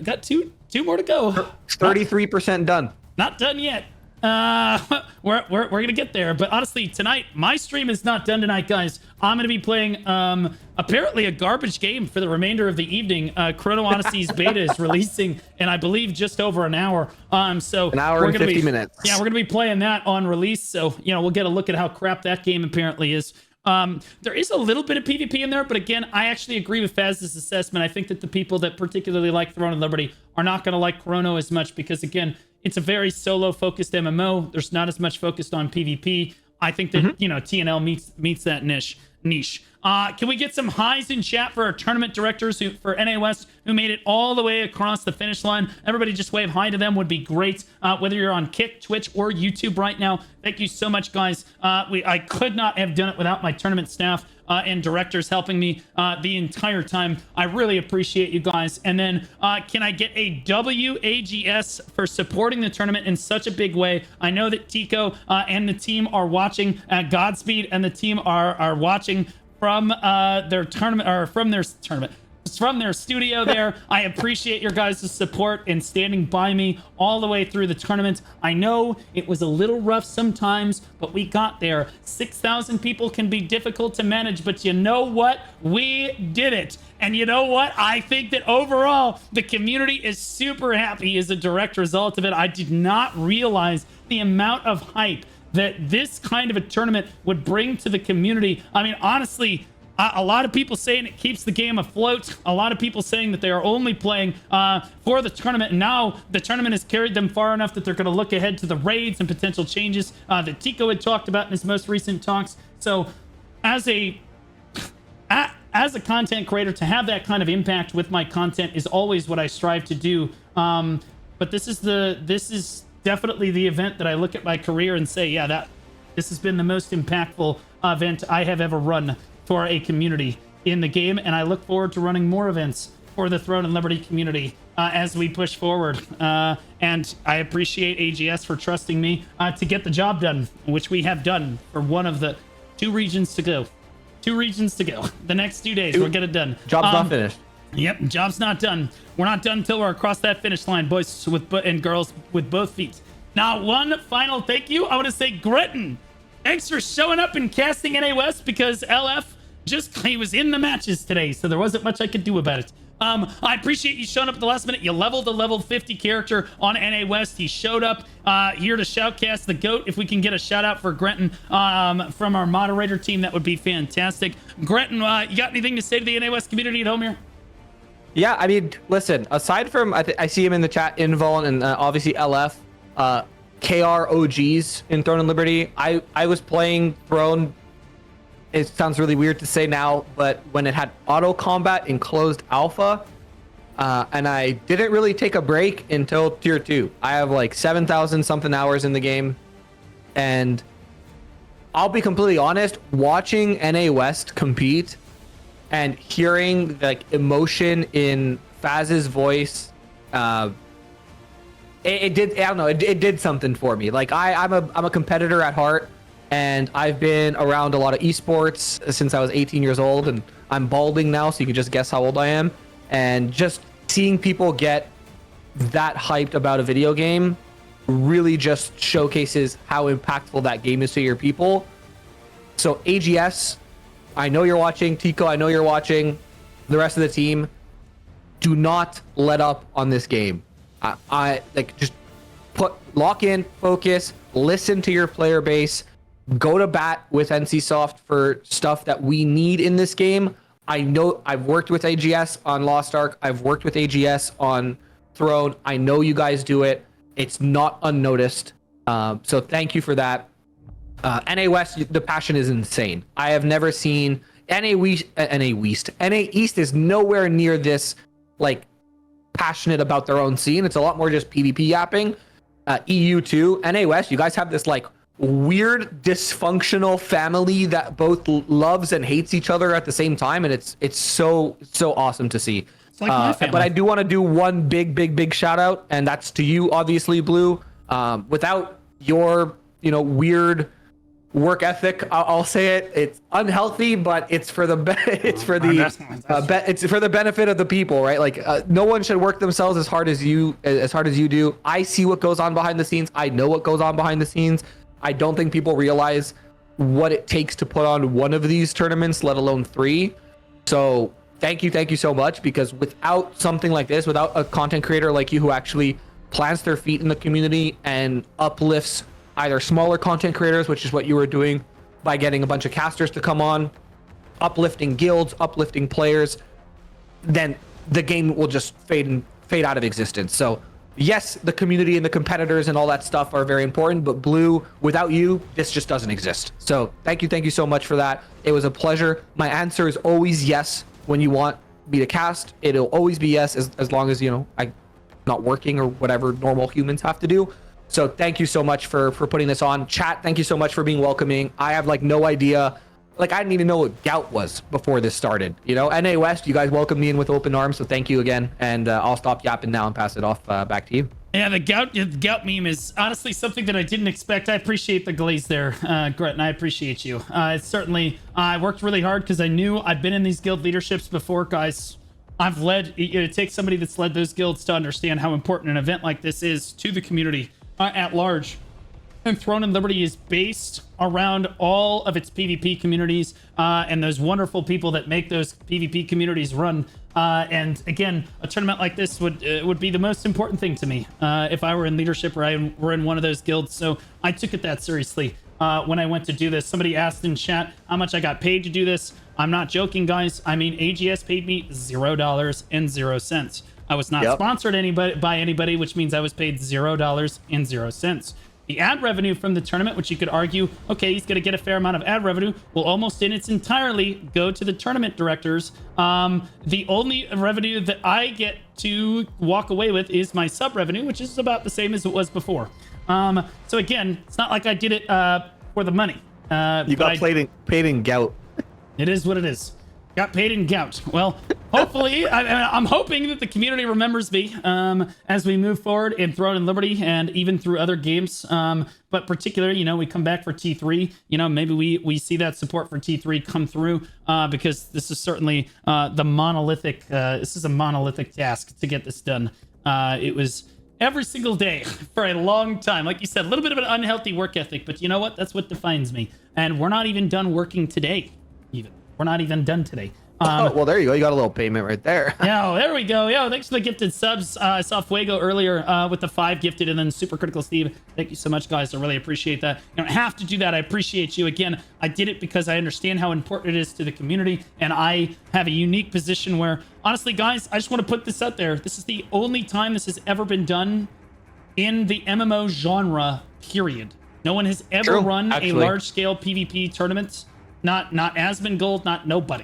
Got two more to go. 33% done. Not done yet. We're gonna get there, but honestly, tonight my stream is not done tonight, guys. I'm gonna be playing apparently a garbage game for the remainder of the evening. Chrono Odyssey's beta is releasing in, I believe, just over an hour. So an hour and 50 minutes. Yeah, we're gonna be playing that on release. So we'll get a look at how crap that game apparently is. There is a little bit of PvP in there, but again, I actually agree with Faz's assessment. I think that the people that particularly like Throne of Liberty are not going to like Chrono as much because, again, it's a very solo-focused MMO. There's not as much focused on PvP. I think that, TNL meets that niche. Can we get some highs in chat for our tournament directors for NA West who made it all the way across the finish line? Everybody just wave hi to them would be great. Whether you're on Kick, Twitch, or YouTube right now, thank you so much, guys. I could not have done it without my tournament staff and directors helping me the entire time. I really appreciate you guys. And then can I get a WAGS for supporting the tournament in such a big way? I know that Tico and the team are watching. Godspeed and the team are watching from their tournament, or from their tournament, from their studio there. I appreciate your guys' support and standing by me all the way through the tournament. I know it was a little rough sometimes, but we got there. 6,000 people can be difficult to manage, but you know what? We did it. And you know what? I think that overall, the community is super happy as a direct result of it. I did not realize the amount of hype that this kind of a tournament would bring to the community. I mean, honestly, a lot of people saying it keeps the game afloat. A lot of people saying that they are only playing for the tournament. And now the tournament has carried them far enough that they're going to look ahead to the raids and potential changes that Tico had talked about in his most recent talks. So as a content creator, to have that kind of impact with my content is always what I strive to do. But this is definitely the event that I look at my career and say, yeah, this has been the most impactful event I have ever run for a community in the game, and I look forward to running more events for the Throne and Liberty community as we push forward. And I appreciate AGS for trusting me to get the job done, which we have done for one of the 2 regions to go. 2 regions to go. The next 2 days, we'll get it done. Job's not finished. Yep, job's not done. We're not done until we're across that finish line, boys and girls, with both feet. Now, one final thank you. I want to say, Gretton, thanks for showing up and casting NA West, because LF he was in the matches today, so there wasn't much I could do about it. I appreciate you showing up at the last minute. You leveled a level 50 character on NA West. He showed up here to shoutcast the GOAT. If we can get a shout out for Gretton from our moderator team, that would be fantastic. Gretton, you got anything to say to the NA West community at home here? Yeah, I mean, listen, aside from, I see him in the chat, Invuln, and obviously LF, KR OGs in Throne and Liberty. I was playing Throne. It sounds really weird to say now, but when it had auto combat in closed alpha, and I didn't really take a break until tier 2. I have like 7,000 something hours in the game, and I'll be completely honest, watching NA West compete and hearing like emotion in Faz's voice, it did, I don't know, it did something for me. Like I'm a competitor at heart, and I've been around a lot of esports since I was 18 years old, and I'm balding now, so you can just guess how old I am. And just seeing people get that hyped about a video game really just showcases how impactful that game is to your people. So AGS, I know you're watching. Tico, I know you're watching. The rest of the team, do not let up on this game. I like, just lock in, focus, listen to your player base, go to bat with NCSoft for stuff that we need in this game. I know I've worked with AGS on Lost Ark. I've worked with AGS on Throne. I know you guys do it. It's not unnoticed. So thank you for that. NA West, the passion is insane. I have never seen NA East is nowhere near this, like, passionate about their own scene. It's a lot more just PvP yapping. EU too. NA West, you guys have this like weird dysfunctional family that both loves and hates each other at the same time, and it's so awesome to see. It's like my family. But I do want to do one big shout out, and that's to you, obviously, Blue. Without your weird work ethic. I'll say it. It's unhealthy, but it's for the it's for the it's for the benefit of the people, right? Like no one should work themselves as hard as you do. I see what goes on behind the scenes. I know what goes on behind the scenes. I don't think people realize what it takes to put on one of these tournaments, let alone 3. So thank you so much, because without something like this, without a content creator like you who actually plants their feet in the community and uplifts either smaller content creators, which is what you were doing by getting a bunch of casters to come on, uplifting guilds, uplifting players, then the game will just fade out of existence. So yes, the community and the competitors and all that stuff are very important, but Blue, without you, this just doesn't exist. So thank you so much for that. It was a pleasure. My answer is always yes when you want me to cast. It'll always be yes as long as, you know, I'm not working or whatever normal humans have to do. So thank you so much for putting this on. Chat, thank you so much for being welcoming. I have like no idea. Like I didn't even know what gout was before this started. You know, NA West, you guys welcomed me in with open arms, so thank you again. And I'll stop yapping now and pass it off back to you. Yeah, the gout meme is honestly something that I didn't expect. I appreciate the glaze there, Gret, and I appreciate you. It's certainly, I worked really hard because I knew I've been in these guild leaderships before, guys. I've led, it takes somebody that's led those guilds to understand how important an event like this is to the community at large. And Throne and Liberty is based around all of its PvP communities and those wonderful people that make those PvP communities run. And again, a tournament like this would be the most important thing to me if I were in leadership or I were in one of those guilds. So I took it that seriously when I went to do this. Somebody asked in chat how much I got paid to do this. I'm not joking, guys. I mean, AGS paid me $0.00. I was not sponsored by anybody, which means I was paid $0.00. The ad revenue from the tournament, which you could argue, okay, he's going to get a fair amount of ad revenue, will almost in its entirely go to the tournament directors. The only revenue that I get to walk away with is my sub revenue, which is about the same as it was before. So again, it's not like I did it for the money. You got paid in gout. It is what it is. Got paid in gout. Well, hopefully, I'm hoping that the community remembers me as we move forward in Throne and Liberty and even through other games. But particularly, you know, we come back for T3. You know, maybe we see that support for T3 come through because this is certainly the monolithic. This is a monolithic task to get this done. It was every single day for a long time. Like you said, a little bit of an unhealthy work ethic, but you know what? That's what defines me. And we're not even done working today, even. We're not even done today. Well, there you go. You got a little payment right there. Yeah, there we go. Yo, thanks for the gifted subs. I saw Fuego earlier with the 5 gifted and then Super Critical Steve. Thank you so much, guys. I really appreciate that. You don't have to do that. I appreciate you. Again, I did it because I understand how important it is to the community. And I have a unique position where, honestly, guys, I just want to put this out there. This is the only time this has ever been done in the MMO genre, period. No one has ever run a large-scale PvP tournament. Not Asmongold, not nobody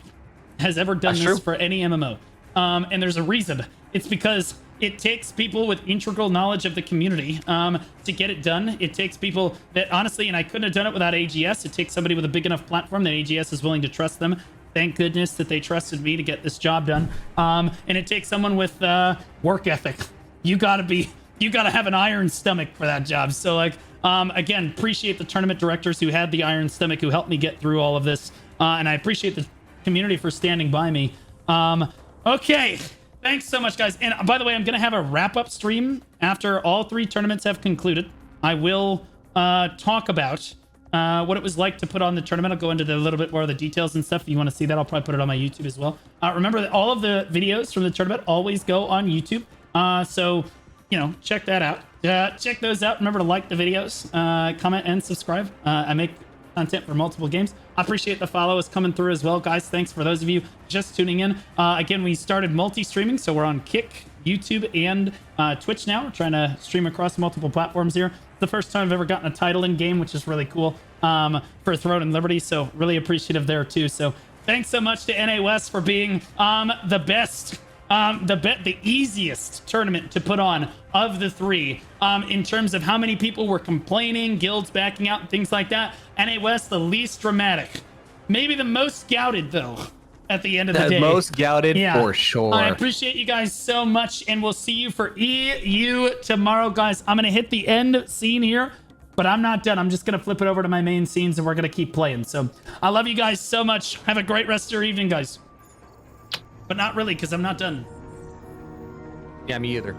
has ever done this for any MMO. And there's a reason. It's because it takes people with integral knowledge of the community to get it done. It takes people that honestly, and I couldn't have done it without AGS. It takes somebody with a big enough platform that AGS is willing to trust them. Thank goodness that they trusted me to get this job done. And it takes someone with work ethic. You gotta have an iron stomach for that job. So like, again, appreciate the tournament directors who had the iron stomach, who helped me get through all of this. And I appreciate the community for standing by me. Okay, thanks so much, guys. And by the way, I'm going to have a wrap-up stream after all 3 tournaments have concluded. I will talk about what it was like to put on the tournament. I'll go into a little bit more of the details and stuff. If you want to see that, I'll probably put it on my YouTube as well. Remember that all of the videos from the tournament always go on YouTube. So, you know, check that out. Check those out. Remember to like the videos, comment, and subscribe. I make content for multiple games. I appreciate the follows coming through as well, guys. Thanks for those of you just tuning in. Again, we started multi-streaming, so we're on Kick, YouTube, and Twitch now. We're trying to stream across multiple platforms here. It's the first time I've ever gotten a title in game, which is really cool for Throne and Liberty, so really appreciative there too. So thanks so much to NA West for being the best. The easiest tournament to put on of the 3 in terms of how many people were complaining, guilds backing out, and things like that. NA West, the least dramatic. Maybe the most scouted, though, at the end of the day. Most scouted, for sure. I appreciate you guys so much, and we'll see you for EU tomorrow, guys. I'm going to hit the end scene here. But I'm not done. I'm just going to flip it over to my main scenes and we're going to keep playing. So I love you guys so much. Have a great rest of your evening, guys. But not really, because I'm not done. Yeah, me either.